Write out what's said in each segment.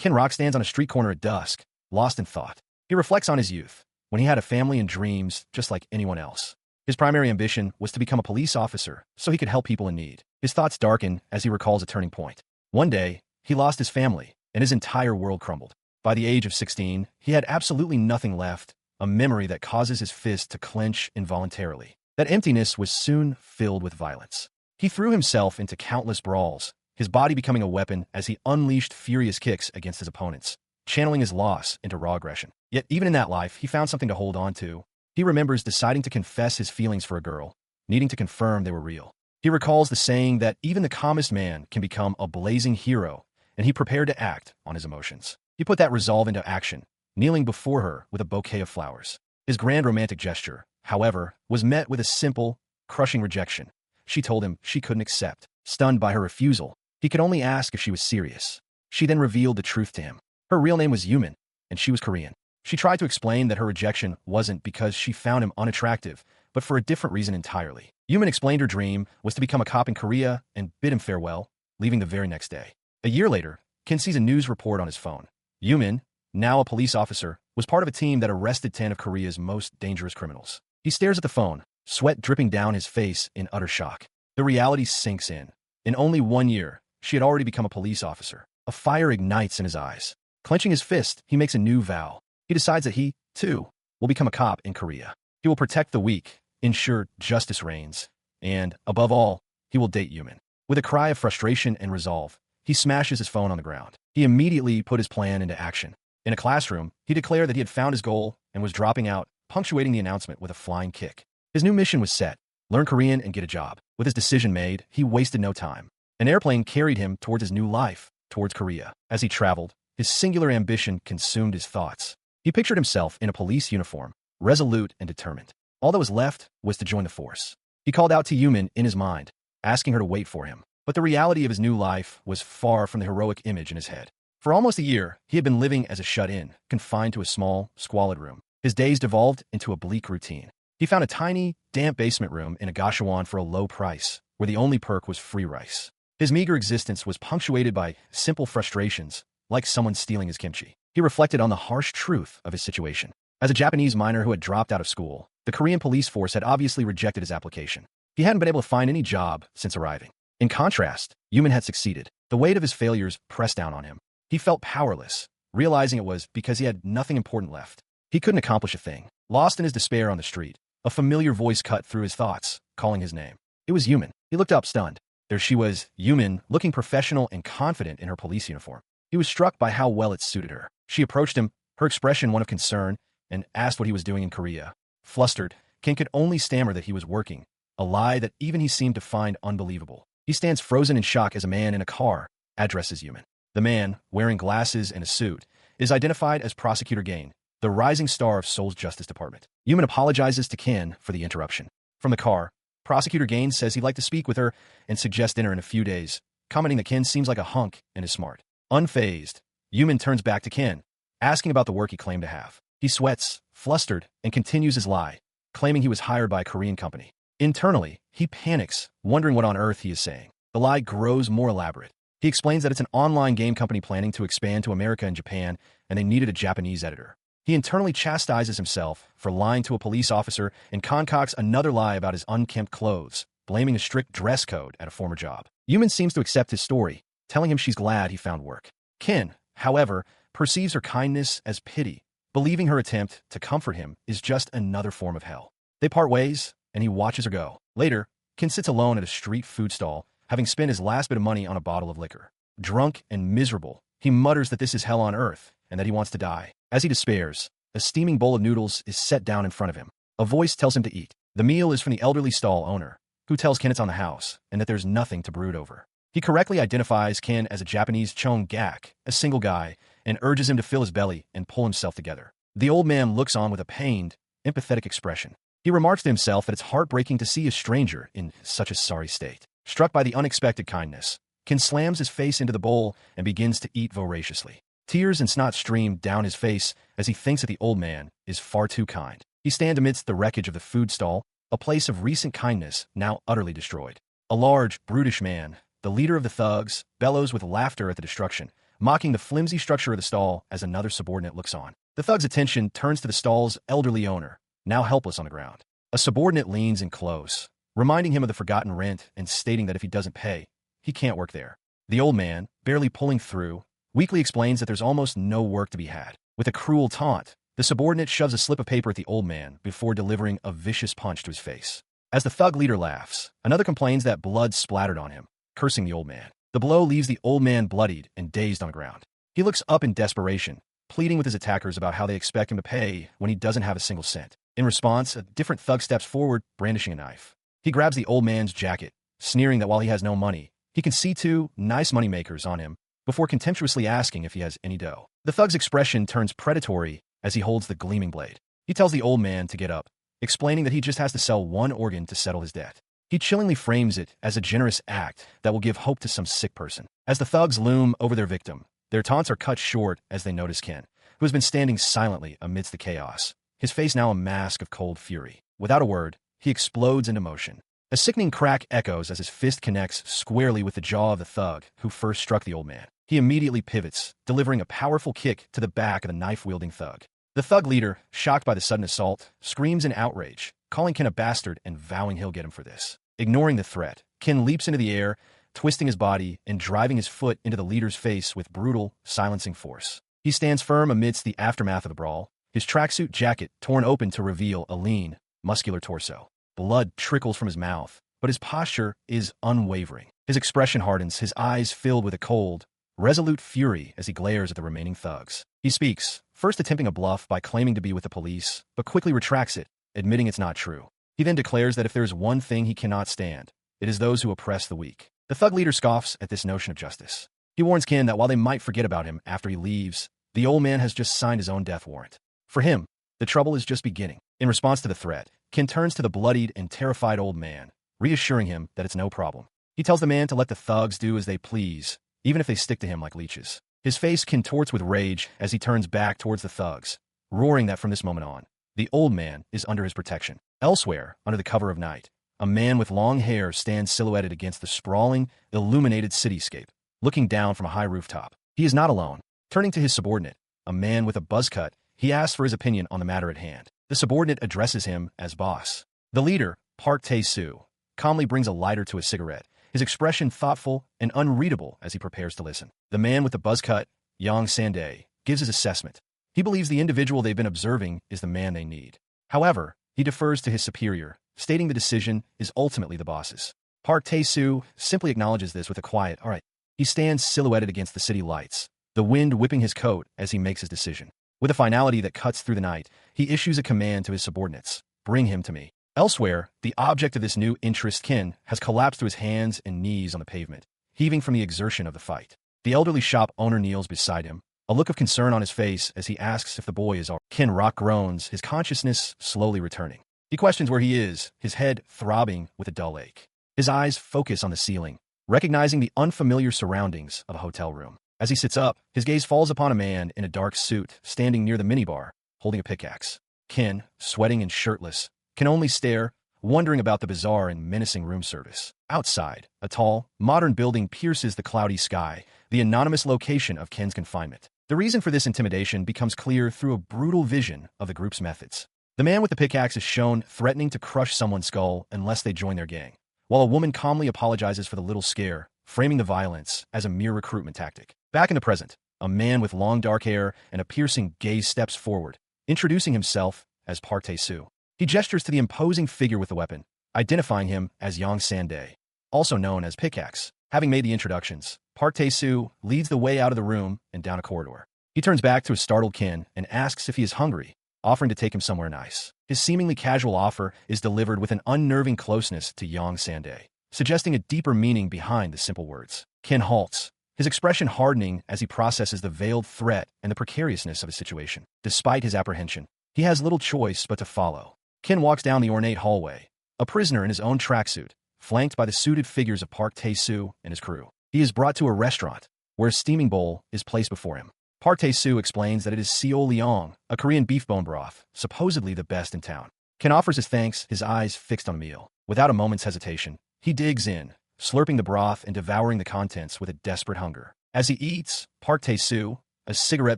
Ken Rock stands on a street corner at dusk, lost in thought. He reflects on his youth, when he had a family and dreams just like anyone else. His primary ambition was to become a police officer so he could help people in need. His thoughts darken as he recalls a turning point. One day, he lost his family, and his entire world crumbled. By the age of 16, he had absolutely nothing left, a memory that causes his fist to clench involuntarily. That emptiness was soon filled with violence. He threw himself into countless brawls, his body becoming a weapon as he unleashed furious kicks against his opponents, channeling his loss into raw aggression. Yet even in that life, he found something to hold on to. He remembers deciding to confess his feelings for a girl, needing to confirm they were real. He recalls the saying that even the calmest man can become a blazing hero, and he prepared to act on his emotions. He put that resolve into action, kneeling before her with a bouquet of flowers. His grand romantic gesture, however, was met with a simple, crushing rejection. She told him she couldn't accept. Stunned by her refusal, he could only ask if she was serious. She then revealed the truth to him. Her real name was Yumin, and she was Korean. She tried to explain that her rejection wasn't because she found him unattractive, but for a different reason entirely. Yumin explained her dream was to become a cop in Korea and bid him farewell, leaving the very next day. A year later, Ken sees a news report on his phone. Yumin, now a police officer, was part of a team that arrested 10 of Korea's most dangerous criminals. He stares at the phone, sweat dripping down his face in utter shock. The reality sinks in. In only 1 year, she had already become a police officer. A fire ignites in his eyes. Clenching his fist, he makes a new vow. He decides that he, too, will become a cop in Korea. He will protect the weak, ensure justice reigns, and, above all, he will date Yumin. With a cry of frustration and resolve, he smashes his phone on the ground. He immediately put his plan into action. In a classroom, he declared that he had found his goal and was dropping out, punctuating the announcement with a flying kick. His new mission was set: learn Korean and get a job. With his decision made, he wasted no time. An airplane carried him towards his new life, towards Korea. As he traveled, his singular ambition consumed his thoughts. He pictured himself in a police uniform, resolute and determined. All that was left was to join the force. He called out to Yumin in his mind, asking her to wait for him. But the reality of his new life was far from the heroic image in his head. For almost a year, he had been living as a shut-in, confined to a small, squalid room. His days devolved into a bleak routine. He found a tiny, damp basement room in a Gashawon for a low price, where the only perk was free rice. His meager existence was punctuated by simple frustrations, like someone stealing his kimchi. He reflected on the harsh truth of his situation. As a Japanese minor who had dropped out of school, the Korean police force had obviously rejected his application. He hadn't been able to find any job since arriving. In contrast, Yumin had succeeded. The weight of his failures pressed down on him. He felt powerless, realizing it was because he had nothing important left. He couldn't accomplish a thing. Lost in his despair on the street, a familiar voice cut through his thoughts, calling his name. It was Yumin. He looked up, stunned. There she was, Yumin, looking professional and confident in her police uniform. He was struck by how well it suited her. She approached him, her expression one of concern, and asked what he was doing in Korea. Flustered, Ken could only stammer that he was working, a lie that even he seemed to find unbelievable. He stands frozen in shock as a man in a car addresses Yumin. The man, wearing glasses and a suit, is identified as Prosecutor Gain, the rising star of Seoul's Justice Department. Yumin apologizes to Ken for the interruption. From the car, Prosecutor Gain says he'd like to speak with her and suggest dinner in a few days, commenting that Ken seems like a hunk and is smart. Unfazed, Yumin turns back to Ken, asking about the work he claimed to have. He sweats, flustered, and continues his lie, claiming he was hired by a Korean company. Internally, he panics, wondering what on earth he is saying. The lie grows more elaborate. He explains that it's an online game company planning to expand to America and Japan, and they needed a Japanese editor. He internally chastises himself for lying to a police officer and concocts another lie about his unkempt clothes, blaming a strict dress code at a former job. Yumin seems to accept his story, telling him she's glad he found work. Ken, however, perceives her kindness as pity, believing her attempt to comfort him is just another form of hell. They part ways, and he watches her go. Later, Ken sits alone at a street food stall, having spent his last bit of money on a bottle of liquor. Drunk and miserable, he mutters that this is hell on earth and that he wants to die. As he despairs, a steaming bowl of noodles is set down in front of him. A voice tells him to eat. The meal is from the elderly stall owner, who tells Ken it's on the house and that there's nothing to brood over. He correctly identifies Ken as a Japanese Chong Gak, a single guy, and urges him to fill his belly and pull himself together. The old man looks on with a pained, empathetic expression. He remarks to himself that it's heartbreaking to see a stranger in such a sorry state. Struck by the unexpected kindness, Ken slams his face into the bowl and begins to eat voraciously. Tears and snot stream down his face as he thinks that the old man is far too kind. He stands amidst the wreckage of the food stall, a place of recent kindness now utterly destroyed. A large, brutish man, the leader of the thugs, bellows with laughter at the destruction, mocking the flimsy structure of the stall as another subordinate looks on. The thug's attention turns to the stall's elderly owner, now helpless on the ground. A subordinate leans in close, reminding him of the forgotten rent and stating that if he doesn't pay, he can't work there. The old man, barely pulling through, weakly explains that there's almost no work to be had. With a cruel taunt, the subordinate shoves a slip of paper at the old man before delivering a vicious punch to his face. As the thug leader laughs, another complains that blood splattered on him, cursing the old man. The blow leaves the old man bloodied and dazed on the ground. He looks up in desperation, pleading with his attackers about how they expect him to pay when he doesn't have a single cent. In response, a different thug steps forward, brandishing a knife. He grabs the old man's jacket, sneering that while he has no money, he can see two nice moneymakers on him before contemptuously asking if he has any dough. The thug's expression turns predatory as he holds the gleaming blade. He tells the old man to get up, explaining that he just has to sell one organ to settle his debt. He chillingly frames it as a generous act that will give hope to some sick person. As the thugs loom over their victim, their taunts are cut short as they notice Ken, who has been standing silently amidst the chaos, his face now a mask of cold fury. Without a word, he explodes into motion. A sickening crack echoes as his fist connects squarely with the jaw of the thug who first struck the old man. He immediately pivots, delivering a powerful kick to the back of the knife-wielding thug. The thug leader, shocked by the sudden assault, screams in outrage, calling Ken a bastard and vowing he'll get him for this. Ignoring the threat, Ken leaps into the air, twisting his body and driving his foot into the leader's face with brutal, silencing force. He stands firm amidst the aftermath of the brawl, his tracksuit jacket torn open to reveal a lean, muscular torso. Blood trickles from his mouth, but his posture is unwavering. His expression hardens, his eyes filled with a cold, resolute fury as he glares at the remaining thugs. He speaks, first attempting a bluff by claiming to be with the police, but quickly retracts it, admitting it's not true. He then declares that if there's one thing he cannot stand, it is those who oppress the weak. The thug leader scoffs at this notion of justice. He warns Ken that while they might forget about him after he leaves, the old man has just signed his own death warrant. For him, the trouble is just beginning. In response to the threat, Ken turns to the bloodied and terrified old man, reassuring him that it's no problem. He tells the man to let the thugs do as they please, even if they stick to him like leeches. His face contorts with rage as he turns back towards the thugs, roaring that from this moment on, the old man is under his protection. Elsewhere, under the cover of night, a man with long hair stands silhouetted against the sprawling, illuminated cityscape, looking down from a high rooftop. He is not alone. Turning to his subordinate, a man with a buzz cut, he asks for his opinion on the matter at hand. The subordinate addresses him as boss. The leader, Park Tae-soo, calmly brings a lighter to a cigarette, his expression thoughtful and unreadable as he prepares to listen. The man with the buzz cut, Yang Sandae, gives his assessment. He believes the individual they've been observing is the man they need. However, he defers to his superior, stating the decision is ultimately the boss's. Park Tae-soo simply acknowledges this with a quiet, "All right." He stands silhouetted against the city lights, the wind whipping his coat as he makes his decision. With a finality that cuts through the night, he issues a command to his subordinates, "Bring him to me." Elsewhere, the object of this new interest, Ken, has collapsed to his hands and knees on the pavement, heaving from the exertion of the fight. The elderly shop owner kneels beside him, a look of concern on his face as he asks if the boy is all right. Ken rock groans, his consciousness slowly returning. He questions where he is, his head throbbing with a dull ache. His eyes focus on the ceiling, recognizing the unfamiliar surroundings of a hotel room. As he sits up, his gaze falls upon a man in a dark suit standing near the minibar, holding a pickaxe. Ken, sweating and shirtless, can only stare, wondering about the bizarre and menacing room service. Outside, a tall, modern building pierces the cloudy sky, the anonymous location of Ken's confinement. The reason for this intimidation becomes clear through a brutal vision of the group's methods. The man with the pickaxe is shown threatening to crush someone's skull unless they join their gang, while a woman calmly apologizes for the little scare, framing the violence as a mere recruitment tactic. Back in the present, a man with long dark hair and a piercing gaze steps forward, introducing himself as Park Tae-soo. He gestures to the imposing figure with the weapon, identifying him as Yang Sandae, also known as Pickaxe. Having made the introductions, Park Tae-soo leads the way out of the room and down a corridor. He turns back to his startled Ken and asks if he is hungry, offering to take him somewhere nice. His seemingly casual offer is delivered with an unnerving closeness to Yang Sandae, suggesting a deeper meaning behind the simple words. Ken halts, his expression hardening as he processes the veiled threat and the precariousness of his situation. Despite his apprehension, he has little choice but to follow. Ken walks down the ornate hallway, a prisoner in his own tracksuit, flanked by the suited figures of Park Tae-soo and his crew. He is brought to a restaurant, where a steaming bowl is placed before him. Park Tae-soo explains that it is seo leong, a Korean beef bone broth, supposedly the best in town. Ken offers his thanks, his eyes fixed on the meal. Without a moment's hesitation, he digs in, slurping the broth and devouring the contents with a desperate hunger. As he eats, Park Tae-soo, a cigarette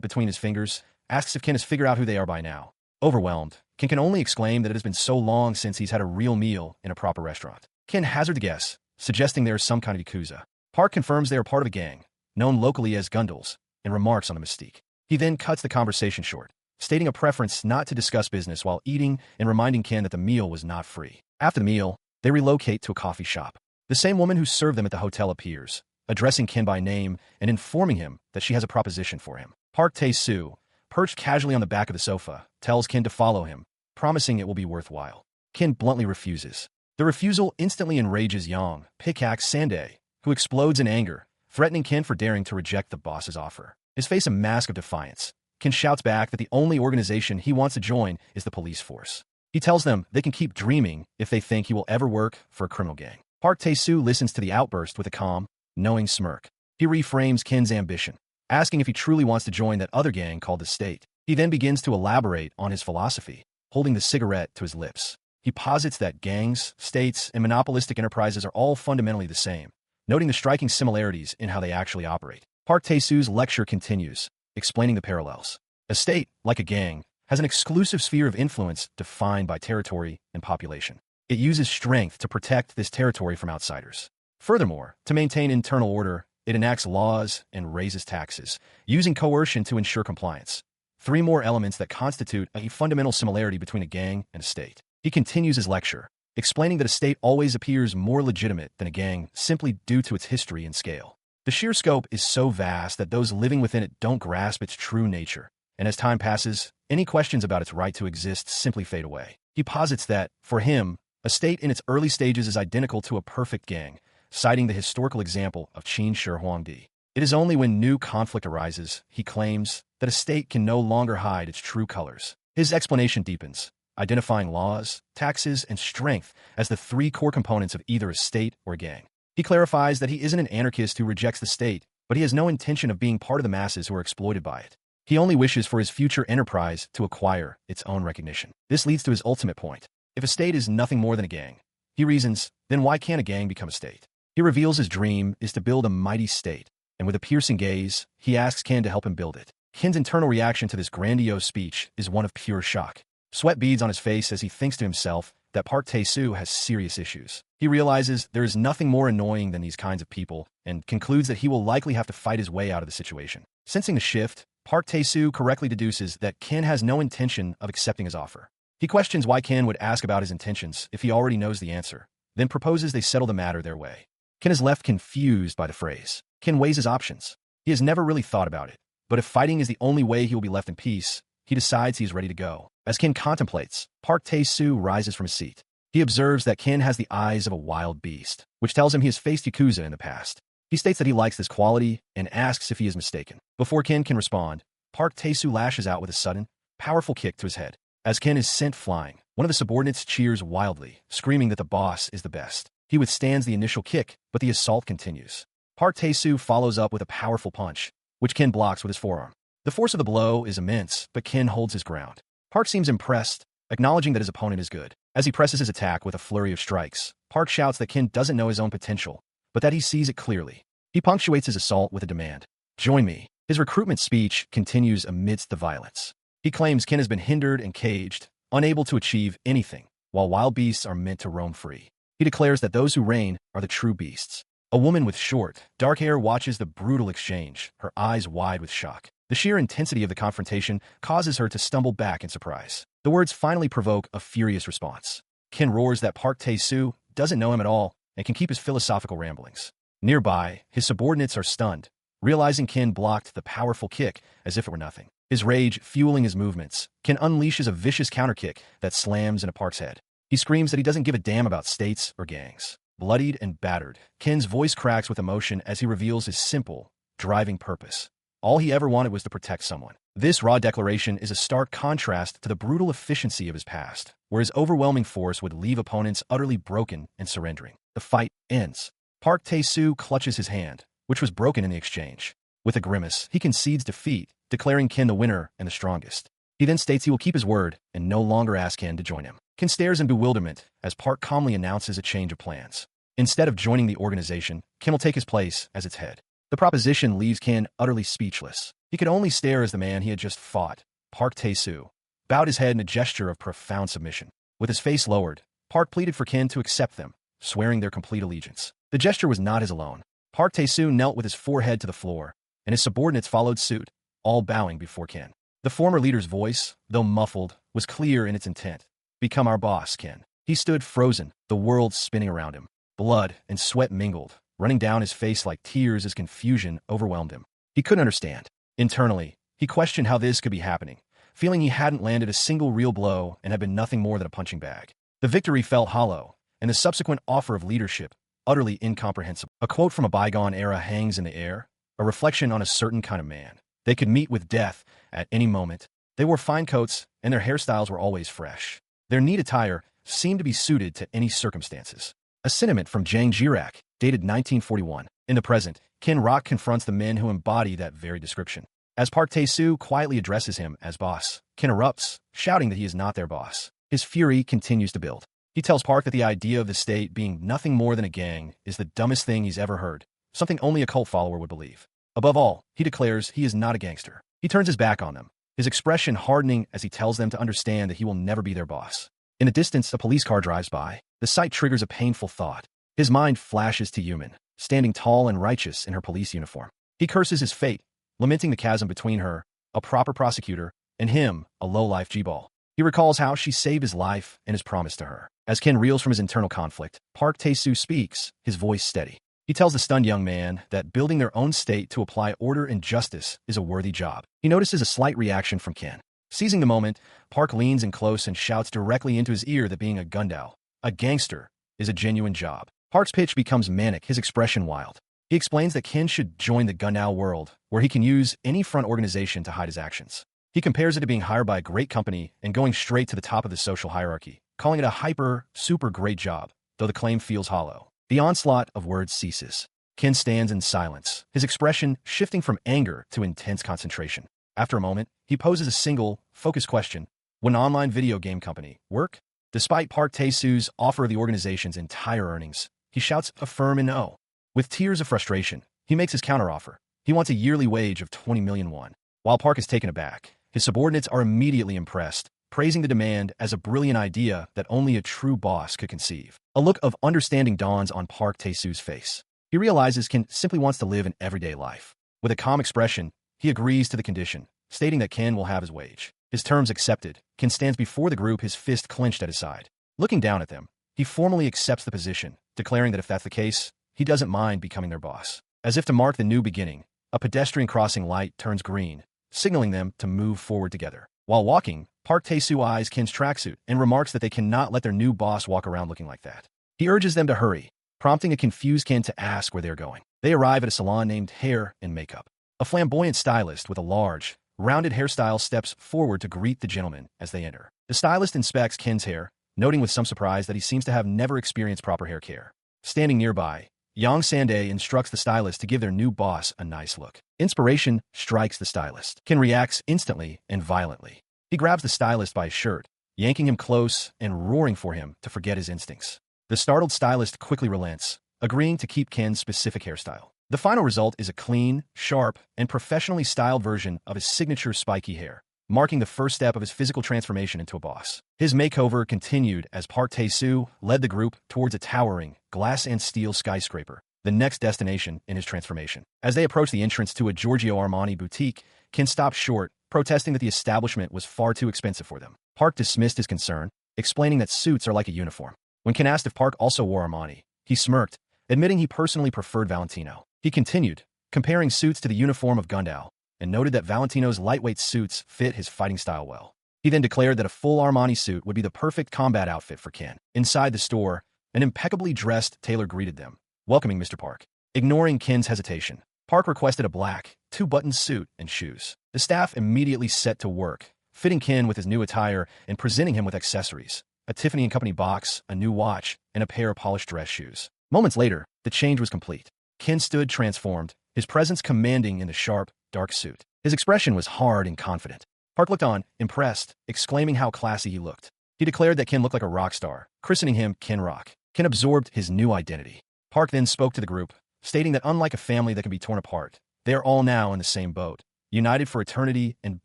between his fingers, asks if Ken has figured out who they are by now. Overwhelmed, Ken can only exclaim that it has been so long since he's had a real meal in a proper restaurant. Ken hazards a guess, suggesting there is some kind of yakuza. Park confirms they are part of a gang, known locally as Gundals, and remarks on the mystique. He then cuts the conversation short, stating a preference not to discuss business while eating and reminding Ken that the meal was not free. After the meal, they relocate to a coffee shop. The same woman who served them at the hotel appears, addressing Ken by name and informing him that she has a proposition for him. Park Tae-soo, perched casually on the back of the sofa, tells Ken to follow him, promising it will be worthwhile. Ken bluntly refuses. The refusal instantly enrages Yang, Pickaxe Sande, who explodes in anger, threatening Ken for daring to reject the boss's offer. His face a mask of defiance. Ken shouts back that the only organization he wants to join is the police force. He tells them they can keep dreaming if they think he will ever work for a criminal gang. Park Tae-soo listens to the outburst with a calm, knowing smirk. He reframes Ken's ambition, asking if he truly wants to join that other gang called the State. He then begins to elaborate on his philosophy, holding the cigarette to his lips. He posits that gangs, states, and monopolistic enterprises are all fundamentally the same, noting the striking similarities in how they actually operate. Park Tae-soo's lecture continues, explaining the parallels. A state, like a gang, has an exclusive sphere of influence defined by territory and population. It uses strength to protect this territory from outsiders. Furthermore, to maintain internal order, it enacts laws and raises taxes, using coercion to ensure compliance. 3 more elements that constitute a fundamental similarity between a gang and a state. He continues his lecture, explaining that a state always appears more legitimate than a gang simply due to its history and scale. The sheer scope is so vast that those living within it don't grasp its true nature, and as time passes, any questions about its right to exist simply fade away. He posits that, for him, a state in its early stages is identical to a perfect gang, citing the historical example of Qin Shi Huangdi. It is only when new conflict arises, he claims, that a state can no longer hide its true colors. His explanation deepens, identifying laws, taxes, and strength as the 3 core components of either a state or a gang. He clarifies that he isn't an anarchist who rejects the state, but he has no intention of being part of the masses who are exploited by it. He only wishes for his future enterprise to acquire its own recognition. This leads to his ultimate point. If a state is nothing more than a gang, he reasons, then why can't a gang become a state? He reveals his dream is to build a mighty state, and with a piercing gaze, he asks Ken to help him build it. Ken's internal reaction to this grandiose speech is one of pure shock. Sweat beads on his face as he thinks to himself that Park Tae-soo has serious issues. He realizes there is nothing more annoying than these kinds of people, and concludes that he will likely have to fight his way out of the situation. Sensing the shift, Park Tae-soo correctly deduces that Ken has no intention of accepting his offer. He questions why Ken would ask about his intentions if he already knows the answer, then proposes they settle the matter their way. Ken is left confused by the phrase. Ken weighs his options. He has never really thought about it, but if fighting is the only way he will be left in peace, he decides he is ready to go. As Ken contemplates, Park Tae-soo rises from his seat. He observes that Ken has the eyes of a wild beast, which tells him he has faced yakuza in the past. He states that he likes this quality and asks if he is mistaken. Before Ken can respond, Park Tae-soo lashes out with a sudden, powerful kick to his head. As Ken is sent flying, one of the subordinates cheers wildly, screaming that the boss is the best. He withstands the initial kick, but the assault continues. Park Tae-soo follows up with a powerful punch, which Ken blocks with his forearm. The force of the blow is immense, but Ken holds his ground. Park seems impressed, acknowledging that his opponent is good. As he presses his attack with a flurry of strikes, Park shouts that Ken doesn't know his own potential, but that he sees it clearly. He punctuates his assault with a demand. Join me. His recruitment speech continues amidst the violence. He claims Ken has been hindered and caged, unable to achieve anything, while wild beasts are meant to roam free. He declares that those who reign are the true beasts. A woman with short, dark hair watches the brutal exchange, her eyes wide with shock. The sheer intensity of the confrontation causes her to stumble back in surprise. The words finally provoke a furious response. Ken roars that Park Tae-soo doesn't know him at all and can keep his philosophical ramblings. Nearby, his subordinates are stunned, realizing Ken blocked the powerful kick as if it were nothing. His rage fueling his movements, Ken unleashes a vicious counterkick that slams into Park's head. He screams that he doesn't give a damn about states or gangs. Bloodied and battered, Ken's voice cracks with emotion as he reveals his simple, driving purpose. All he ever wanted was to protect someone. This raw declaration is a stark contrast to the brutal efficiency of his past, where his overwhelming force would leave opponents utterly broken and surrendering. The fight ends. Park Tae-soo clutches his hand, which was broken in the exchange. With a grimace, he concedes defeat, declaring Ken the winner and the strongest. He then states he will keep his word and no longer ask Ken to join him. Ken stares in bewilderment as Park calmly announces a change of plans. Instead of joining the organization, Ken will take his place as its head. The proposition leaves Ken utterly speechless. He could only stare as the man he had just fought, Park Tae-soo, bowed his head in a gesture of profound submission. With his face lowered, Park pleaded for Ken to accept them, swearing their complete allegiance. The gesture was not his alone. Park Tae-soo knelt with his forehead to the floor, and his subordinates followed suit, all bowing before Ken. The former leader's voice, though muffled, was clear in its intent. Become our boss, Ken. He stood frozen, the world spinning around him. Blood and sweat mingled, running down his face like tears as confusion overwhelmed him. He couldn't understand. Internally, he questioned how this could be happening, feeling he hadn't landed a single real blow and had been nothing more than a punching bag. The victory felt hollow, and the subsequent offer of leadership, utterly incomprehensible. A quote from a bygone era hangs in the air, a reflection on a certain kind of man. They could meet with death at any moment. They wore fine coats, and their hairstyles were always fresh. Their neat attire seemed to be suited to any circumstances. A sentiment from Jang Jirak, dated 1941. In the present, Ken Rock confronts the men who embody that very description. As Park Tae-soo quietly addresses him as boss, Ken erupts, shouting that he is not their boss. His fury continues to build. He tells Park that the idea of the state being nothing more than a gang is the dumbest thing he's ever heard, something only a cult follower would believe. Above all, he declares he is not a gangster. He turns his back on them, his expression hardening as he tells them to understand that he will never be their boss. In the distance, a police car drives by. The sight triggers a painful thought. His mind flashes to Yumin, standing tall and righteous in her police uniform. He curses his fate, lamenting the chasm between her, a proper prosecutor, and him, a low-life G-ball. He recalls how she saved his life and his promise to her. As Ken reels from his internal conflict, Park Tae-soo speaks, his voice steady. He tells the stunned young man that building their own state to apply order and justice is a worthy job. He notices a slight reaction from Ken. Seizing the moment, Park leans in close and shouts directly into his ear that being a gundao, a gangster, is a genuine job. Park's pitch becomes manic, his expression wild. He explains that Ken should join the gundao world, where he can use any front organization to hide his actions. He compares it to being hired by a great company and going straight to the top of the social hierarchy, calling it a super great job, though the claim feels hollow. The onslaught of words ceases. Ken stands in silence, his expression shifting from anger to intense concentration. After a moment, he poses a single, focused question. Would an online video game company work? Despite Park Tae-soo's offer of the organization's entire earnings, he shouts a firm no. With tears of frustration, he makes his counteroffer. He wants a yearly wage of 20 million won. While Park is taken aback, his subordinates are immediately impressed, praising the demand as a brilliant idea that only a true boss could conceive. A look of understanding dawns on Park Tae-soo's face. He realizes Ken simply wants to live an everyday life. With a calm expression, he agrees to the condition, stating that Ken will have his wage. His terms accepted, Ken stands before the group, his fist clenched at his side. Looking down at them, he formally accepts the position, declaring that if that's the case, he doesn't mind becoming their boss. As if to mark the new beginning, a pedestrian crossing light turns green, signaling them to move forward together. While walking, Park Tae-soo eyes Ken's tracksuit and remarks that they cannot let their new boss walk around looking like that. He urges them to hurry, prompting a confused Ken to ask where they're going. They arrive at a salon named Hair and Makeup. A flamboyant stylist with a large, rounded hairstyle steps forward to greet the gentlemen as they enter. The stylist inspects Ken's hair, noting with some surprise that he seems to have never experienced proper hair care. Standing nearby, Yang Sandae instructs the stylist to give their new boss a nice look. Inspiration strikes the stylist. Ken reacts instantly and violently. He grabs the stylist by his shirt, yanking him close and roaring for him to forget his instincts. The startled stylist quickly relents, agreeing to keep Ken's specific hairstyle. The final result is a clean, sharp, and professionally styled version of his signature spiky hair, marking the first step of his physical transformation into a boss. His makeover continued as Park Tae-soo led the group towards a towering, glass and steel skyscraper, the next destination in his transformation. As they approached the entrance to a Giorgio Armani boutique, Ken stopped short, protesting that the establishment was far too expensive for them. Park dismissed his concern, explaining that suits are like a uniform. When Ken asked if Park also wore Armani, he smirked, admitting he personally preferred Valentino. He continued, comparing suits to the uniform of Gundao, and noted that Valentino's lightweight suits fit his fighting style well. He then declared that a full Armani suit would be the perfect combat outfit for Ken. Inside the store, an impeccably dressed tailor greeted them, welcoming Mr. Park. Ignoring Ken's hesitation, Park requested a black, two-button suit and shoes. The staff immediately set to work, fitting Ken with his new attire and presenting him with accessories, a Tiffany & Company box, a new watch, and a pair of polished dress shoes. Moments later, the change was complete. Ken stood transformed, his presence commanding in the sharp, dark suit. His expression was hard and confident. Park looked on, impressed, exclaiming how classy he looked. He declared that Ken looked like a rock star, christening him Ken Rock. Ken absorbed his new identity. Park then spoke to the group, stating that unlike a family that can be torn apart, they are all now in the same boat, united for eternity and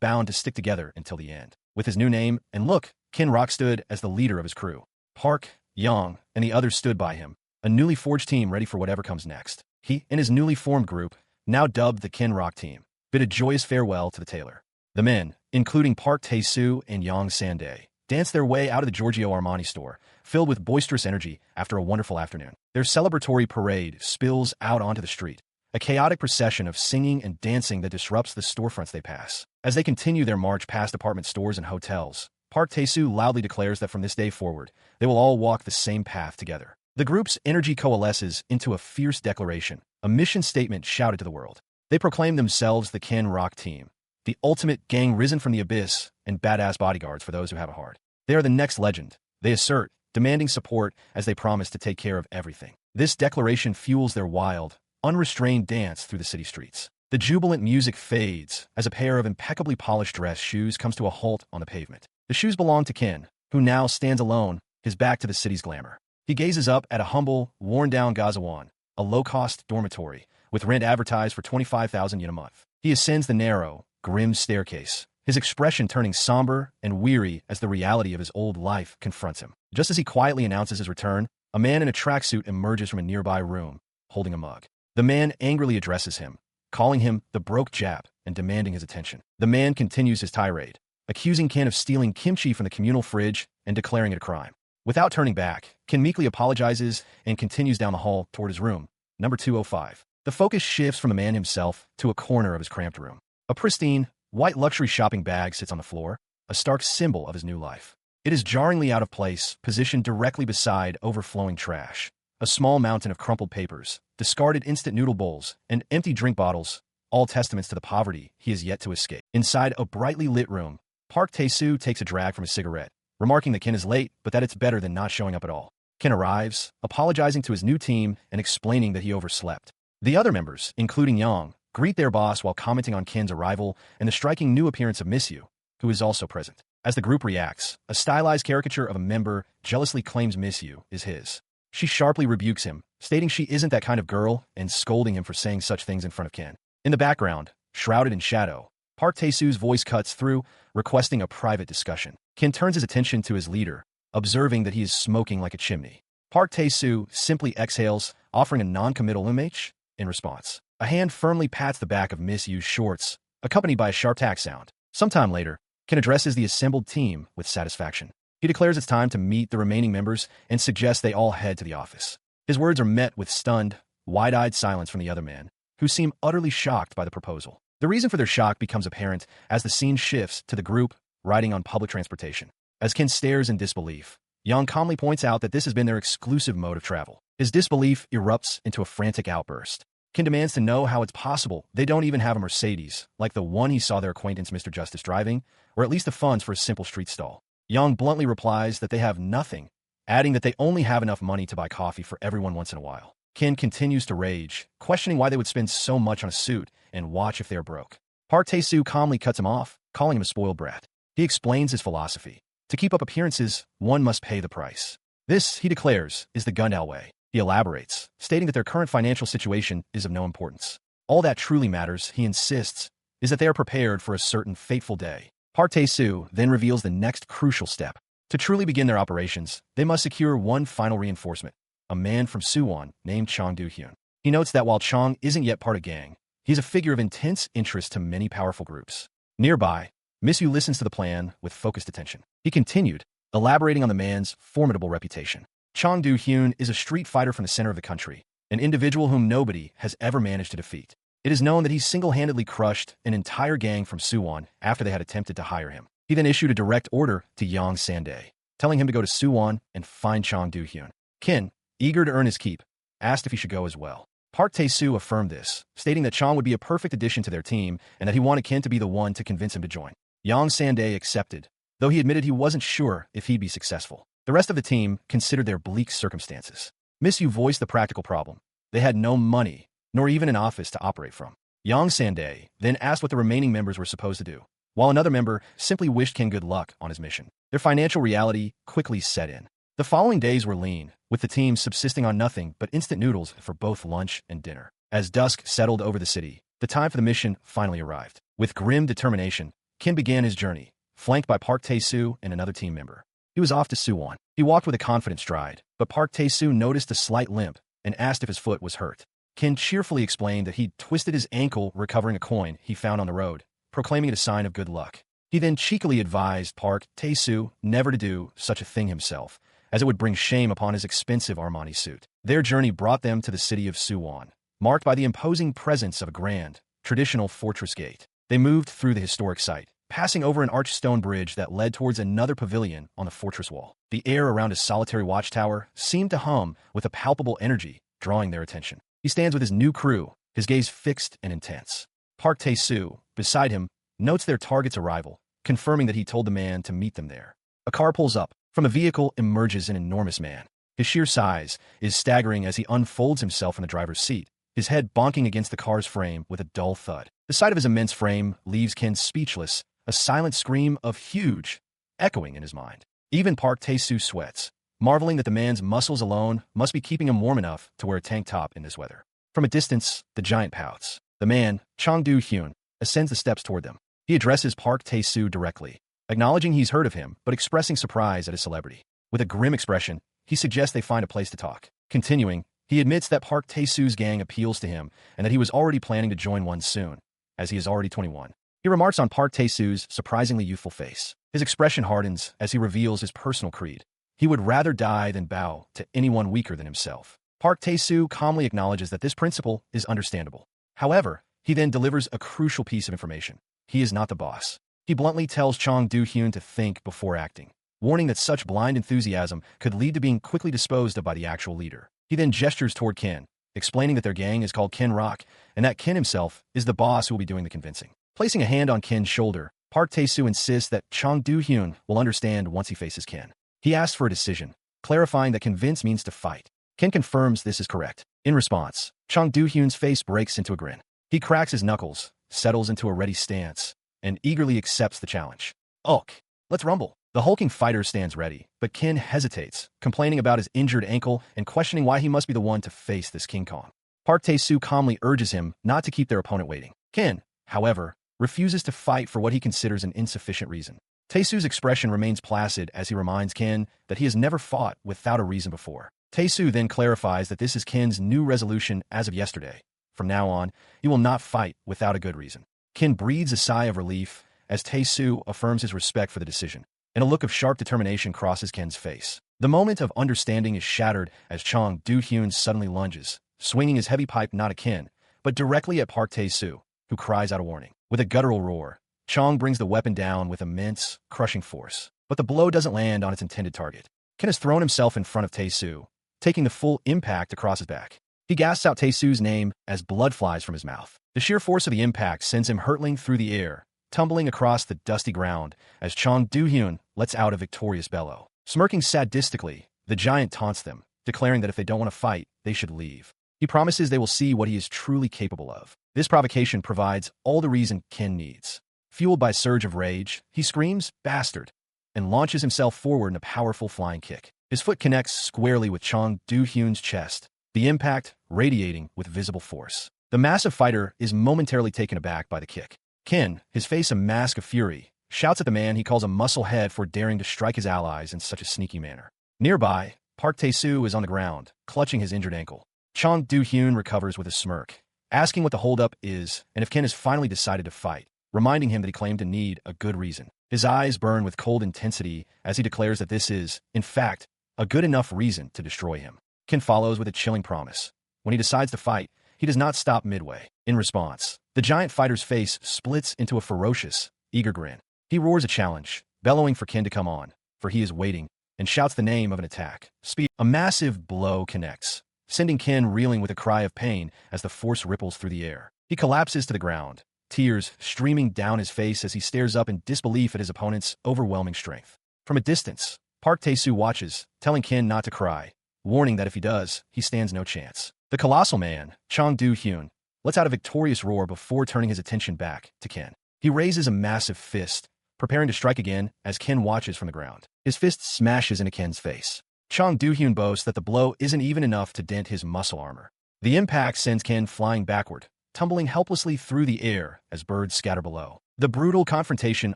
bound to stick together until the end. With his new name and look, Kin Rock stood as the leader of his crew. Park, Yang, and the others stood by him, a newly forged team ready for whatever comes next. He and his newly formed group, now dubbed the Kin Rock team, bid a joyous farewell to the tailor. The men, including Park Tae-soo and Yang San-dae, danced their way out of the Giorgio Armani store, filled with boisterous energy after a wonderful afternoon. Their celebratory parade spills out onto the street, a chaotic procession of singing and dancing that disrupts the storefronts they pass. As they continue their march past department stores and hotels, Park Tae-soo loudly declares that from this day forward, they will all walk the same path together. The group's energy coalesces into a fierce declaration, a mission statement shouted to the world. They proclaim themselves the Kin Rock team, the ultimate gang risen from the abyss and badass bodyguards for those who have a heart. They are the next legend, they assert, demanding support as they promise to take care of everything. This declaration fuels their wild, unrestrained dance through the city streets. The jubilant music fades as a pair of impeccably polished dress shoes comes to a halt on the pavement. The shoes belong to Kin, who now stands alone, his back to the city's glamour. He gazes up at a humble, worn-down Gazawan, a low-cost dormitory, with rent advertised for 25,000 yen a month. He ascends the narrow, grim staircase, his expression turning somber and weary as the reality of his old life confronts him. Just as he quietly announces his return, a man in a tracksuit emerges from a nearby room, holding a mug. The man angrily addresses him, calling him the broke Jap and demanding his attention. The man continues his tirade, accusing Kin of stealing kimchi from the communal fridge and declaring it a crime. Without turning back, Kin meekly apologizes and continues down the hall toward his room, number 205. The focus shifts from the man himself to a corner of his cramped room. A pristine, white luxury shopping bag sits on the floor, a stark symbol of his new life. It is jarringly out of place, positioned directly beside overflowing trash. A small mountain of crumpled papers, discarded instant noodle bowls, and empty drink bottles, all testaments to the poverty he has yet to escape. Inside a brightly lit room, Park Tae-soo takes a drag from his cigarette, remarking that Kin is late, but that it's better than not showing up at all. Kin arrives, apologizing to his new team and explaining that he overslept. The other members, including Yang, greet their boss while commenting on Kin's arrival and the striking new appearance of Miss Yu, who is also present. As the group reacts, a stylized caricature of a member jealously claims Miss Yu is his. She sharply rebukes him, stating she isn't that kind of girl and scolding him for saying such things in front of Kin. In the background, shrouded in shadow, Park Tae-soo's voice cuts through, requesting a private discussion. Kin turns his attention to his leader, observing that he is smoking like a chimney. Park Tae-soo simply exhales, offering a non-committal image in response. A hand firmly pats the back of Miss Yu's shorts, accompanied by a sharp tack sound. Sometime later, Kin addresses the assembled team with satisfaction. He declares it's time to meet the remaining members and suggests they all head to the office. His words are met with stunned, wide-eyed silence from the other men, who seem utterly shocked by the proposal. The reason for their shock becomes apparent as the scene shifts to the group riding on public transportation. As Kin stares in disbelief, Yang calmly points out that this has been their exclusive mode of travel. His disbelief erupts into a frantic outburst. Kin demands to know how it's possible they don't even have a Mercedes, like the one he saw their acquaintance Mr. Justice driving, or at least the funds for a simple street stall. Yang bluntly replies that they have nothing, adding that they only have enough money to buy coffee for everyone once in a while. Kin continues to rage, questioning why they would spend so much on a suit and watch if they are broke. Park Tae-soo calmly cuts him off, calling him a spoiled brat. He explains his philosophy. To keep up appearances, one must pay the price. This, he declares, is the Gundam way. He elaborates, stating that their current financial situation is of no importance. All that truly matters, he insists, is that they are prepared for a certain fateful day. Park Tae-soo then reveals the next crucial step. To truly begin their operations, they must secure one final reinforcement, a man from Suwon named Chong Do-hyun. He notes that while Chong isn't yet part of gang, he's a figure of intense interest to many powerful groups. Nearby, Miss Yu listens to the plan with focused attention. He continued, elaborating on the man's formidable reputation. Chong Do-hyun is a street fighter from the center of the country, an individual whom nobody has ever managed to defeat. It is known that he single-handedly crushed an entire gang from Suwon after they had attempted to hire him. He then issued a direct order to Yang San-dae, telling him to go to Suwon and find Chong Do-hyun. Kin, eager to earn his keep, asked if he should go as well. Park Tae-soo affirmed this, stating that Chong would be a perfect addition to their team and that he wanted Kin to be the one to convince him to join. Yang San-dae accepted, though he admitted he wasn't sure if he'd be successful. The rest of the team considered their bleak circumstances. Miss Yu voiced the practical problem. They had no money, nor even an office to operate from. Yang San-dae then asked what the remaining members were supposed to do, while another member simply wished Kin good luck on his mission. Their financial reality quickly set in. The following days were lean, with the team subsisting on nothing but instant noodles for both lunch and dinner. As dusk settled over the city, the time for the mission finally arrived. With grim determination, Kin began his journey, flanked by Park Tae-soo and another team member. He was off to Suwon. He walked with a confident stride, but Park Tae-soo noticed a slight limp and asked if his foot was hurt. Kin cheerfully explained that he'd twisted his ankle recovering a coin he found on the road, proclaiming it a sign of good luck. He then cheekily advised Park Tae-soo never to do such a thing himself, as it would bring shame upon his expensive Armani suit. Their journey brought them to the city of Suwon, marked by the imposing presence of a grand, traditional fortress gate. They moved through the historic site, passing over an arched stone bridge that led towards another pavilion on the fortress wall. The air around his solitary watchtower seemed to hum with a palpable energy, drawing their attention. He stands with his new crew, his gaze fixed and intense. Park Tae-soo, beside him, notes their target's arrival, confirming that he told the man to meet them there. A car pulls up. From a vehicle emerges an enormous man. His sheer size is staggering as he unfolds himself in the driver's seat, his head bonking against the car's frame with a dull thud. The sight of his immense frame leaves Ken speechless, a silent scream of huge, echoing in his mind. Even Park Tae-soo sweats, marveling that the man's muscles alone must be keeping him warm enough to wear a tank top in this weather. From a distance, the giant pouts. The man, Chang Do-hyun, ascends the steps toward them. He addresses Park Tae-soo directly, acknowledging he's heard of him, but expressing surprise at his celebrity. With a grim expression, he suggests they find a place to talk. Continuing, he admits that Park Tae-soo's gang appeals to him and that he was already planning to join one soon, as he is already 21. He remarks on Park Tae-soo's surprisingly youthful face. His expression hardens as he reveals his personal creed. He would rather die than bow to anyone weaker than himself. Park Tae-soo calmly acknowledges that this principle is understandable. However, he then delivers a crucial piece of information. He is not the boss. He bluntly tells Chang Do-hyun to think before acting, warning that such blind enthusiasm could lead to being quickly disposed of by the actual leader. He then gestures toward Ken, explaining that their gang is called Ken Rock and that Ken himself is the boss who will be doing the convincing. Placing a hand on Ken's shoulder, Park Tae-soo insists that Chang Do-hyun will understand once he faces Ken. He asks for a decision, clarifying that convince means to fight. Ken confirms this is correct. In response, Chang Do-hyun's face breaks into a grin. He cracks his knuckles, settles into a ready stance, and eagerly accepts the challenge. "Ok, let's rumble." The hulking fighter stands ready, but Ken hesitates, complaining about his injured ankle and questioning why he must be the one to face this King Kong. Park Tae-soo calmly urges him not to keep their opponent waiting. Ken, however, refuses to fight for what he considers an insufficient reason. Tae-soo's expression remains placid as he reminds Ken that he has never fought without a reason before. Tae-soo then clarifies that this is Ken's new resolution as of yesterday. From now on, he will not fight without a good reason. Ken breathes a sigh of relief as Tae-soo affirms his respect for the decision, and a look of sharp determination crosses Ken's face. The moment of understanding is shattered as Chang Do-hyun suddenly lunges, swinging his heavy pipe not at Ken, but directly at Park Tae-soo, who cries out a warning. With a guttural roar, Chang brings the weapon down with immense, crushing force. But the blow doesn't land on its intended target. Ken has thrown himself in front of Tae-soo, taking the full impact across his back. He gasps out Tae-soo's name as blood flies from his mouth. The sheer force of the impact sends him hurtling through the air, tumbling across the dusty ground as Chang Do-hyun lets out a victorious bellow. Smirking sadistically, the giant taunts them, declaring that if they don't want to fight, they should leave. He promises they will see what he is truly capable of. This provocation provides all the reason Ken needs. Fueled by a surge of rage, he screams, "Bastard!" and launches himself forward in a powerful flying kick. His foot connects squarely with Chang Do-hyun's chest, the impact radiating with visible force. The massive fighter is momentarily taken aback by the kick. Ken, his face a mask of fury, shouts at the man he calls a musclehead for daring to strike his allies in such a sneaky manner. Nearby, Park Tae-soo is on the ground, clutching his injured ankle. Chang Do-hyun recovers with a smirk, asking what the holdup is and if Ken has finally decided to fight, reminding him that he claimed to need a good reason. His eyes burn with cold intensity as he declares that this is, in fact, a good enough reason to destroy him. Ken follows with a chilling promise. When he decides to fight, he does not stop midway. In response, the giant fighter's face splits into a ferocious, eager grin. He roars a challenge, bellowing for Ken to come on, for he is waiting, and shouts the name of an attack. Speed. A massive blow connects, sending Ken reeling with a cry of pain as the force ripples through the air. He collapses to the ground, tears streaming down his face as he stares up in disbelief at his opponent's overwhelming strength. From a distance, Park Tae-soo watches, telling Ken not to cry, warning that if he does, he stands no chance. The colossal man, Chang Do-hyun, lets out a victorious roar before turning his attention back to Ken. He raises a massive fist, preparing to strike again as Ken watches from the ground. His fist smashes into Ken's face. Chong Do-hyun boasts that the blow isn't even enough to dent his muscle armor. The impact sends Ken flying backward, tumbling helplessly through the air as birds scatter below. The brutal confrontation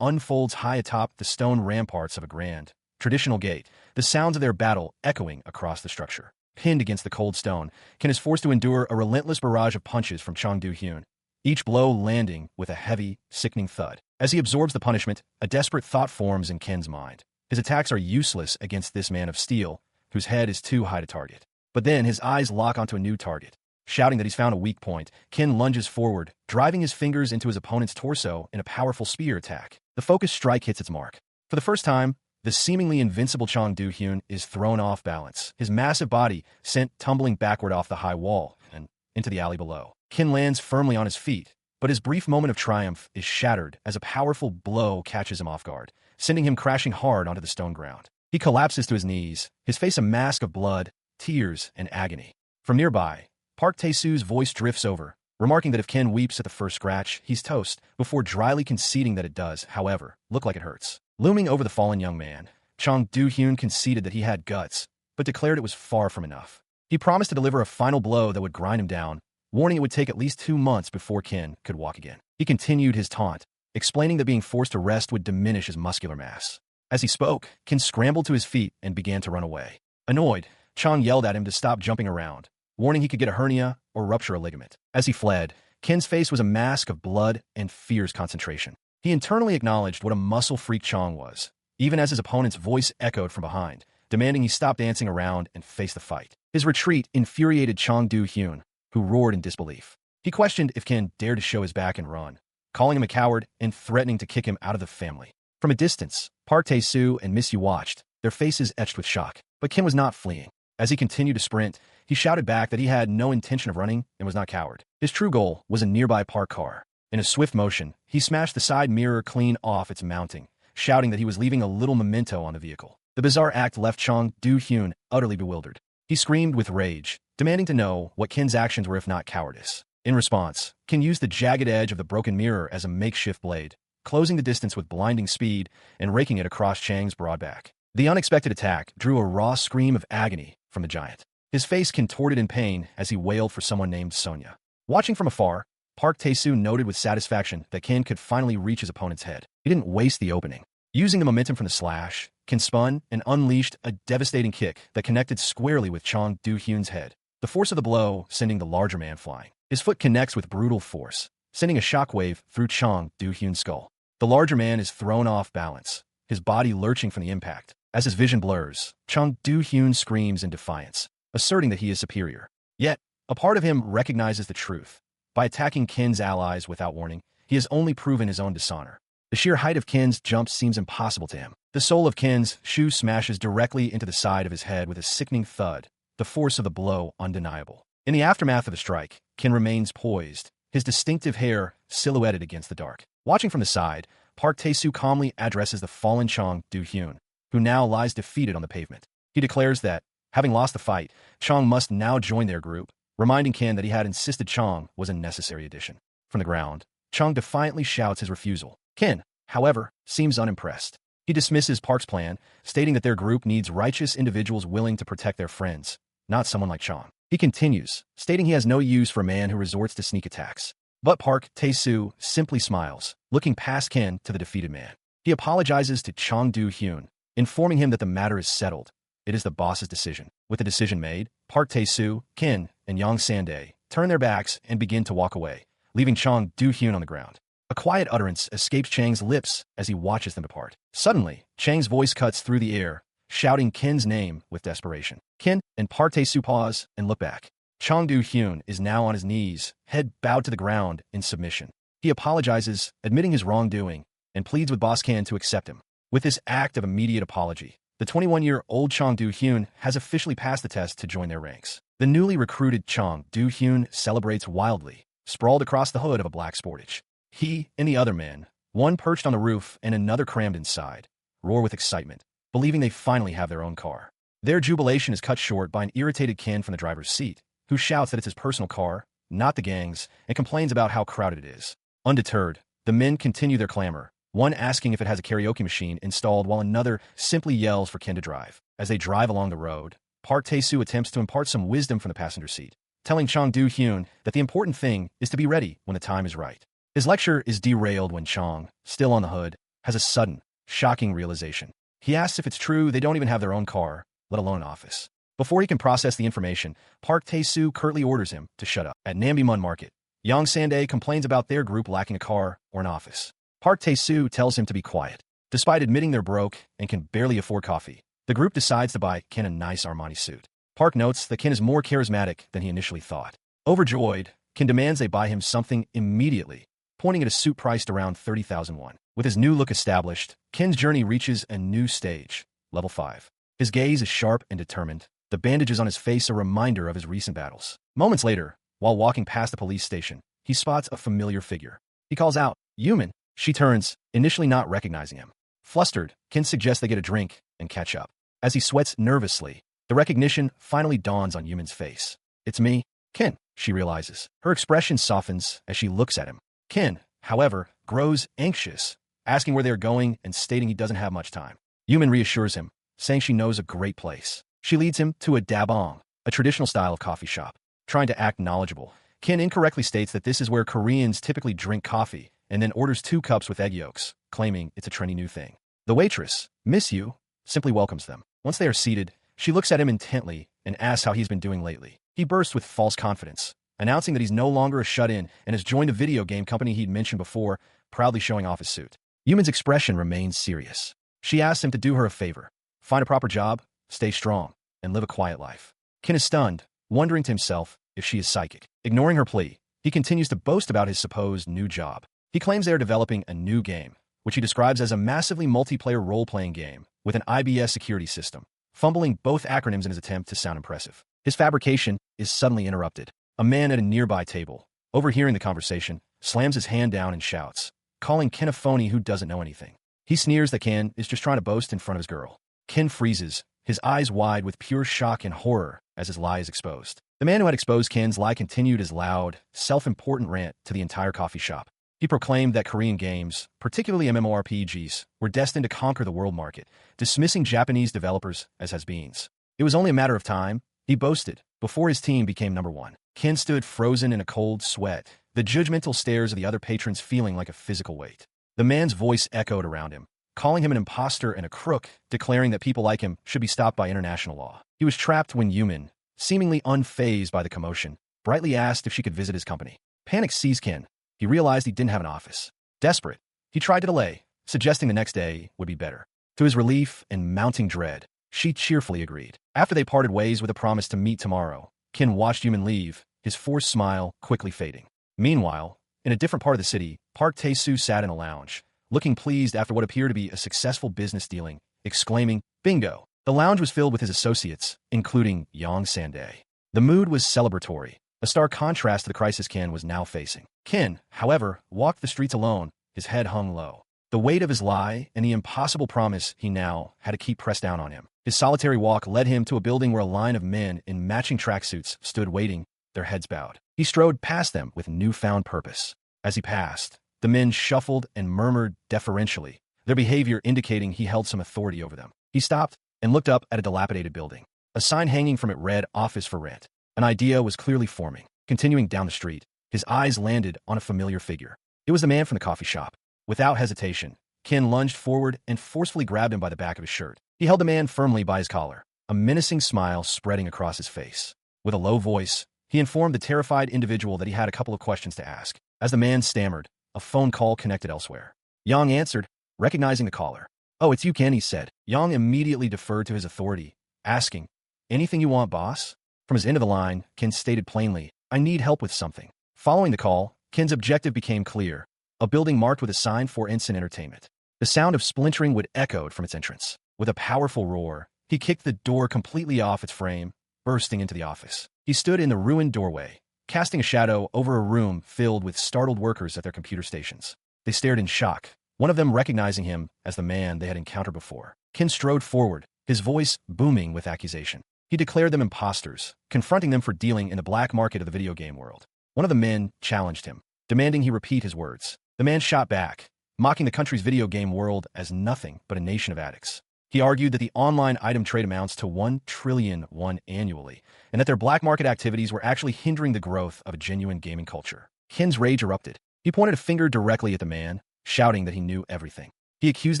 unfolds high atop the stone ramparts of a grand, traditional gate, the sounds of their battle echoing across the structure. Pinned against the cold stone, Ken is forced to endure a relentless barrage of punches from Chong Do-hyun, each blow landing with a heavy, sickening thud. As he absorbs the punishment, a desperate thought forms in Ken's mind. His attacks are useless against this man of steel, whose head is too high to target. But then his eyes lock onto a new target. Shouting that he's found a weak point, Ken lunges forward, driving his fingers into his opponent's torso in a powerful spear attack. The focused strike hits its mark. For the first time, the seemingly invincible Chong Do-hyun is thrown off balance, his massive body sent tumbling backward off the high wall and into the alley below. Ken lands firmly on his feet, but his brief moment of triumph is shattered as a powerful blow catches him off guard, sending him crashing hard onto the stone ground. He collapses to his knees, his face a mask of blood, tears, and agony. From nearby, Park Tae-soo's voice drifts over, remarking that if Ken weeps at the first scratch, he's toast, before dryly conceding that it does, however, look like it hurts. Looming over the fallen young man, Chong Do-hyun conceded that he had guts, but declared it was far from enough. He promised to deliver a final blow that would grind him down, warning it would take at least 2 months before Ken could walk again. He continued his taunt, explaining that being forced to rest would diminish his muscular mass. As he spoke, Ken scrambled to his feet and began to run away. Annoyed, Chong yelled at him to stop jumping around, warning he could get a hernia or rupture a ligament. As he fled, Ken's face was a mask of blood and fierce concentration. He internally acknowledged what a muscle freak Chong was, even as his opponent's voice echoed from behind, demanding he stop dancing around and face the fight. His retreat infuriated Chong Do-hyun, who roared in disbelief. He questioned if Ken dared to show his back and run, calling him a coward and threatening to kick him out of the family. From a distance, Park Tae-soo and Miss Yu watched, their faces etched with shock. But Ken was not fleeing. As he continued to sprint, he shouted back that he had no intention of running and was not coward. His true goal was a nearby parked car. In a swift motion, he smashed the side mirror clean off its mounting, shouting that he was leaving a little memento on the vehicle. The bizarre act left Chong Do-hyun utterly bewildered. He screamed with rage, demanding to know what Ken's actions were if not cowardice. In response, Ken used the jagged edge of the broken mirror as a makeshift blade, closing the distance with blinding speed and raking it across Chang's broad back. The unexpected attack drew a raw scream of agony from the giant. His face contorted in pain as he wailed for someone named Sonia. Watching from afar, Park Tae-soo noted with satisfaction that Ken could finally reach his opponent's head. He didn't waste the opening. Using the momentum from the slash, Ken spun and unleashed a devastating kick that connected squarely with Chong Do-hyun's head. The force of the blow sending the larger man flying. His foot connects with brutal force, sending a shockwave through Chong Do-hyun's skull. The larger man is thrown off balance, his body lurching from the impact. As his vision blurs, Chong Do-hyun screams in defiance, asserting that he is superior. Yet, a part of him recognizes the truth. By attacking Ken's allies without warning, he has only proven his own dishonor. The sheer height of Ken's jump seems impossible to him. The sole of Ken's shoe smashes directly into the side of his head with a sickening thud, the force of the blow undeniable. In the aftermath of the strike, Ken remains poised, his distinctive hair silhouetted against the dark. Watching from the side, Park Tae-soo calmly addresses the fallen Chong Do-hyun, who now lies defeated on the pavement. He declares that, having lost the fight, Chong must now join their group, reminding Ken that he had insisted Chong was a necessary addition. From the ground, Chong defiantly shouts his refusal. Ken, however, seems unimpressed. He dismisses Park's plan, stating that their group needs righteous individuals willing to protect their friends, not someone like Chong. He continues, stating he has no use for a man who resorts to sneak attacks. But Park Tae-soo simply smiles, looking past Ken to the defeated man. He apologizes to Chong Do-hyun, informing him that the matter is settled. It is the boss's decision. With the decision made, Park Tae-soo, Ken, and Yang Sandae turn their backs and begin to walk away, leaving Chong Do-hyun on the ground. A quiet utterance escapes Chang's lips as he watches them depart. Suddenly, Chang's voice cuts through the air, shouting Ken's name with desperation. Ken and Park Tae-soo pause and look back. Chong Do-hyun is now on his knees, head bowed to the ground in submission. He apologizes, admitting his wrongdoing, and pleads with Boss Ken to accept him. With this act of immediate apology, the 21-year-old Chong Do-hyun has officially passed the test to join their ranks. The newly recruited Chong Do-hyun celebrates wildly, sprawled across the hood of a black Sportage. He and the other men, one perched on the roof and another crammed inside, roar with excitement, believing they finally have their own car. Their jubilation is cut short by an irritated Ken from the driver's seat, who shouts that it's his personal car, not the gang's, and complains about how crowded it is. Undeterred, the men continue their clamor, one asking if it has a karaoke machine installed while another simply yells for Ken to drive. As they drive along the road, Park Tae-soo attempts to impart some wisdom from the passenger seat, telling Chong Do-hyun that the important thing is to be ready when the time is right. His lecture is derailed when Chong, still on the hood, has a sudden, shocking realization. He asks if it's true they don't even have their own car, let alone an office. Before he can process the information, Park Tae-soo curtly orders him to shut up. At Nambimun Market, Yang Sande complains about their group lacking a car or an office. Park Tae-soo tells him to be quiet. Despite admitting they're broke and can barely afford coffee, the group decides to buy Ken a nice Armani suit. Park notes that Ken is more charismatic than he initially thought. Overjoyed, Ken demands they buy him something immediately, pointing at a suit priced around 30,000 won. With his new look established, Ken's journey reaches a new stage, level 5. His gaze is sharp and determined, the bandages on his face a reminder of his recent battles. Moments later, while walking past the police station, he spots a familiar figure. He calls out, "Yumin." She turns, initially not recognizing him. Flustered, Ken suggests they get a drink and catch up. As he sweats nervously, the recognition finally dawns on Yumin's face. "It's me, Ken," she realizes. Her expression softens as she looks at him. Ken, however, grows anxious, asking where they are going and stating he doesn't have much time. Yumin reassures him, saying she knows a great place. She leads him to a dabong, a traditional style of coffee shop. Trying to act knowledgeable, Ken incorrectly states that this is where Koreans typically drink coffee and then orders 2 cups with egg yolks, claiming it's a trendy new thing. The waitress, "Miss you," simply welcomes them. Once they are seated, she looks at him intently and asks how he's been doing lately. He bursts with false confidence, announcing that he's no longer a shut-in and has joined a video game company he'd mentioned before, proudly showing off his suit. Yumin's expression remains serious. She asks him to do her a favor, find a proper job, stay strong, and live a quiet life. Ken is stunned, wondering to himself if she is psychic. Ignoring her plea, he continues to boast about his supposed new job. He claims they are developing a new game, which he describes as a massively multiplayer role-playing game with an IBS security system, fumbling both acronyms in his attempt to sound impressive. His fabrication is suddenly interrupted. A man at a nearby table, overhearing the conversation, slams his hand down and shouts, calling Ken a phony who doesn't know anything. He sneers that Ken is just trying to boast in front of his girl. Ken freezes, his eyes wide with pure shock and horror as his lie is exposed. The man who had exposed Ken's lie continued his loud, self-important rant to the entire coffee shop. He proclaimed that Korean games, particularly MMORPGs, were destined to conquer the world market, dismissing Japanese developers as has-beens. It was only a matter of time, he boasted, before his team became number 1. Ken stood frozen in a cold sweat, the judgmental stares of the other patrons feeling like a physical weight. The man's voice echoed around him, calling him an imposter and a crook, declaring that people like him should be stopped by international law. He was trapped when Yumin, seemingly unfazed by the commotion, brightly asked if she could visit his company. Panic seized Ken. He realized he didn't have an office. Desperate, he tried to delay, suggesting the next day would be better. To his relief and mounting dread, she cheerfully agreed. After they parted ways with a promise to meet tomorrow, Ken watched Yumin leave, his forced smile quickly fading. Meanwhile, in a different part of the city, Park Tae-soo sat in a lounge, looking pleased after what appeared to be a successful business dealing, exclaiming, "Bingo!" The lounge was filled with his associates, including Yang Sande. The mood was celebratory, a stark contrast to the crisis Ken was now facing. Ken, however, walked the streets alone, his head hung low. The weight of his lie and the impossible promise he now had to keep pressed down on him. His solitary walk led him to a building where a line of men in matching tracksuits stood waiting, their heads bowed. He strode past them with newfound purpose. As he passed, the men shuffled and murmured deferentially, their behavior indicating he held some authority over them. He stopped and looked up at a dilapidated building. A sign hanging from it read, "Office for Rent." An idea was clearly forming. Continuing down the street, his eyes landed on a familiar figure. It was the man from the coffee shop. Without hesitation, Ken lunged forward and forcefully grabbed him by the back of his shirt. He held the man firmly by his collar, a menacing smile spreading across his face. With a low voice, he informed the terrified individual that he had a couple of questions to ask. As the man stammered, a phone call connected elsewhere. Yang answered, recognizing the caller. "Oh, it's you, Ken," he said. Yang immediately deferred to his authority, asking, "Anything you want, boss?" From his end of the line, Ken stated plainly, "I need help with something." Following the call, Ken's objective became clear, a building marked with a sign for instant entertainment. The sound of splintering wood echoed from its entrance. With a powerful roar, he kicked the door completely off its frame, bursting into the office. He stood in the ruined doorway, casting a shadow over a room filled with startled workers at their computer stations. They stared in shock, one of them recognizing him as the man they had encountered before. Ken strode forward, his voice booming with accusation. He declared them imposters, confronting them for dealing in the black market of the video game world. One of the men challenged him, demanding he repeat his words. The man shot back, mocking the country's video game world as nothing but a nation of addicts. He argued that the online item trade amounts to 1 trillion won annually, and that their black market activities were actually hindering the growth of a genuine gaming culture. Ken's rage erupted. He pointed a finger directly at the man, shouting that he knew everything. He accused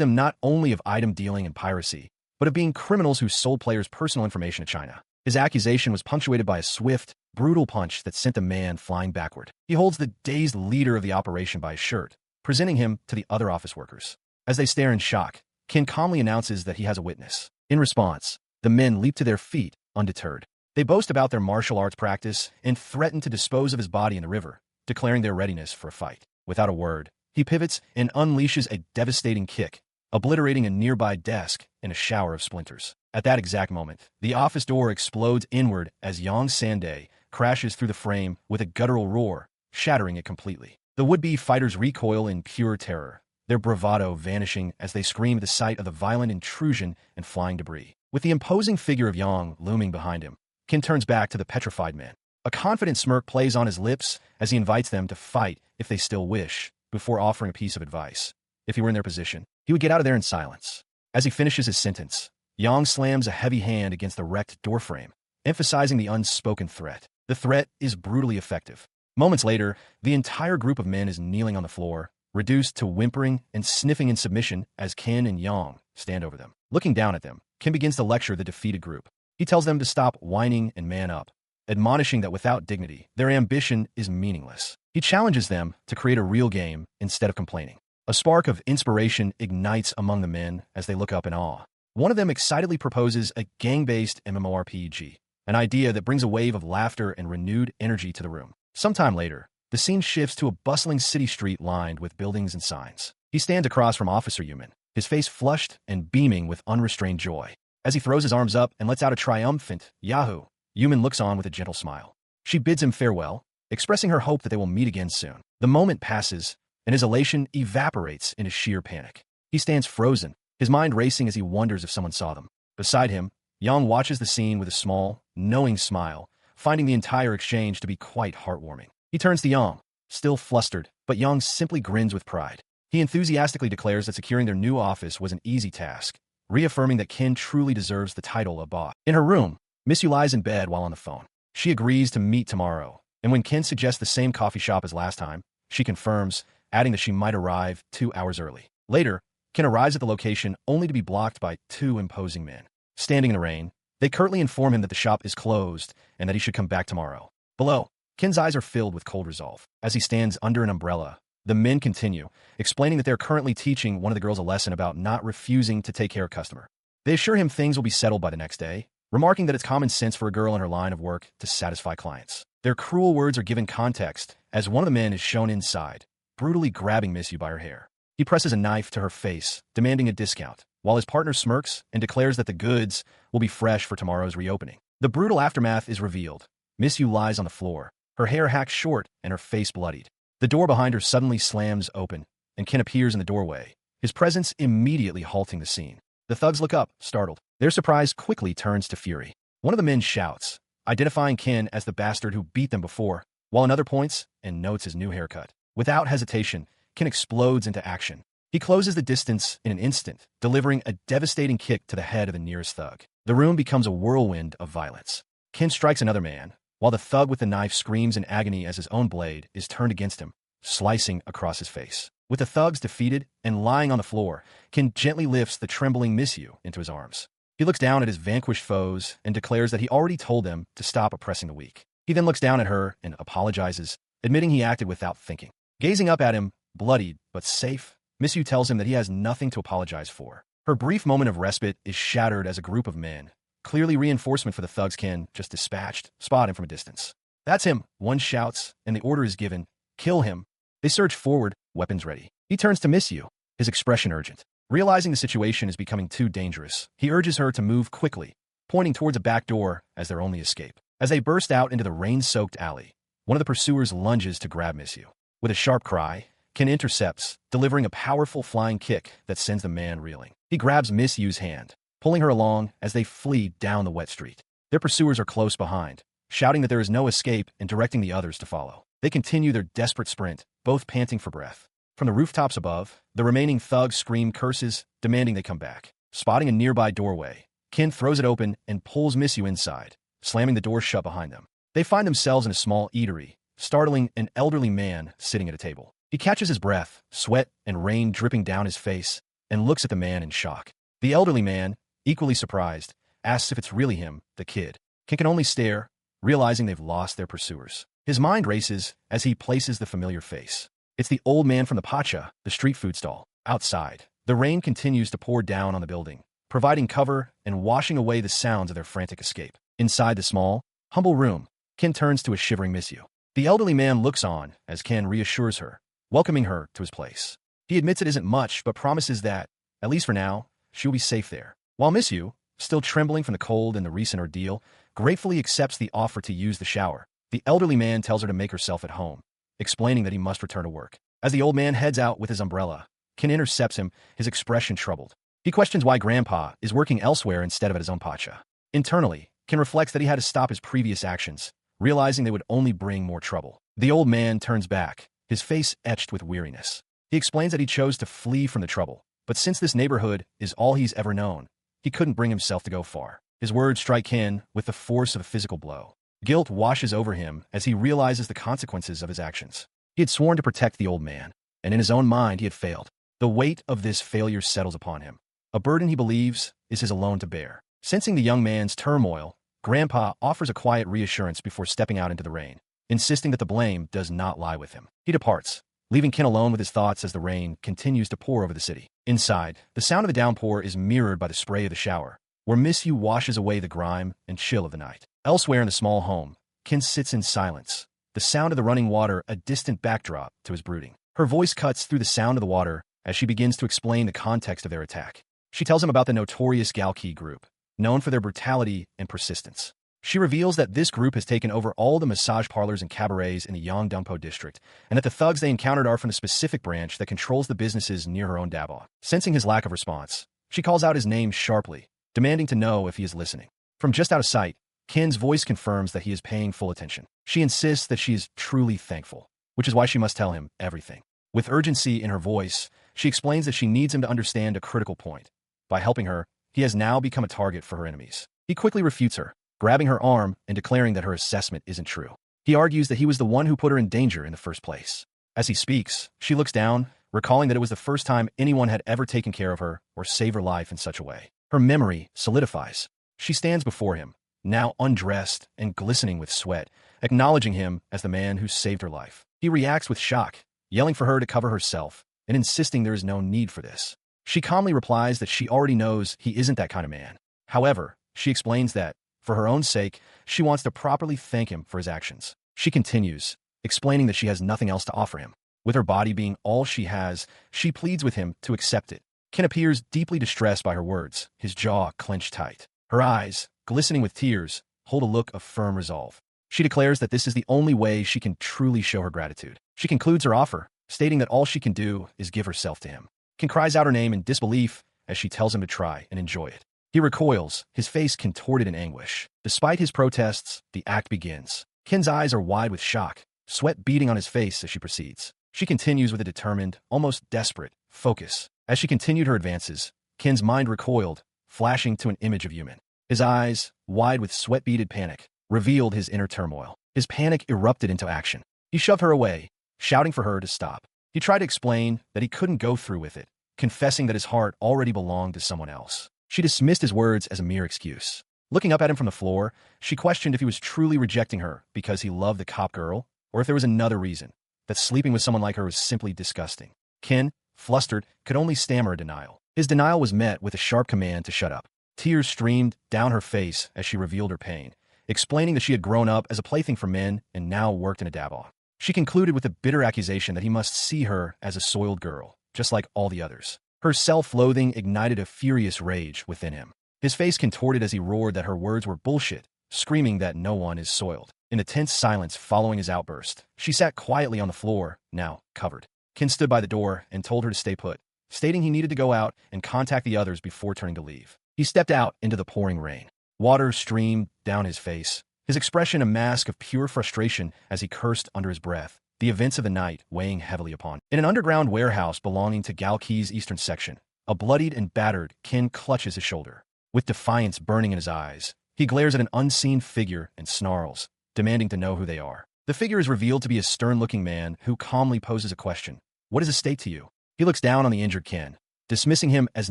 them not only of item dealing and piracy, but of being criminals who sold players' personal information to China. His accusation was punctuated by a swift, brutal punch that sent the man flying backward. He holds the dazed leader of the operation by his shirt, presenting him to the other office workers. As they stare in shock, Ken calmly announces that he has a witness. In response, the men leap to their feet, undeterred. They boast about their martial arts practice and threaten to dispose of his body in the river, declaring their readiness for a fight. Without a word, he pivots and unleashes a devastating kick, obliterating a nearby desk in a shower of splinters. At that exact moment, the office door explodes inward as Yang Sandae crashes through the frame with a guttural roar, shattering it completely. The would-be fighters recoil in pure terror, their bravado vanishing as they scream at the sight of the violent intrusion and flying debris. With the imposing figure of Yang looming behind him, Ken turns back to the petrified men. A confident smirk plays on his lips as he invites them to fight if they still wish, before offering a piece of advice. If he were in their position, he would get out of there in silence. As he finishes his sentence, Yang slams a heavy hand against the wrecked doorframe, emphasizing the unspoken threat. The threat is brutally effective. Moments later, the entire group of men is kneeling on the floor, reduced to whimpering and sniffing in submission as Ken and Yang stand over them. Looking down at them, Ken begins to lecture the defeated group. He tells them to stop whining and man up, admonishing that without dignity, their ambition is meaningless. He challenges them to create a real game instead of complaining. A spark of inspiration ignites among the men as they look up in awe. One of them excitedly proposes a gang-based MMORPG, an idea that brings a wave of laughter and renewed energy to the room. Sometime later, the scene shifts to a bustling city street lined with buildings and signs. He stands across from Officer Yuman, his face flushed and beaming with unrestrained joy. As he throws his arms up and lets out a triumphant Yahoo, Yuman looks on with a gentle smile. She bids him farewell, expressing her hope that they will meet again soon. The moment passes, and his elation evaporates into sheer panic. He stands frozen, his mind racing as he wonders if someone saw them. Beside him, Yang watches the scene with a small, knowing smile, finding the entire exchange to be quite heartwarming. He turns to Yang, still flustered, but Yang simply grins with pride. He enthusiastically declares that securing their new office was an easy task, reaffirming that Ken truly deserves the title of boss. In her room, Miss Yu lies in bed while on the phone. She agrees to meet tomorrow, and when Ken suggests the same coffee shop as last time, she confirms, adding that she might arrive 2 hours early. Later, Ken arrives at the location only to be blocked by 2 imposing men. Standing in the rain, they curtly inform him that the shop is closed and that he should come back tomorrow. Below, Ken's eyes are filled with cold resolve. As he stands under an umbrella, the men continue, explaining that they're currently teaching one of the girls a lesson about not refusing to take care of customer. They assure him things will be settled by the next day, remarking that it's common sense for a girl in her line of work to satisfy clients. Their cruel words are given context as one of the men is shown inside, brutally grabbing Miss Yu by her hair. He presses a knife to her face, demanding a discount, while his partner smirks and declares that the goods will be fresh for tomorrow's reopening. The brutal aftermath is revealed. Miss Yu lies on the floor, her hair hacked short and her face bloodied. The door behind her suddenly slams open, and Ken appears in the doorway, his presence immediately halting the scene. The thugs look up, startled. Their surprise quickly turns to fury. One of the men shouts, identifying Ken as the bastard who beat them before, while another points and notes his new haircut. Without hesitation, Ken explodes into action. He closes the distance in an instant, delivering a devastating kick to the head of the nearest thug. The room becomes a whirlwind of violence. Ken strikes another man, while the thug with the knife screams in agony as his own blade is turned against him, slicing across his face. With the thugs defeated and lying on the floor, Ken gently lifts the trembling Miss Yu into his arms. He looks down at his vanquished foes and declares that he already told them to stop oppressing the weak. He then looks down at her and apologizes, admitting he acted without thinking. Gazing up at him, bloodied but safe, Miss Yu tells him that he has nothing to apologize for. Her brief moment of respite is shattered as a group of men, clearly reinforcement for the thugs Ken just dispatched, spot him from a distance. That's him, one shouts, and the order is given, kill him. They surge forward, weapons ready. He turns to Miss Yu, his expression urgent. Realizing the situation is becoming too dangerous, he urges her to move quickly, pointing towards a back door as their only escape. As they burst out into the rain-soaked alley, one of the pursuers lunges to grab Miss Yu. With a sharp cry, Ken intercepts, delivering a powerful flying kick that sends the man reeling. He grabs Miss Yu's hand, pulling her along as they flee down the wet street. Their pursuers are close behind, shouting that there is no escape and directing the others to follow. They continue their desperate sprint, both panting for breath. For From the rooftops above, the remaining thugs scream curses, demanding they come back. Spotting a nearby doorway, Ken throws it open and pulls Misu inside, slamming the door shut behind them. They find themselves in a small eatery, startling an elderly man sitting at a table. He catches his breath, sweat and rain dripping down his face, and looks at the man in shock. The elderly man, equally surprised, asks if it's really him, the kid. Ken can only stare, realizing they've lost their pursuers. His mind races as he places the familiar face. It's the old man from the pacha, the street food stall. Outside, the rain continues to pour down on the building, providing cover and washing away the sounds of their frantic escape. Inside the small, humble room, Ken turns to a shivering Misu. The elderly man looks on as Ken reassures her, welcoming her to his place. He admits it isn't much, but promises that, at least for now, she will be safe there. While Misu, still trembling from the cold and the recent ordeal, gratefully accepts the offer to use the shower, the elderly man tells her to make herself at home, explaining that he must return to work. As the old man heads out with his umbrella, Ken intercepts him, his expression troubled. He questions why Grandpa is working elsewhere instead of at his own pacha. Internally, Ken reflects that he had to stop his previous actions, realizing they would only bring more trouble. The old man turns back, his face etched with weariness. He explains that he chose to flee from the trouble, but since this neighborhood is all he's ever known, he couldn't bring himself to go far. His words strike Ken with the force of a physical blow. Guilt washes over him as he realizes the consequences of his actions. He had sworn to protect the old man, and in his own mind he had failed. The weight of this failure settles upon him, a burden he believes is his alone to bear. Sensing the young man's turmoil, Grandpa offers a quiet reassurance before stepping out into the rain, insisting that the blame does not lie with him. He departs, leaving Ken alone with his thoughts as the rain continues to pour over the city. Inside, the sound of the downpour is mirrored by the spray of the shower, where Misu washes away the grime and chill of the night. Elsewhere in the small home, Ken sits in silence, the sound of the running water a distant backdrop to his brooding. Her voice cuts through the sound of the water as she begins to explain the context of their attack. She tells him about the notorious Galki group, known for their brutality and persistence. She reveals that this group has taken over all the massage parlors and cabarets in the Yongdongpo district, and that the thugs they encountered are from the specific branch that controls the businesses near her own dabo. Sensing his lack of response, she calls out his name sharply, demanding to know if he is listening. From just out of sight, Ken's voice confirms that he is paying full attention. She insists that she is truly thankful, which is why she must tell him everything. With urgency in her voice, she explains that she needs him to understand a critical point. By helping her, he has now become a target for her enemies. He quickly refutes her, grabbing her arm and declaring that her assessment isn't true. He argues that he was the one who put her in danger in the first place. As he speaks, she looks down, recalling that it was the first time anyone had ever taken care of her or saved her life in such a way. Her memory solidifies. She stands before him, now undressed and glistening with sweat, acknowledging him as the man who saved her life. He reacts with shock, yelling for her to cover herself and insisting there is no need for this. She calmly replies that she already knows he isn't that kind of man. However, she explains that, for her own sake, she wants to properly thank him for his actions. She continues, explaining that she has nothing else to offer him. With her body being all she has, she pleads with him to accept it. Ken appears deeply distressed by her words, his jaw clenched tight. Her eyes, glistening with tears, hold a look of firm resolve. She declares that this is the only way she can truly show her gratitude. She concludes her offer, stating that all she can do is give herself to him. Ken cries out her name in disbelief as she tells him to try and enjoy it. He recoils, his face contorted in anguish. Despite his protests, the act begins. Ken's eyes are wide with shock, sweat beading on his face as she proceeds. She continues with a determined, almost desperate, focus. As she continued her advances, Ken's mind recoiled, flashing to an image of Yumin. His eyes, wide with sweat-beaded panic, revealed his inner turmoil. His panic erupted into action. He shoved her away, shouting for her to stop. He tried to explain that he couldn't go through with it, confessing that his heart already belonged to someone else. She dismissed his words as a mere excuse. Looking up at him from the floor, she questioned if he was truly rejecting her because he loved the cop girl, or if there was another reason, that sleeping with someone like her was simply disgusting. Ken, flustered, could only stammer a denial. His denial was met with a sharp command to shut up. Tears streamed down her face as she revealed her pain, explaining that she had grown up as a plaything for men and now worked in a dabo. She concluded with a bitter accusation that he must see her as a soiled girl, just like all the others. Her self-loathing ignited a furious rage within him. His face contorted as he roared that her words were bullshit, screaming that no one is soiled. In the tense silence following his outburst, she sat quietly on the floor, now covered. Ken stood by the door and told her to stay put, stating he needed to go out and contact the others before turning to leave. He stepped out into the pouring rain. Water streamed down his face, his expression a mask of pure frustration as he cursed under his breath, the events of the night weighing heavily upon. In an underground warehouse belonging to Galki's eastern section, a bloodied and battered Ken clutches his shoulder. With defiance burning in his eyes, he glares at an unseen figure and snarls, demanding to know who they are. The figure is revealed to be a stern-looking man who calmly poses a question. What is a state to you? He looks down on the injured Ken, dismissing him as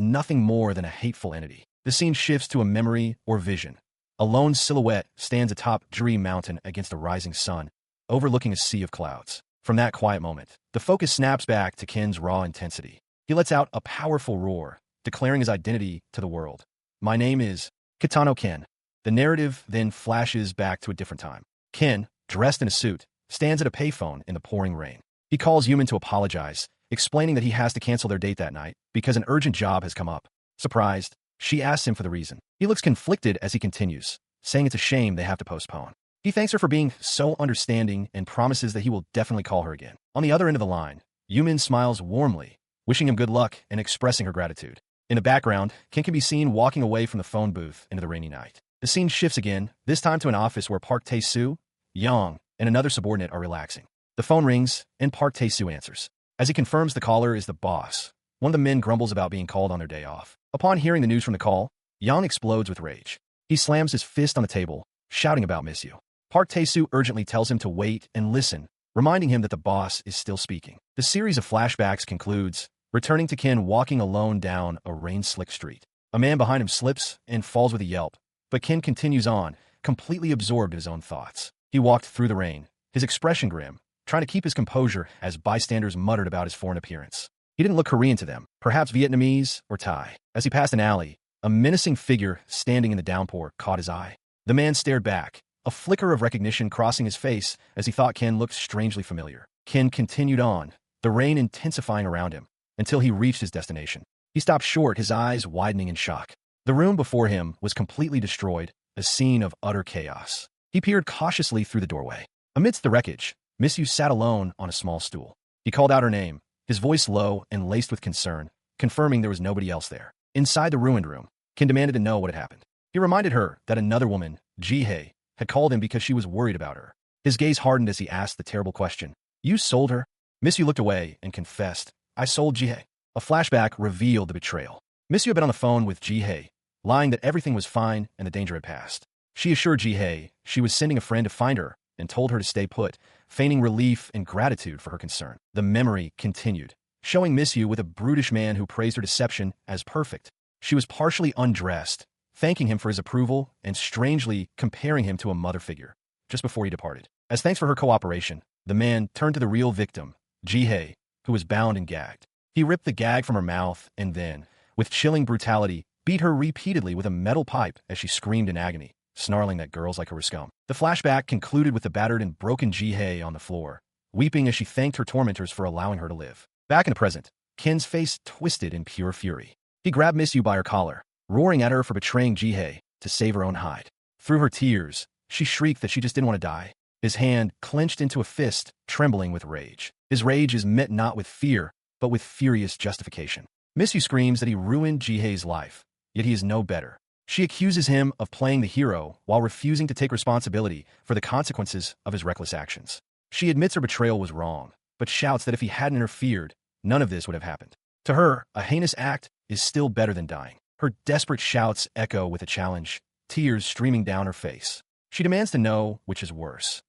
nothing more than a hateful entity. The scene shifts to a memory or vision. A lone silhouette stands atop Dream Mountain against a rising sun, overlooking a sea of clouds. From that quiet moment, the focus snaps back to Ken's raw intensity. He lets out a powerful roar, declaring his identity to the world. My name is Kitano Ken. The narrative then flashes back to a different time. Ken, dressed in a suit, stands at a payphone in the pouring rain. He calls Yumin to apologize, explaining that he has to cancel their date that night because an urgent job has come up. Surprised, she asks him for the reason. He looks conflicted as he continues, saying it's a shame they have to postpone. He thanks her for being so understanding and promises that he will definitely call her again. On the other end of the line, Yumin smiles warmly, wishing him good luck and expressing her gratitude. In the background, Ken can be seen walking away from the phone booth into the rainy night. The scene shifts again, this time to an office where Park Tae-soo, Yang, and another subordinate are relaxing. The phone rings, and Park Tae-soo answers. As he confirms the caller is the boss, one of the men grumbles about being called on their day off. Upon hearing the news from the call, Yang explodes with rage. He slams his fist on the table, shouting about miss you. Park Tae-soo urgently tells him to wait and listen, reminding him that the boss is still speaking. The series of flashbacks concludes, returning to Ken walking alone down a rain-slicked street. A man behind him slips and falls with a yelp, but Ken continues on, completely absorbed in his own thoughts. He walked through the rain, his expression grim, trying to keep his composure as bystanders muttered about his foreign appearance. He didn't look Korean to them, perhaps Vietnamese or Thai. As he passed an alley, a menacing figure standing in the downpour caught his eye. The man stared back, a flicker of recognition crossing his face as he thought Ken looked strangely familiar. Ken continued on, the rain intensifying around him, until he reached his destination. He stopped short, his eyes widening in shock. The room before him was completely destroyed, a scene of utter chaos. He peered cautiously through the doorway. Amidst the wreckage, Miss Yu sat alone on a small stool. He called out her name, his voice low and laced with concern, confirming there was nobody else there. Inside the ruined room, Ken demanded to know what had happened. He reminded her that another woman, Ji-hye, had called him because she was worried about her. His gaze hardened as he asked the terrible question. You sold her? Miss Yu looked away and confessed, I sold Ji-hye. A flashback revealed the betrayal. Miss Yu had been on the phone with Ji-hye, lying that everything was fine and the danger had passed. She assured Ji-hye she was sending a friend to find her and told her to stay put, feigning relief and gratitude for her concern. The memory continued, showing Miss Yu with a brutish man who praised her deception as perfect. She was partially undressed, thanking him for his approval and strangely comparing him to a mother figure, just before he departed. As thanks for her cooperation, the man turned to the real victim, Ji-hye, who was bound and gagged. He ripped the gag from her mouth and then, with chilling brutality, beat her repeatedly with a metal pipe as she screamed in agony, snarling that girls like her were scum. The flashback concluded with the battered and broken Ji-hye on the floor, weeping as she thanked her tormentors for allowing her to live. Back in the present, Ken's face twisted in pure fury. He grabbed Miss Yu by her collar, roaring at her for betraying Ji-hye to save her own hide. Through her tears, she shrieked that she just didn't want to die. His hand clenched into a fist, trembling with rage. His rage is met not with fear, but with furious justification. Miss Yu screams that he ruined Ji-hye's life, yet he is no better. She accuses him of playing the hero while refusing to take responsibility for the consequences of his reckless actions. She admits her betrayal was wrong, but shouts that if he hadn't interfered, none of this would have happened. To her, a heinous act is still better than dying. Her desperate shouts echo with a challenge, tears streaming down her face. She demands to know which is worse: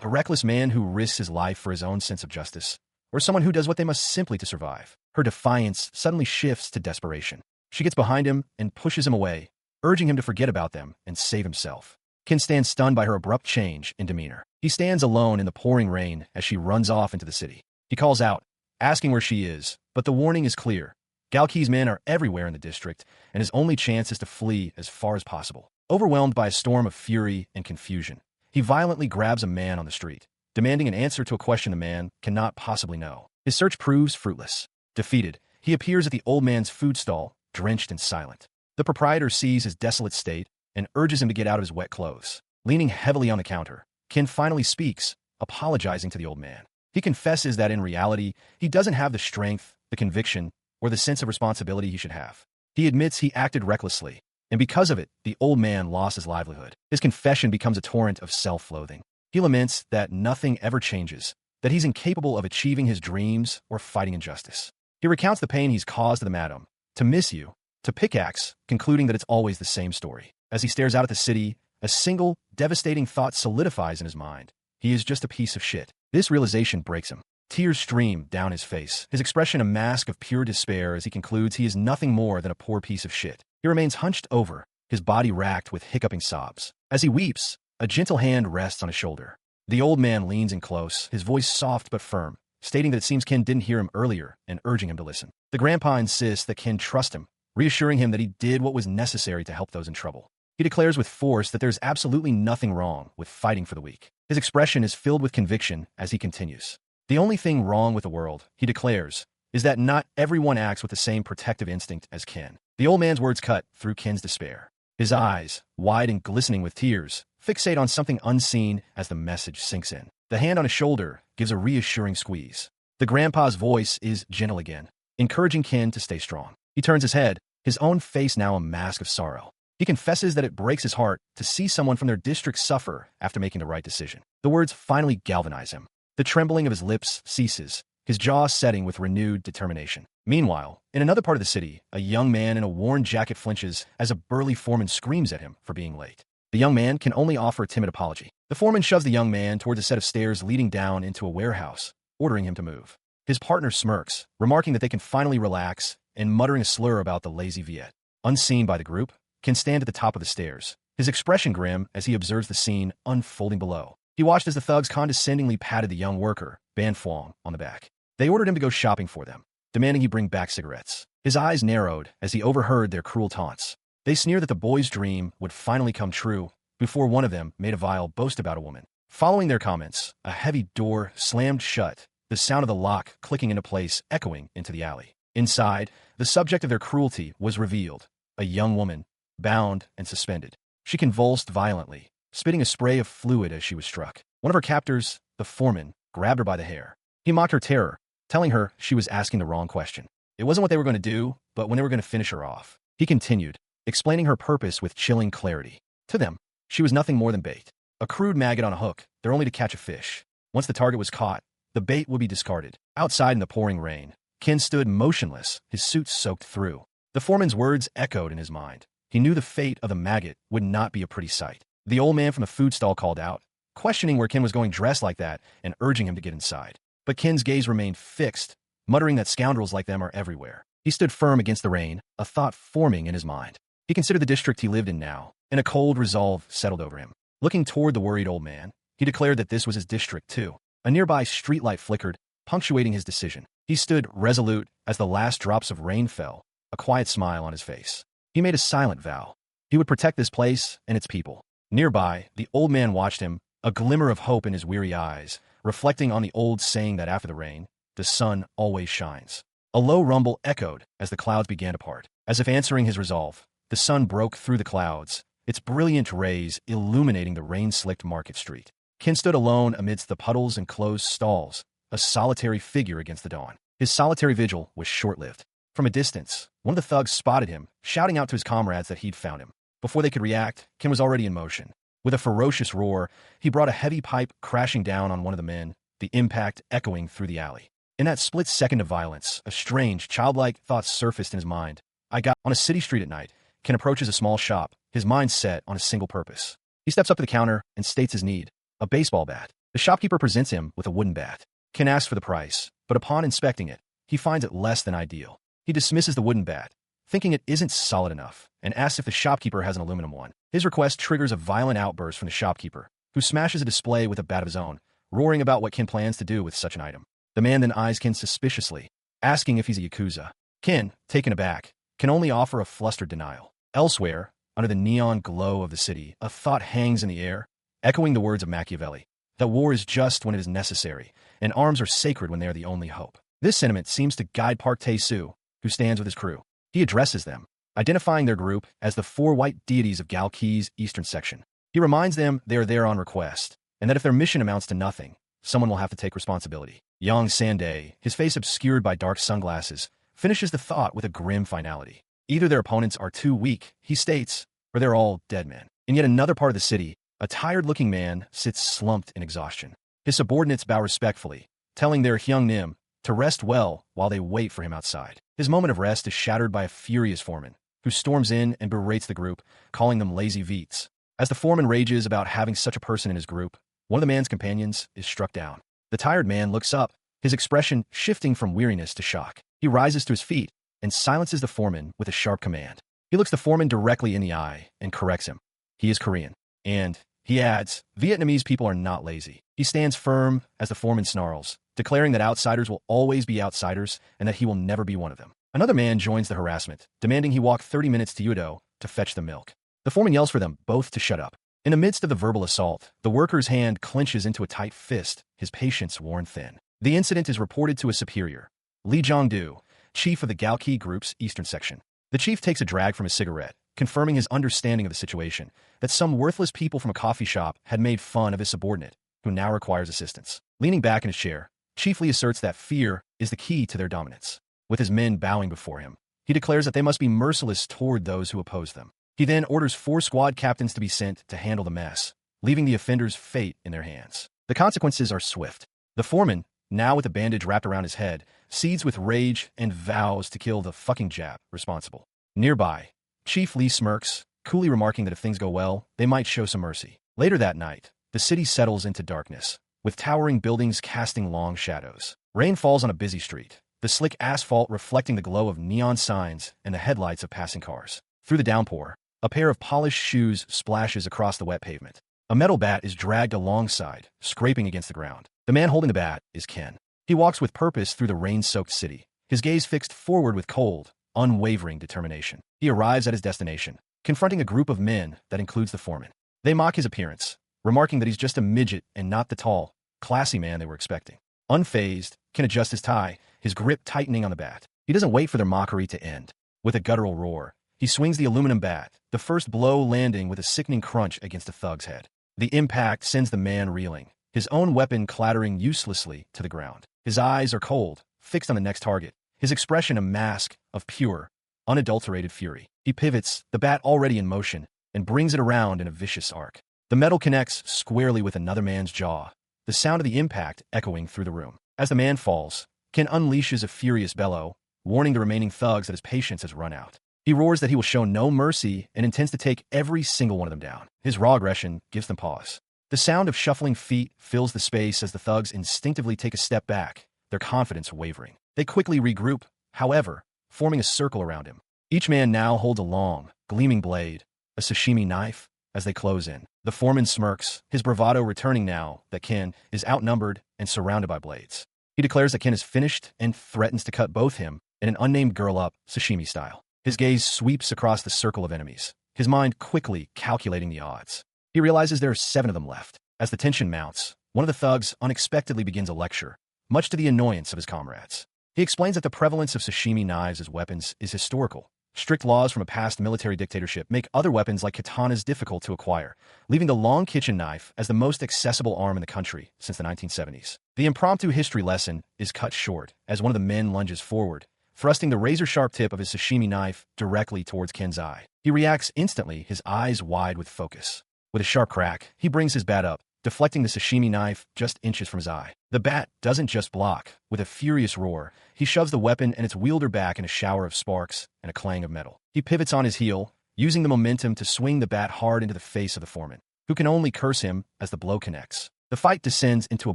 a reckless man who risks his life for his own sense of justice, or someone who does what they must simply to survive. Her defiance suddenly shifts to desperation. She gets behind him and pushes him away, urging him to forget about them and save himself. Ken stands stunned by her abrupt change in demeanor. He stands alone in the pouring rain as she runs off into the city. He calls out, asking where she is, but the warning is clear. Galki's men are everywhere in the district, and his only chance is to flee as far as possible. Overwhelmed by a storm of fury and confusion, he violently grabs a man on the street, demanding an answer to a question the man cannot possibly know. His search proves fruitless. Defeated, he appears at the old man's food stall, drenched and silent. The proprietor sees his desolate state and urges him to get out of his wet clothes. Leaning heavily on the counter, Ken finally speaks, apologizing to the old man. He confesses that in reality, he doesn't have the strength, the conviction, or the sense of responsibility he should have. He admits he acted recklessly, and because of it, the old man lost his livelihood. His confession becomes a torrent of self-loathing. He laments that nothing ever changes, that he's incapable of achieving his dreams or fighting injustice. He recounts the pain he's caused to the madam, to miss you, to pickaxe, concluding that it's always the same story. As he stares out at the city, a single, devastating thought solidifies in his mind. He is just a piece of shit. This realization breaks him. Tears stream down his face, his expression a mask of pure despair as he concludes he is nothing more than a poor piece of shit. He remains hunched over, his body racked with hiccuping sobs. As he weeps, a gentle hand rests on his shoulder. The old man leans in close, his voice soft but firm, stating that it seems Ken didn't hear him earlier and urging him to listen. The grandpa insists that Ken trust him, reassuring him that he did what was necessary to help those in trouble. He declares with force that there's absolutely nothing wrong with fighting for the weak. His expression is filled with conviction as he continues. The only thing wrong with the world, he declares, is that not everyone acts with the same protective instinct as Ken. The old man's words cut through Ken's despair. His eyes, wide and glistening with tears, fixate on something unseen as the message sinks in. The hand on his shoulder gives a reassuring squeeze. The grandpa's voice is gentle again, encouraging Ken to stay strong. He turns his head, his own face now a mask of sorrow. He confesses that it breaks his heart to see someone from their district suffer after making the right decision. The words finally galvanize him. The trembling of his lips ceases, his jaw setting with renewed determination. Meanwhile, in another part of the city, a young man in a worn jacket flinches as a burly foreman screams at him for being late. The young man can only offer a timid apology. The foreman shoves the young man towards a set of stairs leading down into a warehouse, ordering him to move. His partner smirks, remarking that they can finally relax and muttering a slur about the lazy Viet. Unseen by the group, can stand at the top of the stairs, his expression grim as he observes the scene unfolding below. He watched as the thugs condescendingly patted the young worker, Ban Phuong, on the back. They ordered him to go shopping for them, demanding he bring back cigarettes. His eyes narrowed as he overheard their cruel taunts. They sneered that the boy's dream would finally come true before one of them made a vile boast about a woman. Following their comments, a heavy door slammed shut, the sound of the lock clicking into place echoing into the alley. Inside, the subject of their cruelty was revealed, a young woman, bound and suspended. She convulsed violently, spitting a spray of fluid as she was struck. One of her captors, the foreman, grabbed her by the hair. He mocked her terror, telling her she was asking the wrong question. It wasn't what they were going to do, but when they were going to finish her off. He continued, explaining her purpose with chilling clarity. To them, she was nothing more than bait. A crude maggot on a hook, there only to catch a fish. Once the target was caught, the bait would be discarded. Outside in the pouring rain, Ken stood motionless, his suit soaked through. The foreman's words echoed in his mind. He knew the fate of the maggot would not be a pretty sight. The old man from the food stall called out, questioning where Ken was going dressed like that and urging him to get inside. But Ken's gaze remained fixed, muttering that scoundrels like them are everywhere. He stood firm against the rain, a thought forming in his mind. He considered the district he lived in now, and a cold resolve settled over him. Looking toward the worried old man, he declared that this was his district too. A nearby streetlight flickered, punctuating his decision. He stood resolute as the last drops of rain fell, a quiet smile on his face. He made a silent vow. He would protect this place and its people. Nearby, the old man watched him, a glimmer of hope in his weary eyes, reflecting on the old saying that after the rain, the sun always shines. A low rumble echoed as the clouds began to part. As if answering his resolve, the sun broke through the clouds, its brilliant rays illuminating the rain-slicked market street. Ken stood alone amidst the puddles and closed stalls, a solitary figure against the dawn. His solitary vigil was short-lived. From a distance, one of the thugs spotted him, shouting out to his comrades that he'd found him. Before they could react, Ken was already in motion. With a ferocious roar, he brought a heavy pipe crashing down on one of the men, the impact echoing through the alley. In that split second of violence, a strange, childlike thought surfaced in his mind. On a city street at night, Ken approaches a small shop, his mind set on a single purpose. He steps up to the counter and states his need, a baseball bat. The shopkeeper presents him with a wooden bat. Ken asks for the price, but upon inspecting it, he finds it less than ideal. He dismisses the wooden bat, thinking it isn't solid enough, and asks if the shopkeeper has an aluminum one. His request triggers a violent outburst from the shopkeeper, who smashes a display with a bat of his own, roaring about what Ken plans to do with such an item. The man then eyes Ken suspiciously, asking if he's a Yakuza. Ken, taken aback, can only offer a flustered denial. Elsewhere, under the neon glow of the city, a thought hangs in the air, echoing the words of Machiavelli, that war is just when it is necessary, and arms are sacred when they are the only hope. This sentiment seems to guide Park Tae-soo, who stands with his crew. He addresses them, identifying their group as the four white deities of Galki's eastern section. He reminds them they are there on request, and that if their mission amounts to nothing, someone will have to take responsibility. Yang Sandae, his face obscured by dark sunglasses, finishes the thought with a grim finality. Either their opponents are too weak, he states, or they're all dead men. In yet another part of the city, a tired-looking man sits slumped in exhaustion. His subordinates bow respectfully, telling their Hyung Nim to rest well while they wait for him outside. His moment of rest is shattered by a furious foreman, who storms in and berates the group, calling them lazy Veets. As the foreman rages about having such a person in his group, one of the man's companions is struck down. The tired man looks up, his expression shifting from weariness to shock. He rises to his feet and silences the foreman with a sharp command. He looks the foreman directly in the eye and corrects him. He is Korean. And, he adds, Vietnamese people are not lazy. He stands firm as the foreman snarls, declaring that outsiders will always be outsiders and that he will never be one of them. Another man joins the harassment, demanding he walk 30 minutes to Udo to fetch the milk. The foreman yells for them both to shut up. In the midst of the verbal assault, the worker's hand clenches into a tight fist, his patience worn thin. The incident is reported to a superior, Lee Jong-do, chief of the Galki Group's eastern section. The chief takes a drag from his cigarette, confirming his understanding of the situation, that some worthless people from a coffee shop had made fun of his subordinate, who now requires assistance. Leaning back in his chair, Chief Lee asserts that fear is the key to their dominance. With his men bowing before him, he declares that they must be merciless toward those who oppose them. He then orders 4 squad captains to be sent to handle the mess, leaving the offender's fate in their hands. The consequences are swift. The foreman, now with a bandage wrapped around his head, seethes with rage and vows to kill the fucking Jap responsible. Nearby, Chief Lee smirks, coolly remarking that if things go well, they might show some mercy. Later that night, the city settles into darkness, with towering buildings casting long shadows. Rain falls on a busy street, the slick asphalt reflecting the glow of neon signs and the headlights of passing cars. Through the downpour, a pair of polished shoes splashes across the wet pavement. A metal bat is dragged alongside, scraping against the ground. The man holding the bat is Ken. He walks with purpose through the rain-soaked city, his gaze fixed forward with cold, unwavering determination. He arrives at his destination, confronting a group of men that includes the foreman. They mock his appearance, remarking that he's just a midget and not the tall, classy man they were expecting. Unfazed, Ken adjusts his tie, his grip tightening on the bat. He doesn't wait for their mockery to end. With a guttural roar, he swings the aluminum bat, the first blow landing with a sickening crunch against the thug's head. The impact sends the man reeling, his own weapon clattering uselessly to the ground. His eyes are cold, fixed on the next target, his expression a mask of pure, unadulterated fury. He pivots, the bat already in motion, and brings it around in a vicious arc. The metal connects squarely with another man's jaw, the sound of the impact echoing through the room. As the man falls, Ken unleashes a furious bellow, warning the remaining thugs that his patience has run out. He roars that he will show no mercy and intends to take every single one of them down. His raw aggression gives them pause. The sound of shuffling feet fills the space as the thugs instinctively take a step back, their confidence wavering. They quickly regroup, however, forming a circle around him. Each man now holds a long, gleaming blade, a sashimi knife, as they close in. The foreman smirks, his bravado returning now that Ken is outnumbered and surrounded by blades. He declares that Ken is finished and threatens to cut both him and an unnamed girl up, sashimi style. His gaze sweeps across the circle of enemies, his mind quickly calculating the odds. He realizes there are 7 of them left. As the tension mounts, one of the thugs unexpectedly begins a lecture, much to the annoyance of his comrades. He explains that the prevalence of sashimi knives as weapons is historical. Strict laws from a past military dictatorship make other weapons like katanas difficult to acquire, leaving the long kitchen knife as the most accessible arm in the country since the 1970s. The impromptu history lesson is cut short as one of the men lunges forward, thrusting the razor-sharp tip of his sashimi knife directly towards Ken's eye. He reacts instantly, his eyes wide with focus. With a sharp crack, he brings his bat up, deflecting the sashimi knife just inches from his eye. The bat doesn't just block. With a furious roar, he shoves the weapon and its wielder back in a shower of sparks and a clang of metal. He pivots on his heel, using the momentum to swing the bat hard into the face of the foreman, who can only curse him as the blow connects. The fight descends into a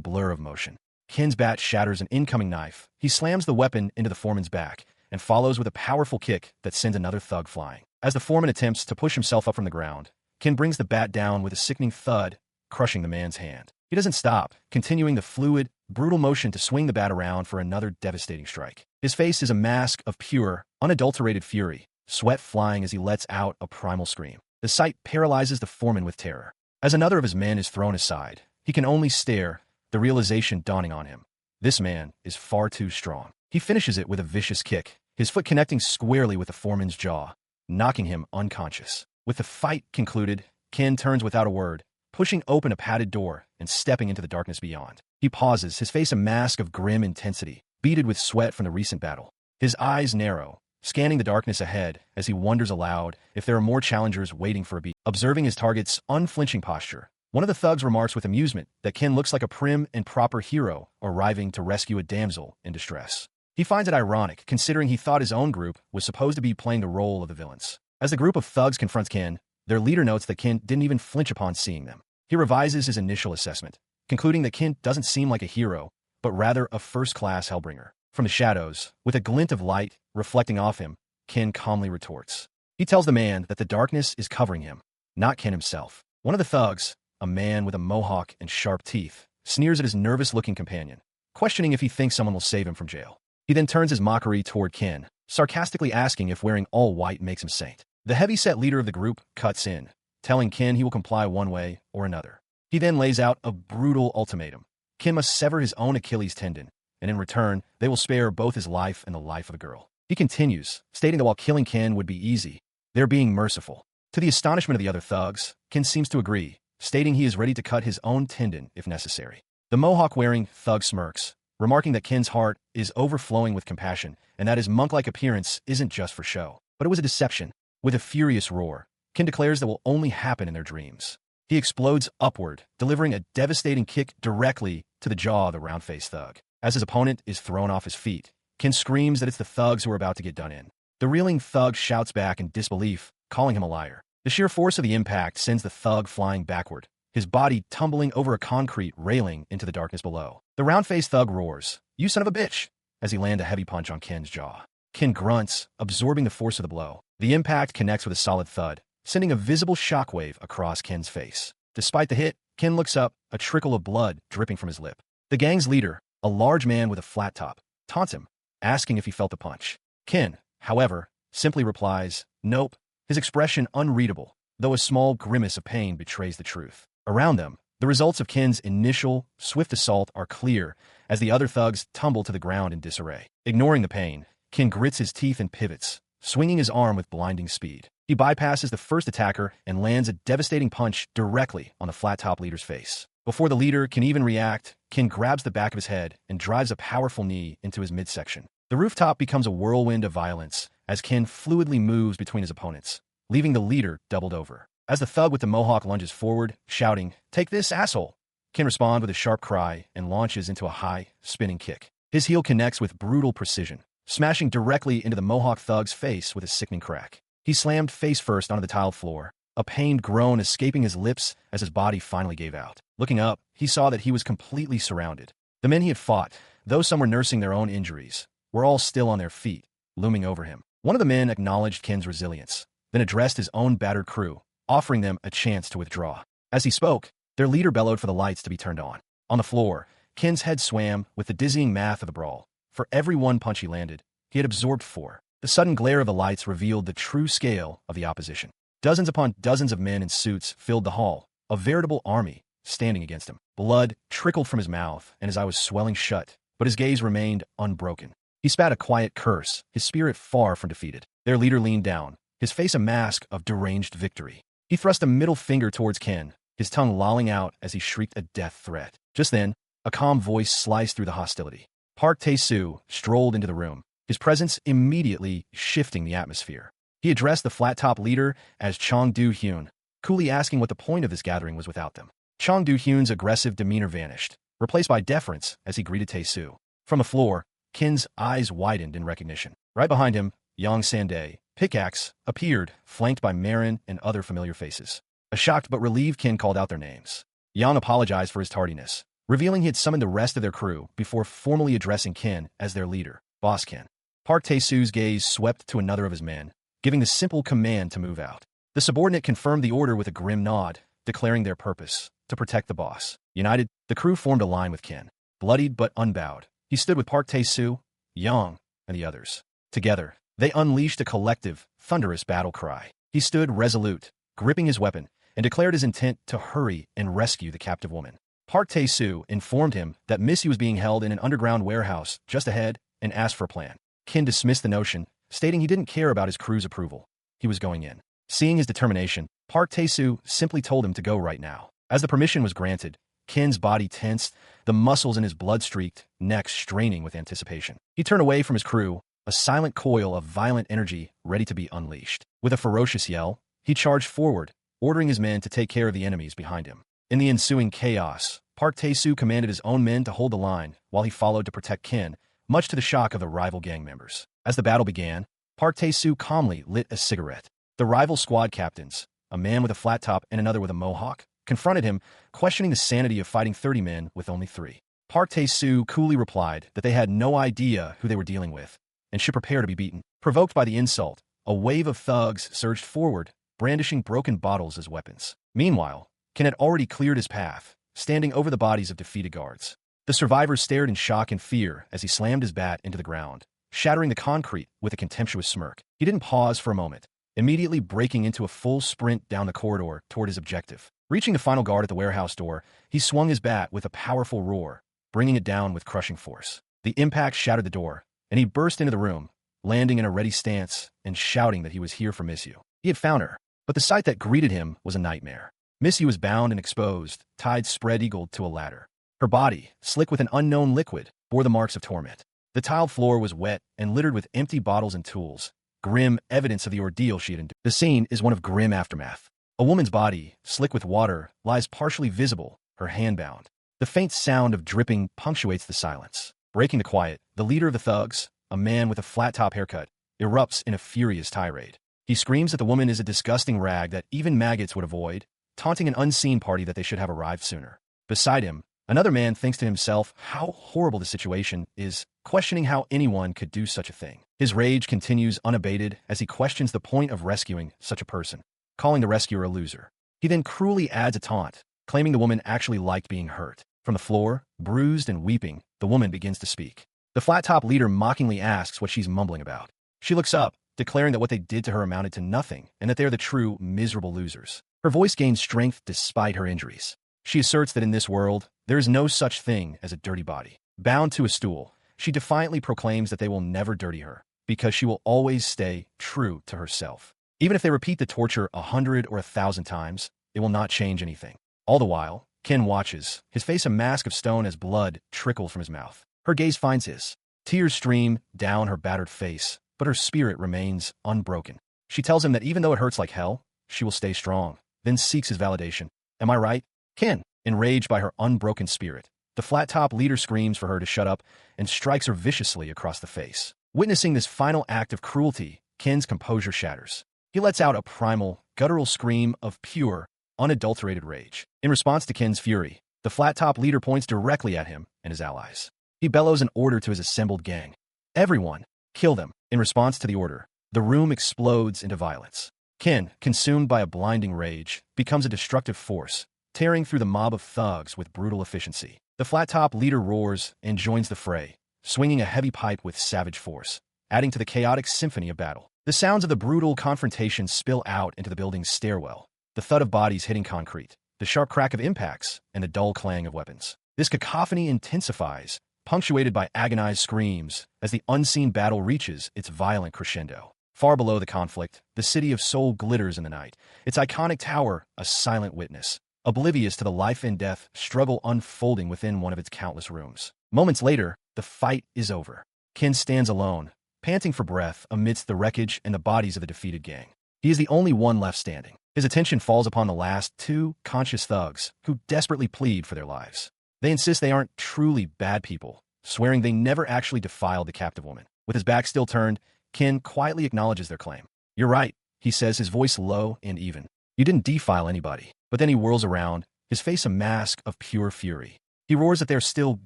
blur of motion. Ken's bat shatters an incoming knife. He slams the weapon into the foreman's back and follows with a powerful kick that sends another thug flying. As the foreman attempts to push himself up from the ground, Ken brings the bat down with a sickening thud, crushing the man's hand. He doesn't stop, continuing the fluid, brutal motion to swing the bat around for another devastating strike. His face is a mask of pure, unadulterated fury, sweat flying as he lets out a primal scream. The sight paralyzes the foreman with terror. As another of his men is thrown aside, he can only stare, the realization dawning on him. This man is far too strong. He finishes it with a vicious kick, his foot connecting squarely with the foreman's jaw, knocking him unconscious. With the fight concluded, Ken turns without a word, pushing open a padded door and stepping into the darkness beyond. He pauses, his face a mask of grim intensity, beaded with sweat from the recent battle. His eyes narrow, scanning the darkness ahead as he wonders aloud if there are more challengers waiting for a beat. Observing his target's unflinching posture, One of the thugs remarks with amusement that Ken looks like a prim and proper hero arriving to rescue a damsel in distress. He finds it ironic, considering he thought his own group was supposed to be playing the role of the villains. As the group of thugs confronts Ken, their leader notes that Ken didn't even flinch upon seeing them. He revises his initial assessment, concluding that Ken doesn't seem like a hero, but rather a first-class hellbringer. From the shadows, with a glint of light reflecting off him, Ken calmly retorts. He tells the man that the darkness is covering him, not Ken himself. One of the thugs, a man with a mohawk and sharp teeth, sneers at his nervous-looking companion, questioning if he thinks someone will save him from jail. He then turns his mockery toward Ken, sarcastically asking if wearing all white makes him saint. The heavy-set leader of the group cuts in, telling Ken he will comply one way or another. He then lays out a brutal ultimatum. Ken must sever his own Achilles tendon, and in return, they will spare both his life and the life of the girl. He continues, stating that while killing Ken would be easy, they're being merciful. To the astonishment of the other thugs, Ken seems to agree, stating he is ready to cut his own tendon if necessary. The mohawk-wearing thug smirks, remarking that Ken's heart is overflowing with compassion and that his monk-like appearance isn't just for show, but it was a deception. With a furious roar, Ken declares that will only happen in their dreams. He explodes upward, delivering a devastating kick directly to the jaw of the round-faced thug. As his opponent is thrown off his feet, Ken screams that it's the thugs who are about to get done in. The reeling thug shouts back in disbelief, calling him a liar. The sheer force of the impact sends the thug flying backward, his body tumbling over a concrete railing into the darkness below. The round-faced thug roars, "You son of a bitch!" as he lands a heavy punch on Ken's jaw. Ken grunts, absorbing the force of the blow. The impact connects with a solid thud, sending a visible shockwave across Ken's face. Despite the hit, Ken looks up, a trickle of blood dripping from his lip. The gang's leader, a large man with a flat top, taunts him, asking if he felt the punch. Ken, however, simply replies, "Nope," his expression unreadable, though a small grimace of pain betrays the truth. Around them, the results of Ken's initial, swift assault are clear as the other thugs tumble to the ground in disarray. Ignoring the pain, Ken grits his teeth and pivots, swinging his arm with blinding speed. He bypasses the first attacker and lands a devastating punch directly on the flat-top leader's face. Before the leader can even react, Ken grabs the back of his head and drives a powerful knee into his midsection. The rooftop becomes a whirlwind of violence as Ken fluidly moves between his opponents, leaving the leader doubled over. As the thug with the mohawk lunges forward, shouting, "Take this, asshole!" Ken responds with a sharp cry and launches into a high, spinning kick. His heel connects with brutal precision, smashing directly into the mohawk thug's face with a sickening crack. He slammed face first onto the tiled floor, a pained groan escaping his lips as his body finally gave out. Looking up, he saw that he was completely surrounded. The men he had fought, though some were nursing their own injuries, were all still on their feet, looming over him. One of the men acknowledged Ken's resilience, then addressed his own battered crew, offering them a chance to withdraw. As he spoke, their leader bellowed for the lights to be turned on. On the floor, Ken's head swam with the dizzying math of the brawl. For every one punch he landed, he had absorbed 4. The sudden glare of the lights revealed the true scale of the opposition. Dozens upon dozens of men in suits filled the hall, a veritable army standing against him. Blood trickled from his mouth, and his eye was swelling shut, but his gaze remained unbroken. He spat a quiet curse, his spirit far from defeated. Their leader leaned down, his face a mask of deranged victory. He thrust a middle finger towards Ken, his tongue lolling out as he shrieked a death threat. Just then, a calm voice sliced through the hostility. Park Tae-soo strolled into the room, his presence immediately shifting the atmosphere. He addressed the flat-top leader as Chong Do-hyun, coolly asking what the point of this gathering was without them. Chong Do-hyun's aggressive demeanor vanished, replaced by deference as he greeted Tae-soo. From the floor, Ken's eyes widened in recognition. Right behind him, Yang Sandae, Pickaxe, appeared, flanked by Marin and other familiar faces. A shocked but relieved Ken called out their names. Yang apologized for his tardiness, revealing he had summoned the rest of their crew before formally addressing Ken as their leader, Boss Ken. Park Tae-soo's gaze swept to another of his men, giving the simple command to move out. The subordinate confirmed the order with a grim nod, declaring their purpose, to protect the boss. United, the crew formed a line with Ken. Bloodied but unbowed, he stood with Park Tae-soo, Yang, and the others. Together, they unleashed a collective, thunderous battle cry. He stood resolute, gripping his weapon, and declared his intent to hurry and rescue the captive woman. Park Tae-soo informed him that Missy was being held in an underground warehouse just ahead and asked for a plan. Ken dismissed the notion, stating he didn't care about his crew's approval. He was going in. Seeing his determination, Park Tae-soo simply told him to go right now. As the permission was granted, Ken's body tensed, the muscles in his blood-streaked neck straining with anticipation. He turned away from his crew, a silent coil of violent energy ready to be unleashed. With a ferocious yell, he charged forward, ordering his men to take care of the enemies behind him. In the ensuing chaos, Park Tae-soo commanded his own men to hold the line while he followed to protect Kin, much to the shock of the rival gang members. As the battle began, Park Tae-soo calmly lit a cigarette. The rival squad captains, a man with a flat top and another with a mohawk, confronted him, questioning the sanity of fighting 30 men with only 3. Park Tae-soo coolly replied that they had no idea who they were dealing with and should prepare to be beaten. Provoked by the insult, a wave of thugs surged forward, brandishing broken bottles as weapons. Meanwhile, Ken had already cleared his path, standing over the bodies of defeated guards. The survivors stared in shock and fear as he slammed his bat into the ground, shattering the concrete with a contemptuous smirk. He didn't pause for a moment, immediately breaking into a full sprint down the corridor toward his objective. Reaching the final guard at the warehouse door, he swung his bat with a powerful roar, bringing it down with crushing force. The impact shattered the door, and he burst into the room, landing in a ready stance and shouting that he was here for Miss You. He had found her, but the sight that greeted him was a nightmare. Miss You was bound and exposed, tied spread-eagled to a ladder. Her body, slick with an unknown liquid, bore the marks of torment. The tiled floor was wet and littered with empty bottles and tools, grim evidence of the ordeal she had endured. The scene is one of grim aftermath. A woman's body, slick with water, lies partially visible, her hand bound. The faint sound of dripping punctuates the silence. Breaking the quiet, the leader of the thugs, a man with a flat-top haircut, erupts in a furious tirade. He screams that the woman is a disgusting rag that even maggots would avoid, taunting an unseen party that they should have arrived sooner. Beside him, another man thinks to himself how horrible the situation is, questioning how anyone could do such a thing. His rage continues unabated as he questions the point of rescuing such a person, calling the rescuer a loser. He then cruelly adds a taunt, claiming the woman actually liked being hurt. From the floor, bruised and weeping, the woman begins to speak. The flat-top leader mockingly asks what she's mumbling about. She looks up, declaring that what they did to her amounted to nothing and that they are the true, miserable losers. Her voice gains strength despite her injuries. She asserts that in this world, there is no such thing as a dirty body. Bound to a stool, she defiantly proclaims that they will never dirty her, because she will always stay true to herself. Even if they repeat the torture 100 or 1,000 times, it will not change anything. All the while, Ken watches, his face a mask of stone as blood trickles from his mouth. Her gaze finds his. Tears stream down her battered face, but her spirit remains unbroken. She tells him that even though it hurts like hell, she will stay strong, then seeks his validation. Am I right? Ken, enraged by her unbroken spirit, the flat-top leader screams for her to shut up and strikes her viciously across the face. Witnessing this final act of cruelty, Ken's composure shatters. He lets out a primal, guttural scream of pure, unadulterated rage. In response to Ken's fury, the flat-top leader points directly at him and his allies. He bellows an order to his assembled gang. Everyone, kill them. In response to the order, the room explodes into violence. Ken, consumed by a blinding rage, becomes a destructive force, tearing through the mob of thugs with brutal efficiency. The flat-top leader roars and joins the fray, swinging a heavy pipe with savage force, adding to the chaotic symphony of battle. The sounds of the brutal confrontation spill out into the building's stairwell, the thud of bodies hitting concrete, the sharp crack of impacts, and the dull clang of weapons. This cacophony intensifies, punctuated by agonized screams, as the unseen battle reaches its violent crescendo. Far below the conflict, the city of Seoul glitters in the night, its iconic tower a silent witness, oblivious to the life and death struggle unfolding within one of its countless rooms. Moments later, the fight is over. Ken stands alone, panting for breath amidst the wreckage and the bodies of the defeated gang. He is the only one left standing. His attention falls upon the last 2 conscious thugs who desperately plead for their lives. They insist they aren't truly bad people, swearing they never actually defiled the captive woman. With his back still turned, Ken quietly acknowledges their claim. "You're right," he says, his voice low and even. "You didn't defile anybody." But then he whirls around, his face a mask of pure fury. He roars that they're still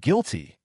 guilty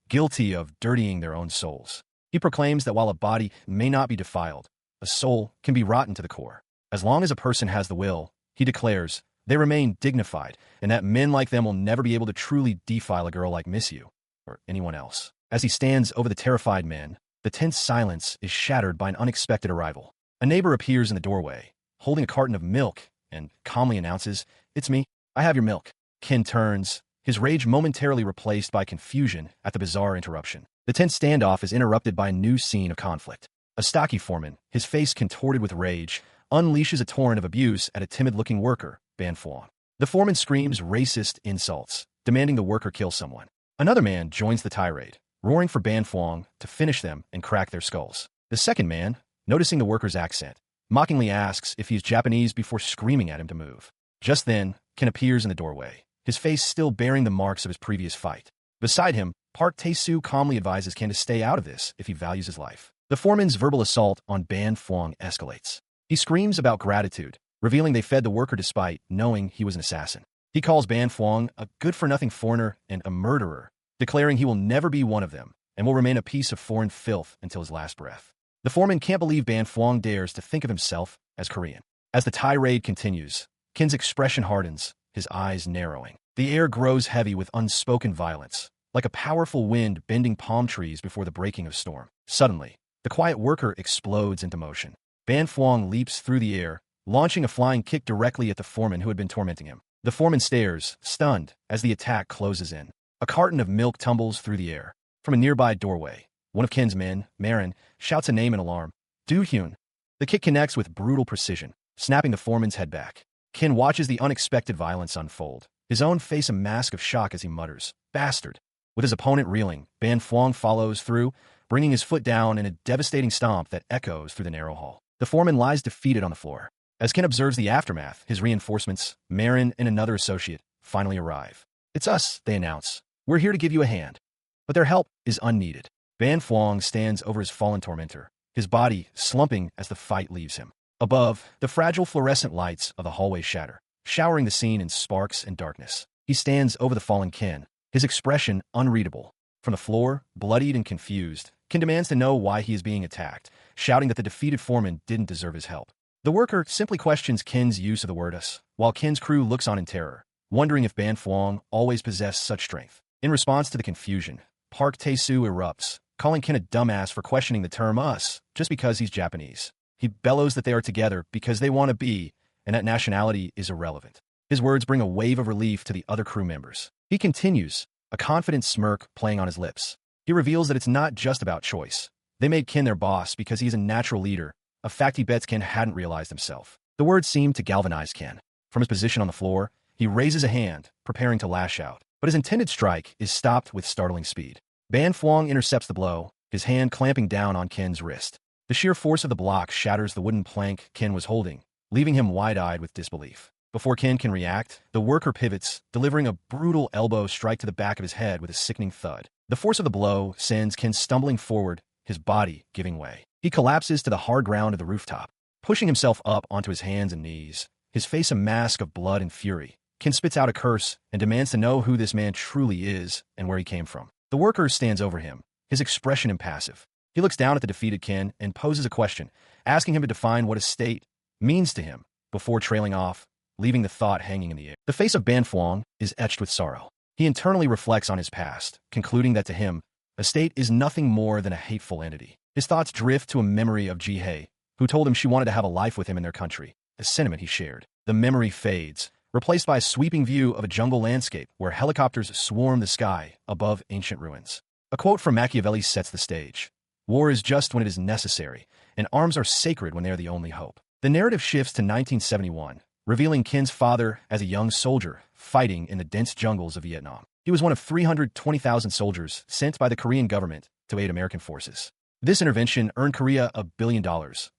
of dirtying their own souls. He proclaims that while a body may not be defiled, a soul can be rotten to the core. As long as a person has the will, he declares, they remain dignified, and that men like them will never be able to truly defile a girl like Miss You, or anyone else. As he stands over the terrified men, the tense silence is shattered by an unexpected arrival. A neighbor appears in the doorway, holding a carton of milk, and calmly announces, "It's me. I have your milk." Ken turns, his rage momentarily replaced by confusion at the bizarre interruption. The tense standoff is interrupted by a new scene of conflict. A stocky foreman, his face contorted with rage, unleashes a torrent of abuse at a timid-looking worker, Ban Fuan. The foreman screams racist insults, demanding the worker kill someone. Another man joins the tirade, roaring for Ban Fuan to finish them and crack their skulls. The second man, noticing the worker's accent, mockingly asks if he's Japanese before screaming at him to move. Just then, Ken appears in the doorway, his face still bearing the marks of his previous fight. Beside him, Park Tae-soo calmly advises Ken to stay out of this if he values his life. The foreman's verbal assault on Ban Phuong escalates. He screams about gratitude, revealing they fed the worker despite knowing he was an assassin. He calls Ban Phuong a good-for-nothing foreigner and a murderer, declaring he will never be one of them and will remain a piece of foreign filth until his last breath. The foreman can't believe Ban Phuong dares to think of himself as Korean. As the tirade continues, Ken's expression hardens, his eyes narrowing. The air grows heavy with unspoken violence, like a powerful wind bending palm trees before the breaking of storm. Suddenly, the quiet worker explodes into motion. Ban Phuong leaps through the air, launching a flying kick directly at the foreman who had been tormenting him. The foreman stares, stunned, as the attack closes in. A carton of milk tumbles through the air. From a nearby doorway, one of Ken's men, Marin, shouts a name in alarm. Do-hyun. The kick connects with brutal precision, snapping the foreman's head back. Ken watches the unexpected violence unfold, his own face a mask of shock as he mutters, "Bastard." With his opponent reeling, Ban Phuong follows through, bringing his foot down in a devastating stomp that echoes through the narrow hall. The foreman lies defeated on the floor. As Ken observes the aftermath, his reinforcements, Marin and another associate, finally arrive. "It's us," they announce. "We're here to give you a hand." But their help is unneeded. Ban Phuong stands over his fallen tormentor, his body slumping as the fight leaves him. Above, the fragile fluorescent lights of the hallway shatter, showering the scene in sparks and darkness. He stands over the fallen Ken, his expression unreadable. From the floor, bloodied and confused, Ken demands to know why he is being attacked, shouting that the defeated foreman didn't deserve his help. The worker simply questions Ken's use of the word us, while Ken's crew looks on in terror, wondering if Ban Phuong always possessed such strength. In response to the confusion, Park Tae-soo erupts, calling Ken a dumbass for questioning the term us just because he's Japanese. He bellows that they are together because they want to be, and that nationality is irrelevant. His words bring a wave of relief to the other crew members. He continues, a confident smirk playing on his lips. He reveals that it's not just about choice. They made Ken their boss because he's a natural leader, a fact he bets Ken hadn't realized himself. The words seem to galvanize Ken. From his position on the floor, he raises a hand, preparing to lash out. But his intended strike is stopped with startling speed. Ban Phuong intercepts the blow, his hand clamping down on Ken's wrist. The sheer force of the block shatters the wooden plank Ken was holding, leaving him wide-eyed with disbelief. Before Ken can react, the worker pivots, delivering a brutal elbow strike to the back of his head with a sickening thud. The force of the blow sends Ken stumbling forward, his body giving way. He collapses to the hard ground of the rooftop, pushing himself up onto his hands and knees, his face a mask of blood and fury. Ken spits out a curse and demands to know who this man truly is and where he came from. The worker stands over him, his expression impassive. He looks down at the defeated Ken and poses a question, asking him to define what a state means to him, before trailing off, leaving the thought hanging in the air. The face of Ban Phuong is etched with sorrow. He internally reflects on his past, concluding that to him, a state is nothing more than a hateful entity. His thoughts drift to a memory of Ji-hye, who told him she wanted to have a life with him in their country, a sentiment he shared. The memory fades, replaced by a sweeping view of a jungle landscape where helicopters swarm the sky above ancient ruins. A quote from Machiavelli sets the stage. "War is just when it is necessary, and arms are sacred when they are the only hope." The narrative shifts to 1971, revealing Ken's father as a young soldier fighting in the dense jungles of Vietnam. He was one of 320,000 soldiers sent by the Korean government to aid American forces. This intervention earned Korea $1 billion,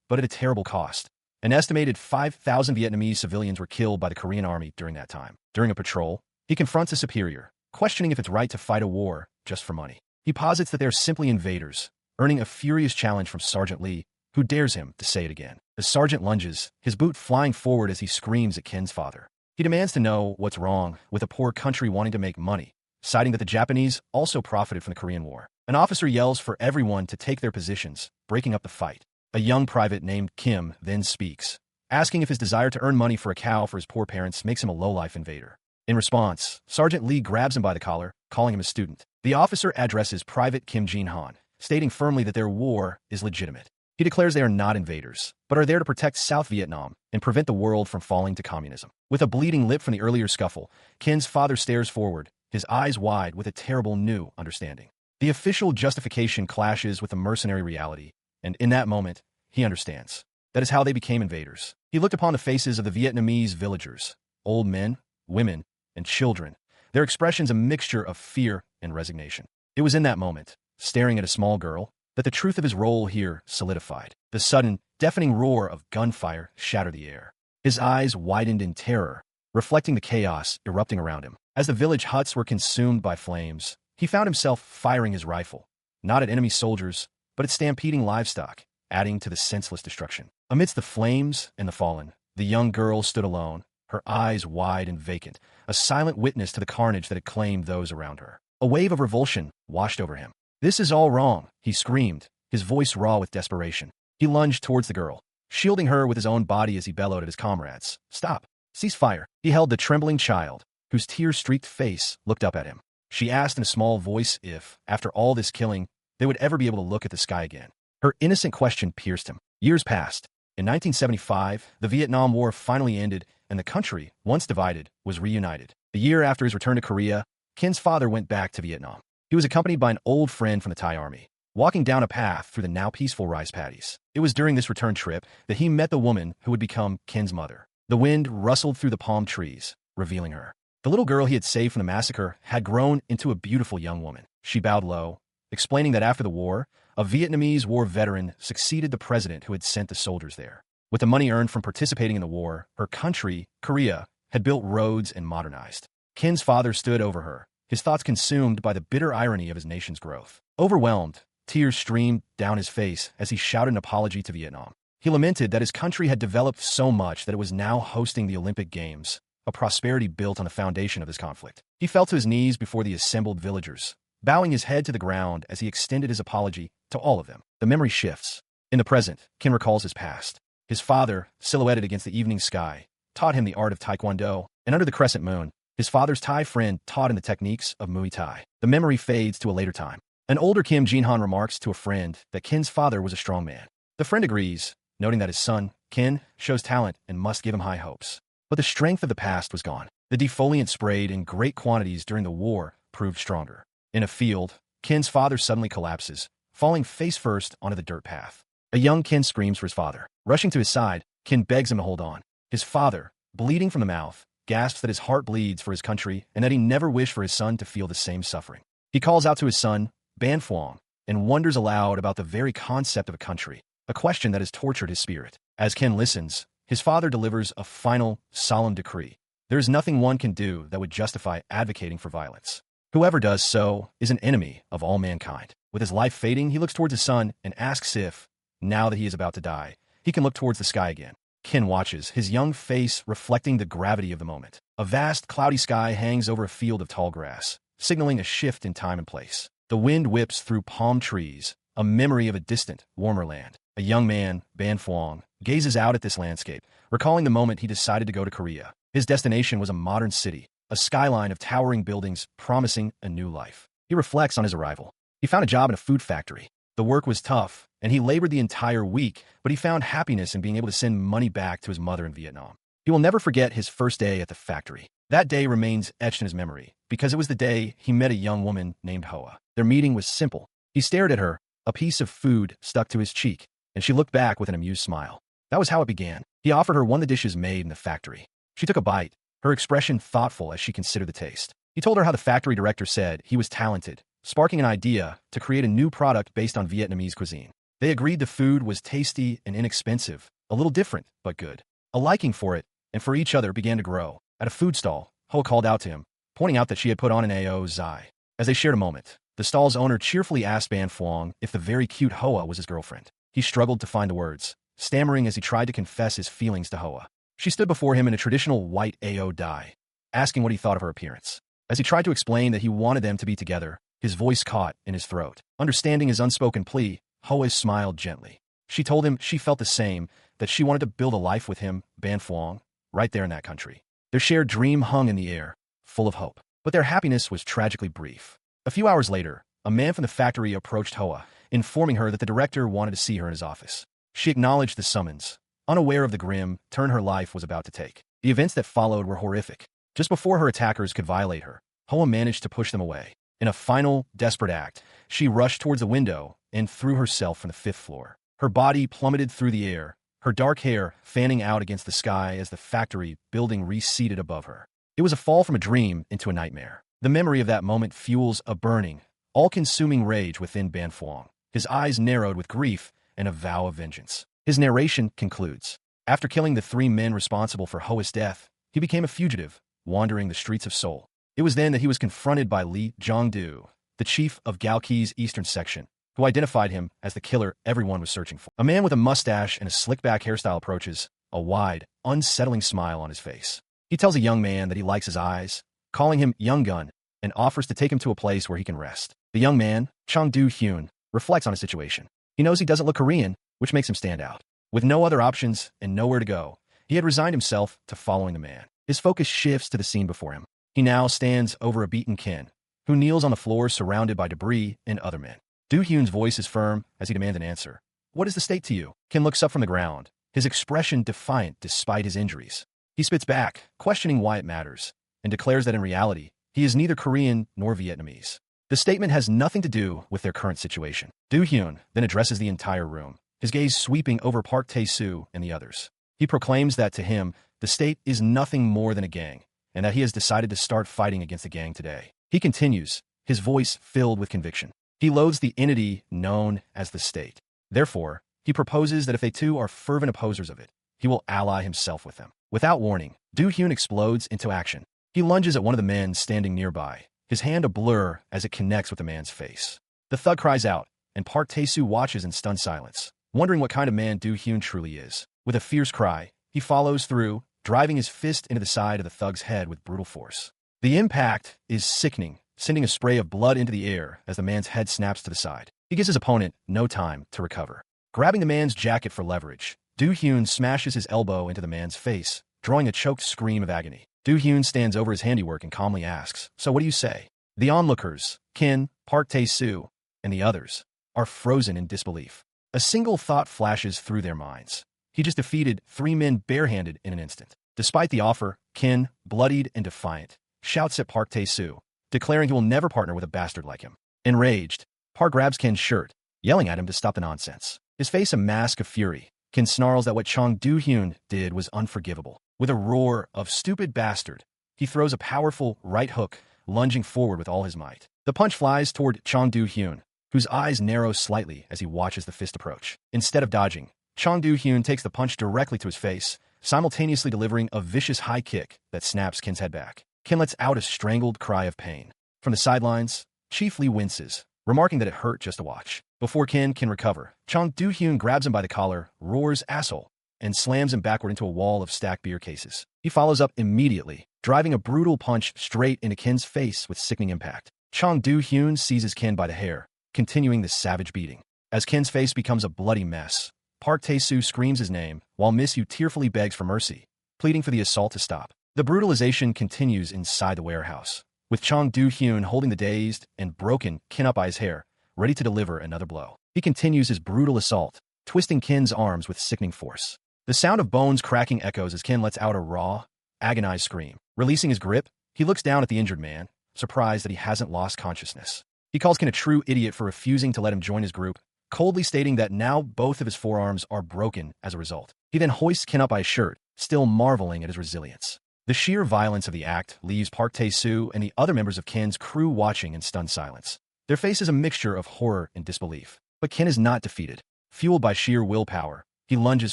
but at a terrible cost. An estimated 5,000 Vietnamese civilians were killed by the Korean army during that time. During a patrol, he confronts a superior, questioning if it's right to fight a war just for money. He posits that they're simply invaders, earning a furious challenge from Sergeant Lee, who dares him to say it again. The sergeant lunges, his boot flying forward as he screams at Ken's father. He demands to know what's wrong with a poor country wanting to make money, citing that the Japanese also profited from the Korean War. An officer yells for everyone to take their positions, breaking up the fight. A young private named Kim then speaks, asking if his desire to earn money for a cow for his poor parents makes him a low-life invader. In response, Sergeant Lee grabs him by the collar, calling him a student. The officer addresses Private Kim Jin-han, stating firmly that their war is legitimate. He declares they are not invaders, but are there to protect South Vietnam and prevent the world from falling to communism. With a bleeding lip from the earlier scuffle, Ken's father stares forward, his eyes wide with a terrible new understanding. The official justification clashes with the mercenary reality, and in that moment, he understands. That is how they became invaders. He looked upon the faces of the Vietnamese villagers, old men, women, and children, their expressions a mixture of fear and resignation. It was in that moment, staring at a small girl, that the truth of his role here solidified. The sudden, deafening roar of gunfire shattered the air. His eyes widened in terror, reflecting the chaos erupting around him. As the village huts were consumed by flames, he found himself firing his rifle, not at enemy soldiers, but at stampeding livestock, adding to the senseless destruction. Amidst the flames and the fallen, the young girl stood alone, her eyes wide and vacant, a silent witness to the carnage that had claimed those around her. A wave of revulsion washed over him. "This is all wrong," he screamed, his voice raw with desperation. He lunged towards the girl, shielding her with his own body as he bellowed at his comrades. "Stop! Cease fire!" He held the trembling child, whose tear-streaked face looked up at him. She asked in a small voice if, after all this killing, they would ever be able to look at the sky again. Her innocent question pierced him. Years passed. In 1975, the Vietnam War finally ended, and the country, once divided, was reunited. A year after his return to Korea, Kin's father went back to Vietnam. He was accompanied by an old friend from the Thai army, walking down a path through the now peaceful rice paddies. It was during this return trip that he met the woman who would become Kin's mother. The wind rustled through the palm trees, revealing her. The little girl he had saved from the massacre had grown into a beautiful young woman. She bowed low, explaining that after the war, a Vietnamese war veteran succeeded the president who had sent the soldiers there. With the money earned from participating in the war, her country, Korea, had built roads and modernized. Kin's father stood over her, his thoughts consumed by the bitter irony of his nation's growth. Overwhelmed, tears streamed down his face as he shouted an apology to Vietnam. He lamented that his country had developed so much that it was now hosting the Olympic Games, a prosperity built on the foundation of this conflict. He fell to his knees before the assembled villagers, bowing his head to the ground as he extended his apology to all of them. The memory shifts. In the present, Kin recalls his past. His father, silhouetted against the evening sky, taught him the art of Taekwondo, and under the crescent moon, his father's Thai friend taught him the techniques of Muay Thai. The memory fades to a later time. An older Kim Jin-han remarks to a friend that Kin's father was a strong man. The friend agrees, noting that his son, Kin, shows talent and must give him high hopes. But the strength of the past was gone. The defoliant sprayed in great quantities during the war proved stronger. In a field, Kin's father suddenly collapses, falling face first onto the dirt path. A young Kin screams for his father. Rushing to his side, Kin begs him to hold on. His father, bleeding from the mouth, gasps that his heart bleeds for his country and that he never wished for his son to feel the same suffering. He calls out to his son, Ban Phuong, and wonders aloud about the very concept of a country, a question that has tortured his spirit. As Kin listens, his father delivers a final, solemn decree. There is nothing one can do that would justify advocating for violence. Whoever does so is an enemy of all mankind. With his life fading, he looks towards his son and asks if, now that he is about to die, he can look towards the sky again. Kin watches, his young face reflecting the gravity of the moment. A vast, cloudy sky hangs over a field of tall grass, signaling a shift in time and place. The wind whips through palm trees, a memory of a distant, warmer land. A young man, Ban Phuong, gazes out at this landscape, recalling the moment he decided to go to Korea. His destination was a modern city, a skyline of towering buildings promising a new life. He reflects on his arrival. He found a job in a food factory. The work was tough, and he labored the entire week, but he found happiness in being able to send money back to his mother in Vietnam. He will never forget his first day at the factory. That day remains etched in his memory, because it was the day he met a young woman named Hoa. Their meeting was simple. He stared at her, a piece of food stuck to his cheek, and she looked back with an amused smile. That was how it began. He offered her one of the dishes made in the factory. She took a bite, her expression thoughtful as she considered the taste. He told her how the factory director said he was talented, sparking an idea to create a new product based on Vietnamese cuisine. They agreed the food was tasty and inexpensive, a little different, but good. A liking for it, and for each other, began to grow. At a food stall, Hoa called out to him, pointing out that she had put on an AO Zai. As they shared a moment, the stall's owner cheerfully asked Ban Phuong if the very cute Hoa was his girlfriend. He struggled to find the words, stammering as he tried to confess his feelings to Hoa. She stood before him in a traditional white AO dye, asking what he thought of her appearance. As he tried to explain that he wanted them to be together, his voice caught in his throat. Understanding his unspoken plea, Hoa smiled gently. She told him she felt the same, that she wanted to build a life with him, Ban Phuong, right there in that country. Their shared dream hung in the air, full of hope. But their happiness was tragically brief. A few hours later, a man from the factory approached Hoa, informing her that the director wanted to see her in his office. She acknowledged the summons, unaware of the grim turn her life was about to take. The events that followed were horrific. Just before her attackers could violate her, Hoa managed to push them away. In a final, desperate act, she rushed towards the window and threw herself from the 5th floor. Her body plummeted through the air, her dark hair fanning out against the sky as the factory building receded above her. It was a fall from a dream into a nightmare. The memory of that moment fuels a burning, all-consuming rage within Ban Phuong. His eyes narrowed with grief and a vow of vengeance. His narration concludes. After killing the 3 men responsible for Hoa's death, he became a fugitive, wandering the streets of Seoul. It was then that he was confronted by Lee Jong-do, the chief of Galki's eastern section, who identified him as the killer everyone was searching for. A man with a mustache and a slick-back hairstyle approaches, a wide, unsettling smile on his face. He tells a young man that he likes his eyes, calling him Young Gun, and offers to take him to a place where he can rest. The young man, Chong Do-hyun, reflects on his situation. He knows he doesn't look Korean, which makes him stand out. With no other options and nowhere to go, he had resigned himself to following the man. His focus shifts to the scene before him. He now stands over a beaten Kin, who kneels on the floor surrounded by debris and other men. Do-hyun's voice is firm as he demands an answer. What is the state to you? Kin looks up from the ground, his expression defiant despite his injuries. He spits back, questioning why it matters, and declares that in reality, he is neither Korean nor Vietnamese. The statement has nothing to do with their current situation. Do-hyun then addresses the entire room, his gaze sweeping over Park Tae-soo and the others. He proclaims that to him, the state is nothing more than a gang, and that he has decided to start fighting against the gang today. He continues, his voice filled with conviction. He loathes the entity known as the state. Therefore, he proposes that if they too are fervent opposers of it, he will ally himself with them. Without warning, Do-hyun explodes into action. He lunges at one of the men standing nearby, his hand a blur as it connects with the man's face. The thug cries out, and Park Tae-soo watches in stunned silence, wondering what kind of man Do-hyun truly is. With a fierce cry, he follows through, driving his fist into the side of the thug's head with brutal force. The impact is sickening, sending a spray of blood into the air as the man's head snaps to the side. He gives his opponent no time to recover. Grabbing the man's jacket for leverage, Do-hyun smashes his elbow into the man's face, drawing a choked scream of agony. Do-hyun stands over his handiwork and calmly asks, "So what do you say?" The onlookers, Kin, Park Tae-soo, and the others, are frozen in disbelief. A single thought flashes through their minds. He just defeated 3 men barehanded in an instant. Despite the offer, Kin, bloodied and defiant, shouts at Park Tae-soo, declaring he will never partner with a bastard like him. Enraged, Park grabs Kin's shirt, yelling at him to stop the nonsense. His face a mask of fury, Kin snarls that what Chong Do-hyun did was unforgivable. With a roar of "stupid bastard," he throws a powerful right hook, lunging forward with all his might. The punch flies toward Chong Do-hyun, whose eyes narrow slightly as he watches the fist approach. Instead of dodging, Chong Do-hyun takes the punch directly to his face, simultaneously delivering a vicious high kick that snaps Kin's head back. Kin lets out a strangled cry of pain. From the sidelines, Chief Lee winces, remarking that it hurt just to watch. Before Kin can recover, Chong Do-hyun grabs him by the collar, roars "asshole," and slams him backward into a wall of stacked beer cases. He follows up immediately, driving a brutal punch straight into Kin's face with sickening impact. Chong Do-hyun seizes Kin by the hair, continuing the savage beating. As Kin's face becomes a bloody mess, Park Tae-soo screams his name, while Miss Yu tearfully begs for mercy, pleading for the assault to stop. The brutalization continues inside the warehouse, with Chong Do-hyun holding the dazed and broken Kin up by his hair, ready to deliver another blow. He continues his brutal assault, twisting Kin's arms with sickening force. The sound of bones cracking echoes as Kin lets out a raw, agonized scream. Releasing his grip, he looks down at the injured man, surprised that he hasn't lost consciousness. He calls Kin a true idiot for refusing to let him join his group, coldly stating that now both of his forearms are broken as a result. He then hoists Kin up by his shirt, still marveling at his resilience. The sheer violence of the act leaves Park Tae-soo and the other members of Kin's crew watching in stunned silence. Their face is a mixture of horror and disbelief. But Kin is not defeated. Fueled by sheer willpower, he lunges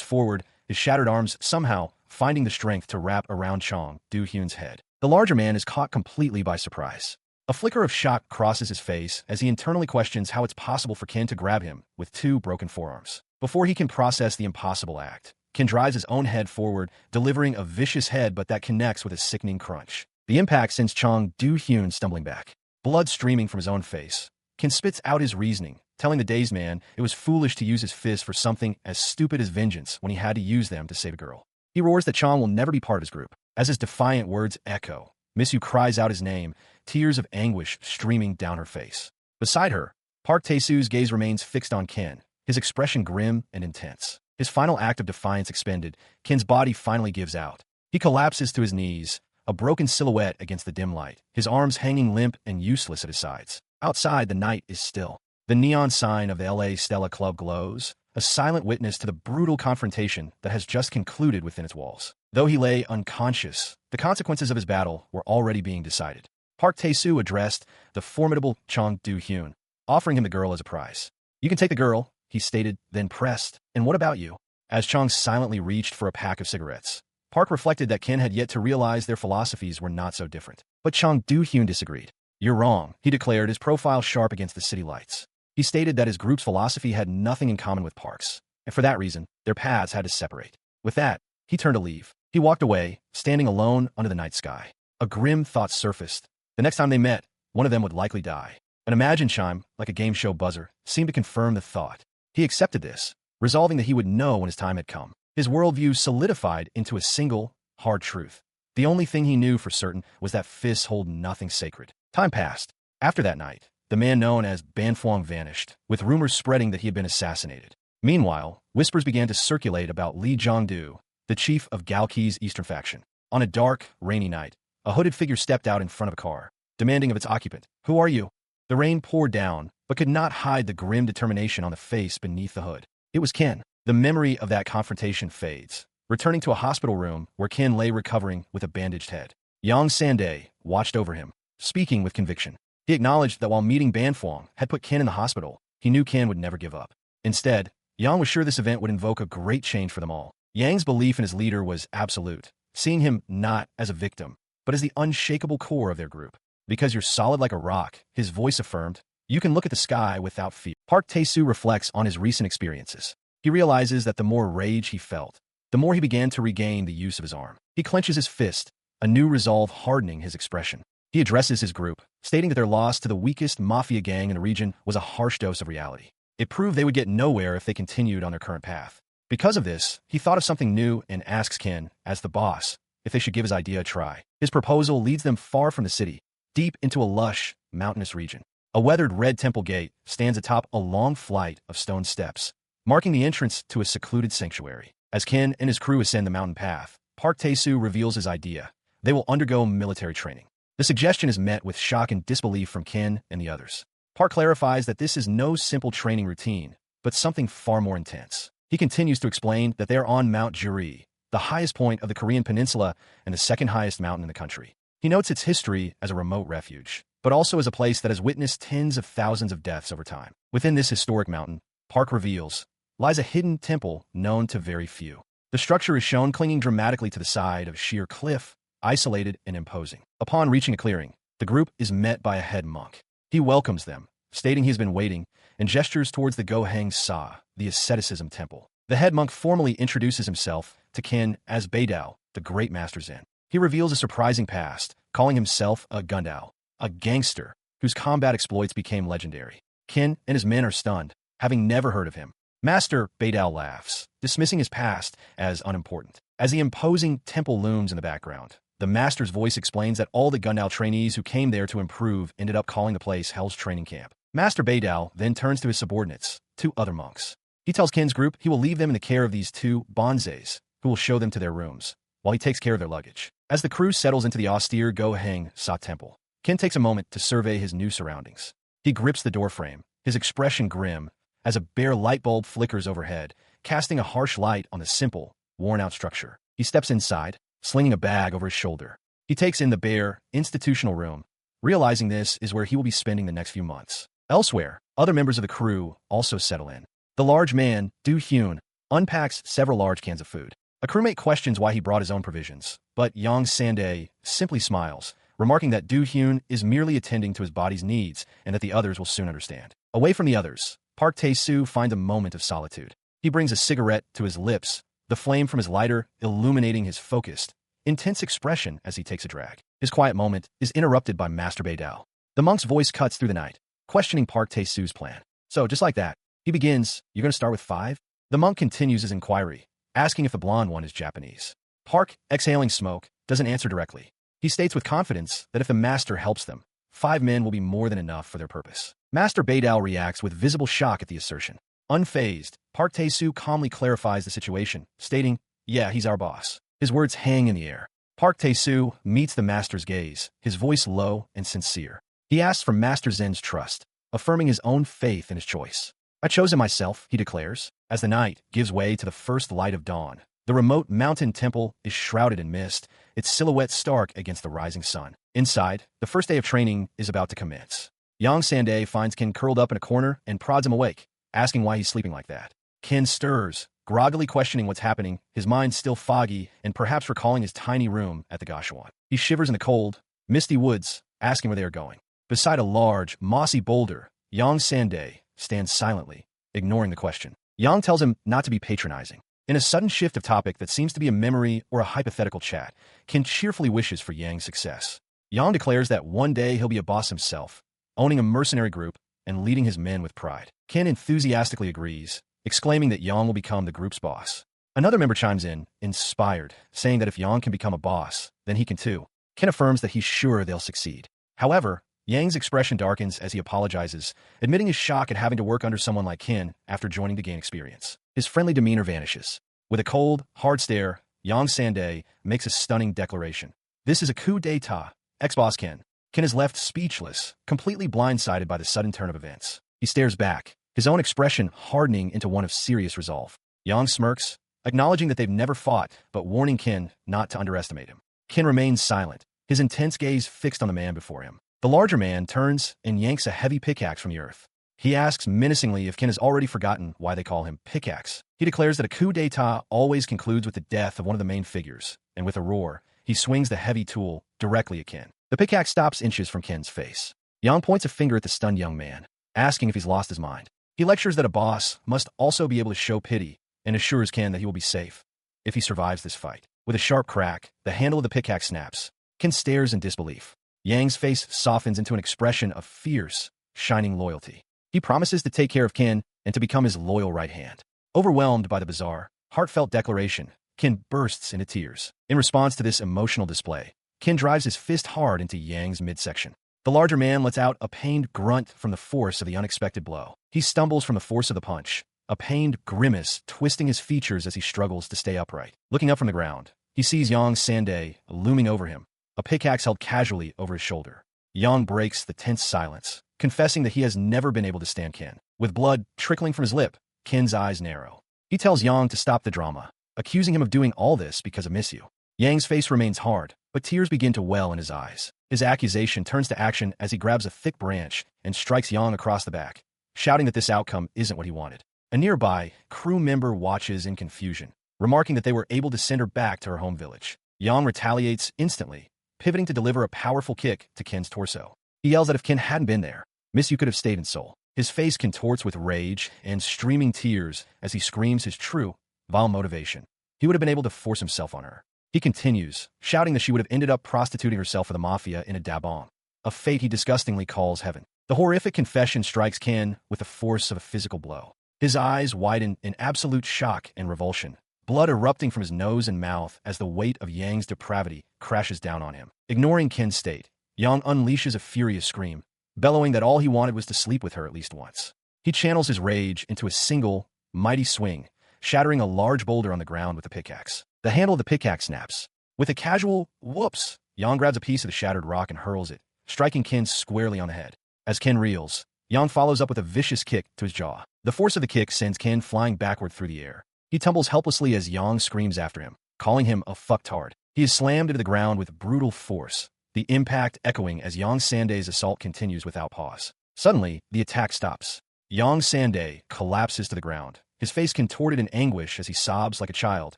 forward, his shattered arms somehow finding the strength to wrap around Chong Do-hyun's head. The larger man is caught completely by surprise. A flicker of shock crosses his face as he internally questions how it's possible for Kin to grab him with 2 broken forearms. Before he can process the impossible act, Kin drives his own head forward, delivering a vicious head but that connects with a sickening crunch. The impact sends Chong Do-hyun stumbling back. Blood streaming from his own face, Kin spits out his reasoning, telling the dazed man it was foolish to use his fists for something as stupid as vengeance when he had to use them to save a girl. He roars that Chong will never be part of his group. As his defiant words echo, Miss Yu cries out his name, tears of anguish streaming down her face. Beside her, Park Tae-soo's gaze remains fixed on Kin, his expression grim and intense. His final act of defiance expended, Kin's body finally gives out. He collapses to his knees, a broken silhouette against the dim light, his arms hanging limp and useless at his sides. Outside, the night is still. The neon sign of the LA Stella Club glows, a silent witness to the brutal confrontation that has just concluded within its walls. Though he lay unconscious, the consequences of his battle were already being decided. Park Tae-soo addressed the formidable Chong Do-hyun, offering him the girl as a prize. "You can take the girl," he stated, then pressed, "And what about you?" As Chong silently reached for a pack of cigarettes, Park reflected that Ken had yet to realize their philosophies were not so different. But Chang Do-hyun disagreed. "You're wrong," he declared, his profile sharp against the city lights. He stated that his group's philosophy had nothing in common with Park's, and for that reason, their paths had to separate. With that, he turned to leave. He walked away, standing alone under the night sky. A grim thought surfaced. The next time they met, one of them would likely die. An imagined chime, like a game show buzzer, seemed to confirm the thought. He accepted this, resolving that he would know when his time had come. His worldview solidified into a single, hard truth. The only thing he knew for certain was that fists hold nothing sacred. Time passed. After that night, the man known as Ban Fuang vanished, with rumors spreading that he had been assassinated. Meanwhile, whispers began to circulate about Lee Jong-do, the chief of Galki's eastern faction. On a dark, rainy night, a hooded figure stepped out in front of a car, demanding of its occupant, "Who are you?" The rain poured down, but could not hide the grim determination on the face beneath the hood. It was Ken. The memory of that confrontation fades, returning to a hospital room where Ken lay recovering with a bandaged head. Yang Sandae watched over him, speaking with conviction. He acknowledged that while meeting Ban Fuang had put Ken in the hospital, he knew Ken would never give up. Instead, Yang was sure this event would invoke a great change for them all. Yang's belief in his leader was absolute, seeing him not as a victim, but as the unshakable core of their group. "Because you're solid like a rock," his voice affirmed, "you can look at the sky without fear." Park Tae-soo reflects on his recent experiences. He realizes that the more rage he felt, the more he began to regain the use of his arm. He clenches his fist, a new resolve hardening his expression. He addresses his group, stating that their loss to the weakest mafia gang in the region was a harsh dose of reality. It proved they would get nowhere if they continued on their current path. Because of this, he thought of something new and asks Ken, as the boss, if they should give his idea a try. His proposal leads them far from the city, deep into a lush, mountainous region. A weathered red temple gate stands atop a long flight of stone steps, marking the entrance to a secluded sanctuary. As Ken and his crew ascend the mountain path, Park Tae-soo reveals his idea. They will undergo military training. The suggestion is met with shock and disbelief from Ken and the others. Park clarifies that this is no simple training routine, but something far more intense. He continues to explain that they are on Mount Juri, the highest point of the Korean peninsula and the second highest mountain in the country. He notes its history as a remote refuge, but also as a place that has witnessed tens of thousands of deaths over time. Within this historic mountain, Park reveals, lies a hidden temple known to very few. The structure is shown clinging dramatically to the side of a sheer cliff, isolated and imposing. Upon reaching a clearing, the group is met by a head monk. He welcomes them, stating he's been waiting, and gestures towards the Goheng Sa, the asceticism temple. The head monk formally introduces himself to Ken as Beidao, the great master Zen. He reveals a surprising past, calling himself a Gundao, a gangster whose combat exploits became legendary. Ken and his men are stunned, having never heard of him. Master Beidao laughs, dismissing his past as unimportant. As the imposing temple looms in the background, the master's voice explains that all the Gundao trainees who came there to improve ended up calling the place Hell's Training Camp. Master Beidao then turns to his subordinates, two other monks. He tells Ken's group he will leave them in the care of these two bonzes, who will show them to their rooms, while he takes care of their luggage. As the crew settles into the austere Goheng Sa temple, Ken takes a moment to survey his new surroundings. He grips the doorframe, his expression grim, as a bare light bulb flickers overhead, casting a harsh light on the simple, worn-out structure. He steps inside, slinging a bag over his shoulder. He takes in the bare, institutional room, realizing this is where he will be spending the next few months. Elsewhere, other members of the crew also settle in. The large man, Do-hyun, unpacks several large cans of food. A crewmate questions why he brought his own provisions, but Yang Sandae simply smiles, remarking that Do-hyun is merely attending to his body's needs and that the others will soon understand. Away from the others, Park Tae-soo finds a moment of solitude. He brings a cigarette to his lips, the flame from his lighter illuminating his focused, intense expression as he takes a drag. His quiet moment is interrupted by Master Beidao. The monk's voice cuts through the night, questioning Park Tae-soo's plan. So, just like that, he begins, "You're going to start with 5? The monk continues his inquiry, asking if the blonde one is Japanese. Park, exhaling smoke, doesn't answer directly. He states with confidence that if the master helps them, 5 men will be more than enough for their purpose. Master Beidao reacts with visible shock at the assertion. Unfazed, Park Tae-soo calmly clarifies the situation, stating, "Yeah, he's our boss." His words hang in the air. Park Tae-soo meets the master's gaze, his voice low and sincere. He asks for Master Zen's trust, affirming his own faith in his choice. "I chose him myself," he declares, as the night gives way to the first light of dawn. The remote mountain temple is shrouded in mist, its silhouette stark against the rising sun. Inside, the first day of training is about to commence. Yang Sandae finds Ken curled up in a corner and prods him awake, asking why he's sleeping like that. Ken stirs, groggily questioning what's happening, his mind still foggy and perhaps recalling his tiny room at the Gashuan. He shivers in the cold, misty woods, asking where they are going. Beside a large, mossy boulder, Yang Sande stands silently, ignoring the question. Yang tells him not to be patronizing. In a sudden shift of topic that seems to be a memory or a hypothetical chat, Kin cheerfully wishes for Yang's success. Yang declares that one day he'll be a boss himself, owning a mercenary group and leading his men with pride. Kin enthusiastically agrees, exclaiming that Yang will become the group's boss. Another member chimes in, inspired, saying that if Yang can become a boss, then he can too. Kin affirms that he's sure they'll succeed. However, Yang's expression darkens as he apologizes, admitting his shock at having to work under someone like Kin after joining to gain experience. His friendly demeanor vanishes. With a cold, hard stare, Yang Sande makes a stunning declaration. This is a coup d'etat, ex-boss Kin. Kin is left speechless, completely blindsided by the sudden turn of events. He stares back, his own expression hardening into one of serious resolve. Yang smirks, acknowledging that they've never fought, but warning Kin not to underestimate him. Kin remains silent, his intense gaze fixed on the man before him. The larger man turns and yanks a heavy pickaxe from the earth. He asks menacingly if Kin has already forgotten why they call him Pickaxe. He declares that a coup d'etat always concludes with the death of one of the main figures, and with a roar, he swings the heavy tool directly at Kin. The pickaxe stops inches from Kin's face. Yang points a finger at the stunned young man, asking if he's lost his mind. He lectures that a boss must also be able to show pity and assures Kin that he will be safe if he survives this fight. With a sharp crack, the handle of the pickaxe snaps. Kin stares in disbelief. Yang's face softens into an expression of fierce, shining loyalty. He promises to take care of Kin and to become his loyal right hand. Overwhelmed by the bizarre, heartfelt declaration, Kin bursts into tears. In response to this emotional display, Kin drives his fist hard into Yang's midsection. The larger man lets out a pained grunt from the force of the unexpected blow. He stumbles from the force of the punch, a pained grimace twisting his features as he struggles to stay upright. Looking up from the ground, he sees Yang Sande looming over him, a pickaxe held casually over his shoulder. Yang breaks the tense silence, confessing that he has never been able to stand Kin. With blood trickling from his lip, Kin's eyes narrow. He tells Yang to stop the drama, accusing him of doing all this because of miss you. Yang's face remains hard, but tears begin to well in his eyes. His accusation turns to action as he grabs a thick branch and strikes Yang across the back, shouting that this outcome isn't what he wanted. A nearby crew member watches in confusion, remarking that they were able to send her back to her home village. Yang retaliates instantly, pivoting to deliver a powerful kick to Kin's torso. He yells that if Kin hadn't been there, Miss Yu could have stayed in Seoul. His face contorts with rage and streaming tears as he screams his true, vile motivation. He would have been able to force himself on her. He continues, shouting that she would have ended up prostituting herself for the mafia in a dabong, a fate he disgustingly calls heaven. The horrific confession strikes Kin with the force of a physical blow. His eyes widen in absolute shock and revulsion, blood erupting from his nose and mouth as the weight of Yang's depravity crashes down on him. Ignoring Kin's state, Yang unleashes a furious scream, bellowing that all he wanted was to sleep with her at least once. He channels his rage into a single, mighty swing, shattering a large boulder on the ground with a pickaxe. The handle of the pickaxe snaps. With a casual whoops, Yang grabs a piece of the shattered rock and hurls it, striking Kin squarely on the head. As Kin reels, Yang follows up with a vicious kick to his jaw. The force of the kick sends Kin flying backward through the air. He tumbles helplessly as Yang screams after him, calling him a fucktard. He is slammed into the ground with brutal force, the impact echoing as Yang Sande's assault continues without pause. Suddenly, the attack stops. Yang Sande collapses to the ground, his face contorted in anguish as he sobs like a child,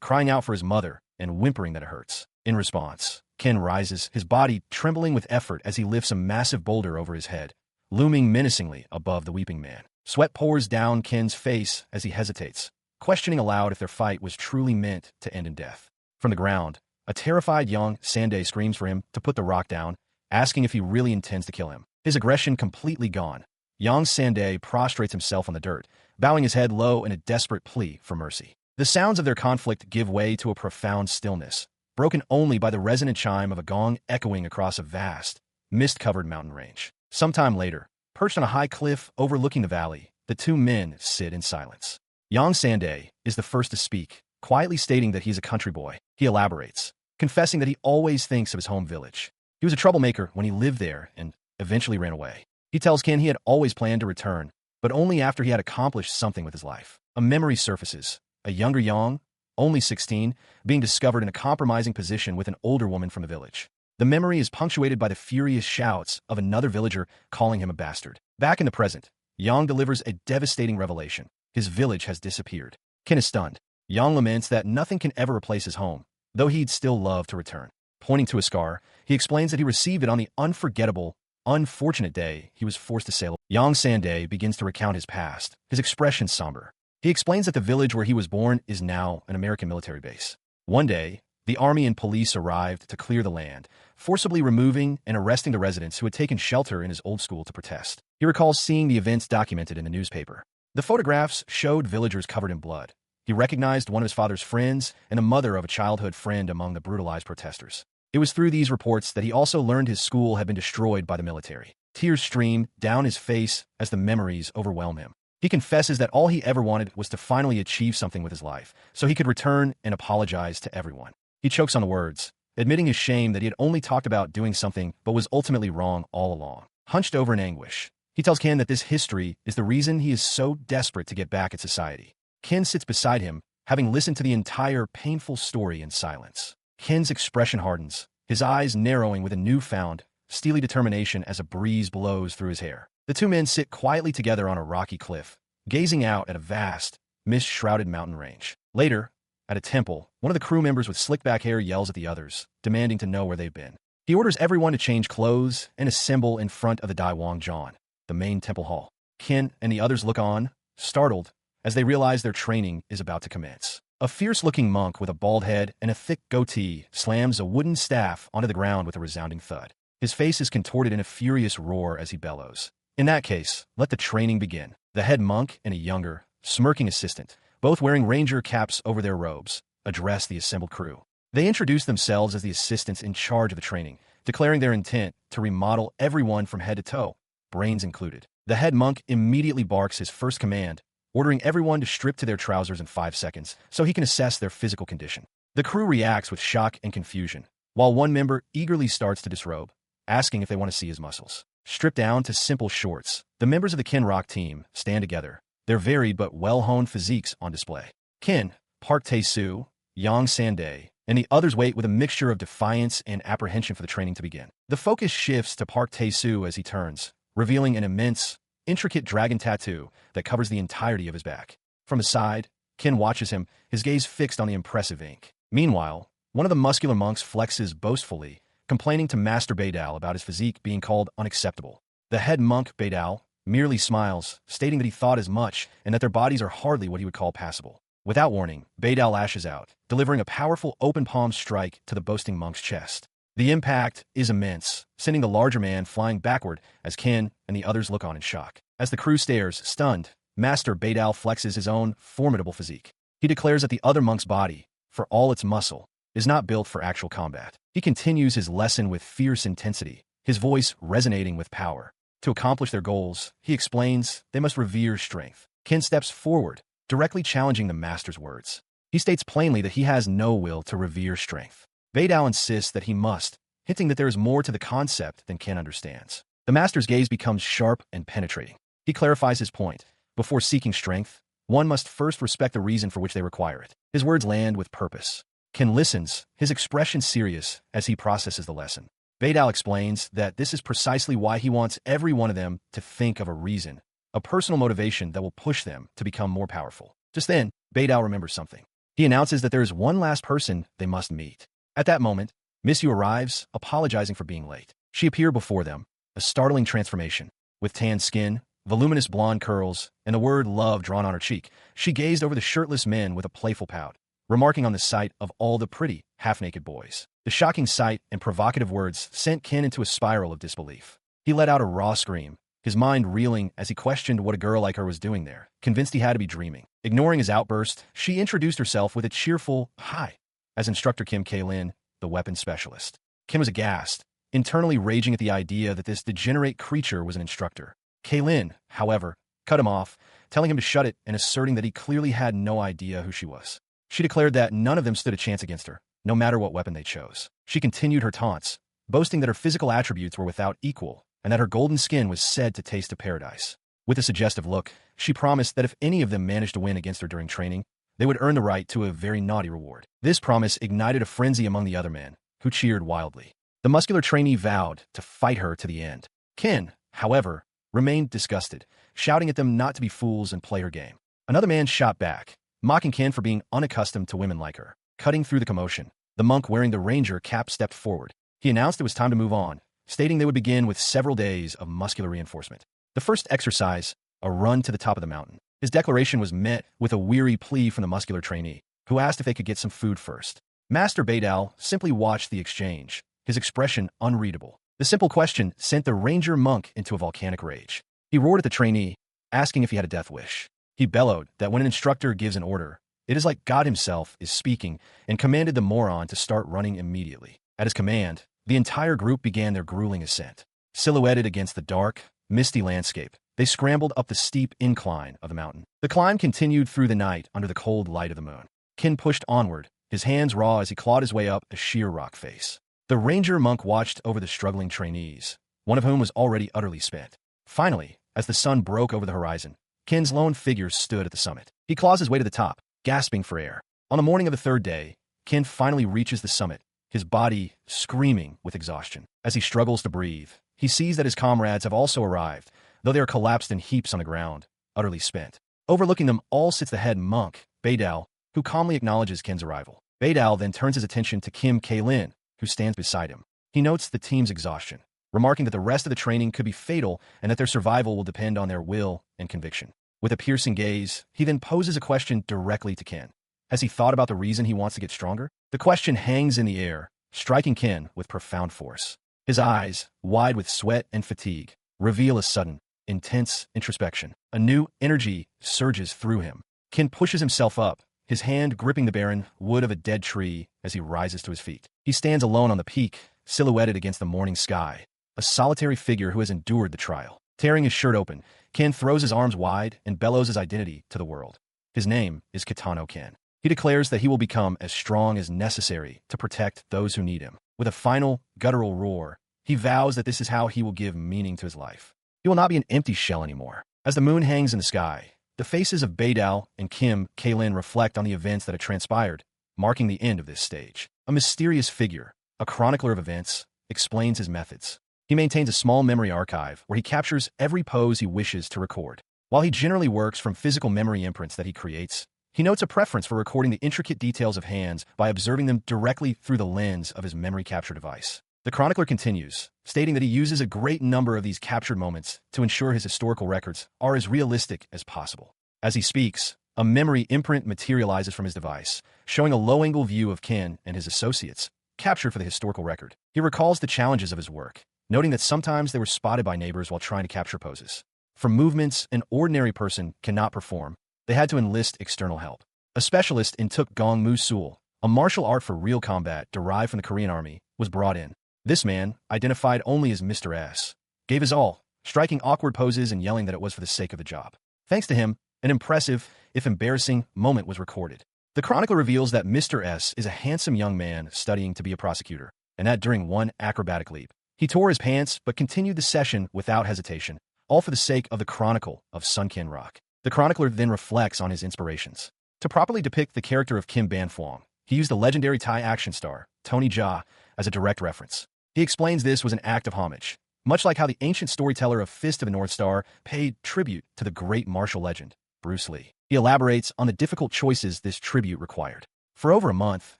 crying out for his mother and whimpering that it hurts. In response, Kin rises, his body trembling with effort as he lifts a massive boulder over his head, looming menacingly above the weeping man. Sweat pours down Kin's face as he hesitates, questioning aloud if their fight was truly meant to end in death. From the ground, a terrified Yang Sande screams for him to put the rock down, asking if he really intends to kill him. His aggression completely gone, Yang Sande prostrates himself on the dirt, bowing his head low in a desperate plea for mercy. The sounds of their conflict give way to a profound stillness, broken only by the resonant chime of a gong echoing across a vast, mist-covered mountain range. Sometime later, perched on a high cliff overlooking the valley, the two men sit in silence. Yang Sande is the first to speak, quietly stating that he's a country boy. He elaborates, confessing that he always thinks of his home village. He was a troublemaker when he lived there and eventually ran away. He tells Kin he had always planned to return, but only after he had accomplished something with his life. A memory surfaces, a younger Yang, only 16, being discovered in a compromising position with an older woman from the village. The memory is punctuated by the furious shouts of another villager calling him a bastard. Back in the present, Yang delivers a devastating revelation. His village has disappeared. Ken is stunned. Yang laments that nothing can ever replace his home, though he'd still love to return. Pointing to a scar, he explains that he received it on the unfortunate day he was forced to sail. Yang Sande begins to recount his past, his expression somber. He explains that the village where he was born is now an American military base. One day, the army and police arrived to clear the land, forcibly removing and arresting the residents who had taken shelter in his old school to protest. He recalls seeing the events documented in the newspaper. The photographs showed villagers covered in blood. He recognized one of his father's friends and the mother of a childhood friend among the brutalized protesters. It was through these reports that he also learned his school had been destroyed by the military. Tears stream down his face as the memories overwhelm him. He confesses that all he ever wanted was to finally achieve something with his life, so he could return and apologize to everyone. He chokes on the words, admitting his shame that he had only talked about doing something but was ultimately wrong all along. Hunched over in anguish, he tells Ken that this history is the reason he is so desperate to get back at society. Ken sits beside him, having listened to the entire painful story in silence. Ken's expression hardens, his eyes narrowing with a newfound, steely determination as a breeze blows through his hair. The two men sit quietly together on a rocky cliff, gazing out at a vast, mist-shrouded mountain range. Later, at a temple, one of the crew members with slick-back hair yells at the others, demanding to know where they've been. He orders everyone to change clothes and assemble in front of the Daiwang John, the main temple hall. Ken and the others look on, startled, as they realize their training is about to commence. A fierce-looking monk with a bald head and a thick goatee slams a wooden staff onto the ground with a resounding thud. His face is contorted in a furious roar as he bellows. In that case, let the training begin. The head monk and a younger, smirking assistant, both wearing ranger caps over their robes, address the assembled crew. They introduce themselves as the assistants in charge of the training, declaring their intent to remodel everyone from head to toe, brains included. The head monk immediately barks his first command, ordering everyone to strip to their trousers in 5 seconds so he can assess their physical condition. The crew reacts with shock and confusion, while one member eagerly starts to disrobe, asking if they want to see his muscles. Stripped down to simple shorts, the members of the Ken Rock team stand together, their varied but well-honed physiques on display. Ken, Park Tae-soo, Yang Sande, and the others wait with a mixture of defiance and apprehension for the training to begin. The focus shifts to Park Tae-soo as he turns, revealing an immense, intricate dragon tattoo that covers the entirety of his back. From his side, Ken watches him, his gaze fixed on the impressive ink. Meanwhile, one of the muscular monks flexes boastfully, complaining to Master Beidao about his physique being called unacceptable. The head monk, Beidao, merely smiles, stating that he thought as much and that their bodies are hardly what he would call passable. Without warning, Beidao lashes out, delivering a powerful open palm strike to the boasting monk's chest. The impact is immense, sending the larger man flying backward as Ken and the others look on in shock. As the crew stares, stunned, Master Beidao flexes his own formidable physique. He declares that the other monk's body, for all its muscle, is not built for actual combat. He continues his lesson with fierce intensity, his voice resonating with power. To accomplish their goals, he explains, they must revere strength. Ken steps forward, directly challenging the master's words. He states plainly that he has no will to revere strength. Beidao insists that he must, hinting that there is more to the concept than Ken understands. The master's gaze becomes sharp and penetrating. He clarifies his point. Before seeking strength, one must first respect the reason for which they require it. His words land with purpose. Ken listens, his expression serious as he processes the lesson. Beidao explains that this is precisely why he wants every one of them to think of a reason, a personal motivation that will push them to become more powerful. Just then, Beidao remembers something. He announces that there is one last person they must meet. At that moment, Miss Yu arrives, apologizing for being late. She appeared before them, a startling transformation. With tan skin, voluminous blonde curls, and the word love drawn on her cheek, she gazed over the shirtless men with a playful pout, remarking on the sight of all the pretty, half-naked boys. The shocking sight and provocative words sent Ken into a spiral of disbelief. He let out a raw scream, his mind reeling as he questioned what a girl like her was doing there, convinced he had to be dreaming. Ignoring his outburst, she introduced herself with a cheerful, "Hi," as instructor Kim K-Lin, the weapons specialist. Kim was aghast, internally raging at the idea that this degenerate creature was an instructor. K-Lin, however, cut him off, telling him to shut it and asserting that he clearly had no idea who she was. She declared that none of them stood a chance against her, no matter what weapon they chose. She continued her taunts, boasting that her physical attributes were without equal and that her golden skin was said to taste of paradise. With a suggestive look, she promised that if any of them managed to win against her during training, they would earn the right to a very naughty reward. This promise ignited a frenzy among the other men, who cheered wildly. The muscular trainee vowed to fight her to the end. Ken, however, remained disgusted, shouting at them not to be fools and play her game. Another man shot back, mocking Kin for being unaccustomed to women like her. Cutting through the commotion, the monk wearing the ranger cap stepped forward. He announced it was time to move on, stating they would begin with several days of muscular reinforcement. The first exercise, a run to the top of the mountain. His declaration was met with a weary plea from the muscular trainee, who asked if they could get some food first. Master Beidao simply watched the exchange, his expression unreadable. The simple question sent the ranger monk into a volcanic rage. He roared at the trainee, asking if he had a death wish. He bellowed that when an instructor gives an order, it is like God himself is speaking, and commanded the moron to start running immediately. At his command, the entire group began their grueling ascent. Silhouetted against the dark, misty landscape, they scrambled up the steep incline of the mountain. The climb continued through the night under the cold light of the moon. Kin pushed onward, his hands raw as he clawed his way up a sheer rock face. The ranger monk watched over the struggling trainees, one of whom was already utterly spent. Finally, as the sun broke over the horizon, Kin's lone figure stood at the summit. He claws his way to the top, gasping for air. On the morning of the third day, Kin finally reaches the summit, his body screaming with exhaustion. As he struggles to breathe, he sees that his comrades have also arrived, though they are collapsed in heaps on the ground, utterly spent. Overlooking them all sits the head monk, Beidao, who calmly acknowledges Kin's arrival. Beidao then turns his attention to Kim Kaylin, who stands beside him. He notes the team's exhaustion, remarking that the rest of the training could be fatal and that their survival will depend on their will and conviction. With a piercing gaze, he then poses a question directly to Kin. Has he thought about the reason he wants to get stronger? The question hangs in the air, striking Kin with profound force. His eyes, wide with sweat and fatigue, reveal a sudden, intense introspection. A new energy surges through him. Kin pushes himself up, his hand gripping the barren wood of a dead tree as he rises to his feet. He stands alone on the peak, silhouetted against the morning sky, a solitary figure who has endured the trial. Tearing his shirt open, Kin throws his arms wide and bellows his identity to the world. His name is Kitano Kin. He declares that he will become as strong as necessary to protect those who need him. With a final, guttural roar, he vows that this is how he will give meaning to his life. He will not be an empty shell anymore. As the moon hangs in the sky, the faces of Beidao and Kim Kaylin reflect on the events that had transpired, marking the end of this stage. A mysterious figure, a chronicler of events, explains his methods. He maintains a small memory archive where he captures every pose he wishes to record. While he generally works from physical memory imprints that he creates, he notes a preference for recording the intricate details of hands by observing them directly through the lens of his memory capture device. The chronicler continues, stating that he uses a great number of these captured moments to ensure his historical records are as realistic as possible. As he speaks, a memory imprint materializes from his device, showing a low-angle view of Kin and his associates, captured for the historical record. He recalls the challenges of his work, noting that sometimes they were spotted by neighbors while trying to capture poses. For movements an ordinary person cannot perform, they had to enlist external help. A specialist in Tuk Gong Musul, a martial art for real combat derived from the Korean army, was brought in. This man, identified only as Mr. S, gave his all, striking awkward poses and yelling that it was for the sake of the job. Thanks to him, an impressive, if embarrassing, moment was recorded. The chronicler reveals that Mr. S is a handsome young man studying to be a prosecutor, and that during one acrobatic leap, he tore his pants but continued the session without hesitation, all for the sake of the Chronicle of Sunken Rock. The chronicler then reflects on his inspirations. To properly depict the character of Kim Ban-Phuong, he used the legendary Thai action star, Tony Jaa, as a direct reference. He explains this was an act of homage, much like how the ancient storyteller of Fist of the North Star paid tribute to the great martial legend, Bruce Lee. He elaborates on the difficult choices this tribute required. For over a month,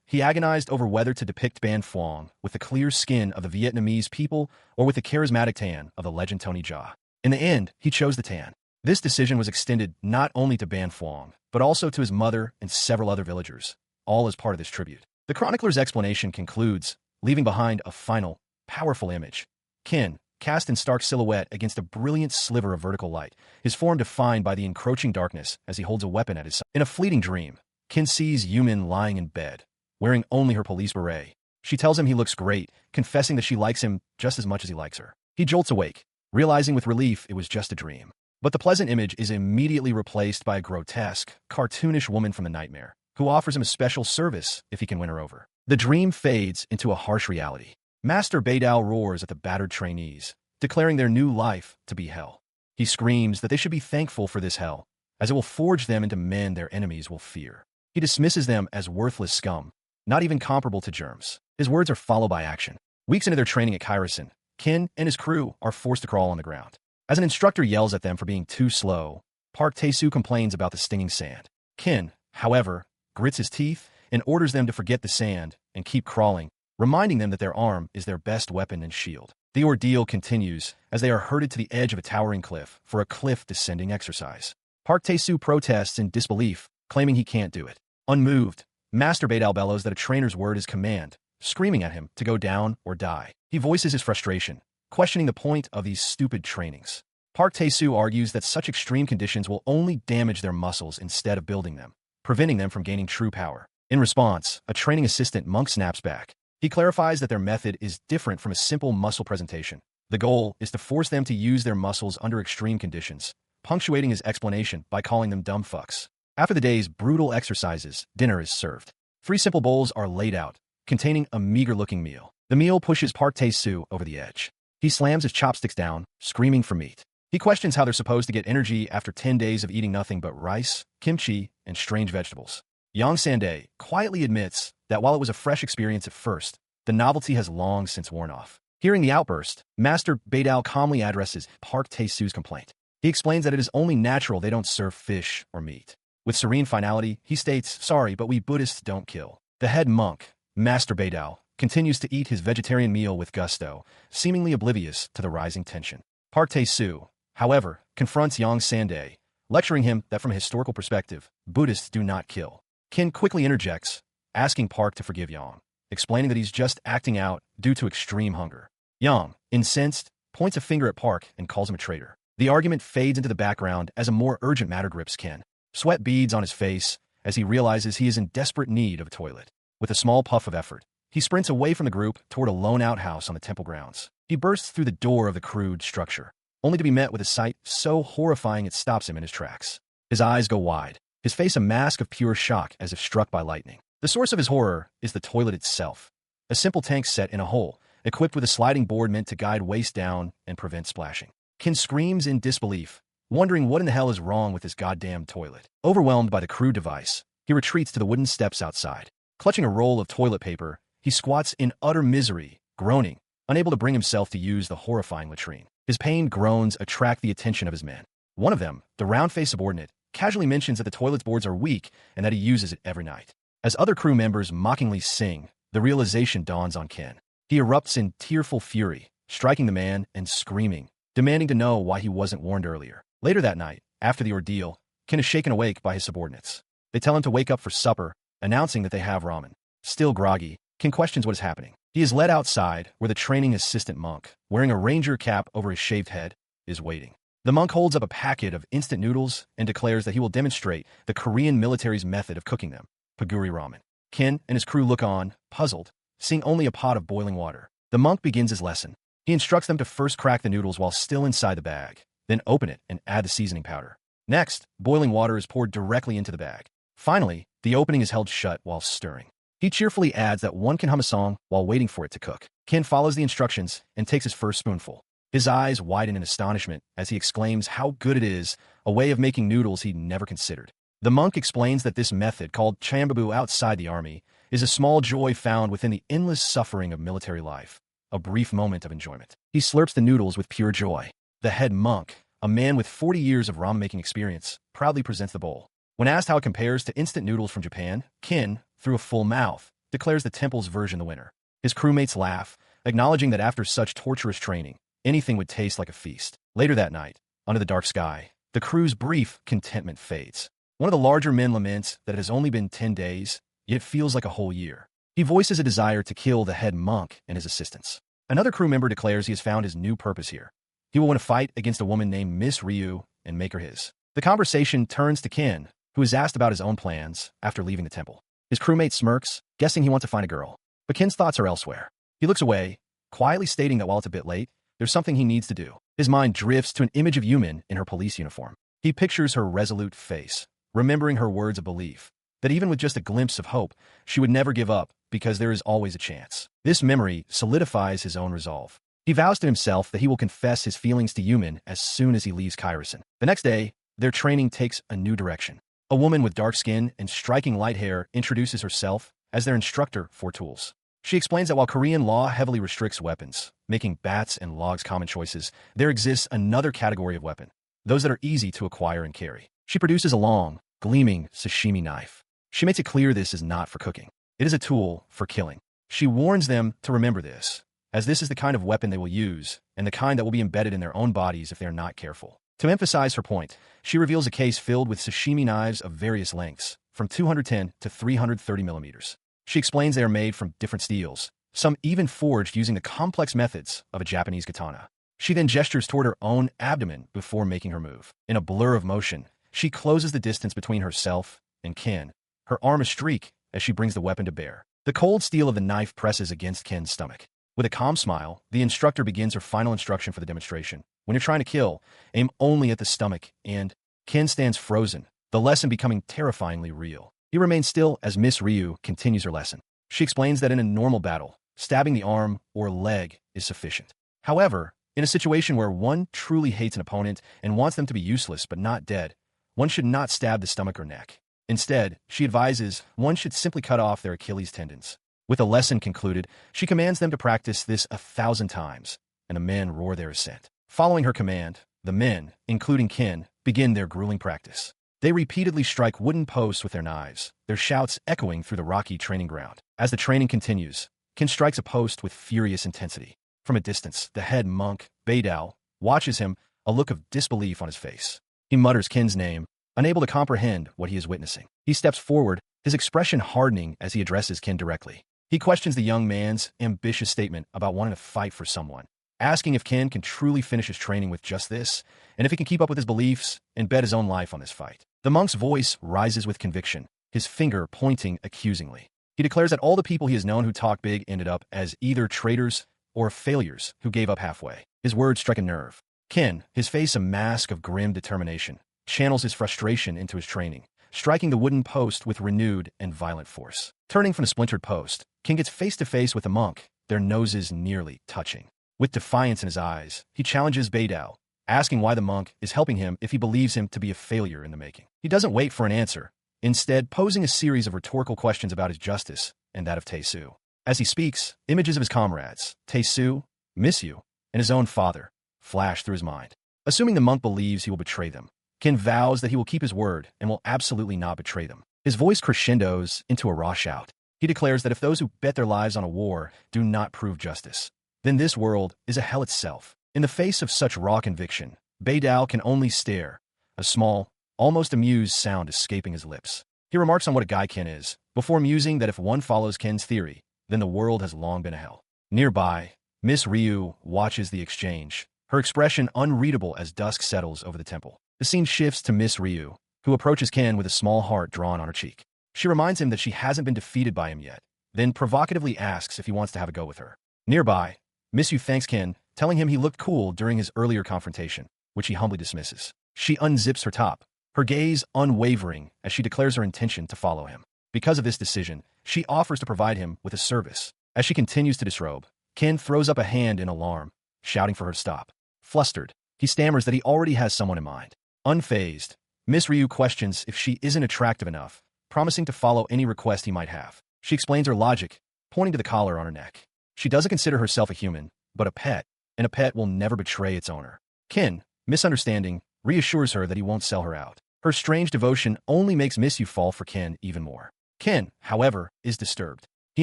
he agonized over whether to depict Ban Phuong with the clear skin of the Vietnamese people or with the charismatic tan of the legend Tony Jaa. In the end, he chose the tan. This decision was extended not only to Ban Phuong, but also to his mother and several other villagers, all as part of this tribute. The chronicler's explanation concludes, leaving behind a final, powerful image. Kin, cast in stark silhouette against a brilliant sliver of vertical light, his form defined by the encroaching darkness as he holds a weapon at his side. In a fleeting dream, Kin sees Yumin lying in bed, wearing only her police beret. She tells him he looks great, confessing that she likes him just as much as he likes her. He jolts awake, realizing with relief it was just a dream. But the pleasant image is immediately replaced by a grotesque, cartoonish woman from the nightmare, who offers him a special service if he can win her over. The dream fades into a harsh reality. Master Beidao roars at the battered trainees, declaring their new life to be hell. He screams that they should be thankful for this hell, as it will forge them into men their enemies will fear. He dismisses them as worthless scum, not even comparable to germs. His words are followed by action. Weeks into their training at Kairasan, Kin and his crew are forced to crawl on the ground. As an instructor yells at them for being too slow, Park Tae-soo complains about the stinging sand. Kin, however, grits his teeth and orders them to forget the sand and keep crawling, reminding them that their arm is their best weapon and shield. The ordeal continues as they are herded to the edge of a towering cliff for a cliff descending exercise. Park Tae-soo protests in disbelief, claiming he can't do it. Unmoved, Master Bae-dal bellows that a trainer's word is command, screaming at him to go down or die. He voices his frustration, questioning the point of these stupid trainings. Park Tae-soo argues that such extreme conditions will only damage their muscles instead of building them, preventing them from gaining true power. In response, a training assistant Monk snaps back. He clarifies that their method is different from a simple muscle presentation. The goal is to force them to use their muscles under extreme conditions, punctuating his explanation by calling them dumb fucks. After the day's brutal exercises, dinner is served. 3 simple bowls are laid out, containing a meager-looking meal. The meal pushes Park Tae-soo over the edge. He slams his chopsticks down, screaming for meat. He questions how they're supposed to get energy after 10 days of eating nothing but rice, kimchi, and strange vegetables. Yang Sande quietly admits that while it was a fresh experience at first, the novelty has long since worn off. Hearing the outburst, Master Bae-dal calmly addresses Park Tae-soo's complaint. He explains that it is only natural they don't serve fish or meat. With serene finality, he states, "Sorry, but we Buddhists don't kill." The head monk, Master Bae-dal, continues to eat his vegetarian meal with gusto, seemingly oblivious to the rising tension. Park Tae-soo, however, confronts Yang Sande, lecturing him that from a historical perspective, Buddhists do not kill. Kin quickly interjects, asking Park to forgive Yang, explaining that he's just acting out due to extreme hunger. Yang, incensed, points a finger at Park and calls him a traitor. The argument fades into the background as a more urgent matter grips Kin. Sweat beads on his face as he realizes he is in desperate need of a toilet. With a small puff of effort, he sprints away from the group toward a lone outhouse on the temple grounds. He bursts through the door of the crude structure, only to be met with a sight so horrifying it stops him in his tracks. His eyes go wide, his face a mask of pure shock as if struck by lightning. The source of his horror is the toilet itself, a simple tank set in a hole, equipped with a sliding board meant to guide waist down and prevent splashing. Kin screams in disbelief, wondering what in the hell is wrong with his goddamn toilet. Overwhelmed by the crude device, he retreats to the wooden steps outside. Clutching a roll of toilet paper, he squats in utter misery, groaning, unable to bring himself to use the horrifying latrine. His pained groans attract the attention of his men. One of them, the round-faced subordinate, casually mentions that the toilet's boards are weak and that he uses it every night. As other crew members mockingly sing, the realization dawns on Ken. He erupts in tearful fury, striking the man and screaming, demanding to know why he wasn't warned earlier. Later that night, after the ordeal, Ken is shaken awake by his subordinates. They tell him to wake up for supper, announcing that they have ramen. Still groggy, Ken questions what is happening. He is led outside, where the training assistant monk, wearing a ranger cap over his shaved head, is waiting. The monk holds up a packet of instant noodles and declares that he will demonstrate the Korean military's method of cooking them, paguri ramen. Ken and his crew look on, puzzled, seeing only a pot of boiling water. The monk begins his lesson. He instructs them to first crack the noodles while still inside the bag, then open it and add the seasoning powder. Next, boiling water is poured directly into the bag. Finally, the opening is held shut while stirring. He cheerfully adds that one can hum a song while waiting for it to cook. Ken follows the instructions and takes his first spoonful. His eyes widen in astonishment as he exclaims how good it is, a way of making noodles he'd never considered. The monk explains that this method, called chambabu outside the army, is a small joy found within the endless suffering of military life, a brief moment of enjoyment. He slurps the noodles with pure joy. The head monk, a man with 40 years of ramen-making experience, proudly presents the bowl. When asked how it compares to instant noodles from Japan, Ken, through a full mouth, declares the temple's version the winner. His crewmates laugh, acknowledging that after such torturous training, anything would taste like a feast. Later that night, under the dark sky, the crew's brief contentment fades. One of the larger men laments that it has only been 10 days, yet it feels like a whole year. He voices a desire to kill the head monk and his assistants. Another crew member declares he has found his new purpose here. He will win a fight against a woman named Miss Ryu and make her his. The conversation turns to Ken, who is asked about his own plans after leaving the temple. His crewmate smirks, guessing he wants to find a girl. But Ken's thoughts are elsewhere. He looks away, quietly stating that while it's a bit late, there's something he needs to do. His mind drifts to an image of Yumin in her police uniform. He pictures her resolute face, remembering her words of belief, that even with just a glimpse of hope, she would never give up because there is always a chance. This memory solidifies his own resolve. He vows to himself that he will confess his feelings to Yumin as soon as he leaves Kairasan. The next day, their training takes a new direction. A woman with dark skin and striking light hair introduces herself as their instructor for tools. She explains that while Korean law heavily restricts weapons, making bats and logs common choices, there exists another category of weapon, those that are easy to acquire and carry. She produces a long, gleaming sashimi knife. She makes it clear this is not for cooking. It is a tool for killing. She warns them to remember this, as this is the kind of weapon they will use, and the kind that will be embedded in their own bodies if they are not careful. To emphasize her point, she reveals a case filled with sashimi knives of various lengths, from 210 to 330 millimeters. She explains they are made from different steels, some even forged using the complex methods of a Japanese katana. She then gestures toward her own abdomen before making her move. In a blur of motion, she closes the distance between herself and Ken, her arm a streak as she brings the weapon to bear. The cold steel of the knife presses against Ken's stomach. With a calm smile, the instructor begins her final instruction for the demonstration. When you're trying to kill, aim only at the stomach, and Ken stands frozen, the lesson becoming terrifyingly real. He remains still as Miss Ryu continues her lesson. She explains that in a normal battle, stabbing the arm or leg is sufficient. However, in a situation where one truly hates an opponent and wants them to be useless but not dead, one should not stab the stomach or neck. Instead, she advises one should simply cut off their Achilles tendons. With the lesson concluded, she commands them to practice this 1,000 times, and the men roar their assent. Following her command, the men, including Ken, begin their grueling practice. They repeatedly strike wooden posts with their knives, their shouts echoing through the rocky training ground. As the training continues, Ken strikes a post with furious intensity. From a distance, the head monk, Beidao, watches him, a look of disbelief on his face. He mutters Ken's name, unable to comprehend what he is witnessing. He steps forward, his expression hardening as he addresses Ken directly. He questions the young man's ambitious statement about wanting to fight for someone, asking if Ken can truly finish his training with just this, and if he can keep up with his beliefs and bet his own life on this fight. The monk's voice rises with conviction, his finger pointing accusingly. He declares that all the people he has known who talk big ended up as either traitors or failures who gave up halfway. His words strike a nerve. Ken, his face a mask of grim determination, channels his frustration into his training, striking the wooden post with renewed and violent force. Turning from the splintered post, Ken gets face to face with the monk, their noses nearly touching. With defiance in his eyes, he challenges Beidao, asking why the monk is helping him if he believes him to be a failure in the making. He doesn't wait for an answer, instead posing a series of rhetorical questions about his justice and that of Tae-Soo. As he speaks, images of his comrades, Tae-Soo, Miss Yu, and his own father, flash through his mind. Assuming the monk believes he will betray them, Ken vows that he will keep his word and will absolutely not betray them. His voice crescendos into a raw shout. He declares that if those who bet their lives on a war do not prove justice, then this world is a hell itself. In the face of such raw conviction, Beidao can only stare, a small, almost amused sound escaping his lips. He remarks on what a guy Ken is, before musing that if one follows Ken's theory, then the world has long been a hell. Nearby, Miss Ryu watches the exchange, her expression unreadable as dusk settles over the temple. The scene shifts to Miss Ryu, who approaches Ken with a small heart drawn on her cheek. She reminds him that she hasn't been defeated by him yet, then provocatively asks if he wants to have a go with her. Nearby, Miss Yu thanks Ken, telling him he looked cool during his earlier confrontation, which he humbly dismisses. She unzips her top, her gaze unwavering as she declares her intention to follow him. Because of this decision, she offers to provide him with a service. As she continues to disrobe, Ken throws up a hand in alarm, shouting for her to stop. Flustered, he stammers that he already has someone in mind. Unfazed, Miss Ryu questions if she isn't attractive enough, promising to follow any request he might have. She explains her logic, pointing to the collar on her neck. She doesn't consider herself a human, but a pet, and a pet will never betray its owner. Ken, misunderstanding, reassures her that he won't sell her out. Her strange devotion only makes Miss Yu fall for Ken even more. Ken, however, is disturbed. He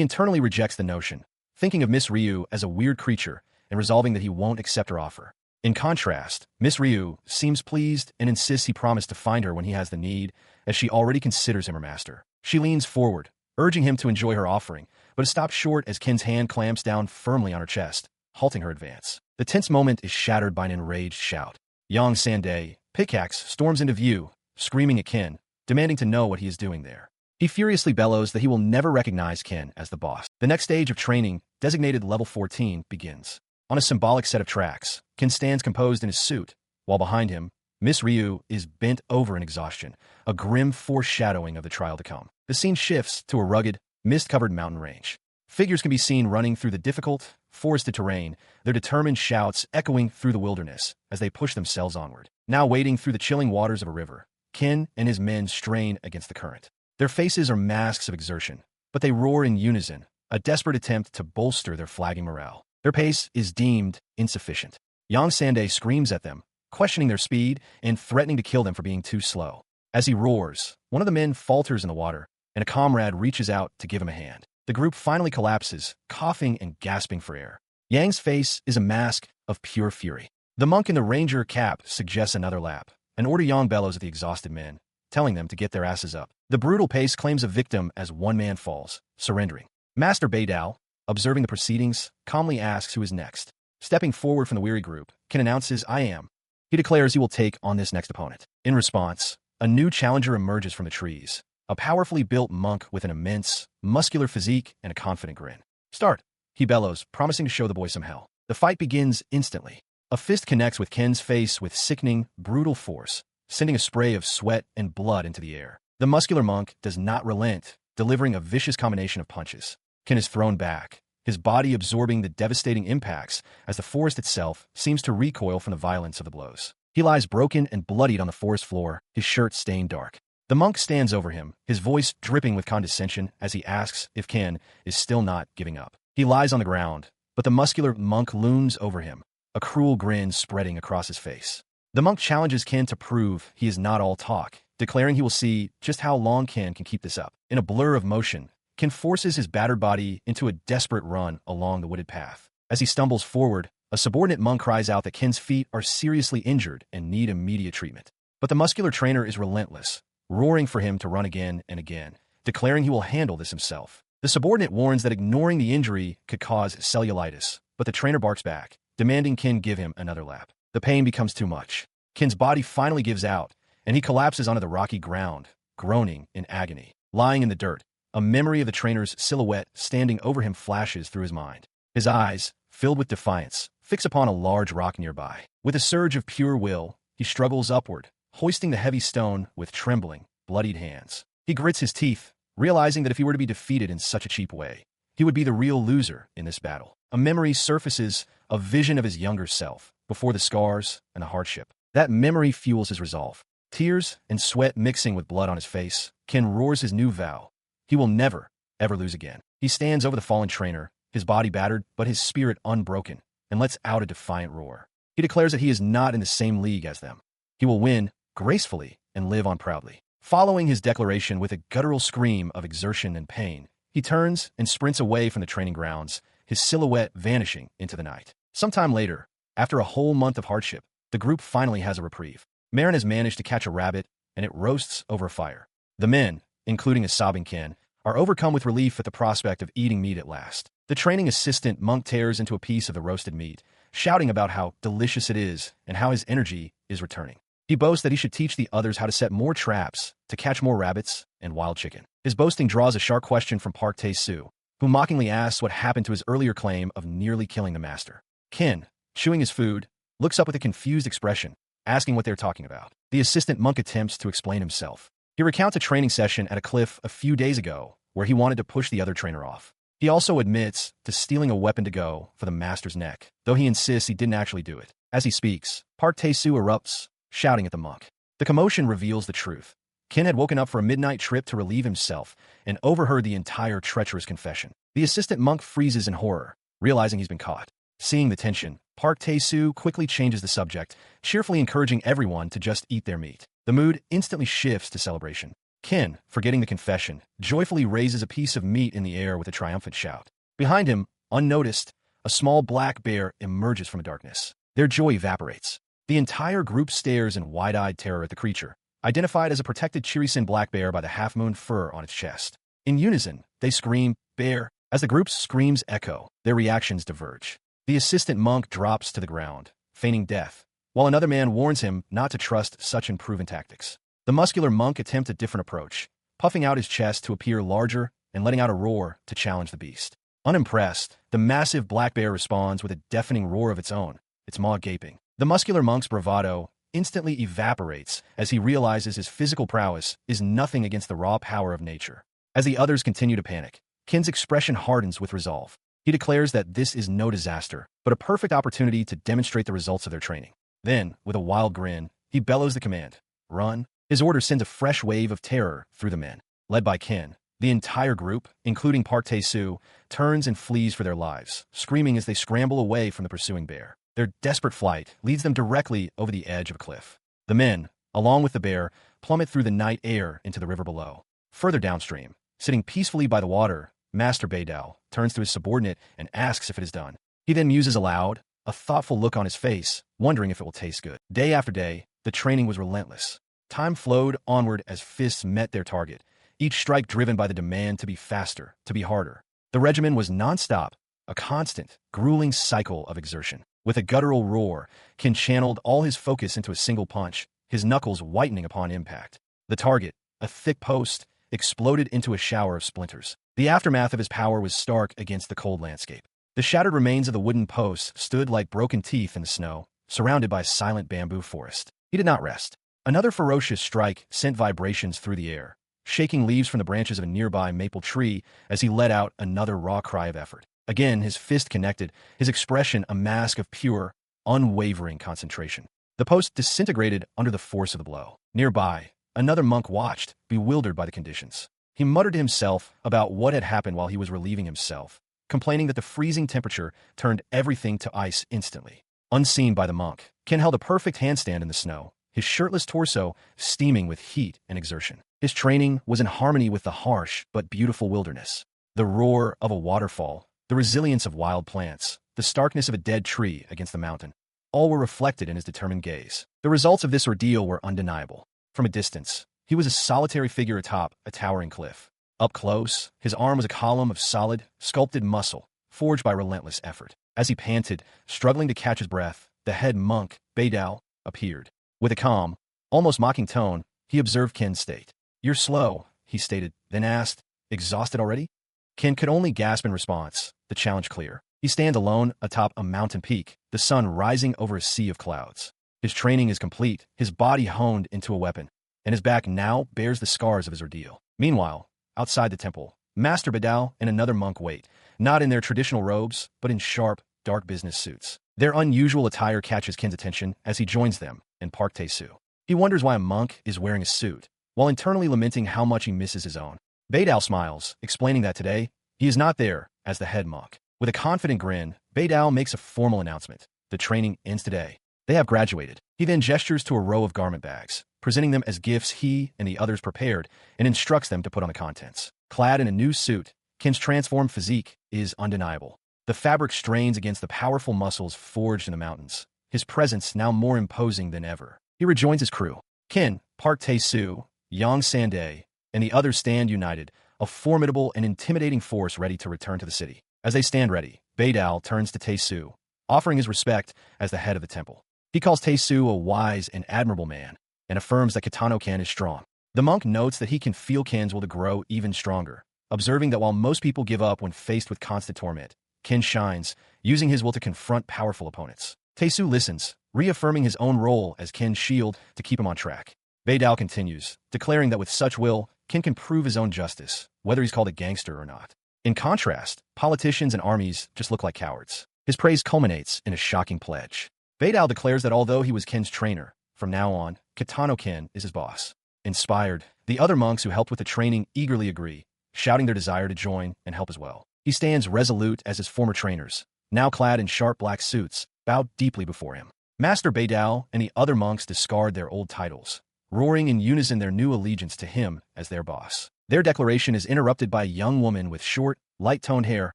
internally rejects the notion, thinking of Miss Ryu as a weird creature and resolving that he won't accept her offer. In contrast, Miss Ryu seems pleased and insists he promised to find her when he has the need, as she already considers him her master. She leans forward, urging him to enjoy her offering, but is stopped short as Ken's hand clamps down firmly on her chest, halting her advance. The tense moment is shattered by an enraged shout. Yang Sandae, pickaxe, storms into view, screaming at Ken, demanding to know what he is doing there. He furiously bellows that he will never recognize Ken as the boss. The next stage of training, designated Level 14, begins. On a symbolic set of tracks, Ken stands composed in his suit, while behind him, Miss Ryu is bent over in exhaustion, a grim foreshadowing of the trial to come. The scene shifts to a rugged, mist-covered mountain range. Figures can be seen running through the difficult, forested terrain, their determined shouts echoing through the wilderness as they push themselves onward. Now wading through the chilling waters of a river, Ken and his men strain against the current. Their faces are masks of exertion, but they roar in unison, a desperate attempt to bolster their flagging morale. Their pace is deemed insufficient. Yang Sandae screams at them, questioning their speed and threatening to kill them for being too slow. As he roars, one of the men falters in the water, and a comrade reaches out to give him a hand. The group finally collapses, coughing and gasping for air. Yang's face is a mask of pure fury. The monk in the ranger cap suggests another lap. An order Yang bellows at the exhausted men, telling them to get their asses up. The brutal pace claims a victim as one man falls, surrendering. Master Beidao, observing the proceedings, calmly asks who is next. Stepping forward from the weary group, Qin announces, "I am." He declares he will take on this next opponent. In response, a new challenger emerges from the trees. A powerfully built monk with an immense, muscular physique and a confident grin. "Start," he bellows, promising to show the boy some hell. The fight begins instantly. A fist connects with Qin's face with sickening, brutal force, sending a spray of sweat and blood into the air. The muscular monk does not relent, delivering a vicious combination of punches. Qin is thrown back, his body absorbing the devastating impacts as the forest itself seems to recoil from the violence of the blows. He lies broken and bloodied on the forest floor, his shirt stained dark. The monk stands over him, his voice dripping with condescension as he asks if Qin is still not giving up. He lies on the ground, but the muscular monk looms over him, a cruel grin spreading across his face. The monk challenges Qin to prove he is not all talk, declaring he will see just how long Qin can keep this up. In a blur of motion, Qin forces his battered body into a desperate run along the wooded path. As he stumbles forward, a subordinate monk cries out that Qin's feet are seriously injured and need immediate treatment. But the muscular trainer is relentless, roaring for him to run again and again, declaring he will handle this himself. The subordinate warns that ignoring the injury could cause cellulitis, but the trainer barks back, demanding Qin give him another lap. The pain becomes too much. Qin's body finally gives out, and he collapses onto the rocky ground, groaning in agony. Lying in the dirt, a memory of the trainer's silhouette standing over him flashes through his mind. His eyes, filled with defiance, fix upon a large rock nearby. With a surge of pure will, he struggles upward, hoisting the heavy stone with trembling, bloodied hands. He grits his teeth, realizing that if he were to be defeated in such a cheap way, he would be the real loser in this battle. A memory surfaces, a vision of his younger self, before the scars and the hardship. That memory fuels his resolve. Tears and sweat mixing with blood on his face, Qin roars his new vow. He will never, ever lose again. He stands over the fallen trainer, his body battered, but his spirit unbroken, and lets out a defiant roar. He declares that he is not in the same league as them. He will win, gracefully, and live on proudly. Following his declaration with a guttural scream of exertion and pain, he turns and sprints away from the training grounds, his silhouette vanishing into the night. Sometime later, after a whole month of hardship, the group finally has a reprieve. Marin has managed to catch a rabbit, and it roasts over a fire. The men, including a sobbing Qin, are overcome with relief at the prospect of eating meat at last. The training assistant monk tears into a piece of the roasted meat, shouting about how delicious it is and how his energy is returning. He boasts that he should teach the others how to set more traps to catch more rabbits and wild chicken. His boasting draws a sharp question from Park Tae-soo, who mockingly asks what happened to his earlier claim of nearly killing the master. Qin, chewing his food, looks up with a confused expression, asking what they're talking about. The assistant monk attempts to explain himself. He recounts a training session at a cliff a few days ago where he wanted to push the other trainer off. He also admits to stealing a weapon to go for the master's neck, though he insists he didn't actually do it. As he speaks, Park Tae-soo erupts, shouting at the monk. The commotion reveals the truth. Qin had woken up for a midnight trip to relieve himself and overheard the entire treacherous confession. The assistant monk freezes in horror, realizing he's been caught. Seeing the tension, Park Tae-soo quickly changes the subject, cheerfully encouraging everyone to just eat their meat. The mood instantly shifts to celebration. Qin, forgetting the confession, joyfully raises a piece of meat in the air with a triumphant shout. Behind him, unnoticed, a small black bear emerges from the darkness. Their joy evaporates. The entire group stares in wide-eyed terror at the creature, identified as a protected Chirisin black bear by the half-moon fur on its chest. In unison, they scream, "Bear!" As the group's screams echo, their reactions diverge. The assistant monk drops to the ground, feigning death, while another man warns him not to trust such unproven tactics. The muscular monk attempts a different approach, puffing out his chest to appear larger and letting out a roar to challenge the beast. Unimpressed, the massive black bear responds with a deafening roar of its own, its maw gaping. The muscular monk's bravado instantly evaporates as he realizes his physical prowess is nothing against the raw power of nature. As the others continue to panic, Qin's expression hardens with resolve. He declares that this is no disaster, but a perfect opportunity to demonstrate the results of their training. Then, with a wild grin, he bellows the command, "Run." His order sends a fresh wave of terror through the men. Led by Qin, the entire group, including Park Tae-soo, turns and flees for their lives, screaming as they scramble away from the pursuing bear. Their desperate flight leads them directly over the edge of a cliff. The men, along with the bear, plummet through the night air into the river below. Further downstream, Sitting peacefully by the water, Master Beidao turns to his subordinate and asks if it is done. He then muses aloud, a thoughtful look on his face, wondering if it will taste good. Day after day, the training was relentless. Time flowed onward as fists met their target, each strike driven by the demand to be faster, to be harder. The regimen was non-stop, a constant, grueling cycle of exertion. With a guttural roar, Ken channeled all his focus into a single punch, his knuckles whitening upon impact. The target, a thick post, exploded into a shower of splinters. The aftermath of his power was stark against the cold landscape. The shattered remains of the wooden post stood like broken teeth in the snow, surrounded by a silent bamboo forest. He did not rest. Another ferocious strike sent vibrations through the air, shaking leaves from the branches of a nearby maple tree as he let out another raw cry of effort. Again, his fist connected, his expression a mask of pure, unwavering concentration. The post disintegrated under the force of the blow. Nearby, another monk watched, bewildered by the conditions. He muttered to himself about what had happened while he was relieving himself, complaining that the freezing temperature turned everything to ice instantly. Unseen by the monk, Ken held a perfect handstand in the snow, his shirtless torso steaming with heat and exertion. His training was in harmony with the harsh but beautiful wilderness. The roar of a waterfall, the resilience of wild plants, the starkness of a dead tree against the mountain, all were reflected in his determined gaze. The results of this ordeal were undeniable. From a distance, he was a solitary figure atop a towering cliff. Up close, his arm was a column of solid, sculpted muscle, forged by relentless effort. As he panted, struggling to catch his breath, the head monk, Beidao, appeared. With a calm, almost mocking tone, he observed Ken's state. "You're slow," he stated, then asked, "Exhausted already?" Ken could only gasp in response, the challenge clear. He stands alone atop a mountain peak, the sun rising over a sea of clouds. His training is complete, his body honed into a weapon, and his back now bears the scars of his ordeal. Meanwhile, outside the temple, Master Beidao and another monk wait, not in their traditional robes, but in sharp, dark business suits. Their unusual attire catches Ken's attention as he joins them in Park Tae-soo. He wonders why a monk is wearing a suit, while internally lamenting how much he misses his own. Beidao smiles, explaining that today, he is not there as the head monk. With a confident grin, Beidao makes a formal announcement. The training ends today. They have graduated. He then gestures to a row of garment bags, presenting them as gifts he and the others prepared, and instructs them to put on the contents. Clad in a new suit, Ken's transformed physique is undeniable. The fabric strains against the powerful muscles forged in the mountains, his presence now more imposing than ever. He rejoins his crew. Ken, Park Tae-soo, Yang Sandae, and the others stand united, a formidable and intimidating force ready to return to the city. As they stand ready, Beidao turns to Tae-soo, offering his respect as the head of the temple. He calls Tae-soo a wise and admirable man, and affirms that Kitano-ken is strong. The monk notes that he can feel Ken's will to grow even stronger, observing that while most people give up when faced with constant torment, Ken shines, using his will to confront powerful opponents. Tae-soo listens, reaffirming his own role as Ken's shield to keep him on track. Beidao continues, declaring that with such will, Ken can prove his own justice, whether he's called a gangster or not. In contrast, politicians and armies just look like cowards. His praise culminates in a shocking pledge. Beidao declares that although he was Ken's trainer, from now on, Kitano-ken is his boss. Inspired, the other monks who helped with the training eagerly agree, shouting their desire to join and help as well. He stands resolute as his former trainers, now clad in sharp black suits, bowed deeply before him. Master Beidao and the other monks discard their old titles, roaring in unison their new allegiance to him as their boss. Their declaration is interrupted by a young woman with short, light-toned hair,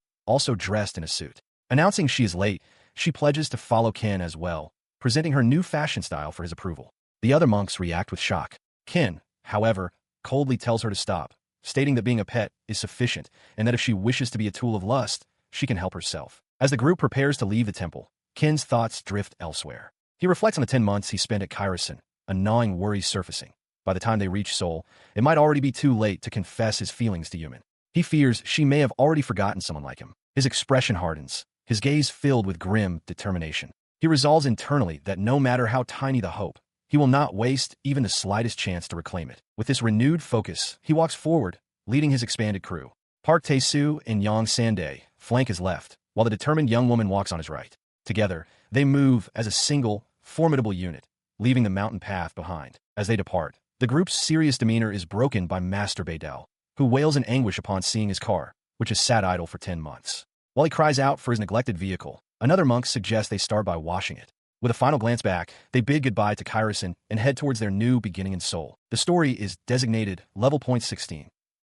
also dressed in a suit. Announcing she is late, she pledges to follow Ken as well, presenting her new fashion style for his approval. The other monks react with shock. Ken, however, coldly tells her to stop, stating that being a pet is sufficient and that if she wishes to be a tool of lust, she can help herself. As the group prepares to leave the temple, Ken's thoughts drift elsewhere. He reflects on the 10 months he spent at Kairasan, a gnawing worry surfacing. By the time they reach Seoul, it might already be too late to confess his feelings to Yumin. He fears she may have already forgotten someone like him. His expression hardens, his gaze filled with grim determination. He resolves internally that no matter how tiny the hope, he will not waste even the slightest chance to reclaim it. With this renewed focus, he walks forward, leading his expanded crew. Park Tae-soo and Yang Sandae flank his left, while the determined young woman walks on his right. Together, they move as a single, formidable unit, leaving the mountain path behind. As they depart, the group's serious demeanor is broken by Master Beidao, who wails in anguish upon seeing his car, which has sat idle for 10 months. While he cries out for his neglected vehicle, another monk suggests they start by washing it. With a final glance back, they bid goodbye to Kairasan and head towards their new beginning in Seoul. The story is designated Level Point 16.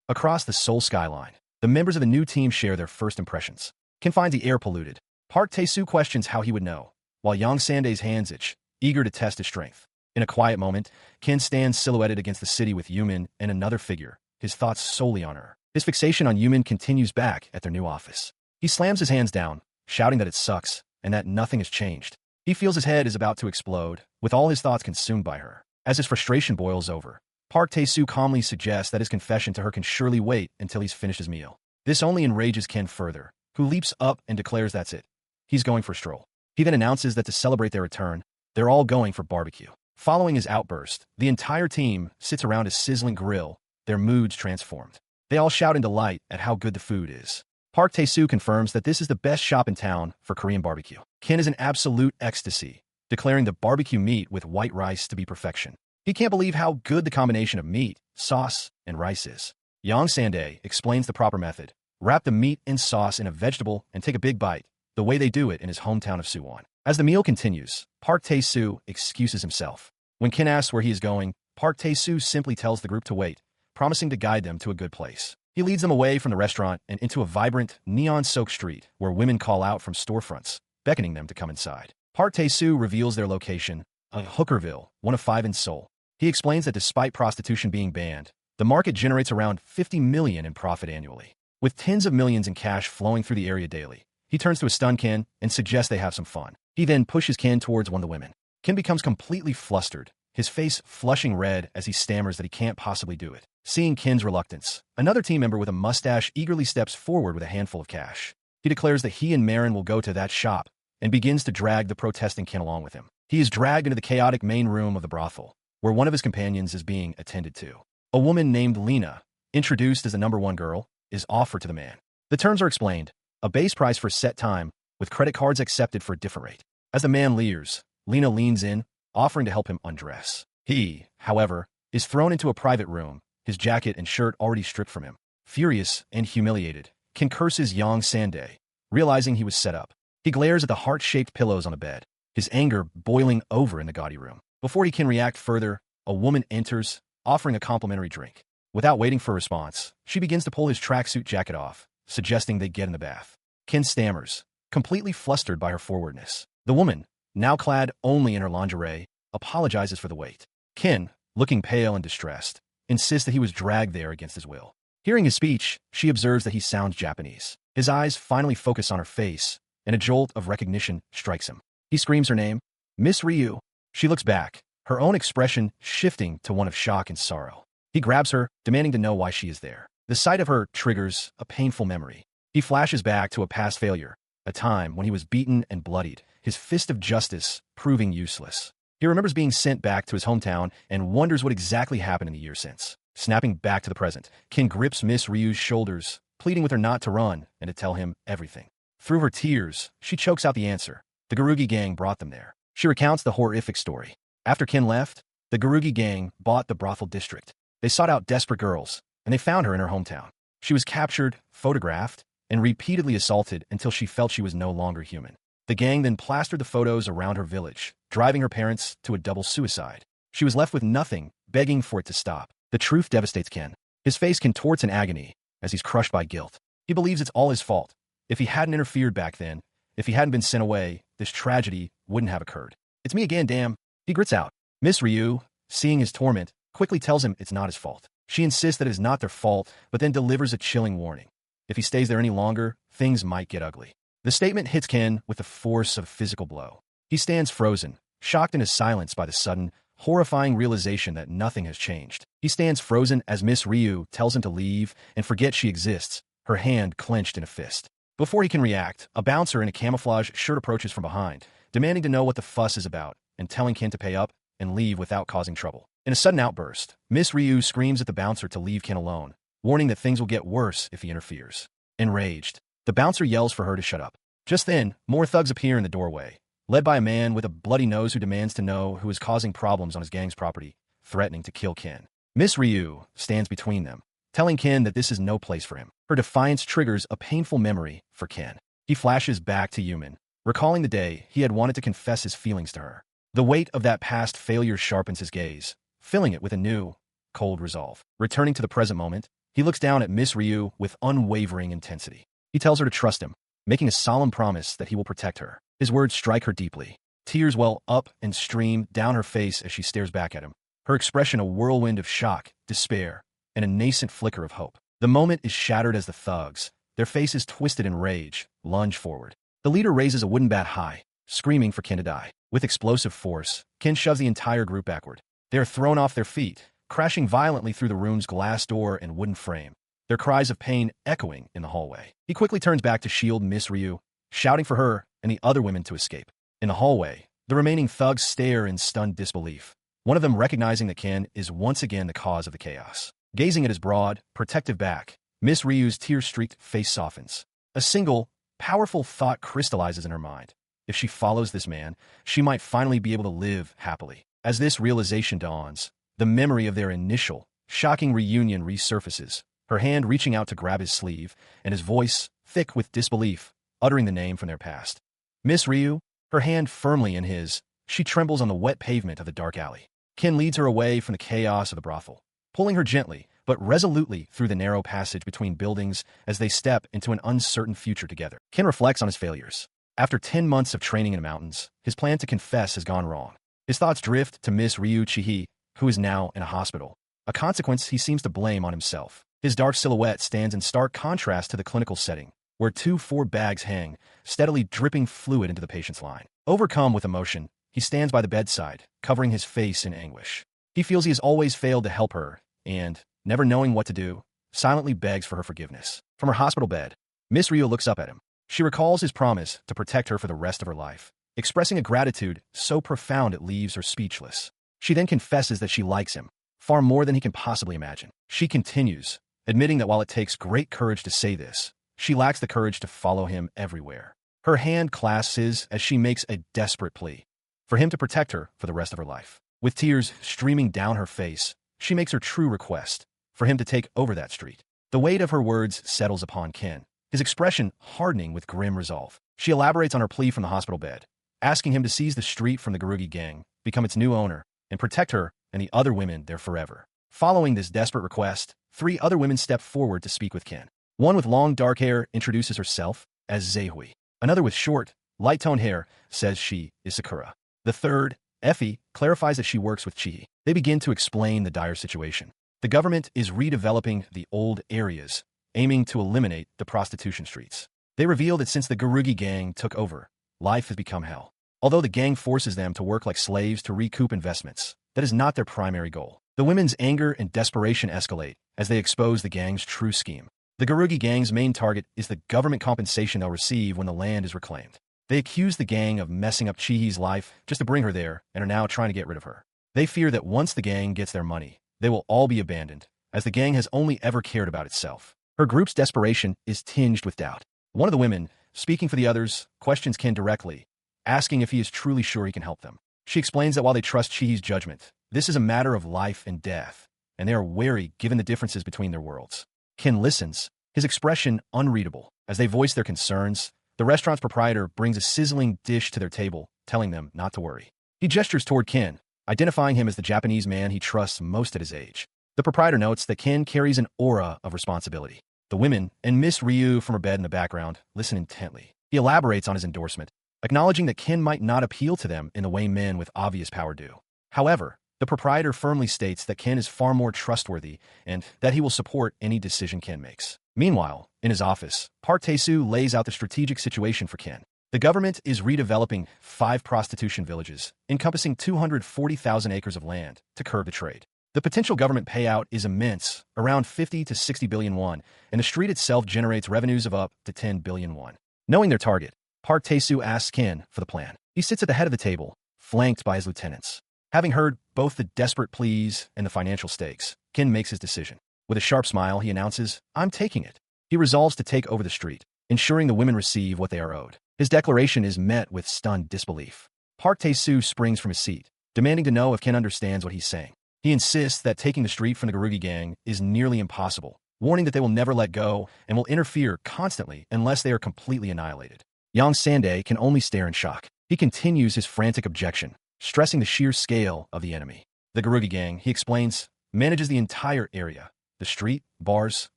Across the Seoul skyline, the members of the new team share their first impressions. Kin finds the air polluted. Park Tae-soo questions how he would know, while Yang Sanday's hands itch, eager to test his strength. In a quiet moment, Kin stands silhouetted against the city with Yumin and another figure, his thoughts solely on her. His fixation on Yumin continues back at their new office. He slams his hands down, shouting that it sucks and that nothing has changed. He feels his head is about to explode, with all his thoughts consumed by her. As his frustration boils over, Park Tae-soo calmly suggests that his confession to her can surely wait until he's finished his meal. This only enrages Ken further, who leaps up and declares that's it. He's going for a stroll. He then announces that to celebrate their return, they're all going for barbecue. Following his outburst, the entire team sits around a sizzling grill, their moods transformed. They all shout in delight at how good the food is. Park Tae-soo confirms that this is the best shop in town for Korean barbecue. Ken is in absolute ecstasy, declaring the barbecue meat with white rice to be perfection. He can't believe how good the combination of meat, sauce, and rice is. Yang Sandae explains the proper method. Wrap the meat in sauce in a vegetable and take a big bite, the way they do it in his hometown of Suwon. As the meal continues, Park Tae-soo excuses himself. When Ken asks where he is going, Park Tae-soo simply tells the group to wait, promising to guide them to a good place. He leads them away from the restaurant and into a vibrant, neon-soaked street where women call out from storefronts, beckoning them to come inside. Park Tae-soo reveals their location, a Hookerville, one of 5 in Seoul. He explains that despite prostitution being banned, the market generates around $50 million in profit annually. With tens of millions in cash flowing through the area daily, he turns to a stunned Ken and suggests they have some fun. He then pushes Ken towards one of the women. Ken becomes completely flustered, his face flushing red as he stammers that he can't possibly do it. Seeing Ken's reluctance, another team member with a mustache eagerly steps forward with a handful of cash. He declares that he and Marin will go to that shop and begins to drag the protesting Ken along with him. He is dragged into the chaotic main room of the brothel, where one of his companions is being attended to. A woman named Lena, introduced as the number 1 girl, is offered to the man. The terms are explained, a base price for set time, with credit cards accepted for a different rate. As the man leers, Lena leans in, offering to help him undress. He, however, is thrown into a private room, his jacket and shirt already stripped from him. Furious and humiliated, Ken curses Yang Sandae, realizing he was set up. He glares at the heart-shaped pillows on the bed, his anger boiling over in the gaudy room. Before he can react further, a woman enters, offering a complimentary drink. Without waiting for a response, she begins to pull his tracksuit jacket off, suggesting they get in the bath. Ken stammers, completely flustered by her forwardness. The woman, now clad only in her lingerie, apologizes for the wait. Ken, looking pale and distressed, insists that he was dragged there against his will. Hearing his speech, she observes that he sounds Japanese. His eyes finally focus on her face, and a jolt of recognition strikes him. He screams her name, Miss Ryu. She looks back, her own expression shifting to one of shock and sorrow. He grabs her, demanding to know why she is there. The sight of her triggers a painful memory. He flashes back to a past failure, a time when he was beaten and bloodied, his fist of justice proving useless. He remembers being sent back to his hometown and wonders what exactly happened in the years since. Snapping back to the present, Ken grips Miss Ryu's shoulders, pleading with her not to run and to tell him everything. Through her tears, she chokes out the answer. The Garugi gang brought them there. She recounts the horrific story. After Ken left, the Garugi gang bought the brothel district. They sought out desperate girls, and they found her in her hometown. She was captured, photographed, and repeatedly assaulted until she felt she was no longer human. The gang then plastered the photos around her village, driving her parents to a double suicide. She was left with nothing, begging for it to stop. The truth devastates Ken. His face contorts in agony as he's crushed by guilt. He believes it's all his fault. If he hadn't interfered back then, if he hadn't been sent away, this tragedy wouldn't have occurred. It's me again, damn. He grits out. Miss Ryu, seeing his torment, quickly tells him it's not his fault. She insists that it is not their fault, but then delivers a chilling warning. If he stays there any longer, things might get ugly. The statement hits Ken with the force of a physical blow. He stands frozen, shocked in his silence by the sudden, horrifying realization that nothing has changed. He stands frozen as Miss Ryu tells him to leave and forget she exists, her hand clenched in a fist. Before he can react, a bouncer in a camouflage shirt approaches from behind, demanding to know what the fuss is about, and telling Ken to pay up and leave without causing trouble. In a sudden outburst, Miss Ryu screams at the bouncer to leave Ken alone, warning that things will get worse if he interferes. Enraged, the bouncer yells for her to shut up. Just then, more thugs appear in the doorway, led by a man with a bloody nose who demands to know who is causing problems on his gang's property, threatening to kill Ken. Miss Ryu stands between them, telling Ken that this is no place for him. Her defiance triggers a painful memory for Ken. He flashes back to Yumin, recalling the day he had wanted to confess his feelings to her. The weight of that past failure sharpens his gaze, filling it with a new, cold resolve. Returning to the present moment, He looks down at Miss Ryu with unwavering intensity. He tells her to trust him, making a solemn promise that he will protect her. His words strike her deeply. Tears well up and stream down her face as she stares back at him, her expression a whirlwind of shock, despair, and a nascent flicker of hope. The moment is shattered as the thugs, their faces twisted in rage, lunge forward. The leader raises a wooden bat high, screaming for Ken to die. With explosive force, Ken shoves the entire group backward. They are thrown off their feet, crashing violently through the room's glass door and wooden frame, their cries of pain echoing in the hallway. He quickly turns back to shield Miss Ryu, shouting for her and the other women to escape. In the hallway, the remaining thugs stare in stunned disbelief, one of them recognizing that Ken is once again the cause of the chaos. Gazing at his broad, protective back, Miss Ryu's tear-streaked face softens. A single, powerful thought crystallizes in her mind. If she follows this man, she might finally be able to live happily. As this realization dawns, the memory of their initial, shocking reunion resurfaces, her hand reaching out to grab his sleeve, and his voice, thick with disbelief, uttering the name from their past. Miss Ryu, her hand firmly in his, she trembles on the wet pavement of the dark alley. Ken leads her away from the chaos of the brothel, pulling her gently but resolutely through the narrow passage between buildings as they step into an uncertain future together. Ken reflects on his failures. After 10 months of training in the mountains, his plan to confess has gone wrong. His thoughts drift to Miss Ryu Chihi, who is now in a hospital, a consequence he seems to blame on himself. His dark silhouette stands in stark contrast to the clinical setting, where 4 bags hang, steadily dripping fluid into the patient's line. Overcome with emotion, he stands by the bedside, covering his face in anguish. He feels he has always failed to help her, and, never knowing what to do, silently begs for her forgiveness. From her hospital bed, Miss Ryu looks up at him. She recalls his promise to protect her for the rest of her life, expressing a gratitude so profound it leaves her speechless. She then confesses that she likes him, far more than he can possibly imagine. She continues, admitting that while it takes great courage to say this, she lacks the courage to follow him everywhere. Her hand clasps his as she makes a desperate plea for him to protect her for the rest of her life. With tears streaming down her face, she makes her true request for him to take over that street. The weight of her words settles upon Ken, his expression hardening with grim resolve. She elaborates on her plea from the hospital bed, asking him to seize the street from the Garugi gang, become its new owner, and protect her and the other women there forever. Following this desperate request, 3 other women step forward to speak with Ken. One with long dark hair introduces herself as Zehui. Another with short, light-toned hair says she is Sakura. The third, Effie, clarifies that she works with Chihi. They begin to explain the dire situation. The government is redeveloping the old areas, aiming to eliminate the prostitution streets. They reveal that since the Garugi gang took over, life has become hell. Although the gang forces them to work like slaves to recoup investments, that is not their primary goal. The women's anger and desperation escalate as they expose the gang's true scheme. The Garugi gang's main target is the government compensation they'll receive when the land is reclaimed. They accuse the gang of messing up Chihi's life just to bring her there and are now trying to get rid of her. They fear that once the gang gets their money, they will all be abandoned, as the gang has only ever cared about itself. Her group's desperation is tinged with doubt. One of the women, speaking for the others, questions Ken directly, asking if he is truly sure he can help them. She explains that while they trust Chihi's judgment, this is a matter of life and death, and they are wary given the differences between their worlds. Ken listens, his expression unreadable. As they voice their concerns, the restaurant's proprietor brings a sizzling dish to their table, telling them not to worry. He gestures toward Ken, identifying him as the Japanese man he trusts most at his age. The proprietor notes that Ken carries an aura of responsibility. The women, and Miss Ryu from her bed in the background, listen intently. He elaborates on his endorsement, acknowledging that Ken might not appeal to them in the way men with obvious power do. However, the proprietor firmly states that Ken is far more trustworthy and that he will support any decision Ken makes. Meanwhile, in his office, Park Tae-soo lays out the strategic situation for Ken. The government is redeveloping 5 prostitution villages, encompassing 240,000 acres of land, to curb the trade. The potential government payout is immense, around 50 to 60 billion won, and the street itself generates revenues of up to 10 billion won. Knowing their target, Park Tae-soo asks Ken for the plan. He sits at the head of the table, flanked by his lieutenants. Having heard both the desperate pleas and the financial stakes, Ken makes his decision. With a sharp smile, he announces, "I'm taking it." He resolves to take over the street, ensuring the women receive what they are owed. His declaration is met with stunned disbelief. Park Tae-soo springs from his seat, demanding to know if Ken understands what he's saying. He insists that taking the street from the Garugi gang is nearly impossible, warning that they will never let go and will interfere constantly unless they are completely annihilated. Yang Sande can only stare in shock. He continues his frantic objection, stressing the sheer scale of the enemy. The Garugi gang, he explains, manages the entire area, the street, bars,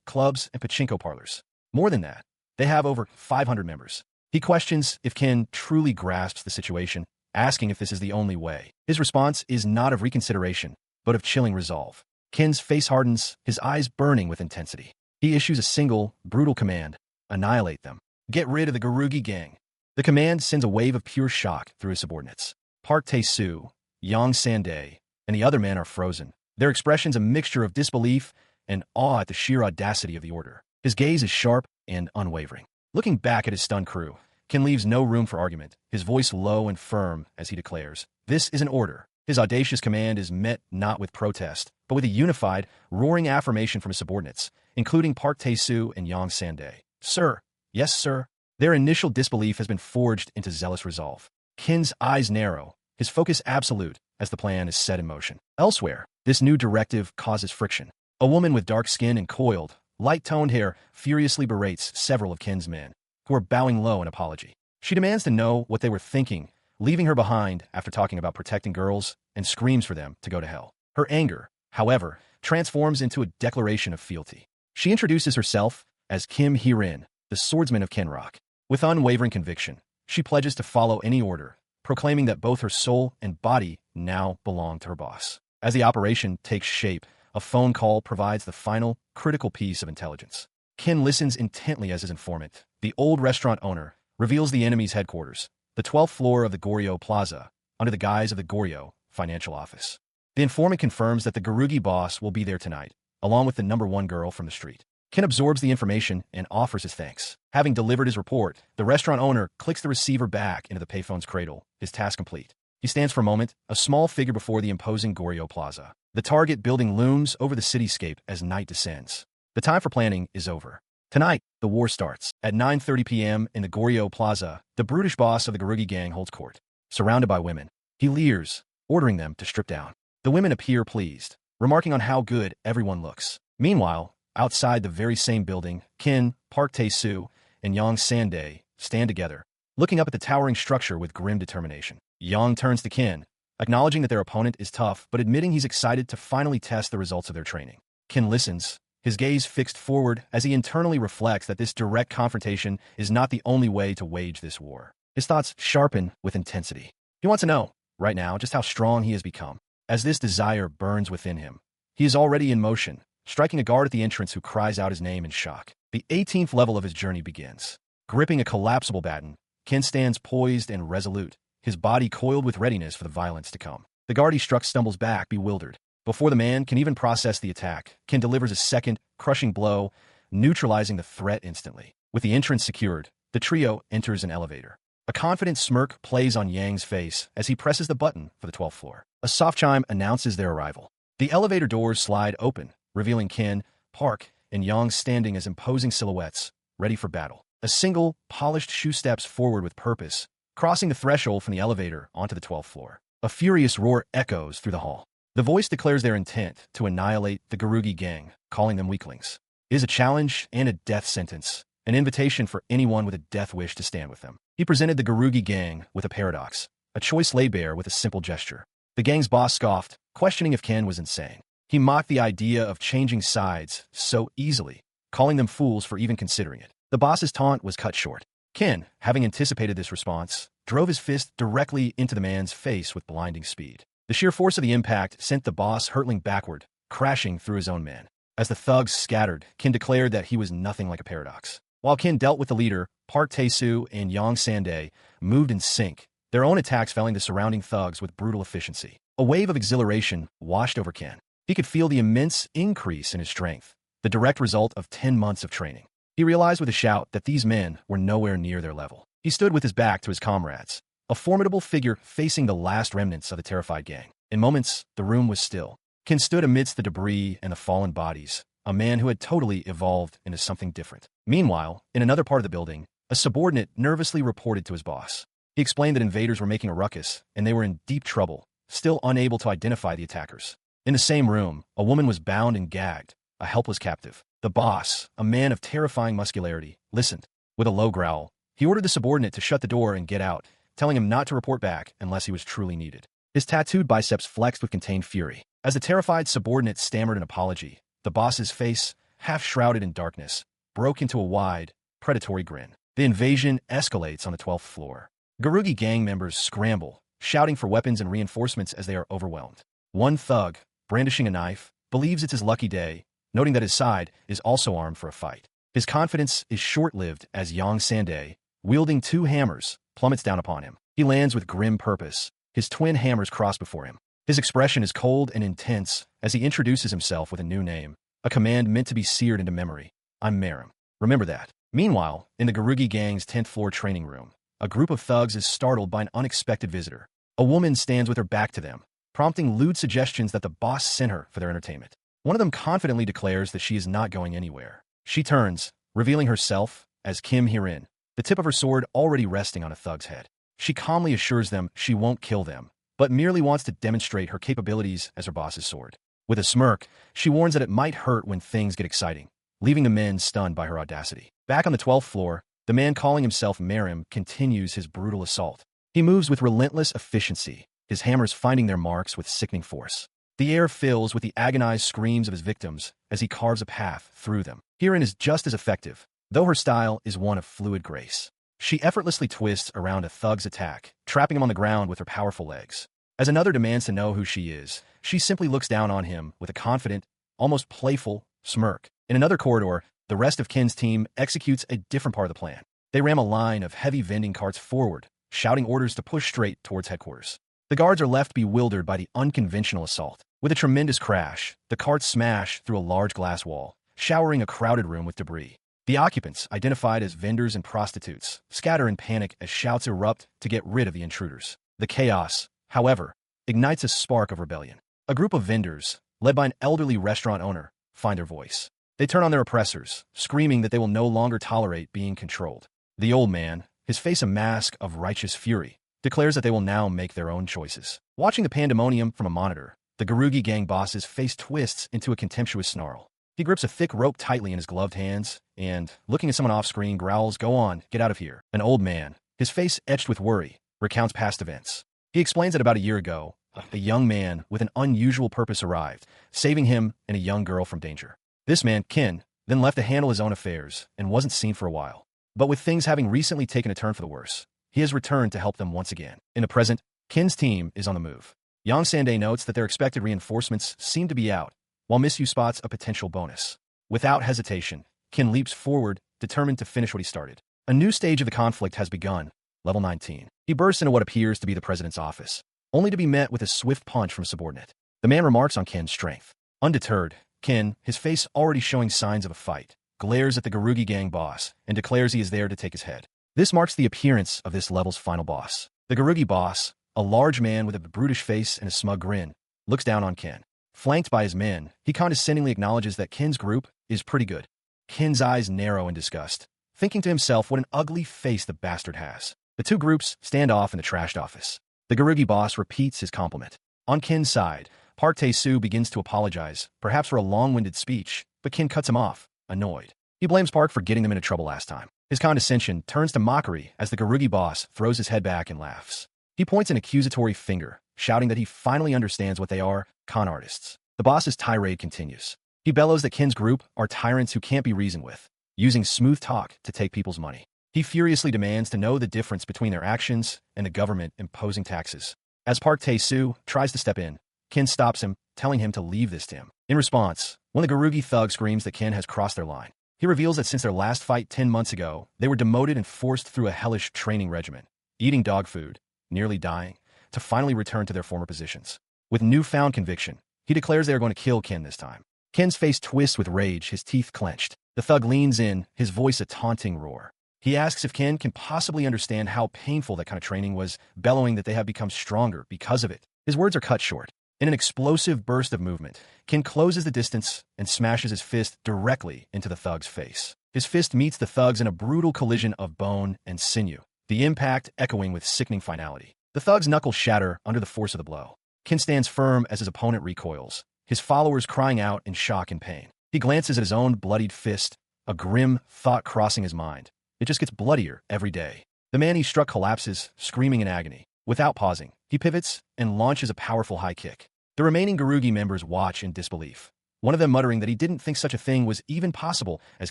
clubs, and pachinko parlors. More than that, they have over 500 members. He questions if Ken truly grasps the situation, asking if this is the only way. His response is not of reconsideration, but of chilling resolve. Ken's face hardens, his eyes burning with intensity. He issues a single, brutal command: annihilate them. Get rid of the Garugi gang. The command sends a wave of pure shock through his subordinates. Park Tae-soo, Yang San-dae, and the other men are frozen, their expressions a mixture of disbelief and awe at the sheer audacity of the order. His gaze is sharp and unwavering. Looking back at his stunned crew, Ken leaves no room for argument, his voice low and firm as he declares, "This is an order." His audacious command is met not with protest, but with a unified, roaring affirmation from his subordinates, including Park Tae-soo and Yang San-dae. "Sir, yes, sir." Their initial disbelief has been forged into zealous resolve. Ken's eyes narrow, his focus absolute, as the plan is set in motion. Elsewhere, this new directive causes friction. A woman with dark skin and coiled, light-toned hair furiously berates several of Ken's men, who are bowing low in apology. She demands to know what they were thinking, leaving her behind after talking about protecting girls, and screams for them to go to hell. Her anger, however, transforms into a declaration of fealty. She introduces herself as Kim Hee-rin, the swordsman of Kenrock. With unwavering conviction, she pledges to follow any order, proclaiming that both her soul and body now belong to her boss. As the operation takes shape, a phone call provides the final, critical piece of intelligence. Ken listens intently as his informant, the old restaurant owner, reveals the enemy's headquarters, the 12th floor of the Goryeo Plaza, under the guise of the Goryeo financial office. The informant confirms that the Garugi boss will be there tonight, along with the #1 girl from the street. Ken absorbs the information and offers his thanks. Having delivered his report, the restaurant owner clicks the receiver back into the payphone's cradle, his task complete. He stands for a moment, a small figure before the imposing Goryeo Plaza. The target building looms over the cityscape as night descends. The time for planning is over. Tonight, the war starts. At 9:30 p.m. in the Goryeo Plaza, the brutish boss of the Garugi gang holds court. Surrounded by women, he leers, ordering them to strip down. The women appear pleased, remarking on how good everyone looks. Meanwhile, outside the very same building, Ken, Park Tae-soo, and Yang San-dae stand together, looking up at the towering structure with grim determination. Yang turns to Ken, acknowledging that their opponent is tough, but admitting he's excited to finally test the results of their training. Ken listens, his gaze fixed forward as he internally reflects that this direct confrontation is not the only way to wage this war. His thoughts sharpen with intensity. He wants to know, right now, just how strong he has become. As this desire burns within him, he is already in motion, striking a guard at the entrance who cries out his name in shock. The 18th level of his journey begins. Gripping a collapsible baton, Ken stands poised and resolute, his body coiled with readiness for the violence to come. The guard he struck stumbles back, bewildered. Before the man can even process the attack, Ken delivers a second, crushing blow, neutralizing the threat instantly. With the entrance secured, the trio enters an elevator. A confident smirk plays on Yang's face as he presses the button for the 12th floor. A soft chime announces their arrival. The elevator doors slide open, revealing Ken, Park, and Yang standing as imposing silhouettes, ready for battle. A single, polished shoe steps forward with purpose, crossing the threshold from the elevator onto the 12th floor. A furious roar echoes through the hall. The voice declares their intent to annihilate the Garugi gang, calling them weaklings. It is a challenge and a death sentence, an invitation for anyone with a death wish to stand with them. He presented the Garugi gang with a paradox, a choice laid bare with a simple gesture. The gang's boss scoffed, questioning if Ken was insane. He mocked the idea of changing sides so easily, calling them fools for even considering it. The boss's taunt was cut short. Ken, having anticipated this response, drove his fist directly into the man's face with blinding speed. The sheer force of the impact sent the boss hurtling backward, crashing through his own men. As the thugs scattered, Ken declared that he was nothing like a paradox. While Ken dealt with the leader, Park Tae-soo and Yang San-dae moved in sync, their own attacks felling the surrounding thugs with brutal efficiency. A wave of exhilaration washed over Ken. He could feel the immense increase in his strength, the direct result of 10 months of training. He realized with a shout that these men were nowhere near their level. He stood with his back to his comrades, a formidable figure facing the last remnants of the terrified gang. In moments, the room was still. Ken stood amidst the debris and the fallen bodies, a man who had totally evolved into something different. Meanwhile, in another part of the building, a subordinate nervously reported to his boss. He explained that invaders were making a ruckus, and they were in deep trouble, still unable to identify the attackers. In the same room, a woman was bound and gagged, a helpless captive. The boss, a man of terrifying muscularity, listened. With a low growl, he ordered the subordinate to shut the door and get out, telling him not to report back unless he was truly needed. His tattooed biceps flexed with contained fury. As the terrified subordinate stammered an apology, The boss's face, half shrouded in darkness, broke into a wide, predatory grin. The invasion escalates on the 12th floor. Garugi gang members scramble, shouting for weapons and reinforcements as they are overwhelmed. One thug, brandishing a knife, believes it's his lucky day, noting that his side is also armed for a fight. His confidence is short-lived as Yang Sande, wielding 2 hammers, plummets down upon him. He lands with grim purpose, his twin hammers crossed before him. His expression is cold and intense as he introduces himself with a new name, a command meant to be seared into memory. I'm Marim. Remember that. Meanwhile, in the Garugi gang's 10th floor training room, a group of thugs is startled by an unexpected visitor. A woman stands with her back to them, prompting lewd suggestions that the boss sent her for their entertainment. One of them confidently declares that she is not going anywhere. She turns, revealing herself as Kim Hyerin, the tip of her sword already resting on a thug's head. She calmly assures them she won't kill them, but merely wants to demonstrate her capabilities as her boss's sword. With a smirk, she warns that it might hurt when things get exciting, leaving the men stunned by her audacity. Back on the 12th floor, the man calling himself Marim continues his brutal assault. He moves with relentless efficiency, his hammers finding their marks with sickening force. The air fills with the agonized screams of his victims as he carves a path through them. Hyerin is just as effective, though her style is one of fluid grace. She effortlessly twists around a thug's attack, trapping him on the ground with her powerful legs. As another demands to know who she is, she simply looks down on him with a confident, almost playful, smirk. In another corridor, the rest of Ken's team executes a different part of the plan. They ram a line of heavy vending carts forward, shouting orders to push straight towards headquarters. The guards are left bewildered by the unconventional assault. With a tremendous crash, the carts smash through a large glass wall, showering a crowded room with debris. The occupants, identified as vendors and prostitutes, scatter in panic as shouts erupt to get rid of the intruders. The chaos, however, ignites a spark of rebellion. A group of vendors, led by an elderly restaurant owner, find their voice. They turn on their oppressors, screaming that they will no longer tolerate being controlled. The old man, his face a mask of righteous fury, declares that they will now make their own choices. Watching the pandemonium from a monitor, the Garugi gang boss's face twists into a contemptuous snarl. He grips a thick rope tightly in his gloved hands and, looking at someone off-screen, growls, "Go on, get out of here." An old man, his face etched with worry, recounts past events. He explains that about a year ago, a young man with an unusual purpose arrived, saving him and a young girl from danger. This man, Ken, then left to handle his own affairs and wasn't seen for a while. But with things having recently taken a turn for the worse, he has returned to help them once again. In the present, Ken's team is on the move. Yang Sande notes that their expected reinforcements seem to be out, while Miss Yu spots a potential bonus. Without hesitation, Ken leaps forward, determined to finish what he started. A new stage of the conflict has begun, level 19. He bursts into what appears to be the president's office, only to be met with a swift punch from a subordinate. The man remarks on Ken's strength. Undeterred, Ken, his face already showing signs of a fight, glares at the Garugi gang boss and declares he is there to take his head. This marks the appearance of this level's final boss. The Garugi boss, a large man with a brutish face and a smug grin, looks down on Ken. Flanked by his men, he condescendingly acknowledges that Ken's group is pretty good. Ken's eyes narrow in disgust, thinking to himself what an ugly face the bastard has. The two groups stand off in the trashed office. The Garugi boss repeats his compliment. On Ken's side, Park Tae-soo begins to apologize, perhaps for a long-winded speech, but Ken cuts him off, annoyed. He blames Park for getting them into trouble last time. His condescension turns to mockery as the Garugi boss throws his head back and laughs. He points an accusatory finger, shouting that he finally understands what they are, con artists. The boss's tirade continues. He bellows that Ken's group are tyrants who can't be reasoned with, using smooth talk to take people's money. He furiously demands to know the difference between their actions and the government imposing taxes. As Park Tae-soo tries to step in, Ken stops him, telling him to leave this to him. In response, one of the Garugi thugs screams that Ken has crossed their line. He reveals that since their last fight 10 months ago, they were demoted and forced through a hellish training regimen, eating dog food, nearly dying, to finally return to their former positions. With newfound conviction, he declares they are going to kill Ken this time. Ken's face twists with rage, his teeth clenched. The thug leans in, his voice a taunting roar. He asks if Ken can possibly understand how painful that kind of training was, bellowing that they have become stronger because of it. His words are cut short. In an explosive burst of movement, Ken closes the distance and smashes his fist directly into the thug's face. His fist meets the thug's in a brutal collision of bone and sinew, the impact echoing with sickening finality. The thug's knuckles shatter under the force of the blow. Ken stands firm as his opponent recoils, his followers crying out in shock and pain. He glances at his own bloodied fist, a grim thought crossing his mind. It just gets bloodier every day. The man he struck collapses, screaming in agony. Without pausing, he pivots and launches a powerful high kick. The remaining Garugi members watch in disbelief. one of them muttering that he didn't think such a thing was even possible as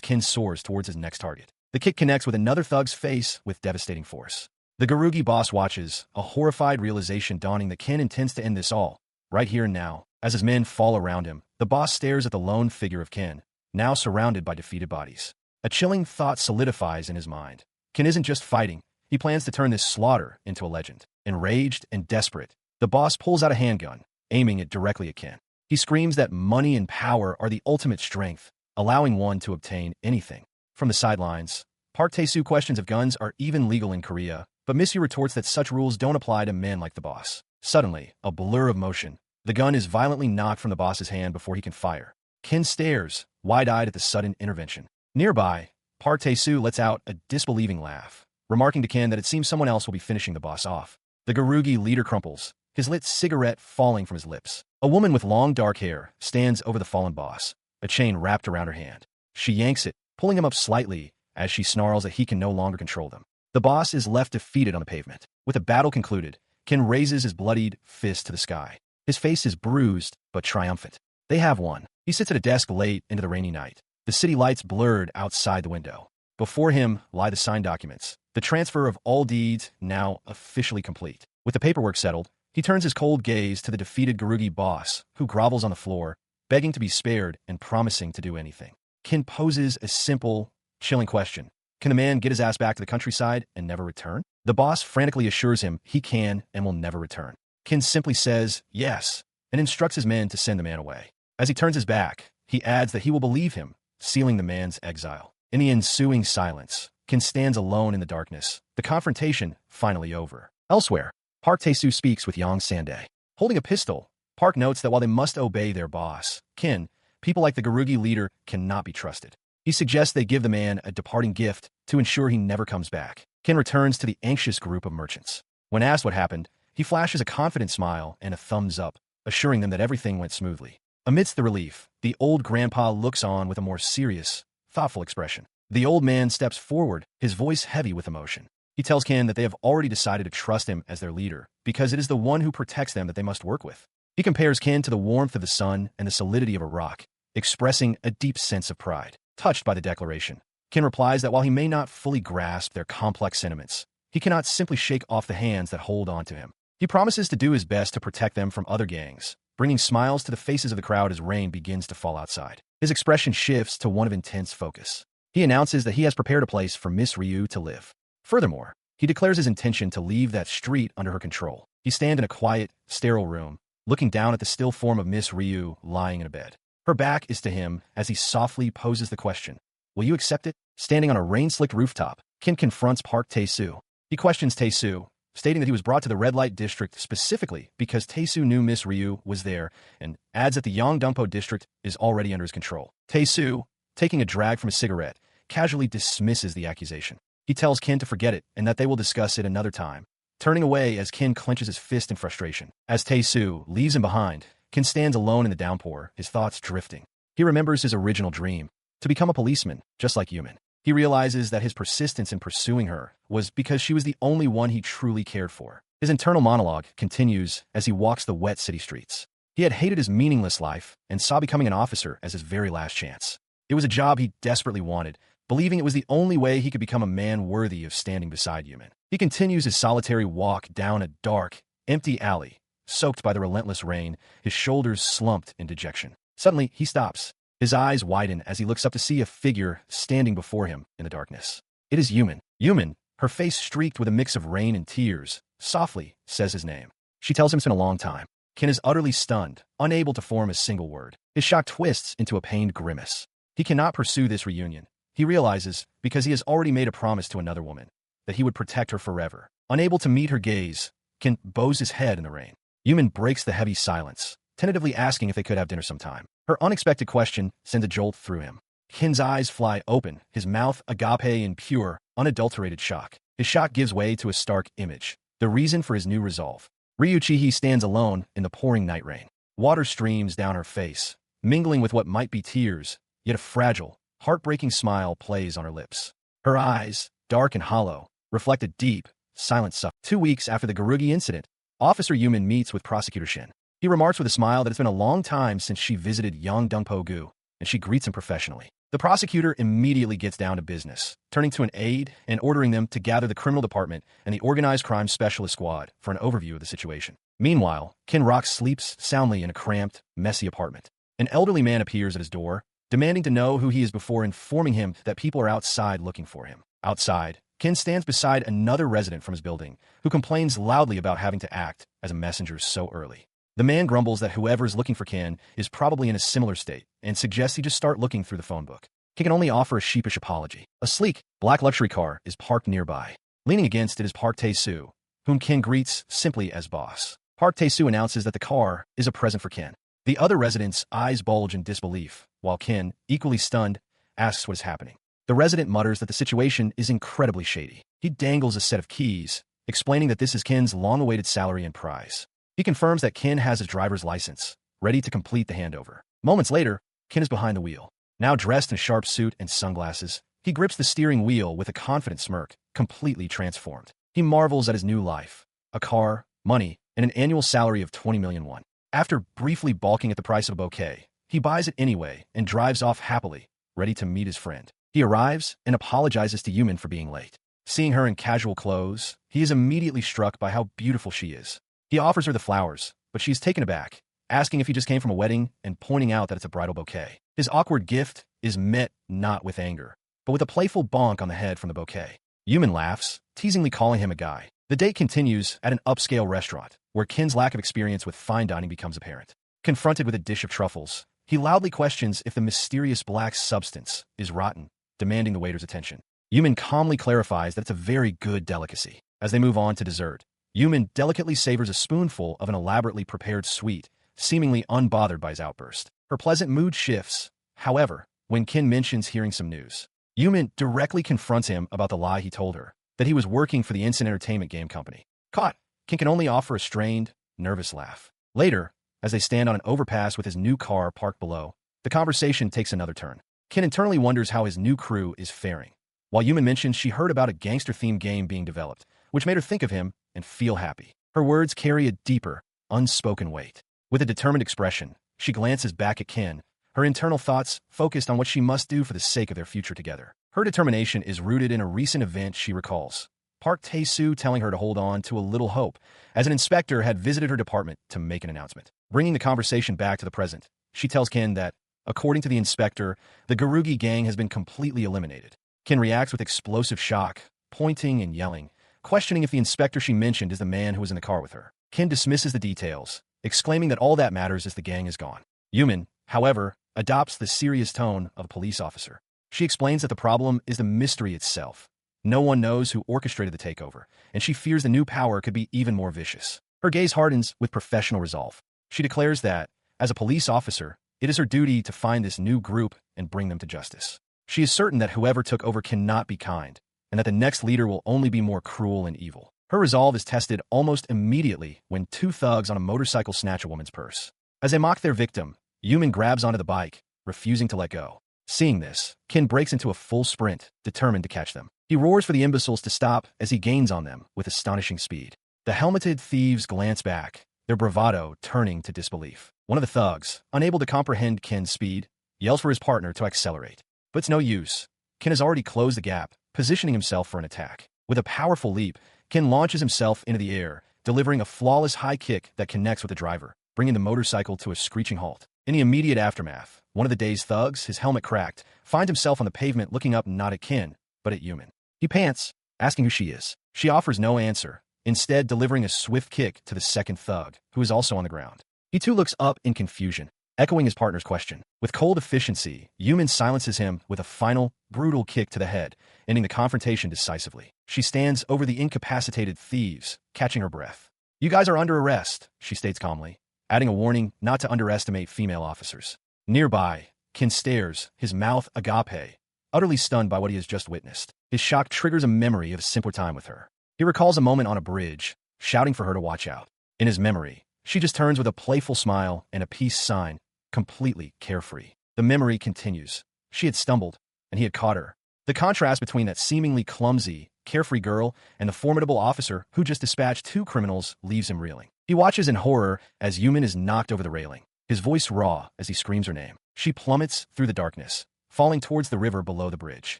Ken soars towards his next target. The kick connects with another thug's face with devastating force. The Garugi boss watches, a horrified realization dawning that Ken intends to end this all, right here and now. As his men fall around him, the boss stares at the lone figure of Ken, now surrounded by defeated bodies. A chilling thought solidifies in his mind. Ken isn't just fighting, he plans to turn this slaughter into a legend. Enraged and desperate, the boss pulls out a handgun, aiming it directly at Ken. He screams that money and power are the ultimate strength, allowing one to obtain anything. From the sidelines, Park Tae-soo questions if guns are even legal in Korea, but Missy retorts that such rules don't apply to men like the boss. Suddenly, a blur of motion. The gun is violently knocked from the boss's hand before he can fire. Ken stares, wide-eyed at the sudden intervention. Nearby, Park Tae-soo lets out a disbelieving laugh, remarking to Ken that it seems someone else will be finishing the boss off. The Garugi leader crumples, his lit cigarette falling from his lips. A woman with long dark hair stands over the fallen boss, a chain wrapped around her hand. She yanks it, pulling him up slightly as she snarls that he can no longer control them. The boss is left defeated on the pavement. With the battle concluded, Ken raises his bloodied fist to the sky. His face is bruised, but triumphant. They have won. He sits at a desk late into the rainy night. The city lights blurred outside the window. Before him lie the signed documents. The transfer of all deeds now officially complete. With the paperwork settled, he turns his cold gaze to the defeated Garugi boss, who grovels on the floor, begging to be spared and promising to do anything. Ken poses a simple, chilling question. Can the man get his ass back to the countryside and never return? The boss frantically assures him he can and will never return. Ken simply says yes and instructs his men to send the man away. As he turns his back, he adds that he will believe him, sealing the man's exile. In the ensuing silence, Ken stands alone in the darkness, the confrontation finally over. Elsewhere, Park Tae-soo speaks with Yang Sande. Holding a pistol, Park notes that while they must obey their boss, Ken, people like the Garugi leader cannot be trusted. He suggests they give the man a departing gift to ensure he never comes back. Ken returns to the anxious group of merchants. When asked what happened, he flashes a confident smile and a thumbs up, assuring them that everything went smoothly. Amidst the relief, the old grandpa looks on with a more serious, thoughtful expression. The old man steps forward, his voice heavy with emotion. He tells Ken that they have already decided to trust him as their leader, because it is the one who protects them that they must work with. He compares Ken to the warmth of the sun and the solidity of a rock, expressing a deep sense of pride. Touched by the declaration, Ken replies that while he may not fully grasp their complex sentiments, he cannot simply shake off the hands that hold on to him. He promises to do his best to protect them from other gangs, bringing smiles to the faces of the crowd as rain begins to fall outside. His expression shifts to one of intense focus. He announces that he has prepared a place for Miss Ryu to live. Furthermore, he declares his intention to leave that street under her control. He stands in a quiet, sterile room, looking down at the still form of Miss Ryu lying in a bed. Her back is to him as he softly poses the question, "Will you accept it?" Standing on a rain-slicked rooftop, Ken confronts Park Tae-soo. He questions Tae-soo, stating that he was brought to the red light district specifically because Tae-soo knew Miss Ryu was there, and adds that the Yongdongpo district is already under his control. Tae-soo, taking a drag from a cigarette, casually dismisses the accusation. He tells Ken to forget it and that they will discuss it another time, turning away as Ken clenches his fist in frustration. As Tae-soo leaves him behind, Ken stands alone in the downpour, his thoughts drifting. He remembers his original dream, to become a policeman, just like Yumin. He realizes that his persistence in pursuing her was because she was the only one he truly cared for. His internal monologue continues as he walks the wet city streets. He had hated his meaningless life and saw becoming an officer as his very last chance. It was a job he desperately wanted, believing it was the only way he could become a man worthy of standing beside Yumin. He continues his solitary walk down a dark, empty alley, soaked by the relentless rain, his shoulders slumped in dejection. Suddenly, he stops. His eyes widen as he looks up to see a figure standing before him in the darkness. It is Yumin. Yumin, her face streaked with a mix of rain and tears, softly says his name. She tells him it's been a long time. Ken is utterly stunned, unable to form a single word. His shock twists into a pained grimace. He cannot pursue this reunion. He realizes, because he has already made a promise to another woman, that he would protect her forever. Unable to meet her gaze, Ken bows his head in the rain. Yumin breaks the heavy silence, tentatively asking if they could have dinner sometime. Her unexpected question sends a jolt through him. Ken's eyes fly open, his mouth agape in pure, unadulterated shock. His shock gives way to a stark image, the reason for his new resolve. Ryuchihi stands alone in the pouring night rain. Water streams down her face, mingling with what might be tears, yet a fragile, heartbreaking smile plays on her lips. Her eyes, dark and hollow, reflect a deep, silent suffering. 2 weeks after the Garugi incident, Officer Yumin meets with Prosecutor Shin. He remarks with a smile that it's been a long time since she visited Yang Dongpo-gu, and she greets him professionally. The prosecutor immediately gets down to business, turning to an aide and ordering them to gather the criminal department and the organized crime specialist squad for an overview of the situation. Meanwhile, Ken Rock sleeps soundly in a cramped, messy apartment. An elderly man appears at his door, demanding to know who he is before informing him that people are outside looking for him. Outside, Ken stands beside another resident from his building, who complains loudly about having to act as a messenger so early. The man grumbles that whoever is looking for Ken is probably in a similar state and suggests he just start looking through the phone book. Ken can only offer a sheepish apology. A sleek, black luxury car is parked nearby. Leaning against it is Park Tae-soo, whom Ken greets simply as boss. Park Tae-soo announces that the car is a present for Ken. The other resident's eyes bulge in disbelief, while Ken, equally stunned, asks what is happening. The resident mutters that the situation is incredibly shady. He dangles a set of keys, explaining that this is Ken's long-awaited salary and prize. He confirms that Ken has his driver's license, ready to complete the handover. Moments later, Ken is behind the wheel. Now dressed in a sharp suit and sunglasses, he grips the steering wheel with a confident smirk, completely transformed. He marvels at his new life, a car, money, and an annual salary of 20 million won. After briefly balking at the price of a bouquet, he buys it anyway and drives off happily, ready to meet his friend. He arrives and apologizes to Yumin for being late. Seeing her in casual clothes, he is immediately struck by how beautiful she is. He offers her the flowers, but she's taken aback, asking if he just came from a wedding and pointing out that it's a bridal bouquet. His awkward gift is met not with anger, but with a playful bonk on the head from the bouquet. Yumin laughs, teasingly calling him a guy. The date continues at an upscale restaurant, where Ken's lack of experience with fine dining becomes apparent. Confronted with a dish of truffles, he loudly questions if the mysterious black substance is rotten, demanding the waiter's attention. Yumin calmly clarifies that it's a very good delicacy. As they move on to dessert, Yumin delicately savors a spoonful of an elaborately prepared sweet, seemingly unbothered by his outburst. Her pleasant mood shifts, however, when Ken mentions hearing some news. Yumin directly confronts him about the lie he told her, that he was working for the instant entertainment game company. Caught, Ken can only offer a strained, nervous laugh. Later, as they stand on an overpass with his new car parked below, the conversation takes another turn. Ken internally wonders how his new crew is faring, while Yumin mentions she heard about a gangster-themed game being developed, which made her think of him and feel happy. Her words carry a deeper, unspoken weight. With a determined expression, she glances back at Ken, her internal thoughts focused on what she must do for the sake of their future together. Her determination is rooted in a recent event she recalls. Park Tae-soo telling her to hold on to a little hope, as an inspector had visited her department to make an announcement. Bringing the conversation back to the present, she tells Ken that, according to the inspector, the Garugi gang has been completely eliminated. Ken reacts with explosive shock, pointing and yelling, questioning if the inspector she mentioned is the man who was in the car with her. Ken dismisses the details, exclaiming that all that matters is the gang is gone. Yumin, however, adopts the serious tone of a police officer. She explains that the problem is the mystery itself. No one knows who orchestrated the takeover, and she fears the new power could be even more vicious. Her gaze hardens with professional resolve. She declares that, as a police officer, it is her duty to find this new group and bring them to justice. She is certain that whoever took over cannot be kind, and that the next leader will only be more cruel and evil. Her resolve is tested almost immediately when two thugs on a motorcycle snatch a woman's purse. As they mock their victim, Yumin grabs onto the bike, refusing to let go. Seeing this, Ken breaks into a full sprint, determined to catch them. He roars for the imbeciles to stop as he gains on them with astonishing speed. The helmeted thieves glance back, their bravado turning to disbelief. One of the thugs, unable to comprehend Ken's speed, yells for his partner to accelerate. But it's no use. Ken has already closed the gap, positioning himself for an attack. With a powerful leap, Ken launches himself into the air, delivering a flawless high kick that connects with the driver, bringing the motorcycle to a screeching halt. In the immediate aftermath, one of the day's thugs, his helmet cracked, finds himself on the pavement looking up not at Ken, but at Yumin. He pants, asking who she is. She offers no answer, instead delivering a swift kick to the second thug, who is also on the ground. He too looks up in confusion, echoing his partner's question. With cold efficiency, Yumin silences him with a final, brutal kick to the head, ending the confrontation decisively. She stands over the incapacitated thieves, catching her breath. "You guys are under arrest," she states calmly, adding a warning not to underestimate female officers. Nearby, Ken stares, his mouth agape, utterly stunned by what he has just witnessed. His shock triggers a memory of a simpler time with her. He recalls a moment on a bridge, shouting for her to watch out. In his memory, she just turns with a playful smile and a peace sign, completely carefree. The memory continues. She had stumbled, and he had caught her. The contrast between that seemingly clumsy, carefree girl and the formidable officer who just dispatched two criminals leaves him reeling. He watches in horror as Yumin is knocked over the railing, his voice raw as he screams her name. She plummets through the darkness, falling towards the river below the bridge.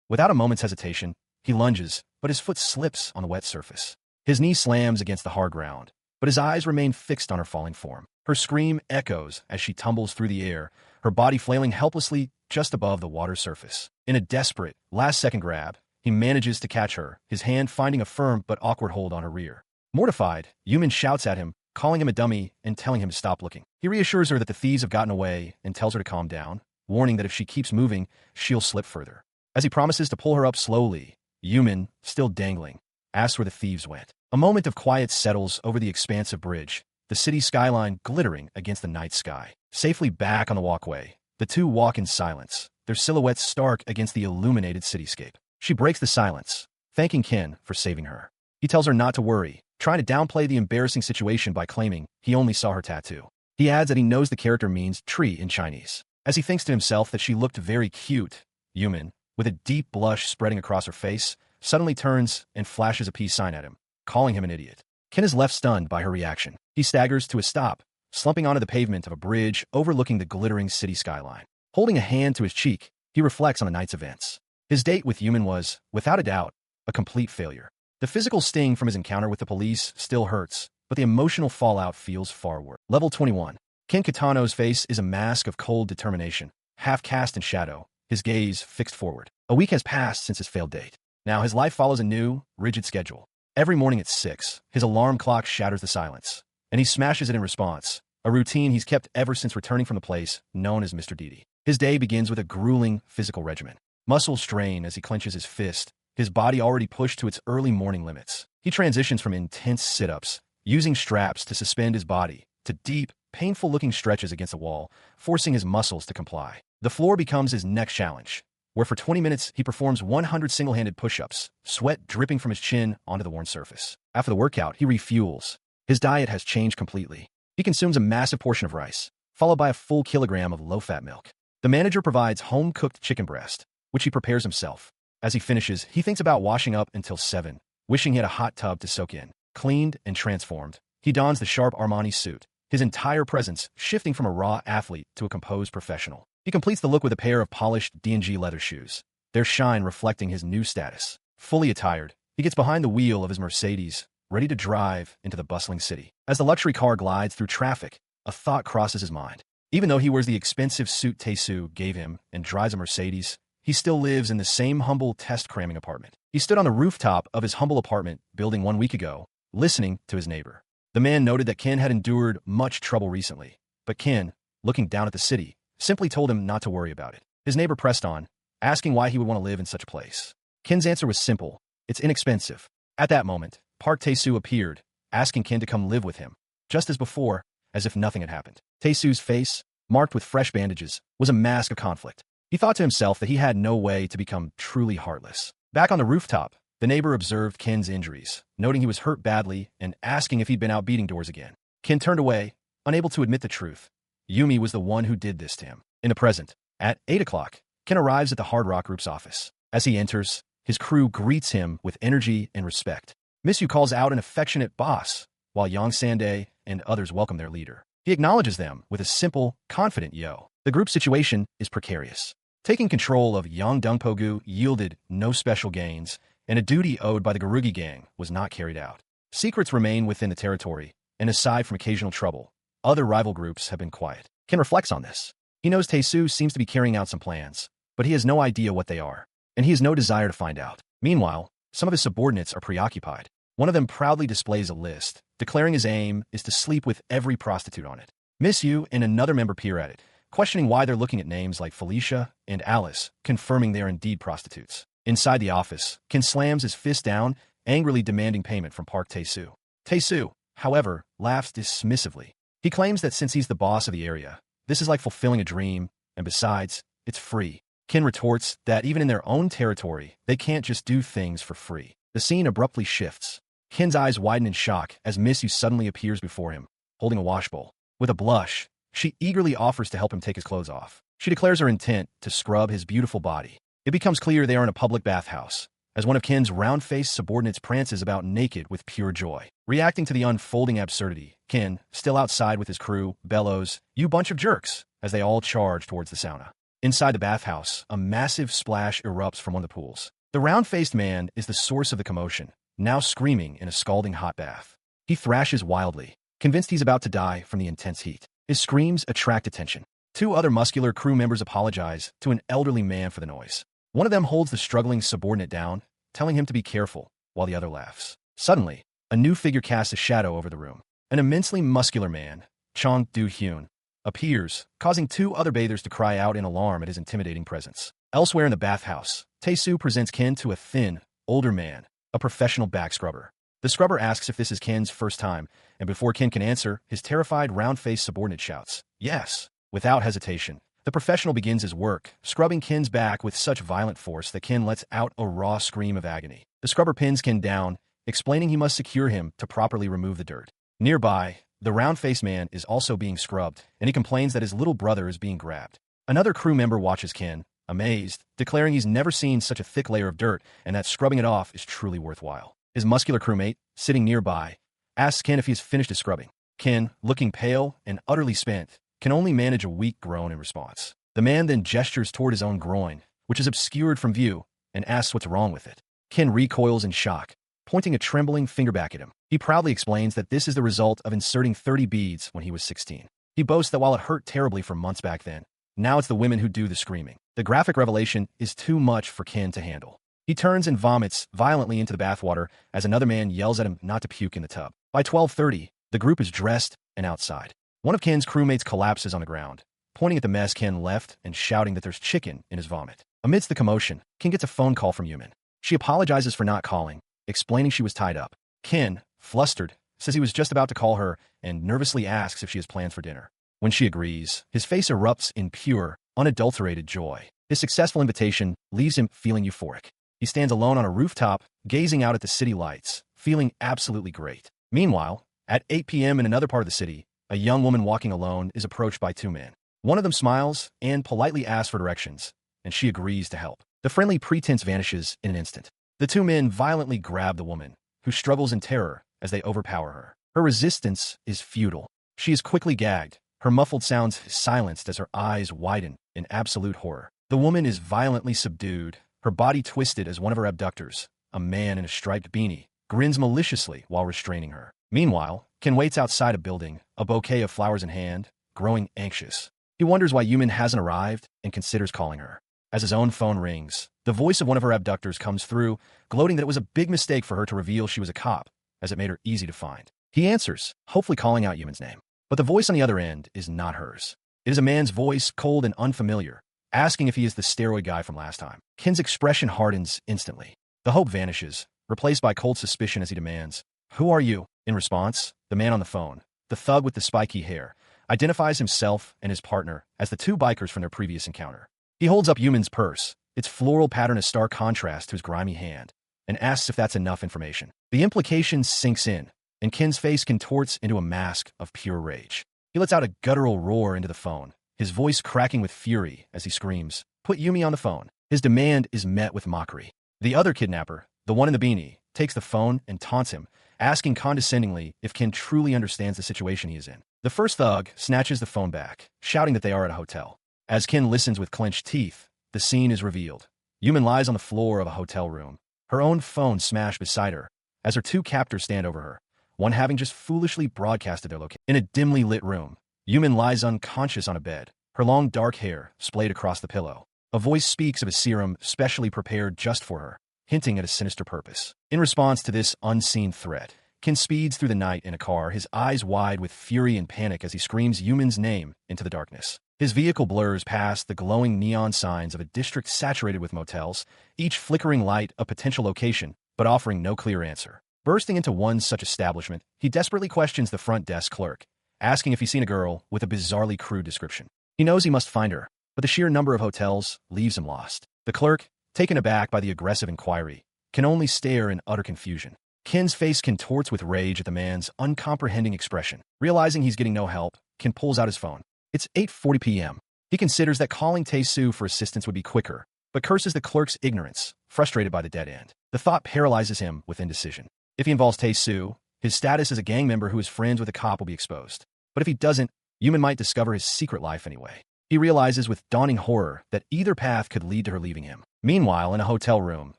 Without a moment's hesitation, he lunges, but his foot slips on the wet surface. His knee slams against the hard ground, but his eyes remain fixed on her falling form. Her scream echoes as she tumbles through the air, her body flailing helplessly just above the water's surface. In a desperate, last-second grab, he manages to catch her, his hand finding a firm but awkward hold on her rear. Mortified, Yumin shouts at him, calling him a dummy and telling him to stop looking. He reassures her that the thieves have gotten away and tells her to calm down, warning that if she keeps moving, she'll slip further. As he promises to pull her up slowly, Yumin, still dangling, asks where the thieves went. A moment of quiet settles over the expansive bridge, the city skyline glittering against the night sky. Safely back on the walkway, the two walk in silence, their silhouettes stark against the illuminated cityscape. She breaks the silence, thanking Ken for saving her. He tells her not to worry, trying to downplay the embarrassing situation by claiming he only saw her tattoo. He adds that he knows the character means tree in Chinese. As he thinks to himself that she looked very cute, Yumin, with a deep blush spreading across her face, suddenly turns and flashes a peace sign at him, calling him an idiot. Ken is left stunned by her reaction. He staggers to a stop, slumping onto the pavement of a bridge overlooking the glittering city skyline. Holding a hand to his cheek, he reflects on the night's events. His date with Yumin was, without a doubt, a complete failure. The physical sting from his encounter with the police still hurts, but the emotional fallout feels far worse. Level 21. Ken Kitano's face is a mask of cold determination, half cast in shadow, his gaze fixed forward. A week has passed since his failed date. Now his life follows a new, rigid schedule. Every morning at 6, his alarm clock shatters the silence, and he smashes it in response, a routine he's kept ever since returning from the place known as Mr. Didi. His day begins with a grueling physical regimen. Muscles strain as he clenches his fist, his body already pushed to its early morning limits. He transitions from intense sit-ups, using straps to suspend his body, to deep, painful-looking stretches against the wall, forcing his muscles to comply. The floor becomes his next challenge, where for 20 minutes he performs 100 single-handed push-ups, sweat dripping from his chin onto the worn surface. After the workout, he refuels. His diet has changed completely. He consumes a massive portion of rice, followed by a full kilogram of low-fat milk. The manager provides home-cooked chicken breast, which he prepares himself. As he finishes, he thinks about washing up until 7, wishing he had a hot tub to soak in. Cleaned and transformed, he dons the sharp Armani suit, his entire presence shifting from a raw athlete to a composed professional. He completes the look with a pair of polished D&G leather shoes, their shine reflecting his new status. Fully attired, he gets behind the wheel of his Mercedes, ready to drive into the bustling city. As the luxury car glides through traffic, a thought crosses his mind. Even though he wears the expensive suit Tae-soo gave him and drives a Mercedes, he still lives in the same humble test-cramming apartment. He stood on the rooftop of his humble apartment building 1 week ago, listening to his neighbor. The man noted that Ken had endured much trouble recently, but Ken, looking down at the city, simply told him not to worry about it. His neighbor pressed on, asking why he would want to live in such a place. Ken's answer was simple: it's inexpensive. At that moment, Park Tae-soo appeared, asking Ken to come live with him. Just as before, as if nothing had happened. Tae-soo's face, marked with fresh bandages, was a mask of conflict. He thought to himself that he had no way to become truly heartless. Back on the rooftop, the neighbor observed Ken's injuries, noting he was hurt badly and asking if he'd been out beating doors again. Ken turned away, unable to admit the truth. Yumi was the one who did this to him. In the present, at 8 o'clock, Ken arrives at the Hard Rock Group's office. As he enters, his crew greets him with energy and respect. Miss Yu calls out an affectionate boss, while Yang Sande and others welcome their leader. He acknowledges them with a simple, confident yo. The group's situation is precarious. Taking control of Yangdongpogu yielded no special gains, and a duty owed by the Garugi gang was not carried out. Secrets remain within the territory, and aside from occasional trouble, other rival groups have been quiet. Ken reflects on this. He knows Tae-soo seems to be carrying out some plans, but he has no idea what they are, and he has no desire to find out. Meanwhile, some of his subordinates are preoccupied. One of them proudly displays a list, declaring his aim is to sleep with every prostitute on it. Miss Yu and another member peer at it, questioning why they're looking at names like Felicia and Alice, confirming they are indeed prostitutes. Inside the office, Ken slams his fist down, angrily demanding payment from Park Tae-soo. Tae-soo, however, laughs dismissively. He claims that since he's the boss of the area, this is like fulfilling a dream, and besides, it's free. Ken retorts that even in their own territory, they can't just do things for free. The scene abruptly shifts. Ken's eyes widen in shock as Miss Yu suddenly appears before him, holding a washbowl. With a blush, she eagerly offers to help him take his clothes off. She declares her intent to scrub his beautiful body. It becomes clear they are in a public bathhouse, as one of Ken's round-faced subordinates prances about naked with pure joy. Reacting to the unfolding absurdity, Ken, still outside with his crew, bellows, "You bunch of jerks," as they all charge towards the sauna. Inside the bathhouse, a massive splash erupts from one of the pools. The round-faced man is the source of the commotion, now screaming in a scalding hot bath. He thrashes wildly, convinced he's about to die from the intense heat. His screams attract attention. Two other muscular crew members apologize to an elderly man for the noise. One of them holds the struggling subordinate down, telling him to be careful, while the other laughs. Suddenly, a new figure casts a shadow over the room. An immensely muscular man, Chong Do-hyun, appears, causing two other bathers to cry out in alarm at his intimidating presence. Elsewhere in the bathhouse, Tae-soo presents Ken to a thin, older man, a professional back scrubber. The scrubber asks if this is Ken's first time, and before Ken can answer, his terrified, round-faced subordinate shouts, "Yes!" Without hesitation, the professional begins his work, scrubbing Ken's back with such violent force that Ken lets out a raw scream of agony. The scrubber pins Ken down, explaining he must secure him to properly remove the dirt. Nearby, the round-faced man is also being scrubbed, and he complains that his little brother is being grabbed. Another crew member watches Ken, amazed, declaring he's never seen such a thick layer of dirt and that scrubbing it off is truly worthwhile. His muscular crewmate, sitting nearby, asks Ken if he has finished his scrubbing. Ken, looking pale and utterly spent, can only manage a weak groan in response. The man then gestures toward his own groin, which is obscured from view, and asks what's wrong with it. Ken recoils in shock, pointing a trembling finger back at him. He proudly explains that this is the result of inserting 30 beads when he was 16. He boasts that while it hurt terribly for months back then, now it's the women who do the screaming. The graphic revelation is too much for Ken to handle. He turns and vomits violently into the bathwater as another man yells at him not to puke in the tub. By 12:30, the group is dressed and outside. One of Ken's crewmates collapses on the ground, pointing at the mess Ken left and shouting that there's chicken in his vomit. Amidst the commotion, Ken gets a phone call from Yumin. She apologizes for not calling, explaining she was tied up. Ken, flustered, says he was just about to call her and nervously asks if she has plans for dinner. When she agrees, his face erupts in pure, unadulterated joy. His successful invitation leaves him feeling euphoric. He stands alone on a rooftop, gazing out at the city lights, feeling absolutely great. Meanwhile, at 8 p.m. in another part of the city, a young woman walking alone is approached by two men. One of them smiles and politely asks for directions, and she agrees to help. The friendly pretense vanishes in an instant. The two men violently grab the woman, who struggles in terror as they overpower her. Her resistance is futile. She is quickly gagged, her muffled sounds silenced as her eyes widen in absolute horror. The woman is violently subdued, her body twisted as one of her abductors, a man in a striped beanie, grins maliciously while restraining her. Meanwhile, Ken waits outside a building, a bouquet of flowers in hand, growing anxious. He wonders why Yumin hasn't arrived and considers calling her. As his own phone rings, the voice of one of her abductors comes through, gloating that it was a big mistake for her to reveal she was a cop, as it made her easy to find. He answers, hopefully calling out Yumin's name. But the voice on the other end is not hers. It is a man's voice, cold and unfamiliar, asking if he is the steroid guy from last time. Ken's expression hardens instantly. The hope vanishes, replaced by cold suspicion as he demands, "Who are you?" In response, the man on the phone, the thug with the spiky hair, identifies himself and his partner as the two bikers from their previous encounter. He holds up Yumin's purse, its floral pattern a stark contrast to his grimy hand, and asks if that's enough information. The implication sinks in, and Ken's face contorts into a mask of pure rage. He lets out a guttural roar into the phone, his voice cracking with fury as he screams, "Put Yumi on the phone." His demand is met with mockery. The other kidnapper, the one in the beanie, takes the phone and taunts him, asking condescendingly if Ken truly understands the situation he is in. The first thug snatches the phone back, shouting that they are at a hotel. As Ken listens with clenched teeth, the scene is revealed. Yumin lies on the floor of a hotel room, her own phone smashed beside her, as her two captors stand over her, one having just foolishly broadcasted their location. In a dimly lit room, Yumin lies unconscious on a bed, her long dark hair splayed across the pillow. A voice speaks of a serum specially prepared just for her, hinting at a sinister purpose. In response to this unseen threat, Ken speeds through the night in a car, his eyes wide with fury and panic as he screams Yumin's name into the darkness. His vehicle blurs past the glowing neon signs of a district saturated with motels, each flickering light a potential location, but offering no clear answer. Bursting into one such establishment, he desperately questions the front desk clerk, asking if he's seen a girl with a bizarrely crude description. He knows he must find her, but the sheer number of hotels leaves him lost. The clerk, taken aback by the aggressive inquiry, can only stare in utter confusion. Ken's face contorts with rage at the man's uncomprehending expression. Realizing he's getting no help, Ken pulls out his phone. It's 8:40 p.m. He considers that calling Tae-soo for assistance would be quicker, but curses the clerk's ignorance, frustrated by the dead end. The thought paralyzes him with indecision. If he involves Tae-soo, his status as a gang member who is friends with a cop will be exposed. But if he doesn't, Yumin might discover his secret life anyway. He realizes with dawning horror that either path could lead to her leaving him. Meanwhile, in a hotel room,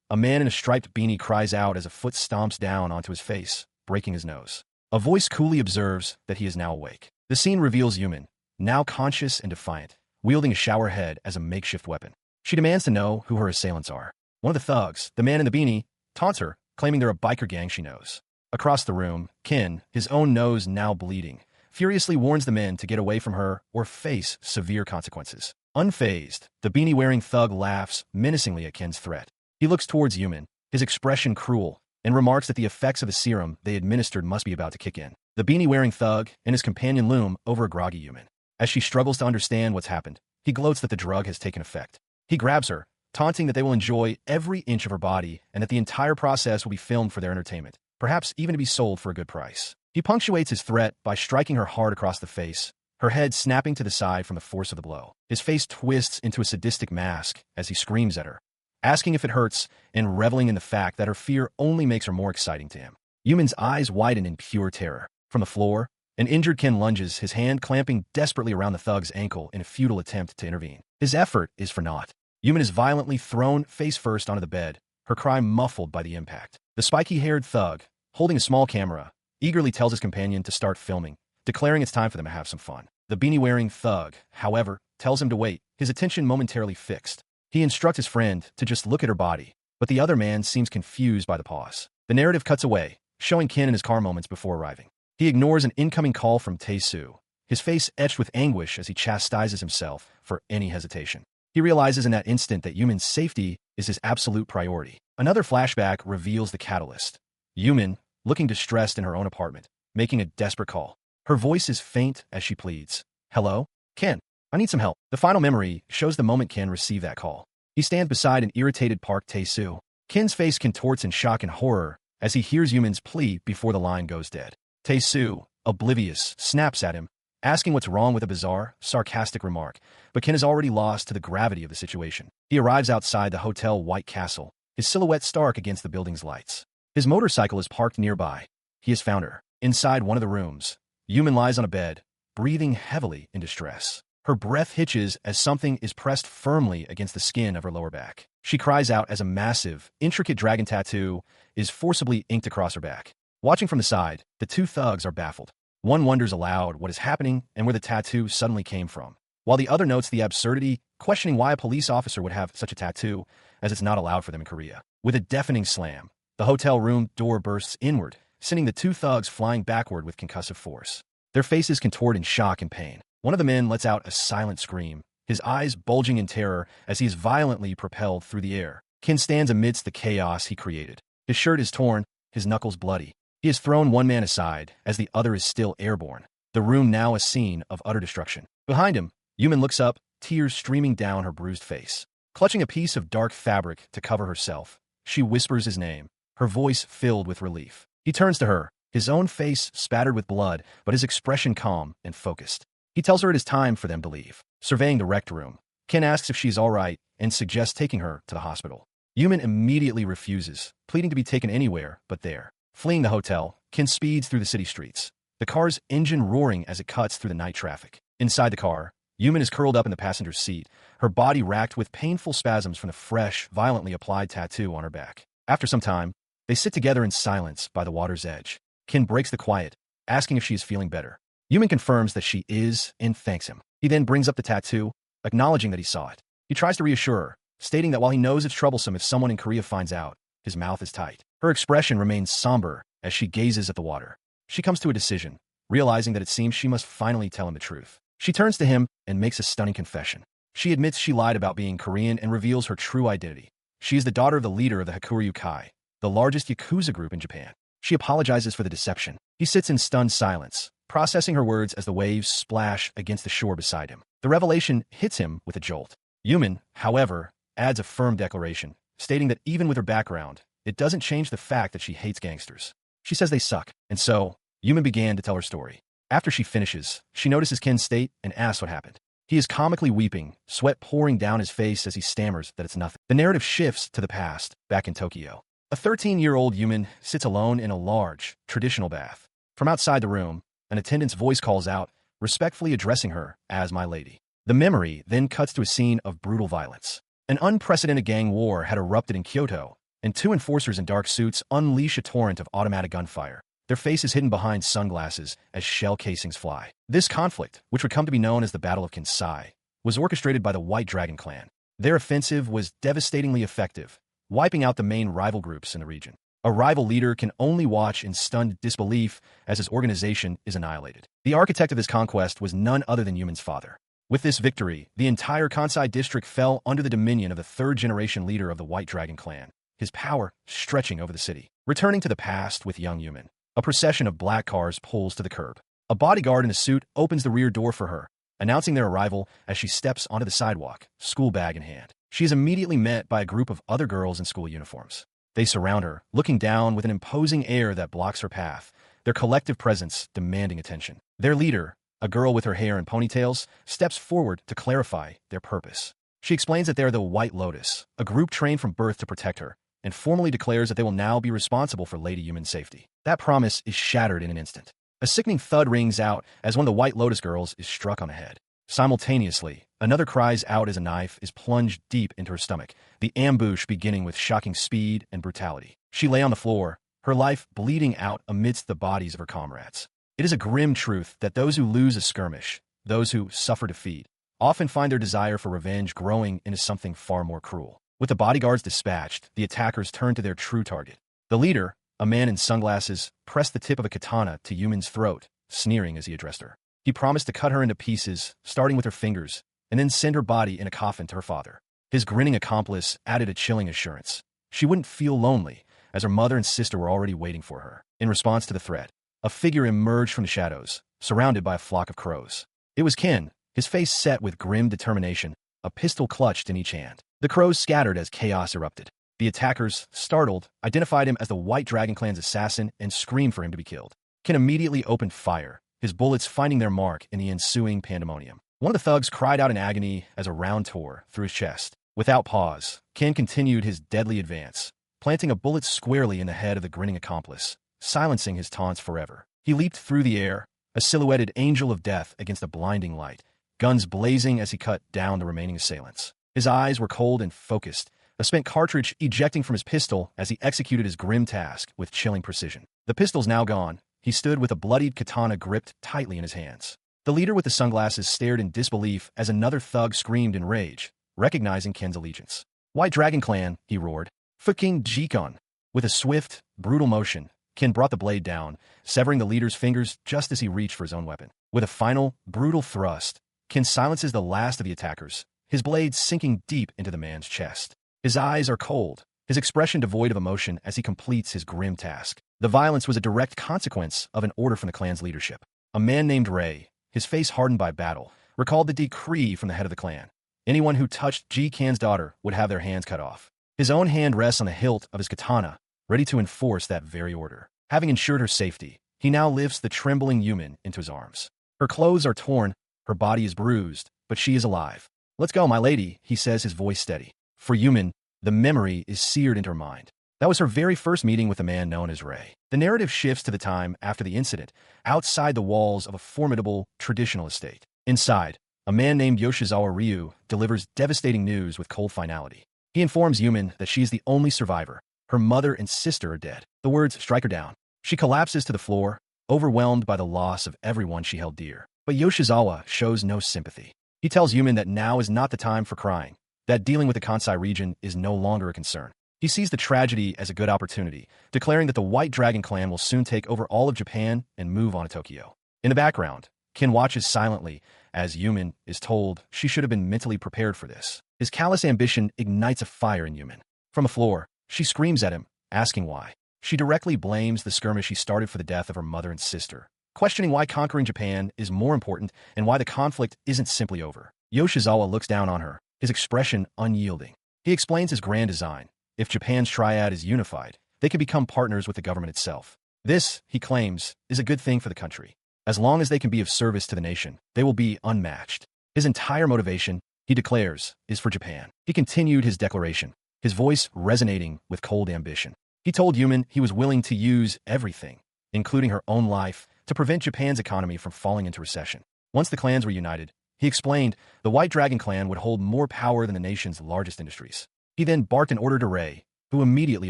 a man in a striped beanie cries out as a foot stomps down onto his face, breaking his nose. A voice coolly observes that he is now awake. The scene reveals Yumin, now conscious and defiant, wielding a shower head as a makeshift weapon. She demands to know who her assailants are. One of the thugs, the man in the beanie, taunts her, claiming they're a biker gang she knows. Across the room, Kin, his own nose now bleeding, furiously warns the men to get away from her or face severe consequences. Unfazed, the beanie-wearing thug laughs menacingly at Kin's threat. He looks towards Yumin, his expression cruel, and remarks that the effects of the serum they administered must be about to kick in. The beanie-wearing thug and his companion loom over a groggy Yumin. As she struggles to understand what's happened, he gloats that the drug has taken effect. He grabs her, taunting that they will enjoy every inch of her body and that the entire process will be filmed for their entertainment, perhaps even to be sold for a good price. He punctuates his threat by striking her hard across the face, her head snapping to the side from the force of the blow. His face twists into a sadistic mask as he screams at her, asking if it hurts and reveling in the fact that her fear only makes her more exciting to him. Yumin's eyes widen in pure terror. From the floor, an injured Ken lunges, his hand clamping desperately around the thug's ankle in a futile attempt to intervene. His effort is for naught. Yumin is violently thrown face first onto the bed, her cry muffled by the impact. The spiky-haired thug, holding a small camera, eagerly tells his companion to start filming, declaring it's time for them to have some fun. The beanie-wearing thug, however, tells him to wait, his attention momentarily fixed. He instructs his friend to just look at her body, but the other man seems confused by the pause. The narrative cuts away, showing Ken in his car moments before arriving. He ignores an incoming call from Tae-soo, his face etched with anguish as he chastises himself for any hesitation. He realizes in that instant that Yumin's safety is his absolute priority. Another flashback reveals the catalyst. Yumin, looking distressed in her own apartment, making a desperate call. Her voice is faint as she pleads, "Hello? Ken, I need some help." The final memory shows the moment Ken received that call. He stands beside an irritated Park Tae-soo. Ken's face contorts in shock and horror as he hears Yumin's plea before the line goes dead. Tae-soo, oblivious, snaps at him, asking what's wrong with a bizarre, sarcastic remark, but Ken is already lost to the gravity of the situation. He arrives outside the Hotel White Castle, his silhouette stark against the building's lights. His motorcycle is parked nearby. He has found her. Inside one of the rooms, Yumin lies on a bed, breathing heavily in distress. Her breath hitches as something is pressed firmly against the skin of her lower back. She cries out as a massive, intricate dragon tattoo is forcibly inked across her back. Watching from the side, the two thugs are baffled. One wonders aloud what is happening and where the tattoo suddenly came from, while the other notes the absurdity, questioning why a police officer would have such a tattoo, as it's not allowed for them in Korea. With a deafening slam, the hotel room door bursts inward, sending the two thugs flying backward with concussive force. Their faces contort in shock and pain. One of the men lets out a silent scream, his eyes bulging in terror as he is violently propelled through the air. Ken stands amidst the chaos he created. His shirt is torn, his knuckles bloody. He has thrown one man aside as the other is still airborne. The room now a scene of utter destruction. Behind him, Yumin looks up, tears streaming down her bruised face. Clutching a piece of dark fabric to cover herself, she whispers his name, her voice filled with relief. He turns to her, his own face spattered with blood, but his expression calm and focused. He tells her it is time for them to leave. Surveying the wrecked room, Ken asks if she's all right and suggests taking her to the hospital. Yumin immediately refuses, pleading to be taken anywhere but there. Fleeing the hotel, Ken speeds through the city streets, the car's engine roaring as it cuts through the night traffic. Inside the car, Yumin is curled up in the passenger's seat, her body racked with painful spasms from the fresh, violently applied tattoo on her back. After some time, they sit together in silence by the water's edge. Ken breaks the quiet, asking if she is feeling better. Yumin confirms that she is and thanks him. He then brings up the tattoo, acknowledging that he saw it. He tries to reassure her, stating that while he knows it's troublesome if someone in Korea finds out, his mouth is tight. Her expression remains somber as she gazes at the water. She comes to a decision, realizing that it seems she must finally tell him the truth. She turns to him and makes a stunning confession. She admits she lied about being Korean and reveals her true identity. She is the daughter of the leader of the Hakuryu Kai, the largest Yakuza group in Japan. She apologizes for the deception. He sits in stunned silence, processing her words as the waves splash against the shore beside him. The revelation hits him with a jolt. Yumin, however, adds a firm declaration, stating that even with her background, it doesn't change the fact that she hates gangsters. She says they suck, and so, Yumin began to tell her story. After she finishes, she notices Ken's state and asks what happened. He is comically weeping, sweat pouring down his face as he stammers that it's nothing. The narrative shifts to the past, back in Tokyo. A 13-year-old human sits alone in a large, traditional bath. From outside the room, an attendant's voice calls out, respectfully addressing her as my lady. The memory then cuts to a scene of brutal violence. An unprecedented gang war had erupted in Kyoto, and two enforcers in dark suits unleash a torrent of automatic gunfire, their faces hidden behind sunglasses as shell casings fly. This conflict, which would come to be known as the Battle of Kansai, was orchestrated by the White Dragon clan. Their offensive was devastatingly effective, wiping out the main rival groups in the region. A rival leader can only watch in stunned disbelief as his organization is annihilated. The architect of this conquest was none other than Yumen's father. With this victory, the entire Kansai district fell under the dominion of the third-generation leader of the White Dragon clan, his power stretching over the city. Returning to the past with young Yumen, a procession of black cars pulls to the curb. A bodyguard in a suit opens the rear door for her, announcing their arrival as she steps onto the sidewalk, school bag in hand. She is immediately met by a group of other girls in school uniforms. They surround her, looking down with an imposing air that blocks her path, their collective presence demanding attention. Their leader, a girl with her hair in ponytails, steps forward to clarify their purpose. She explains that they are the White Lotus, a group trained from birth to protect her, and formally declares that they will now be responsible for Lady Yumen's safety. That promise is shattered in an instant. A sickening thud rings out as one of the White Lotus girls is struck on the head. Simultaneously, another cries out as a knife is plunged deep into her stomach, the ambush beginning with shocking speed and brutality. She lay on the floor, her life bleeding out amidst the bodies of her comrades. It is a grim truth that those who lose a skirmish, those who suffer defeat, often find their desire for revenge growing into something far more cruel. With the bodyguards dispatched, the attackers turn to their true target. The leader, a man in sunglasses, pressed the tip of a katana to Yumen's throat, sneering as he addressed her. He promised to cut her into pieces, starting with her fingers, and then send her body in a coffin to her father. His grinning accomplice added a chilling assurance. She wouldn't feel lonely, as her mother and sister were already waiting for her. In response to the threat, a figure emerged from the shadows, surrounded by a flock of crows. It was Ken, his face set with grim determination, a pistol clutched in each hand. The crows scattered as chaos erupted. The attackers, startled, identified him as the White Dragon clan's assassin and screamed for him to be killed. Ken immediately opened fire, his bullets finding their mark in the ensuing pandemonium. One of the thugs cried out in agony as a round tore through his chest. Without pause, Ken continued his deadly advance, planting a bullet squarely in the head of the grinning accomplice, silencing his taunts forever. He leaped through the air, a silhouetted angel of death against a blinding light, guns blazing as he cut down the remaining assailants. His eyes were cold and focused, a spent cartridge ejecting from his pistol as he executed his grim task with chilling precision. The pistol's now gone. He stood with a bloodied katana gripped tightly in his hands. The leader with the sunglasses stared in disbelief as another thug screamed in rage, recognizing Ken's allegiance. White Dragon Clan, he roared. Fucking Jikon. With a swift, brutal motion, Ken brought the blade down, severing the leader's fingers just as he reached for his own weapon. With a final, brutal thrust, Ken silences the last of the attackers, his blade sinking deep into the man's chest. His eyes are cold, his expression devoid of emotion as he completes his grim task. The violence was a direct consequence of an order from the clan's leadership. A man named Ray, his face hardened by battle, recalled the decree from the head of the clan. Anyone who touched Ji-Kan's daughter would have their hands cut off. His own hand rests on the hilt of his katana, ready to enforce that very order. Having ensured her safety, he now lifts the trembling Yumen into his arms. Her clothes are torn, her body is bruised, but she is alive. Let's go, my lady, he says, his voice steady. For Yumen, the memory is seared into her mind. That was her very first meeting with a man known as Ray. The narrative shifts to the time after the incident, outside the walls of a formidable, traditional estate. Inside, a man named Yoshizawa Ryu delivers devastating news with cold finality. He informs Yumen that she is the only survivor. Her mother and sister are dead. The words strike her down. She collapses to the floor, overwhelmed by the loss of everyone she held dear. But Yoshizawa shows no sympathy. He tells Yumen that now is not the time for crying, that dealing with the Kansai region is no longer a concern. He sees the tragedy as a good opportunity, declaring that the White Dragon clan will soon take over all of Japan and move on to Tokyo. In the background, Ken watches silently as Yumen is told she should have been mentally prepared for this. His callous ambition ignites a fire in Yumen. From the floor, she screams at him, asking why. She directly blames the skirmish he started for the death of her mother and sister, questioning why conquering Japan is more important and why the conflict isn't simply over. Yoshizawa looks down on her, his expression unyielding. He explains his grand design. If Japan's triad is unified, they can become partners with the government itself. This, he claims, is a good thing for the country. As long as they can be of service to the nation, they will be unmatched. His entire motivation, he declares, is for Japan. He continued his declaration, his voice resonating with cold ambition. He told Yumin he was willing to use everything, including her own life, to prevent Japan's economy from falling into recession. Once the clans were united, he explained the White Dragon clan would hold more power than the nation's largest industries. He then barked an order to Rei, who immediately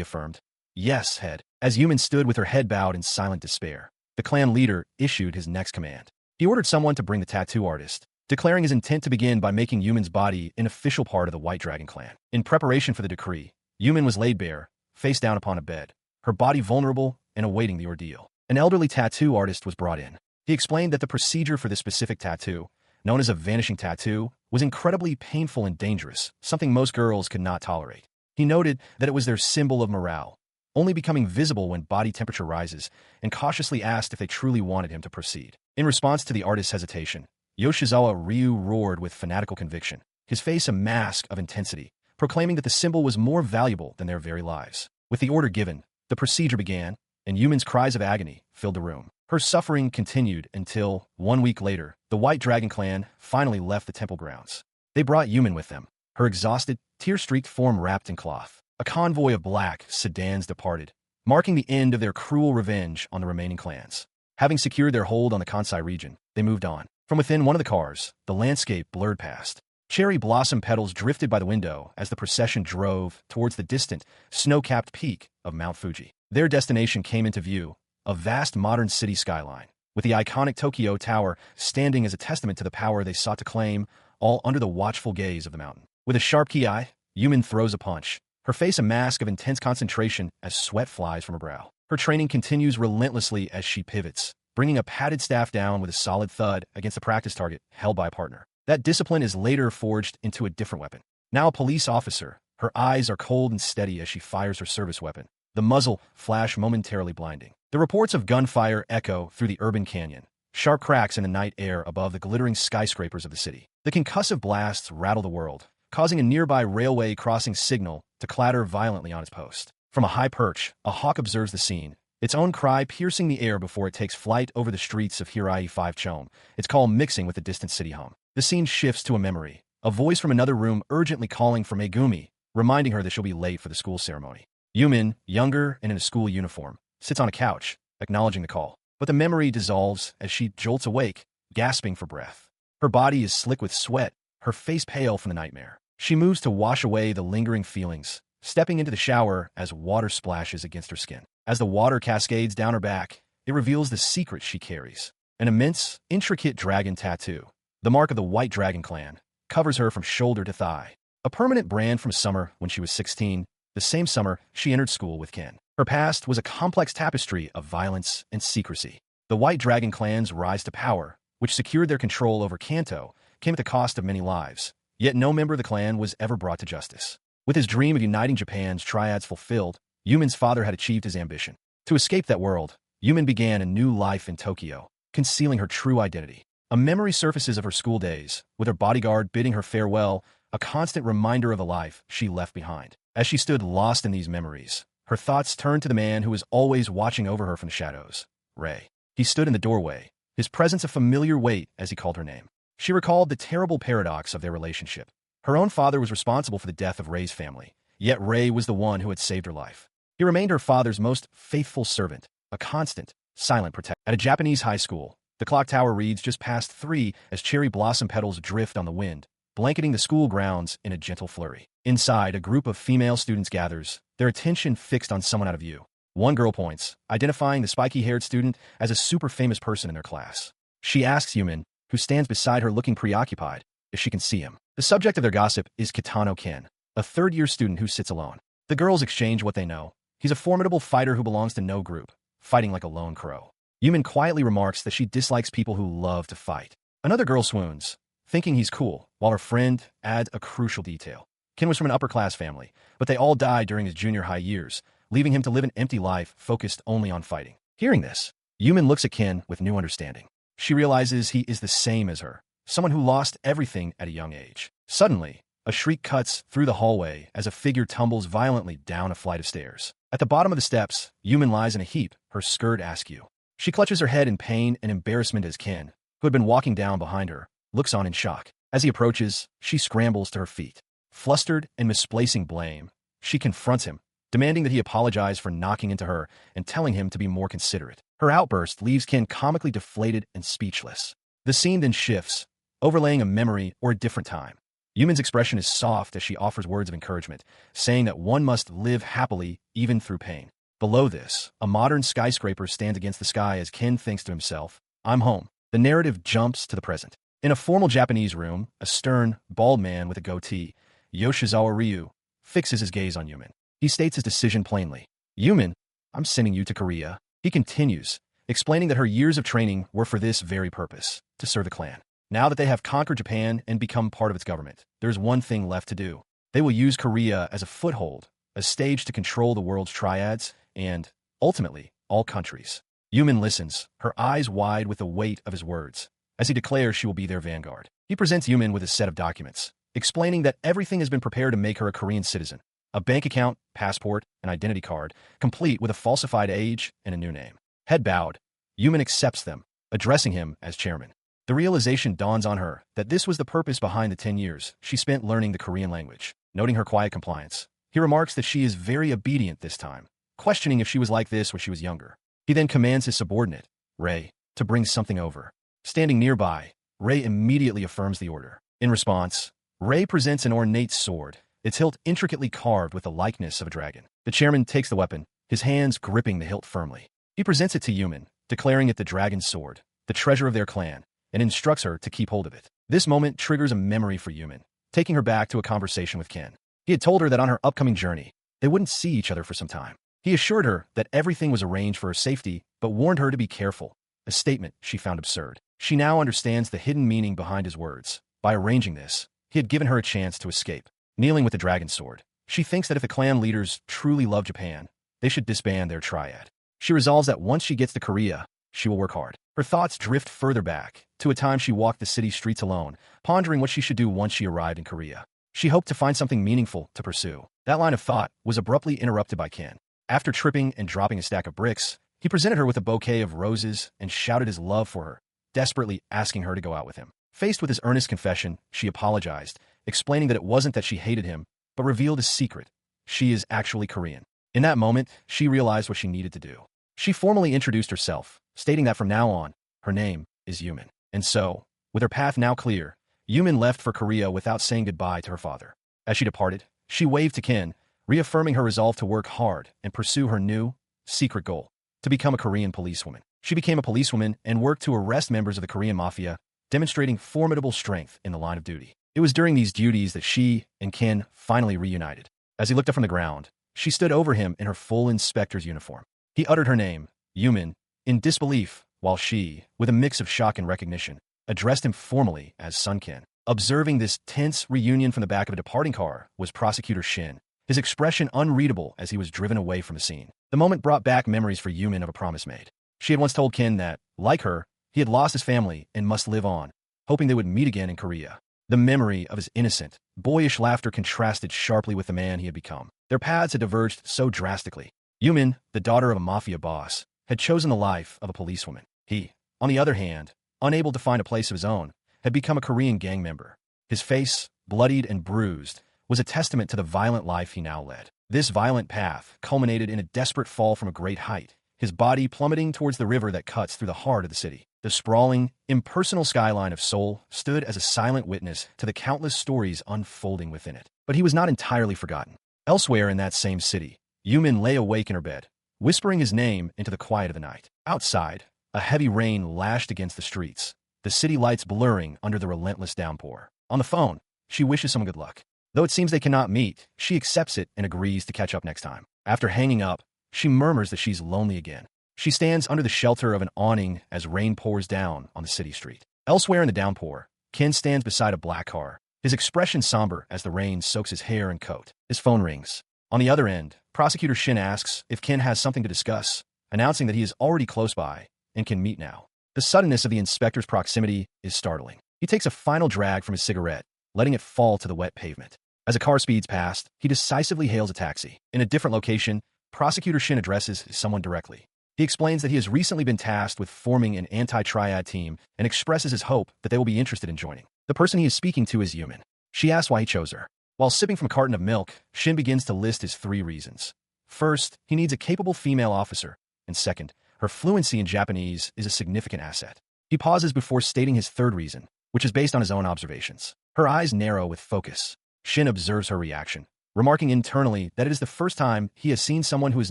affirmed, "Yes, head." As Yumin stood with her head bowed in silent despair, the clan leader issued his next command. He ordered someone to bring the tattoo artist, declaring his intent to begin by making Yumin's body an official part of the White Dragon clan. In preparation for the decree, Yumin was laid bare, face down upon a bed, her body vulnerable and awaiting the ordeal. An elderly tattoo artist was brought in. He explained that the procedure for this specific tattoo, known as a vanishing tattoo, was incredibly painful and dangerous, something most girls could not tolerate. He noted that it was their symbol of morale, only becoming visible when body temperature rises, and cautiously asked if they truly wanted him to proceed. In response to the artist's hesitation, Yoshizawa Ryu roared with fanatical conviction, his face a mask of intensity, proclaiming that the symbol was more valuable than their very lives. With the order given, the procedure began, and Yumin's cries of agony filled the room. Her suffering continued until, 1 week later, the White Dragon clan finally left the temple grounds. They brought Yumin with them, her exhausted, tear-streaked form wrapped in cloth. A convoy of black sedans departed, marking the end of their cruel revenge on the remaining clans. Having secured their hold on the Kansai region, they moved on. From within one of the cars, the landscape blurred past. Cherry blossom petals drifted by the window as the procession drove towards the distant, snow-capped peak of Mount Fuji. Their destination came into view, a vast modern city skyline, with the iconic Tokyo Tower standing as a testament to the power they sought to claim, all under the watchful gaze of the mountain. With a sharp key eye, Yumin throws a punch, her face a mask of intense concentration as sweat flies from her brow. Her training continues relentlessly as she pivots, bringing a padded staff down with a solid thud against a practice target held by a partner. That discipline is later forged into a different weapon. Now a police officer, her eyes are cold and steady as she fires her service weapon, the muzzle flash momentarily blinding. The reports of gunfire echo through the urban canyon, sharp cracks in the night air above the glittering skyscrapers of the city. The concussive blasts rattle the world, causing a nearby railway crossing signal to clatter violently on its post. From a high perch, a hawk observes the scene, its own cry piercing the air before it takes flight over the streets of Hirai 5 Chome, its call mixing with the distant city hum. The scene shifts to a memory, a voice from another room urgently calling for Megumi, reminding her that she'll be late for the school ceremony. Yumin, younger and in a school uniform, sits on a couch, acknowledging the call. But the memory dissolves as she jolts awake, gasping for breath. Her body is slick with sweat, her face pale from the nightmare. She moves to wash away the lingering feelings, stepping into the shower as water splashes against her skin. As the water cascades down her back, it reveals the secret she carries. An immense, intricate dragon tattoo. The mark of the White Dragon clan covers her from shoulder to thigh. A permanent brand from summer when she was 16, the same summer she entered school with Ken. Her past was a complex tapestry of violence and secrecy. The White Dragon clan's rise to power, which secured their control over Kanto, came at the cost of many lives. Yet no member of the clan was ever brought to justice. With his dream of uniting Japan's triads fulfilled, Yumin's father had achieved his ambition. To escape that world, Yumin began a new life in Tokyo, concealing her true identity. A memory surfaces of her school days, with her bodyguard bidding her farewell, a constant reminder of the life she left behind. As she stood lost in these memories, her thoughts turned to the man who was always watching over her from the shadows, Rei. He stood in the doorway, his presence a familiar weight as he called her name. She recalled the terrible paradox of their relationship. Her own father was responsible for the death of Rei's family, yet Rei was the one who had saved her life. He remained her father's most faithful servant, a constant, silent protector. At a Japanese high school, the clock tower reads just past 3 as cherry blossom petals drift on the wind, blanketing the school grounds in a gentle flurry. Inside, a group of female students gathers, their attention fixed on someone out of view. One girl points, identifying the spiky-haired student as a super famous person in their class. She asks Yumin, who stands beside her looking preoccupied, if she can see him. The subject of their gossip is Kitano Ken, a third-year student who sits alone. The girls exchange what they know. He's a formidable fighter who belongs to no group, fighting like a lone crow. Yumin quietly remarks that she dislikes people who love to fight. Another girl swoons, thinking he's cool, while her friend adds a crucial detail. Ken was from an upper-class family, but they all died during his junior high years, leaving him to live an empty life focused only on fighting. Hearing this, Yumin looks at Ken with new understanding. She realizes he is the same as her, someone who lost everything at a young age. Suddenly, a shriek cuts through the hallway as a figure tumbles violently down a flight of stairs. At the bottom of the steps, Yumin lies in a heap, her skirt askew. She clutches her head in pain and embarrassment as Ken, who had been walking down behind her, looks on in shock. As he approaches, she scrambles to her feet. Flustered and misplacing blame, she confronts him, demanding that he apologize for knocking into her and telling him to be more considerate. Her outburst leaves Ken comically deflated and speechless. The scene then shifts, overlaying a memory or a different time. Yumin's expression is soft as she offers words of encouragement, saying that one must live happily even through pain. Below this, a modern skyscraper stands against the sky as Ken thinks to himself, "I'm home." The narrative jumps to the present. In a formal Japanese room, a stern, bald man with a goatee, Yoshizawa Ryu, fixes his gaze on Yumin. He states his decision plainly. "Yumin, I'm sending you to Korea." He continues, explaining that her years of training were for this very purpose, to serve the clan. Now that they have conquered Japan and become part of its government, there's one thing left to do. They will use Korea as a foothold, a stage to control the world's triads, and, ultimately, all countries. Yumin listens, her eyes wide with the weight of his words, as he declares she will be their vanguard. He presents Yumin with a set of documents, explaining that everything has been prepared to make her a Korean citizen. A bank account, passport, an identity card, complete with a falsified age and a new name. Head bowed, Yumin accepts them, addressing him as chairman. The realization dawns on her that this was the purpose behind the 10 years she spent learning the Korean language. Noting her quiet compliance, he remarks that she is very obedient this time, questioning if she was like this when she was younger. He then commands his subordinate, Ray, to bring something over. Standing nearby, Ray immediately affirms the order. In response, Ray presents an ornate sword, its hilt intricately carved with the likeness of a dragon. The chairman takes the weapon, his hands gripping the hilt firmly. He presents it to Yumin, declaring it the dragon's sword, the treasure of their clan, and instructs her to keep hold of it. This moment triggers a memory for Yumin, taking her back to a conversation with Ken. He had told her that on her upcoming journey, they wouldn't see each other for some time. He assured her that everything was arranged for her safety, but warned her to be careful, a statement she found absurd. She now understands the hidden meaning behind his words. By arranging this, he had given her a chance to escape. Kneeling with the dragon sword, she thinks that if the clan leaders truly love Japan, they should disband their triad. She resolves that once she gets to Korea, she will work hard. Her thoughts drift further back, to a time she walked the city streets alone, pondering what she should do once she arrived in Korea. She hoped to find something meaningful to pursue. That line of thought was abruptly interrupted by Ken. After tripping and dropping a stack of bricks, he presented her with a bouquet of roses and shouted his love for her, desperately asking her to go out with him. Faced with his earnest confession, she apologized, explaining that it wasn't that she hated him, but revealed his secret. She is actually Korean. In that moment, she realized what she needed to do. She formally introduced herself, stating that from now on, her name is Yumin. And so, with her path now clear, Yumin left for Korea without saying goodbye to her father. As she departed, she waved to Ken, reaffirming her resolve to work hard and pursue her new, secret goal, to become a Korean policewoman. She became a policewoman and worked to arrest members of the Korean mafia, demonstrating formidable strength in the line of duty. It was during these duties that she and Ken finally reunited. As he looked up from the ground, she stood over him in her full inspector's uniform. He uttered her name, Yumin, in disbelief, while she, with a mix of shock and recognition, addressed him formally as Son Ken. Observing this tense reunion from the back of a departing car was Prosecutor Shin, his expression unreadable as he was driven away from the scene. The moment brought back memories for Yumin of a promise made. She had once told Ken that, like her, he had lost his family and must live on, hoping they would meet again in Korea. The memory of his innocent, boyish laughter contrasted sharply with the man he had become. Their paths had diverged so drastically. Yumin, the daughter of a mafia boss, had chosen the life of a policewoman. He, on the other hand, unable to find a place of his own, had become a Korean gang member. His face, bloodied and bruised, was a testament to the violent life he now led. This violent path culminated in a desperate fall from a great height, his body plummeting towards the river that cuts through the heart of the city. The sprawling, impersonal skyline of Seoul stood as a silent witness to the countless stories unfolding within it. But he was not entirely forgotten. Elsewhere in that same city, Yumin lay awake in her bed, whispering his name into the quiet of the night. Outside, a heavy rain lashed against the streets, the city lights blurring under the relentless downpour. On the phone, she wishes someone good luck. Though it seems they cannot meet, she accepts it and agrees to catch up next time. After hanging up, she murmurs that she's lonely again. She stands under the shelter of an awning as rain pours down on the city street. Elsewhere in the downpour, Ken stands beside a black car, his expression somber as the rain soaks his hair and coat. His phone rings. On the other end, Prosecutor Shin asks if Ken has something to discuss, announcing that he is already close by and can meet now. The suddenness of the inspector's proximity is startling. He takes a final drag from his cigarette, letting it fall to the wet pavement. As a car speeds past, he decisively hails a taxi. In a different location, Prosecutor Shin addresses someone directly. He explains that he has recently been tasked with forming an anti-triad team and expresses his hope that they will be interested in joining. The person he is speaking to is human. She asks why he chose her. While sipping from a carton of milk, Shin begins to list his 3 reasons. First, he needs a capable female officer, and second, her fluency in Japanese is a significant asset. He pauses before stating his 3rd reason, which is based on his own observations. Her eyes narrow with focus. Shin observes her reaction, remarking internally that it is the first time he has seen someone who is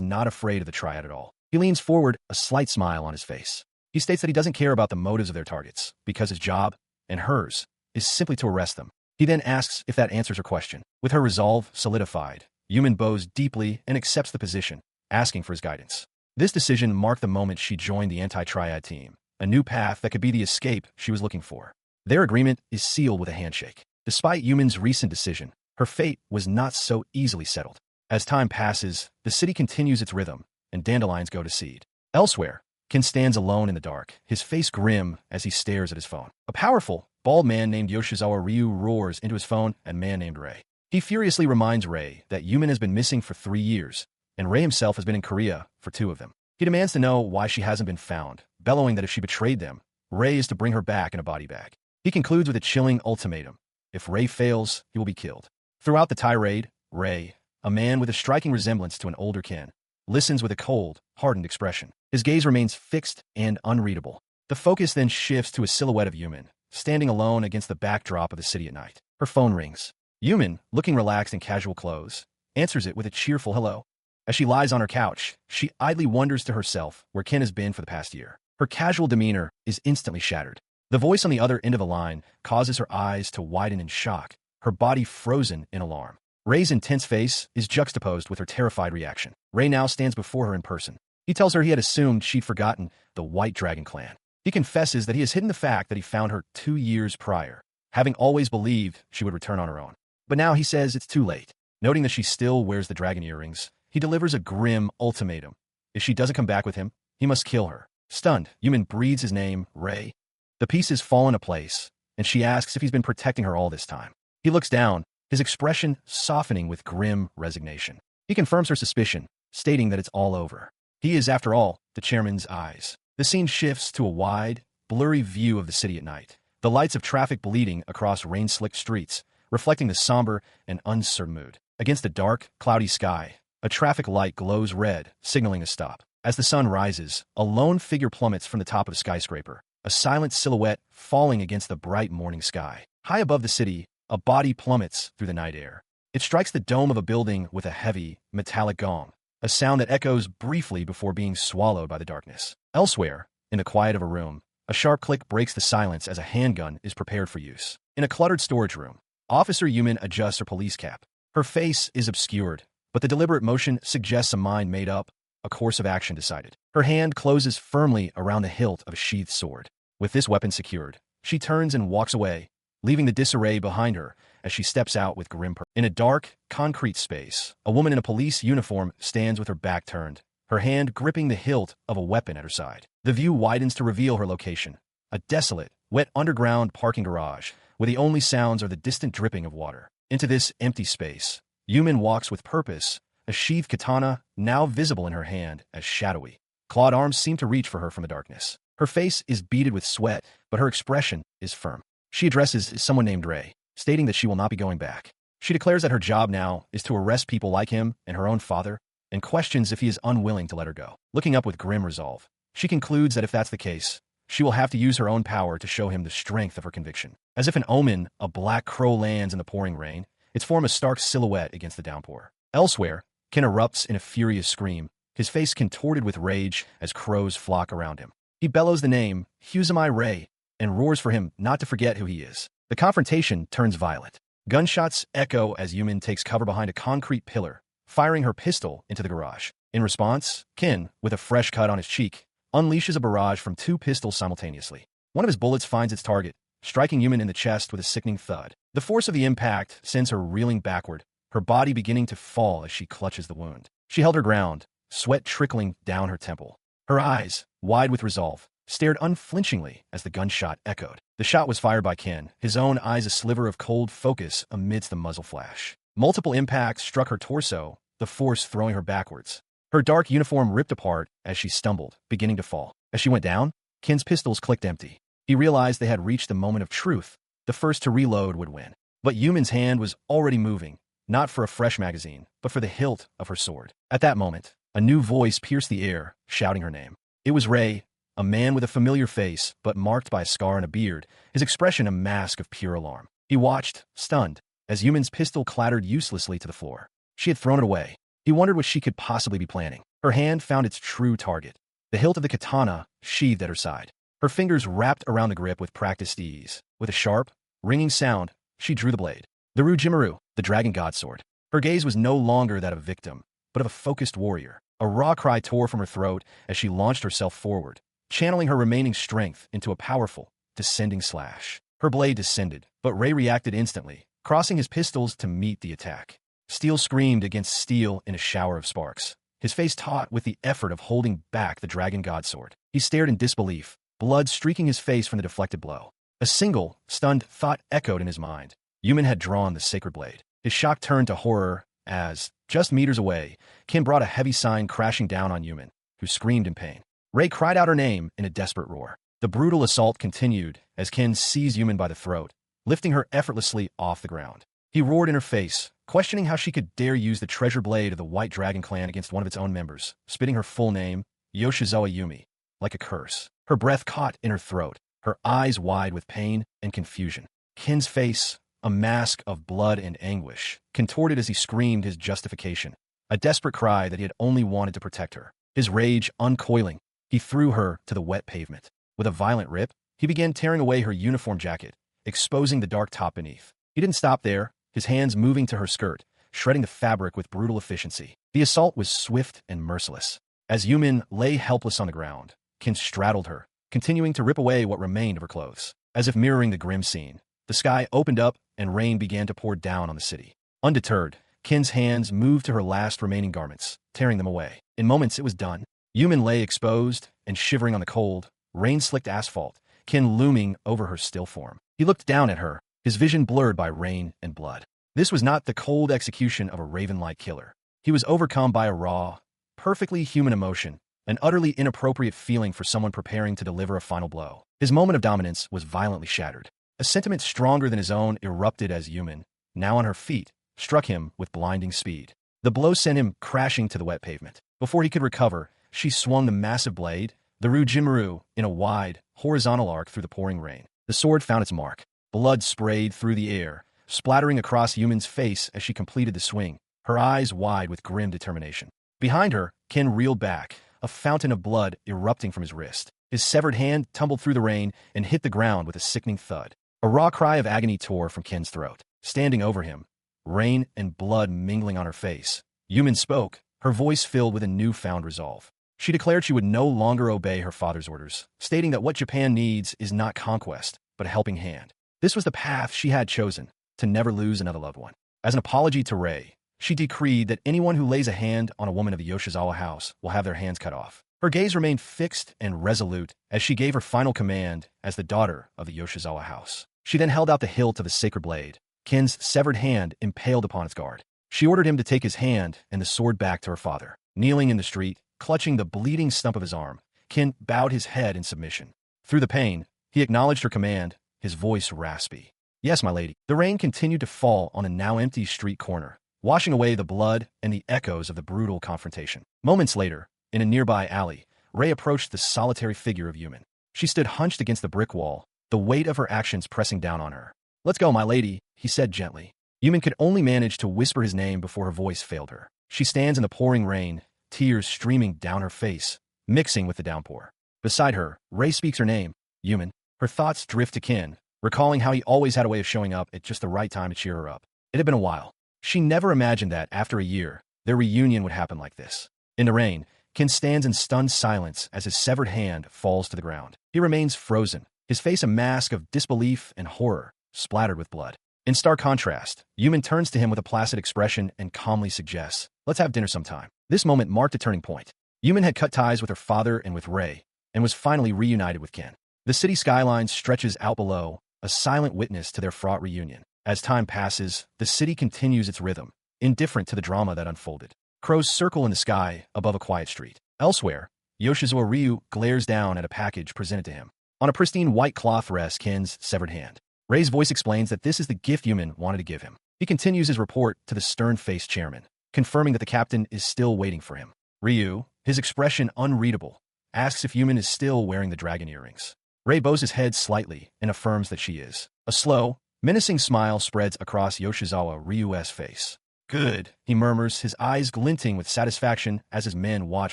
not afraid of the triad at all. He leans forward, a slight smile on his face. He states that he doesn't care about the motives of their targets, because his job, and hers, is simply to arrest them. He then asks if that answers her question. With her resolve solidified, Yumin bows deeply and accepts the position, asking for his guidance. This decision marked the moment she joined the anti-triad team, a new path that could be the escape she was looking for. Their agreement is sealed with a handshake. Despite Yumin's recent decision, her fate was not so easily settled. As time passes, the city continues its rhythm, and dandelions go to seed. Elsewhere, Ken stands alone in the dark, his face grim as he stares at his phone. A powerful, bald man named Yoshizawa Ryu roars into his phone at a man named Ray. He furiously reminds Ray that Yumin has been missing for 3 years, and Ray himself has been in Korea for 2 of them. He demands to know why she hasn't been found, bellowing that if she betrayed them, Ray is to bring her back in a body bag. He concludes with a chilling ultimatum. If Ray fails, he will be killed. Throughout the tirade, Ray, a man with a striking resemblance to an older Ken, listens with a cold, hardened expression. His gaze remains fixed and unreadable. The focus then shifts to a silhouette of Yumin, standing alone against the backdrop of the city at night. Her phone rings. Yumin, looking relaxed in casual clothes, answers it with a cheerful hello. As she lies on her couch, she idly wonders to herself where Ken has been for the past year. Her casual demeanor is instantly shattered. The voice on the other end of the line causes her eyes to widen in shock, her body frozen in alarm. Ray's intense face is juxtaposed with her terrified reaction. Ray now stands before her in person. He tells her he had assumed she'd forgotten the White Dragon clan. He confesses that he has hidden the fact that he found her 2 years prior, having always believed she would return on her own. But now he says it's too late. Noting that she still wears the dragon earrings, he delivers a grim ultimatum. If she doesn't come back with him, he must kill her. Stunned, Yumin breathes his name, Ray. The pieces fall into place, and she asks if he's been protecting her all this time. He looks down, his expression softening with grim resignation. He confirms her suspicion, stating that it's all over. He is, after all, the chairman's eyes. The scene shifts to a wide, blurry view of the city at night, the lights of traffic bleeding across rain-slicked streets, reflecting the somber and uncertain mood. Against a dark, cloudy sky, a traffic light glows red, signaling a stop. As the sun rises, a lone figure plummets from the top of a skyscraper, a silent silhouette falling against the bright morning sky. High above the city, a body plummets through the night air. It strikes the dome of a building with a heavy, metallic gong, a sound that echoes briefly before being swallowed by the darkness. Elsewhere, in the quiet of a room, a sharp click breaks the silence as a handgun is prepared for use. In a cluttered storage room, Officer Yumin adjusts her police cap. Her face is obscured, but the deliberate motion suggests a mind made up, a course of action decided. Her hand closes firmly around the hilt of a sheathed sword. With this weapon secured, she turns and walks away, leaving the disarray behind her as she steps out with grim purpose. In a dark, concrete space, a woman in a police uniform stands with her back turned, her hand gripping the hilt of a weapon at her side. The view widens to reveal her location, a desolate, wet underground parking garage, where the only sounds are the distant dripping of water. Into this empty space, Yumin walks with purpose, a sheathed katana now visible in her hand as shadowy. Clawed arms seem to reach for her from the darkness. Her face is beaded with sweat, but her expression is firm. She addresses someone named Ray, stating that she will not be going back. She declares that her job now is to arrest people like him and her own father, and questions if he is unwilling to let her go. Looking up with grim resolve, she concludes that if that's the case, she will have to use her own power to show him the strength of her conviction. As if an omen, a black crow lands in the pouring rain, its form a stark silhouette against the downpour. Elsewhere, Ken erupts in a furious scream, his face contorted with rage as crows flock around him. He bellows the name, Huzumai Ray, and roars for him not to forget who he is. The confrontation turns violent. Gunshots echo as Yumin takes cover behind a concrete pillar, firing her pistol into the garage. In response, Ken, with a fresh cut on his cheek, unleashes a barrage from 2 pistols simultaneously. One of his bullets finds its target, striking Yumin in the chest with a sickening thud. The force of the impact sends her reeling backward, her body beginning to fall as she clutches the wound. She held her ground, sweat trickling down her temple. Her eyes, wide with resolve, stared unflinchingly as the gunshot echoed. The shot was fired by Ken, his own eyes a sliver of cold focus amidst the muzzle flash. Multiple impacts struck her torso, the force throwing her backwards. Her dark uniform ripped apart as she stumbled, beginning to fall. As she went down, Ken's pistols clicked empty. He realized they had reached the moment of truth, the first to reload would win. But Yumin's hand was already moving, not for a fresh magazine, but for the hilt of her sword. At that moment, a new voice pierced the air, shouting her name. It was Ray, a man with a familiar face, but marked by a scar and a beard, his expression a mask of pure alarm. He watched, stunned, as Yumin's pistol clattered uselessly to the floor. She had thrown it away. He wondered what she could possibly be planning. Her hand found its true target, the hilt of the katana sheathed at her side. Her fingers wrapped around the grip with practiced ease. With a sharp, ringing sound, she drew the blade. The Rujimaru, the dragon god sword. Her gaze was no longer that of a victim, but of a focused warrior. A raw cry tore from her throat as she launched herself forward, channeling her remaining strength into a powerful, descending slash. Her blade descended, but Ray reacted instantly, crossing his pistols to meet the attack. Steel screamed against steel in a shower of sparks, his face taut with the effort of holding back the dragon god sword. He stared in disbelief, blood streaking his face from the deflected blow. A single, stunned thought echoed in his mind. Yumin had drawn the sacred blade. His shock turned to horror as, just meters away, Ken brought a heavy sign crashing down on Yumin, who screamed in pain. Ray cried out her name in a desperate roar. The brutal assault continued as Ken seized Yumin by the throat, lifting her effortlessly off the ground. He roared in her face, questioning how she could dare use the treasure blade of the White Dragon clan against one of its own members, spitting her full name, Yoshizawa Yumi, like a curse. Her breath caught in her throat, her eyes wide with pain and confusion. Ken's face, a mask of blood and anguish, contorted as he screamed his justification, a desperate cry that he had only wanted to protect her. His rage uncoiling, he threw her to the wet pavement. With a violent rip, he began tearing away her uniform jacket, exposing the dark top beneath. He didn't stop there, his hands moving to her skirt, shredding the fabric with brutal efficiency. The assault was swift and merciless. As Yumin lay helpless on the ground, Ken straddled her, continuing to rip away what remained of her clothes. As if mirroring the grim scene, the sky opened up and rain began to pour down on the city. Undeterred, Ken's hands moved to her last remaining garments, tearing them away. In moments it was done. Yumin lay exposed and shivering on the cold, rain-slicked asphalt, Ken looming over her still form. He looked down at her, his vision blurred by rain and blood. This was not the cold execution of a raven-like killer. He was overcome by a raw, perfectly human emotion, an utterly inappropriate feeling for someone preparing to deliver a final blow. His moment of dominance was violently shattered. A sentiment stronger than his own erupted as Yumin, now on her feet, struck him with blinding speed. The blow sent him crashing to the wet pavement. Before he could recover, she swung the massive blade, the Rujimaru, in a wide, horizontal arc through the pouring rain. The sword found its mark. Blood sprayed through the air, splattering across Yumin's face as she completed the swing, her eyes wide with grim determination. Behind her, Ken reeled back, a fountain of blood erupting from his wrist. His severed hand tumbled through the rain and hit the ground with a sickening thud. A raw cry of agony tore from Ken's throat. Standing over him, rain and blood mingling on her face, Yumin spoke, her voice filled with a newfound resolve. She declared she would no longer obey her father's orders, stating that what Japan needs is not conquest, but a helping hand. This was the path she had chosen, to never lose another loved one. As an apology to Ray, she decreed that anyone who lays a hand on a woman of the Yoshizawa house will have their hands cut off. Her gaze remained fixed and resolute as she gave her final command as the daughter of the Yoshizawa house. She then held out the hilt of the sacred blade, Ken's severed hand impaled upon its guard. She ordered him to take his hand and the sword back to her father. Kneeling in the street, clutching the bleeding stump of his arm, Ken bowed his head in submission. Through the pain, he acknowledged her command, his voice raspy. "Yes, my lady." The rain continued to fall on a now empty street corner, washing away the blood and the echoes of the brutal confrontation. Moments later, in a nearby alley, Ray approached the solitary figure of Yumin. She stood hunched against the brick wall, the weight of her actions pressing down on her. "Let's go, my lady," he said gently. Yumin could only manage to whisper his name before her voice failed her. She stands in the pouring rain, tears streaming down her face, mixing with the downpour. Beside her, Ray speaks her name, Yumin. Her thoughts drift to Ken, recalling how he always had a way of showing up at just the right time to cheer her up. It had been a while. She never imagined that, after a year, their reunion would happen like this. In the rain, Ken stands in stunned silence as his severed hand falls to the ground. He remains frozen, his face a mask of disbelief and horror, splattered with blood. In stark contrast, Yumin turns to him with a placid expression and calmly suggests, "Let's have dinner sometime." This moment marked a turning point. Yumin had cut ties with her father and with Ray, and was finally reunited with Ken. The city skyline stretches out below, a silent witness to their fraught reunion. As time passes, the city continues its rhythm, indifferent to the drama that unfolded. Crows circle in the sky above a quiet street. Elsewhere, Yoshizawa Ryu glares down at a package presented to him. On a pristine white cloth rests Ken's severed hand. Ray's voice explains that this is the gift Yumin wanted to give him. He continues his report to the stern-faced chairman, confirming that the captain is still waiting for him. Ryu, his expression unreadable, asks if Yumin is still wearing the dragon earrings. Ray bows his head slightly and affirms that she is. A slow, menacing smile spreads across Yoshizawa Ryu's face. Good, he murmurs, his eyes glinting with satisfaction as his men watch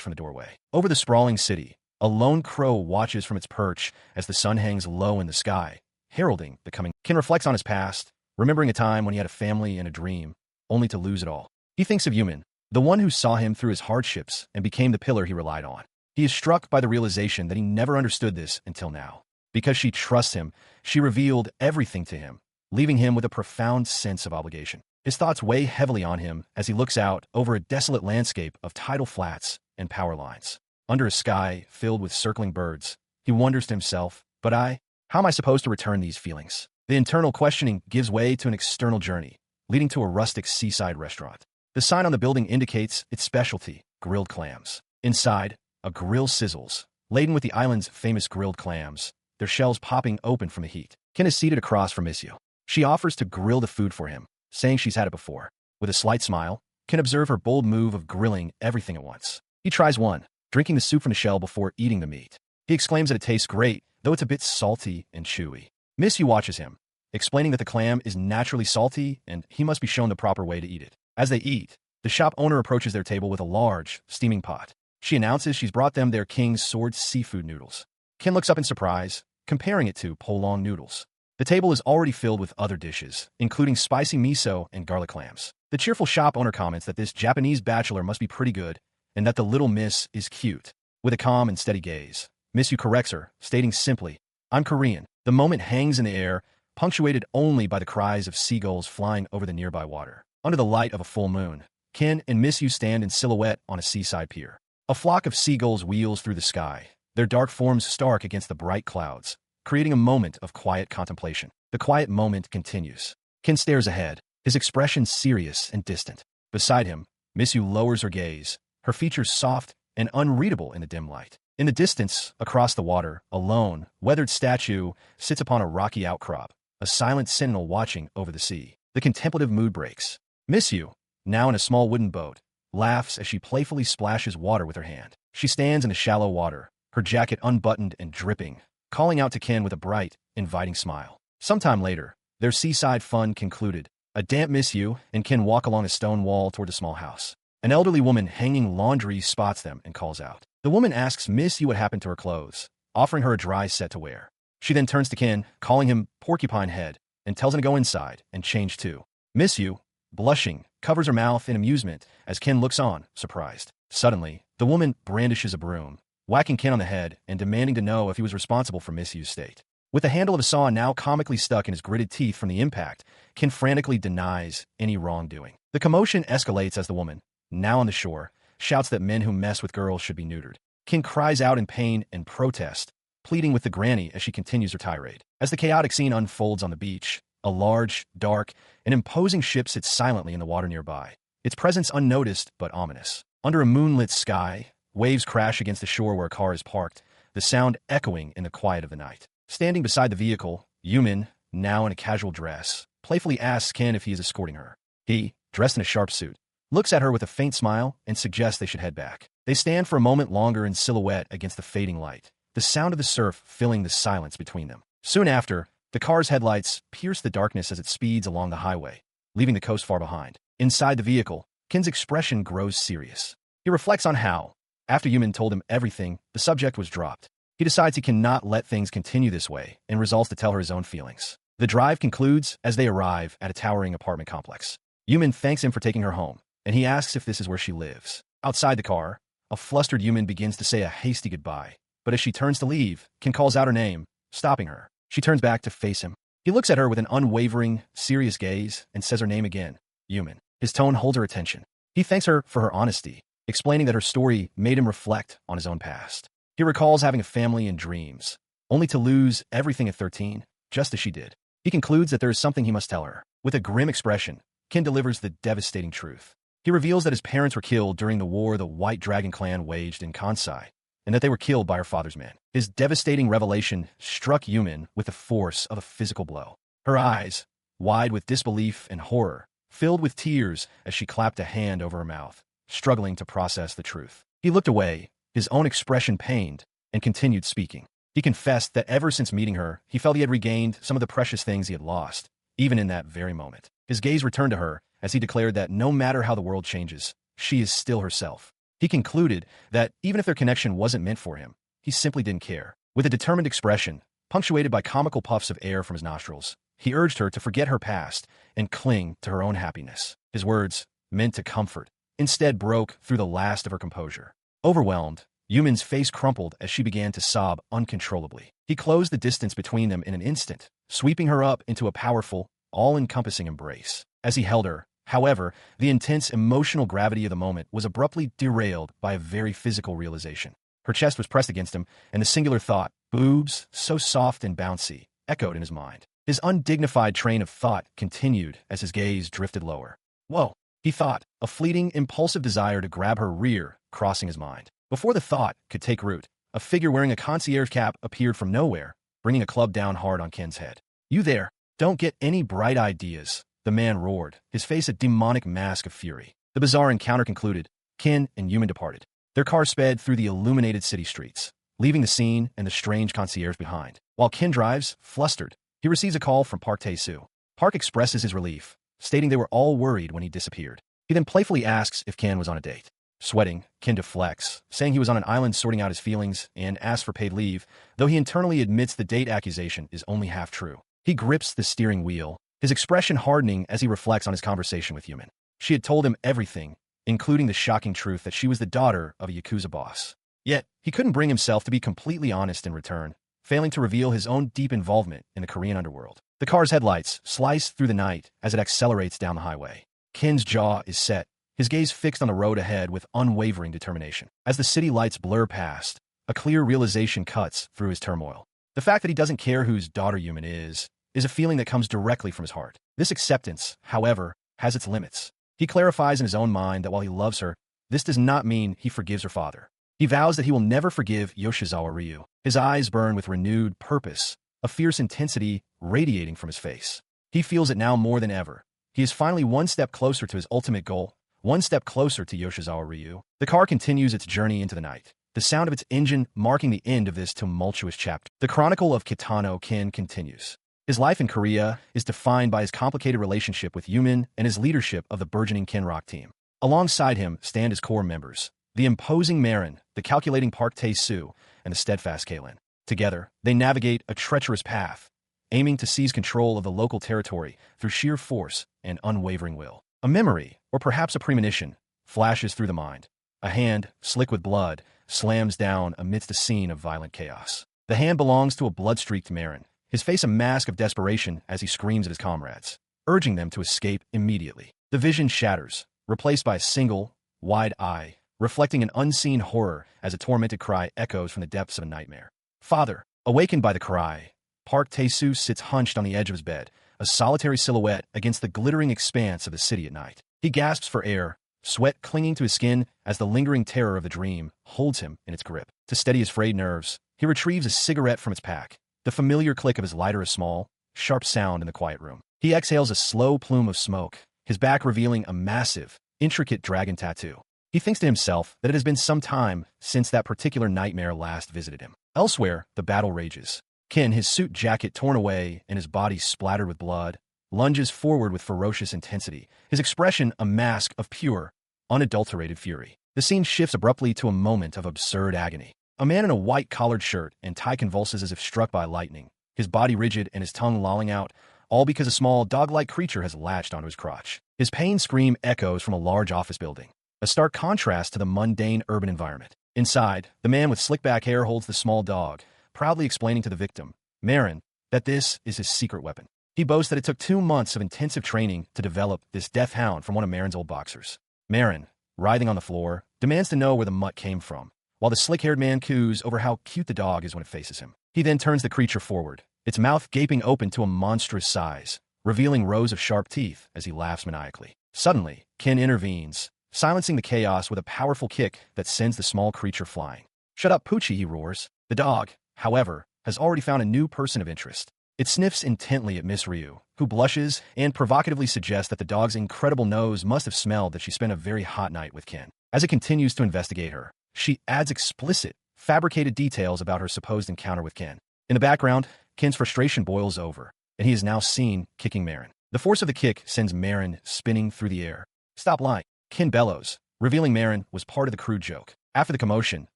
from the doorway. Over the sprawling city, a lone crow watches from its perch as the sun hangs low in the sky, heralding the coming. Ken reflects on his past, remembering a time when he had a family and a dream, only to lose it all. He thinks of Yumin, the one who saw him through his hardships and became the pillar he relied on. He is struck by the realization that he never understood this until now. Because she trusts him, she revealed everything to him, leaving him with a profound sense of obligation. His thoughts weigh heavily on him as he looks out over a desolate landscape of tidal flats and power lines. Under a sky filled with circling birds, he wonders to himself, how am I supposed to return these feelings? The internal questioning gives way to an external journey, leading to a rustic seaside restaurant. The sign on the building indicates its specialty, grilled clams. Inside, a grill sizzles, laden with the island's famous grilled clams, their shells popping open from the heat. Ken is seated across from Misyu. She offers to grill the food for him, saying she's had it before. With a slight smile, Ken observes her bold move of grilling everything at once. He tries one, drinking the soup from the shell before eating the meat. He exclaims that it tastes great, though it's a bit salty and chewy. Misyu watches him, explaining that the clam is naturally salty and he must be shown the proper way to eat it. As they eat, the shop owner approaches their table with a large, steaming pot. She announces she's brought them their King's Sword seafood noodles. Ken looks up in surprise, comparing it to polong noodles. The table is already filled with other dishes, including spicy miso and garlic clams. The cheerful shop owner comments that this Japanese bachelor must be pretty good, and that the little miss is cute. With a calm and steady gaze, Misyu corrects her, stating simply, "I'm Korean." The moment hangs in the air, punctuated only by the cries of seagulls flying over the nearby water. Under the light of a full moon, Ken and Misyu stand in silhouette on a seaside pier. A flock of seagulls wheels through the sky, their dark forms stark against the bright clouds, creating a moment of quiet contemplation. The quiet moment continues. Ken stares ahead, his expression serious and distant. Beside him, Misyu lowers her gaze, her features soft and unreadable in the dim light. In the distance, across the water, a lone, weathered statue sits upon a rocky outcrop, a silent sentinel watching over the sea. The contemplative mood breaks. Misyu, now in a small wooden boat, laughs as she playfully splashes water with her hand. She stands in the shallow water, her jacket unbuttoned and dripping, calling out to Ken with a bright, inviting smile. Sometime later, their seaside fun concluded. A damp Misyu and Ken walk along a stone wall toward a small house. An elderly woman hanging laundry spots them and calls out. The woman asks Misyu what happened to her clothes, offering her a dry set to wear. She then turns to Ken, calling him Porcupine Head, and tells him to go inside and change too. Misyu, blushing, covers her mouth in amusement as Ken looks on, surprised. Suddenly, the woman brandishes a broom, whacking Ken on the head and demanding to know if he was responsible for Misyu's state. With the handle of a saw now comically stuck in his gritted teeth from the impact, Ken frantically denies any wrongdoing. The commotion escalates as the woman, now on the shore, shouts that men who mess with girls should be neutered. Ken cries out in pain and protest, pleading with the granny as she continues her tirade. As the chaotic scene unfolds on the beach, a large, dark, and imposing ship sits silently in the water nearby, its presence unnoticed but ominous. Under a moonlit sky, waves crash against the shore where a car is parked, the sound echoing in the quiet of the night. Standing beside the vehicle, Yumin, now in a casual dress, playfully asks Ken if he is escorting her. He, dressed in a sharp suit, looks at her with a faint smile and suggests they should head back. They stand for a moment longer in silhouette against the fading light, the sound of the surf filling the silence between them. Soon after, the car's headlights pierce the darkness as it speeds along the highway, leaving the coast far behind. Inside the vehicle, Ken's expression grows serious. He reflects on how, after Yumin told him everything, the subject was dropped. He decides he cannot let things continue this way and resolves to tell her his own feelings. The drive concludes as they arrive at a towering apartment complex. Yumin thanks him for taking her home, and he asks if this is where she lives. Outside the car, a flustered Yumin begins to say a hasty goodbye, but as she turns to leave, Ken calls out her name, stopping her. She turns back to face him. He looks at her with an unwavering, serious gaze and says her name again, Yumin. His tone holds her attention. He thanks her for her honesty, explaining that her story made him reflect on his own past. He recalls having a family and dreams, only to lose everything at 13, just as she did. He concludes that there is something he must tell her. With a grim expression, Ken delivers the devastating truth. He reveals that his parents were killed during the war the White Dragon clan waged in Kansai, and that they were killed by her father's men. His devastating revelation struck Yumin with the force of a physical blow. Her eyes, wide with disbelief and horror, filled with tears as she clapped a hand over her mouth, struggling to process the truth. He looked away, his own expression pained, and continued speaking. He confessed that ever since meeting her, he felt he had regained some of the precious things he had lost, even in that very moment. His gaze returned to her as he declared that no matter how the world changes, she is still herself. He concluded that even if their connection wasn't meant for him, he simply didn't care. With a determined expression, punctuated by comical puffs of air from his nostrils, he urged her to forget her past and cling to her own happiness. His words, meant to comfort, instead broke through the last of her composure. Overwhelmed, Yumin's face crumpled as she began to sob uncontrollably. He closed the distance between them in an instant, sweeping her up into a powerful, all-encompassing embrace. As he held her, however, the intense emotional gravity of the moment was abruptly derailed by a very physical realization. Her chest was pressed against him, and the singular thought, boobs, so soft and bouncy, echoed in his mind. His undignified train of thought continued as his gaze drifted lower. Whoa, he thought, a fleeting, impulsive desire to grab her rear crossing his mind. Before the thought could take root, a figure wearing a concierge cap appeared from nowhere, bringing a club down hard on Ken's head. You there, don't get any bright ideas, the man roared, his face a demonic mask of fury. The bizarre encounter concluded, Ken and Yumin departed. Their car sped through the illuminated city streets, leaving the scene and the strange concierge behind. While Ken drives, flustered, he receives a call from Park Tae-soo. Park expresses his relief, stating they were all worried when he disappeared. He then playfully asks if Ken was on a date. Sweating, Ken deflects, saying he was on an island sorting out his feelings and asks for paid leave, though he internally admits the date accusation is only half true. He grips the steering wheel, his expression hardening as he reflects on his conversation with Yumin. She had told him everything, including the shocking truth that she was the daughter of a Yakuza boss. Yet, he couldn't bring himself to be completely honest in return, failing to reveal his own deep involvement in the Korean underworld. The car's headlights slice through the night as it accelerates down the highway. Ken's jaw is set, his gaze fixed on the road ahead with unwavering determination. As the city lights blur past, a clear realization cuts through his turmoil. The fact that he doesn't care whose daughter Yumin is a feeling that comes directly from his heart. This acceptance, however, has its limits. He clarifies in his own mind that while he loves her, this does not mean he forgives her father. He vows that he will never forgive Yoshizawa Ryu. His eyes burn with renewed purpose, a fierce intensity radiating from his face. He feels it now more than ever. He is finally one step closer to his ultimate goal, one step closer to Yoshizawa Ryu. The car continues its journey into the night, the sound of its engine marking the end of this tumultuous chapter. The chronicle of Kitano Ken continues. His life in Korea is defined by his complicated relationship with Yumin and his leadership of the burgeoning Kenrock team. Alongside him stand his core members, the imposing Marin, the calculating Park Tae-soo, and the steadfast Kaylin. Together, they navigate a treacherous path, aiming to seize control of the local territory through sheer force and unwavering will. A memory, or perhaps a premonition, flashes through the mind. A hand, slick with blood, slams down amidst a scene of violent chaos. The hand belongs to a blood-streaked Marin, his face a mask of desperation as he screams at his comrades, urging them to escape immediately. The vision shatters, replaced by a single, wide eye, reflecting an unseen horror as a tormented cry echoes from the depths of a nightmare. Father, awakened by the cry, Park Tae-soo sits hunched on the edge of his bed, a solitary silhouette against the glittering expanse of the city at night. He gasps for air, sweat clinging to his skin as the lingering terror of the dream holds him in its grip. To steady his frayed nerves, he retrieves a cigarette from its pack. The familiar click of his lighter a small, sharp sound in the quiet room. He exhales a slow plume of smoke, his back revealing a massive, intricate dragon tattoo. He thinks to himself that it has been some time since that particular nightmare last visited him. Elsewhere, the battle rages. Ken, his suit jacket torn away and his body splattered with blood, lunges forward with ferocious intensity, his expression a mask of pure, unadulterated fury. The scene shifts abruptly to a moment of absurd agony. A man in a white collared shirt and tie convulses as if struck by lightning, his body rigid and his tongue lolling out, all because a small dog-like creature has latched onto his crotch. His pain scream echoes from a large office building, a stark contrast to the mundane urban environment. Inside, the man with slick-back hair holds the small dog, proudly explaining to the victim, Marin, that this is his secret weapon. He boasts that it took 2 months of intensive training to develop this death hound from one of Marin's old boxers. Marin, writhing on the floor, demands to know where the mutt came from, while the slick-haired man coos over how cute the dog is when it faces him. He then turns the creature forward, its mouth gaping open to a monstrous size, revealing rows of sharp teeth as he laughs maniacally. Suddenly, Ken intervenes, silencing the chaos with a powerful kick that sends the small creature flying. Shut up, Poochie, he roars. The dog, however, has already found a new person of interest. It sniffs intently at Miss Ryu, who blushes and provocatively suggests that the dog's incredible nose must have smelled that she spent a very hot night with Ken. As it continues to investigate her, she adds explicit, fabricated details about her supposed encounter with Ken. In the background, Ken's frustration boils over, and he is now seen kicking Marin. The force of the kick sends Marin spinning through the air. "Stop lying," Ken bellows, revealing Marin was part of the crude joke. After the commotion,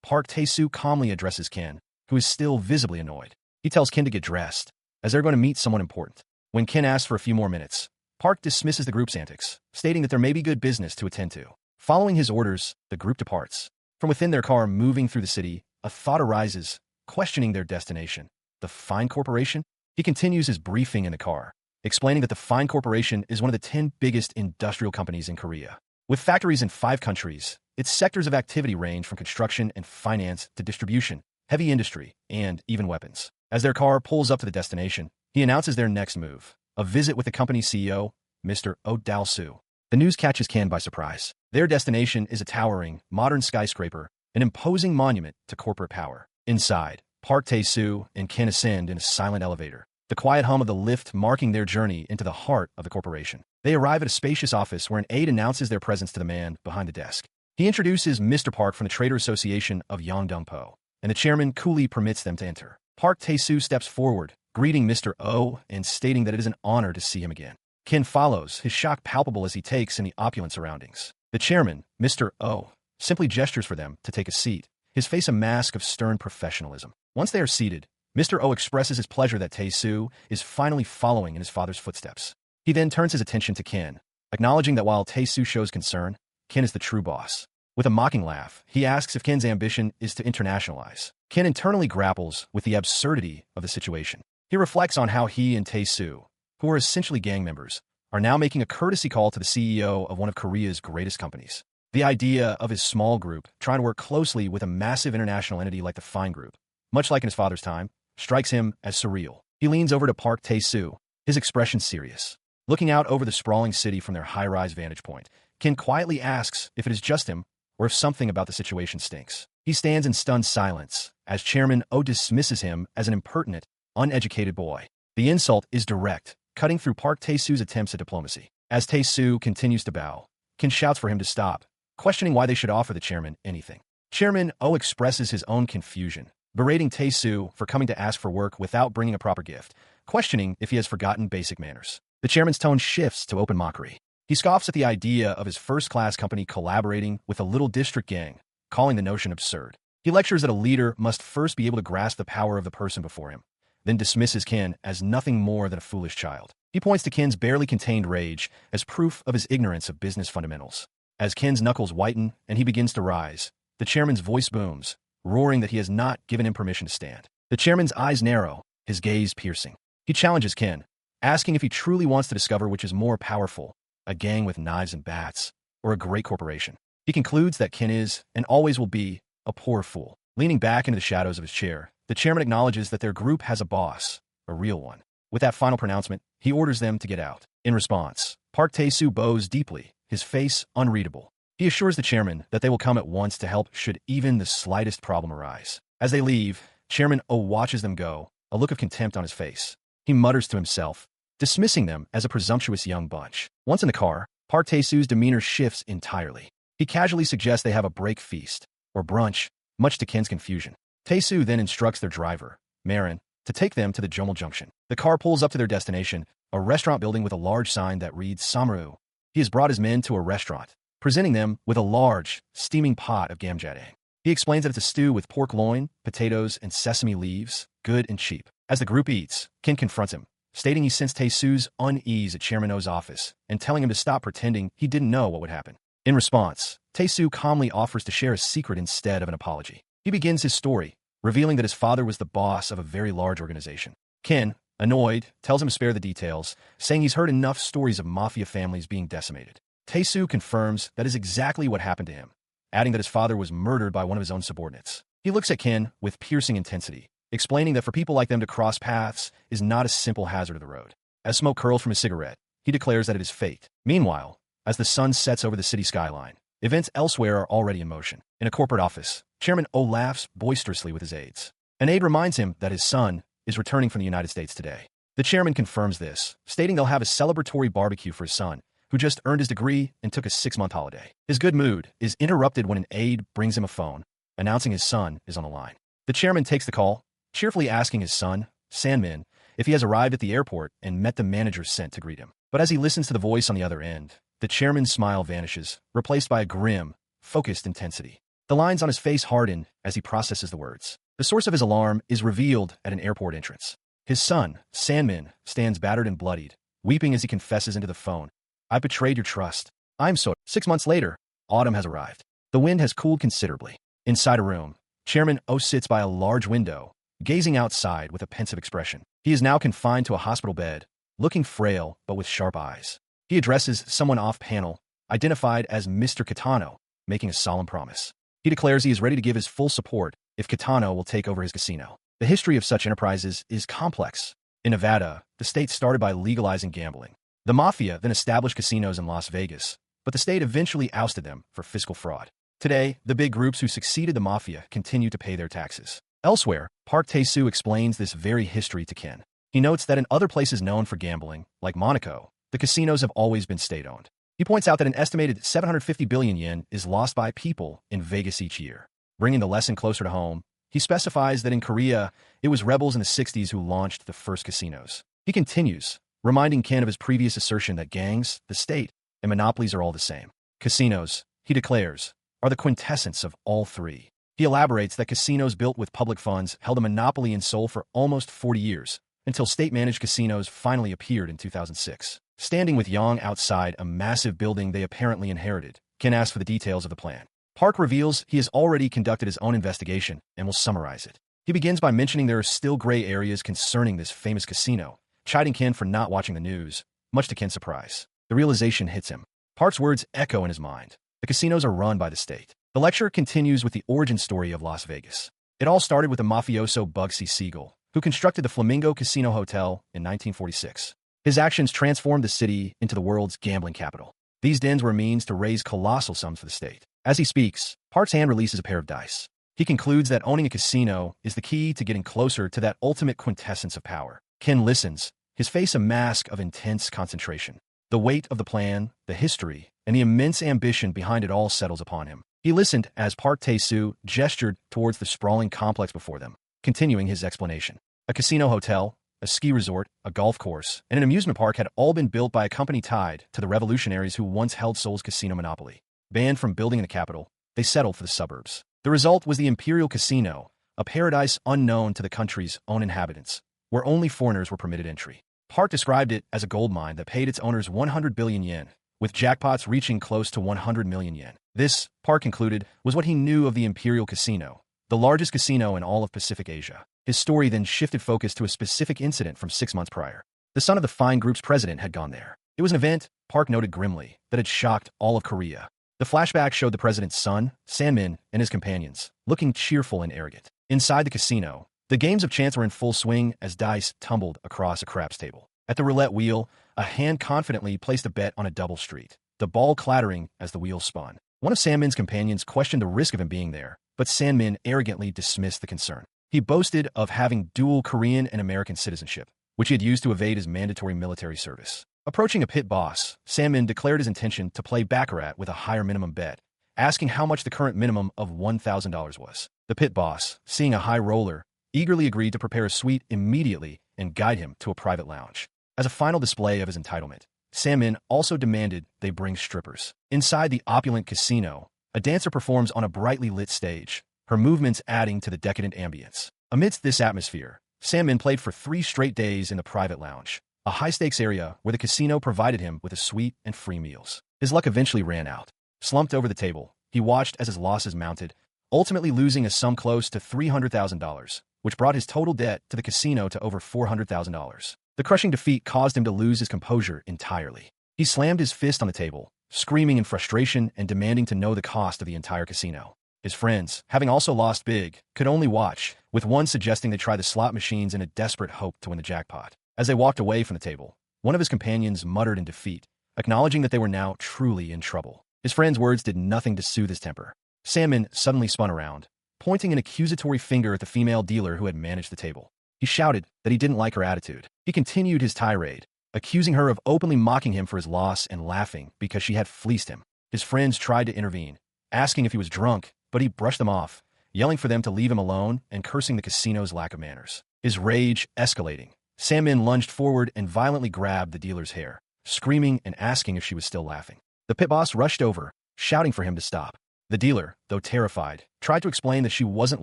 Park Tae-soo calmly addresses Ken, who is still visibly annoyed. He tells Ken to get dressed, as they're going to meet someone important. When Ken asks for a few more minutes, Park dismisses the group's antics, stating that there may be good business to attend to. Following his orders, the group departs. From within their car moving through the city, a thought arises, questioning their destination. The Fine Corporation? He continues his briefing in the car, explaining that the Fine Corporation is one of the 10 biggest industrial companies in Korea. With factories in 5 countries, its sectors of activity range from construction and finance to distribution, heavy industry, and even weapons. As their car pulls up to the destination, he announces their next move, a visit with the company's CEO, Mr. Oh Dal-soo. The news catches Ken by surprise. Their destination is a towering, modern skyscraper, an imposing monument to corporate power. Inside, Park Tae-soo and Ken ascend in a silent elevator, the quiet hum of the lift marking their journey into the heart of the corporation. They arrive at a spacious office where an aide announces their presence to the man behind the desk. He introduces Mr. Park from the Trader Association of Yongdongpo, and the chairman coolly permits them to enter. Park Tae-soo steps forward, greeting Mr. Oh and stating that it is an honor to see him again. Ken follows, his shock palpable as he takes in the opulent surroundings. The chairman, Mr. Oh, simply gestures for them to take a seat, his face a mask of stern professionalism. Once they are seated, Mr. Oh expresses his pleasure that Tae-soo is finally following in his father's footsteps. He then turns his attention to Ken, acknowledging that while Tae-soo shows concern, Ken is the true boss. With a mocking laugh, he asks if Ken's ambition is to internationalize. Ken internally grapples with the absurdity of the situation. He reflects on how he and Tae-soo, who are essentially gang members, are now making a courtesy call to the CEO of one of Korea's greatest companies. The idea of his small group trying to work closely with a massive international entity like the Fine Group, much like in his father's time, strikes him as surreal. He leans over to Park Tae-soo, his expression serious. Looking out over the sprawling city from their high-rise vantage point, Ken quietly asks if it is just him or if something about the situation stinks. He stands in stunned silence as Chairman Oh dismisses him as an impertinent, uneducated boy. The insult is direct, cutting through Park Tae-soo's attempts at diplomacy. As Tae-soo continues to bow, Ken shouts for him to stop, questioning why they should offer the chairman anything. Chairman Oh expresses his own confusion, berating Tae-soo for coming to ask for work without bringing a proper gift, questioning if he has forgotten basic manners. The chairman's tone shifts to open mockery. He scoffs at the idea of his first-class company collaborating with a little district gang, calling the notion absurd. He lectures that a leader must first be able to grasp the power of the person before him, then dismisses Ken as nothing more than a foolish child. He points to Ken's barely contained rage as proof of his ignorance of business fundamentals. As Ken's knuckles whiten and he begins to rise, the chairman's voice booms, roaring that he has not given him permission to stand. The chairman's eyes narrow, his gaze piercing. He challenges Ken, asking if he truly wants to discover which is more powerful, a gang with knives and bats, or a great corporation. He concludes that Ken is, and always will be, a poor fool. Leaning back into the shadows of his chair, the chairman acknowledges that their group has a boss, a real one. With that final pronouncement, he orders them to get out. In response, Park Tae-soo bows deeply, his face unreadable. He assures the chairman that they will come at once to help should even the slightest problem arise. As they leave, Chairman Oh watches them go, a look of contempt on his face. He mutters to himself, dismissing them as a presumptuous young bunch. Once in the car, Park Tae-soo's demeanor shifts entirely. He casually suggests they have a break feast, or brunch, much to Ken's confusion. Tae-soo then instructs their driver, Marin, to take them to the Jomol Junction. The car pulls up to their destination, a restaurant building with a large sign that reads Samaru. He has brought his men to a restaurant, presenting them with a large, steaming pot of gamjadang. He explains that it's a stew with pork loin, potatoes, and sesame leaves, good and cheap. As the group eats, Ken confronts him, stating he sensed Tae-soo's unease at Chairman Oh's office and telling him to stop pretending he didn't know what would happen. In response, Tae-soo calmly offers to share a secret instead of an apology. He begins his story, revealing that his father was the boss of a very large organization. Ken, annoyed, tells him to spare the details, saying he's heard enough stories of mafia families being decimated. Tae-soo confirms that is exactly what happened to him, adding that his father was murdered by one of his own subordinates. He looks at Ken with piercing intensity, explaining that for people like them to cross paths is not a simple hazard of the road. As smoke curls from his cigarette, he declares that it is fate. Meanwhile, as the sun sets over the city skyline, events elsewhere are already in motion. In a corporate office, Chairman Oh laughs boisterously with his aides. An aide reminds him that his son is returning from the United States today. The chairman confirms this, stating they'll have a celebratory barbecue for his son, who just earned his degree and took a 6-month holiday. His good mood is interrupted when an aide brings him a phone, announcing his son is on the line. The chairman takes the call, cheerfully asking his son, Sanmin, if he has arrived at the airport and met the manager sent to greet him. But as he listens to the voice on the other end, the chairman's smile vanishes, replaced by a grim, focused intensity. The lines on his face harden as he processes the words. The source of his alarm is revealed at an airport entrance. His son, Sanmin, stands battered and bloodied, weeping as he confesses into the phone, "I betrayed your trust. I'm sorry." 6 months later, autumn has arrived. The wind has cooled considerably. Inside a room, Chairman O sits by a large window, gazing outside with a pensive expression. He is now confined to a hospital bed, looking frail but with sharp eyes. He addresses someone off-panel, identified as Mr. Kitano, making a solemn promise. He declares he is ready to give his full support if Kitano will take over his casino. The history of such enterprises is complex. In Nevada, the state started by legalizing gambling. The mafia then established casinos in Las Vegas, but the state eventually ousted them for fiscal fraud. Today, the big groups who succeeded the mafia continue to pay their taxes. Elsewhere, Park Tae-soo explains this very history to Ken. He notes that in other places known for gambling, like Monaco, the casinos have always been state-owned. He points out that an estimated 750 billion yen is lost by people in Vegas each year. Bringing the lesson closer to home, he specifies that in Korea, it was rebels in the 60s who launched the first casinos. He continues, reminding Ken of his previous assertion that gangs, the state, and monopolies are all the same. Casinos, he declares, are the quintessence of all three. He elaborates that casinos built with public funds held a monopoly in Seoul for almost 40 years, until state-managed casinos finally appeared in 2006. Standing with Yang outside a massive building they apparently inherited, Ken asks for the details of the plan. Park reveals he has already conducted his own investigation and will summarize it. He begins by mentioning there are still gray areas concerning this famous casino, chiding Ken for not watching the news, much to Ken's surprise. The realization hits him. Park's words echo in his mind. The casinos are run by the state. The lecture continues with the origin story of Las Vegas. It all started with the mafioso Bugsy Siegel, who constructed the Flamingo Casino Hotel in 1946. His actions transformed the city into the world's gambling capital. These dens were a means to raise colossal sums for the state. As he speaks, Park's hand releases a pair of dice. He concludes that owning a casino is the key to getting closer to that ultimate quintessence of power. Ken listens, his face a mask of intense concentration. The weight of the plan, the history, and the immense ambition behind it all settles upon him. He listened as Park Tae-soo gestured towards the sprawling complex before them, continuing his explanation. A casino hotel, a ski resort, a golf course, and an amusement park had all been built by a company tied to the revolutionaries who once held Seoul's casino monopoly. Banned from building in the capital, they settled for the suburbs. The result was the Imperial Casino, a paradise unknown to the country's own inhabitants, where only foreigners were permitted entry. Park described it as a gold mine that paid its owners 100 billion yen, with jackpots reaching close to 100 million yen. This, Park concluded, was what he knew of the Imperial Casino, the largest casino in all of Pacific Asia. His story then shifted focus to a specific incident from 6 months prior. The son of the fine group's president had gone there. It was an event, Park noted grimly, that had shocked all of Korea. The flashback showed the president's son, Sanmin, and his companions, looking cheerful and arrogant. Inside the casino, the games of chance were in full swing as dice tumbled across a craps table. At the roulette wheel, a hand confidently placed a bet on a double street, the ball clattering as the wheel spun. One of Sanmin's companions questioned the risk of him being there, but Sanmin arrogantly dismissed the concern. He boasted of having dual Korean and American citizenship, which he had used to evade his mandatory military service. Approaching a pit boss, Sanmin declared his intention to play baccarat with a higher minimum bet, asking how much the current minimum of $1,000 was. The pit boss, seeing a high roller, eagerly agreed to prepare a suite immediately and guide him to a private lounge. As a final display of his entitlement, Sanmin also demanded they bring strippers. Inside the opulent casino, a dancer performs on a brightly lit stage, her movements adding to the decadent ambience. Amidst this atmosphere, Sanmin played for 3 straight days in the private lounge, a high-stakes area where the casino provided him with a suite and free meals. His luck eventually ran out. Slumped over the table, he watched as his losses mounted, ultimately losing a sum close to $300,000, which brought his total debt to the casino to over $400,000. The crushing defeat caused him to lose his composure entirely. He slammed his fist on the table, screaming in frustration and demanding to know the cost of the entire casino. His friends, having also lost big, could only watch, with one suggesting they try the slot machines in a desperate hope to win the jackpot. As they walked away from the table, one of his companions muttered in defeat, acknowledging that they were now truly in trouble. His friend's words did nothing to soothe his temper. Sanmin suddenly spun around, pointing an accusatory finger at the female dealer who had managed the table. He shouted that he didn't like her attitude. He continued his tirade, accusing her of openly mocking him for his loss and laughing because she had fleeced him. His friends tried to intervene, asking if he was drunk, but he brushed them off, yelling for them to leave him alone and cursing the casino's lack of manners. His rage escalating, Sandmin lunged forward and violently grabbed the dealer's hair, screaming and asking if she was still laughing. The pit boss rushed over, shouting for him to stop. The dealer, though terrified, tried to explain that she wasn't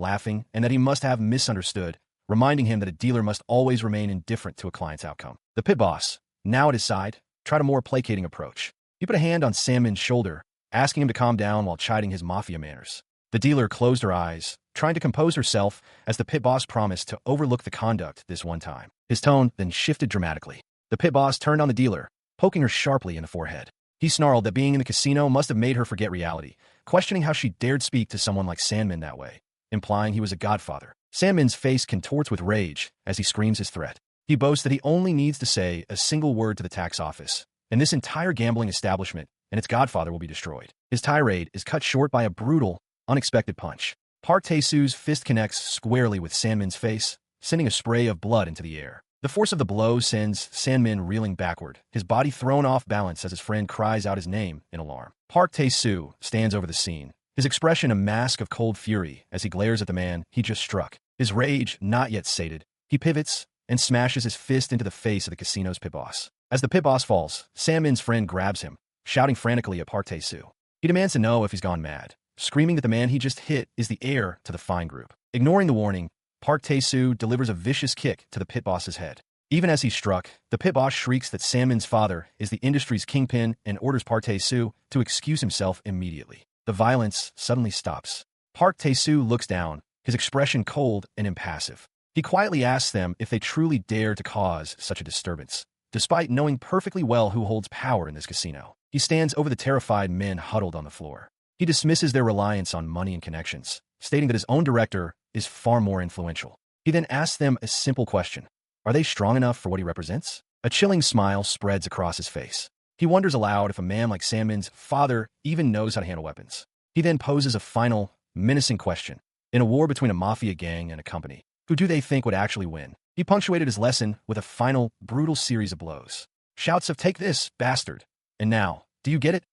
laughing and that he must have misunderstood, reminding him that a dealer must always remain indifferent to a client's outcome. The pit boss, now at his side, tried a more placating approach. He put a hand on Sandmin's shoulder, asking him to calm down while chiding his mafia manners. The dealer closed her eyes, trying to compose herself as the pit boss promised to overlook the conduct this one time. His tone then shifted dramatically. The pit boss turned on the dealer, poking her sharply in the forehead. He snarled that being in the casino must have made her forget reality, questioning how she dared speak to someone like Sandmin that way, implying he was a godfather. Sandmin's face contorts with rage as he screams his threat. He boasts that he only needs to say a single word to the tax office, and this entire gambling establishment and its godfather will be destroyed. His tirade is cut short by a brutal, unexpected punch. Park Tae-soo's fist connects squarely with Sandmin's face, sending a spray of blood into the air. The force of the blow sends Sandmin reeling backward, his body thrown off balance as his friend cries out his name in alarm. Park Tae-soo stands over the scene, his expression a mask of cold fury as he glares at the man he just struck. His rage not yet sated, he pivots and smashes his fist into the face of the casino's pit boss. As the pit boss falls, Sandmin's friend grabs him, shouting frantically at Park Tae-soo. He demands to know if he's gone mad, screaming that the man he just hit is the heir to the fine group. Ignoring the warning, Park Tae-soo delivers a vicious kick to the pit boss's head. Even as he's struck, the pit boss shrieks that Sandmin's father is the industry's kingpin and orders Park Tae-soo to excuse himself immediately. The violence suddenly stops. Park Tae-soo looks down, his expression cold and impassive. He quietly asks them if they truly dare to cause such a disturbance, despite knowing perfectly well who holds power in this casino. He stands over the terrified men huddled on the floor. He dismisses their reliance on money and connections, stating that his own director is far more influential. He then asks them a simple question. Are they strong enough for what he represents? A chilling smile spreads across his face. He wonders aloud if a man like Sandmin's father even knows how to handle weapons. He then poses a final, menacing question. In a war between a mafia gang and a company, who do they think would actually win? He punctuated his lesson with a final, brutal series of blows. Shouts of "Take this, bastard!" And now, do you get it?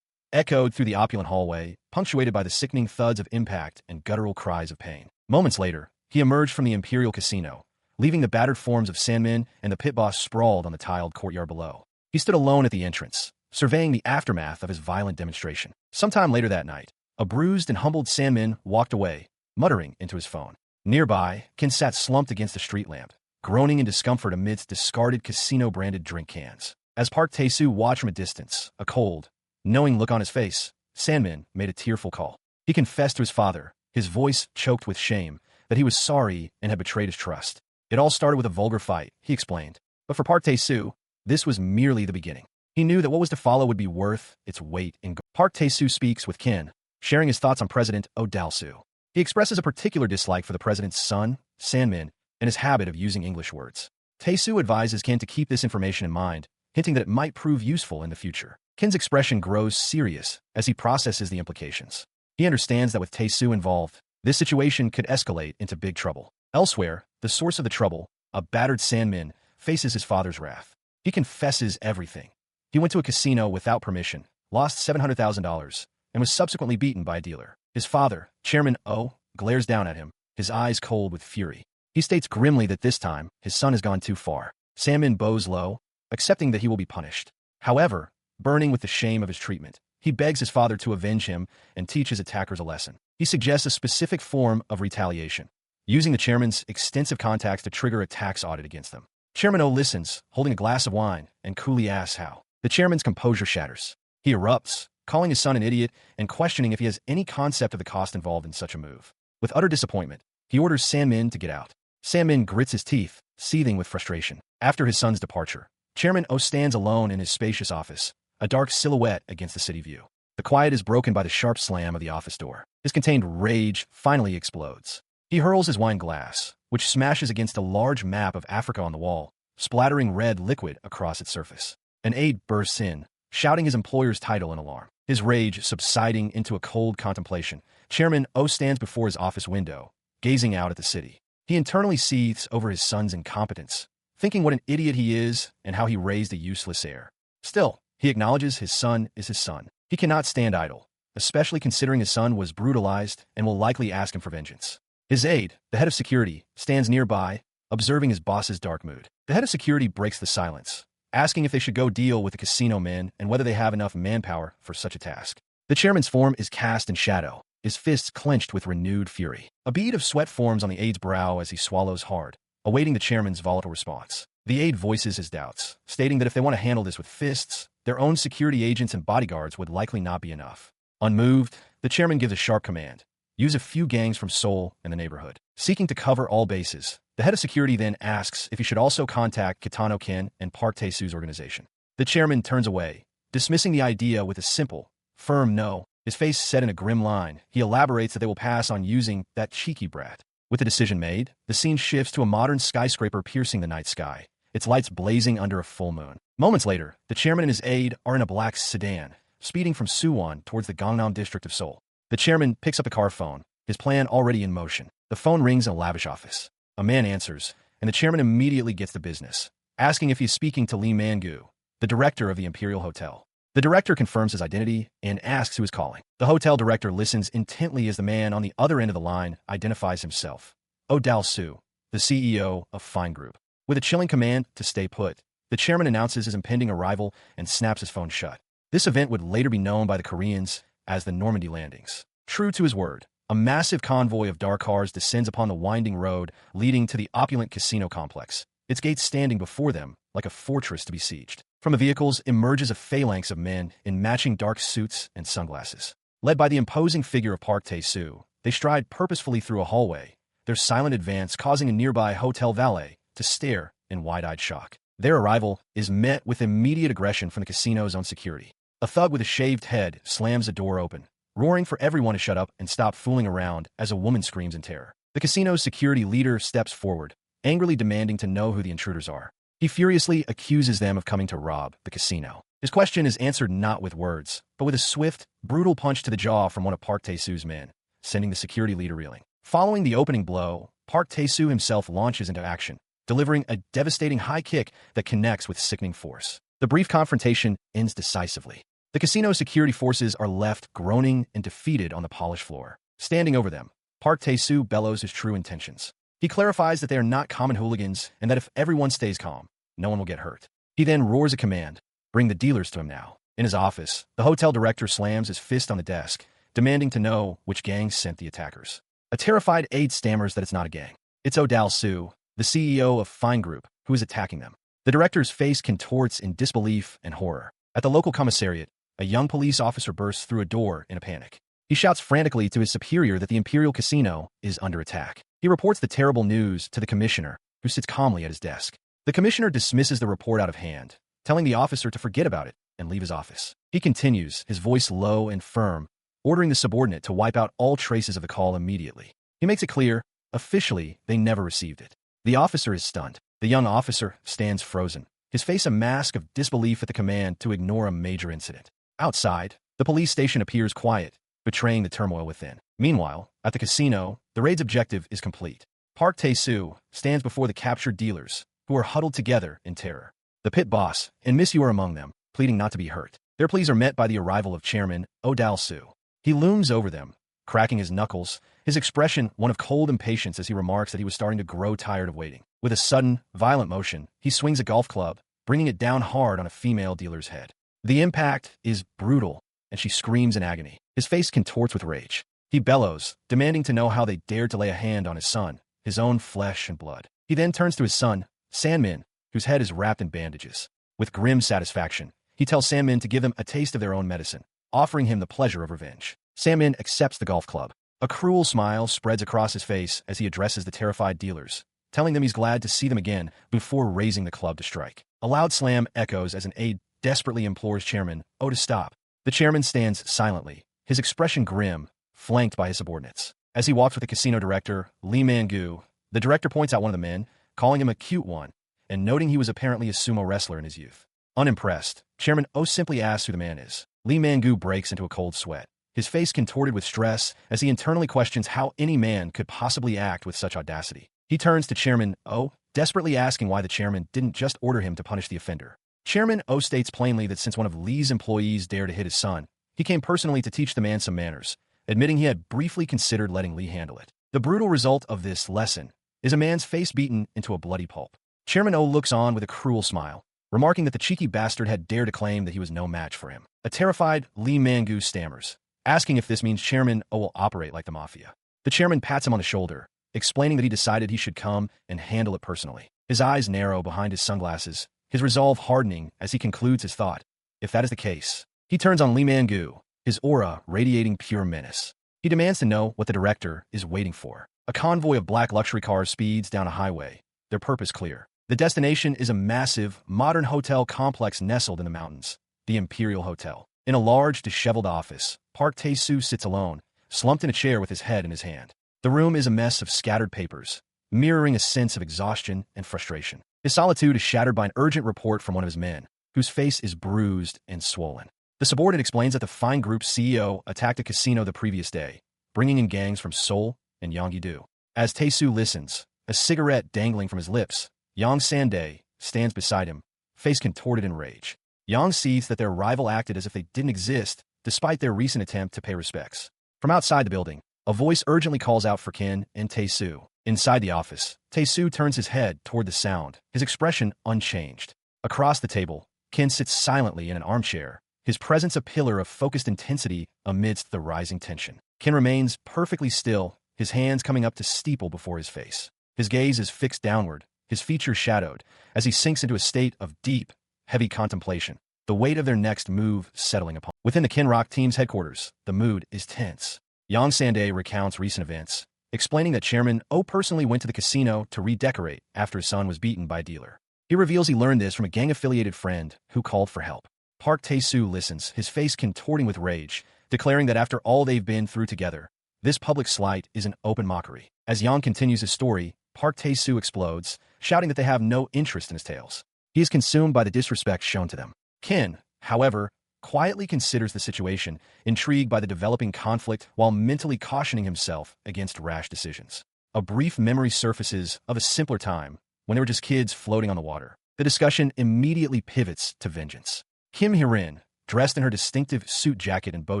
Echoed through the opulent hallway, punctuated by the sickening thuds of impact and guttural cries of pain. Moments later, he emerged from the Imperial Casino, leaving the battered forms of Sandmin and the pit boss sprawled on the tiled courtyard below. He stood alone at the entrance, surveying the aftermath of his violent demonstration. Sometime later that night, a bruised and humbled Sandmin walked away, muttering into his phone. Nearby, Ken sat slumped against a street lamp, groaning in discomfort amidst discarded casino-branded drink cans. As Park Tae-soo watched from a distance, a cold, knowing look on his face, Sandmin made a tearful call. He confessed to his father, his voice choked with shame, that he was sorry and had betrayed his trust. It all started with a vulgar fight, he explained. But for Park Tae-soo, this was merely the beginning. He knew that what was to follow would be worth its weight in gold. Park Tae-soo speaks with Ken, sharing his thoughts on President Oh Dal-soo. He expresses a particular dislike for the president's son, Sandmin, and his habit of using English words. Tae-soo advises Ken to keep this information in mind, hinting that it might prove useful in the future. Ken's expression grows serious as he processes the implications. He understands that with Tae-soo involved, this situation could escalate into big trouble. Elsewhere, the source of the trouble, a battered Sandmin, faces his father's wrath. He confesses everything. He went to a casino without permission, lost $700,000, and was subsequently beaten by a dealer. His father, Chairman O, glares down at him, his eyes cold with fury. He states grimly that this time, his son has gone too far. Sandmin bows low, accepting that he will be punished. However, burning with the shame of his treatment, he begs his father to avenge him and teach his attackers a lesson. He suggests a specific form of retaliation, using the chairman's extensive contacts to trigger a tax audit against them. Chairman O listens, holding a glass of wine, and coolly asks how. The chairman's composure shatters. He erupts, calling his son an idiot and questioning if he has any concept of the cost involved in such a move. With utter disappointment, he orders Sandmin to get out. Sandmin grits his teeth, seething with frustration. After his son's departure, Chairman O stands alone in his spacious office, a dark silhouette against the city view. The quiet is broken by the sharp slam of the office door. His contained rage finally explodes. He hurls his wine glass, which smashes against a large map of Africa on the wall, splattering red liquid across its surface. An aide bursts in, shouting his employer's title in alarm. His rage subsiding into a cold contemplation, Chairman O stands before his office window, gazing out at the city. He internally seethes over his son's incompetence, thinking what an idiot he is and how he raised a useless heir. Still, he acknowledges his son is his son. He cannot stand idle, especially considering his son was brutalized and will likely ask him for vengeance. His aide, the head of security, stands nearby, observing his boss's dark mood. The head of security breaks the silence, asking if they should go deal with the casino men and whether they have enough manpower for such a task. The chairman's form is cast in shadow, his fists clenched with renewed fury. A bead of sweat forms on the aide's brow as he swallows hard, awaiting the chairman's volatile response. The aide voices his doubts, stating that if they want to handle this with fists, their own security agents and bodyguards would likely not be enough. Unmoved, the chairman gives a sharp command. Use a few gangs from Seoul and the neighborhood. Seeking to cover all bases, the head of security then asks if he should also contact Kitano Ken and Park Tae-soo's organization. The chairman turns away, dismissing the idea with a simple, firm no. His face set in a grim line, he elaborates that they will pass on using that cheeky brat. With the decision made, the scene shifts to a modern skyscraper piercing the night sky, its lights blazing under a full moon. Moments later, the chairman and his aide are in a black sedan, speeding from Suwon towards the Gangnam district of Seoul. The chairman picks up the car phone, his plan already in motion. The phone rings in a lavish office. A man answers, and the chairman immediately gets the business, asking if he's speaking to Lee Man-gu, the director of the Imperial Hotel. The director confirms his identity and asks who is calling. The hotel director listens intently as the man on the other end of the line identifies himself. Dal-soo, the CEO of Fine Group. With a chilling command to stay put, the chairman announces his impending arrival and snaps his phone shut. This event would later be known by the Koreans as the Normandy landings. True to his word, a massive convoy of dark cars descends upon the winding road leading to the opulent casino complex, its gates standing before them like a fortress to be sieged. From the vehicles emerges a phalanx of men in matching dark suits and sunglasses. Led by the imposing figure of Park Tae-soo, they stride purposefully through a hallway, their silent advance causing a nearby hotel valet to stare in wide-eyed shock. Their arrival is met with immediate aggression from the casino's own security. A thug with a shaved head slams a door open, roaring for everyone to shut up and stop fooling around as a woman screams in terror. The casino's security leader steps forward, angrily demanding to know who the intruders are. He furiously accuses them of coming to rob the casino. His question is answered not with words, but with a swift, brutal punch to the jaw from one of Park Tae-soo's men, sending the security leader reeling. Following the opening blow, Park Tae-soo himself launches into action, delivering a devastating high kick that connects with sickening force. The brief confrontation ends decisively. The casino security forces are left groaning and defeated on the polished floor. Standing over them, Park Tae-soo bellows his true intentions. He clarifies that they are not common hooligans and that if everyone stays calm, no one will get hurt. He then roars a command, bring the dealers to him now. In his office, the hotel director slams his fist on the desk, demanding to know which gang sent the attackers. A terrified aide stammers that it's not a gang. It's Dal-soo, the CEO of Fine Group, who is attacking them. The director's face contorts in disbelief and horror. At the local commissariat, a young police officer bursts through a door in a panic. He shouts frantically to his superior that the Imperial Casino is under attack. He reports the terrible news to the commissioner, who sits calmly at his desk. The commissioner dismisses the report out of hand, telling the officer to forget about it and leave his office. He continues, his voice low and firm, ordering the subordinate to wipe out all traces of the call immediately. He makes it clear, officially, they never received it. The officer is stunned. The young officer stands frozen, his face a mask of disbelief at the command to ignore a major incident. Outside, the police station appears quiet, betraying the turmoil within. Meanwhile, at the casino, the raid's objective is complete. Park Tae-soo stands before the captured dealers, who are huddled together in terror. The pit boss and Miss Yu are among them, pleading not to be hurt. Their pleas are met by the arrival of Chairman Dal-soo. He looms over them, cracking his knuckles, his expression one of cold impatience as he remarks that he was starting to grow tired of waiting. With a sudden, violent motion, he swings a golf club, bringing it down hard on a female dealer's head. The impact is brutal, and she screams in agony. His face contorts with rage. He bellows, demanding to know how they dared to lay a hand on his son, his own flesh and blood. He then turns to his son, Sanmin, whose head is wrapped in bandages. With grim satisfaction, he tells Sanmin to give them a taste of their own medicine, offering him the pleasure of revenge. Sanmin accepts the golf club. A cruel smile spreads across his face as he addresses the terrified dealers, telling them he's glad to see them again before raising the club to strike. A loud slam echoes as an aide desperately implores Chairman to stop. The chairman stands silently, his expression grim, flanked by his subordinates. As he walks with the casino director, Lee Man-gu, the director points out one of the men, calling him a cute one, and noting he was apparently a sumo wrestler in his youth. Unimpressed, Chairman simply asks who the man is. Lee Man-gu breaks into a cold sweat, his face contorted with stress as he internally questions how any man could possibly act with such audacity. He turns to Chairman O, desperately asking why the chairman didn't just order him to punish the offender. Chairman O states plainly that since one of Lee's employees dared to hit his son, he came personally to teach the man some manners, admitting he had briefly considered letting Lee handle it. The brutal result of this lesson is a man's face beaten into a bloody pulp. Chairman O looks on with a cruel smile, remarking that the cheeky bastard had dared to claim that he was no match for him. A terrified Lee Mangu stammers, asking if this means Chairman O will operate like the mafia. The chairman pats him on the shoulder, explaining that he decided he should come and handle it personally. His eyes narrow behind his sunglasses, his resolve hardening as he concludes his thought. If that is the case, he turns on Lee Mangu, his aura radiating pure menace. He demands to know what the director is waiting for. A convoy of black luxury cars speeds down a highway, their purpose clear. The destination is a massive, modern hotel complex nestled in the mountains, the Imperial Hotel. In a large, disheveled office, Park Tae-soo sits alone, slumped in a chair with his head in his hand. The room is a mess of scattered papers, mirroring a sense of exhaustion and frustration. His solitude is shattered by an urgent report from one of his men, whose face is bruised and swollen. The subordinate explains that the Fine Group's CEO attacked a casino the previous day, bringing in gangs from Seoul and Gyeonggi-do. As Tae-soo listens, a cigarette dangling from his lips, Yang Sandae stands beside him, face contorted in rage. Yang sees that their rival acted as if they didn't exist, despite their recent attempt to pay respects. From outside the building, a voice urgently calls out for Kim and Tae-soo. Inside the office, Tae-soo turns his head toward the sound, his expression unchanged. Across the table, Kim sits silently in an armchair, his presence a pillar of focused intensity amidst the rising tension. Kim remains perfectly still, his hands coming up to steeple before his face. His gaze is fixed downward, his features shadowed, as he sinks into a state of deep, heavy contemplation, the weight of their next move settling upon. Within the Kinrock team's headquarters, the mood is tense. Yang Sandae recounts recent events, explaining that Chairman O personally went to the casino to redecorate after his son was beaten by a dealer. He reveals he learned this from a gang-affiliated friend who called for help. Park Tae-soo listens, his face contorting with rage, declaring that after all they've been through together, this public slight is an open mockery. As Yang continues his story, Park Tae-soo explodes, shouting that they have no interest in his tales. He is consumed by the disrespect shown to them. Kin, however, quietly considers the situation, intrigued by the developing conflict while mentally cautioning himself against rash decisions. A brief memory surfaces of a simpler time, when they were just kids floating on the water. The discussion immediately pivots to vengeance. Kim Hye-rin, dressed in her distinctive suit jacket and bow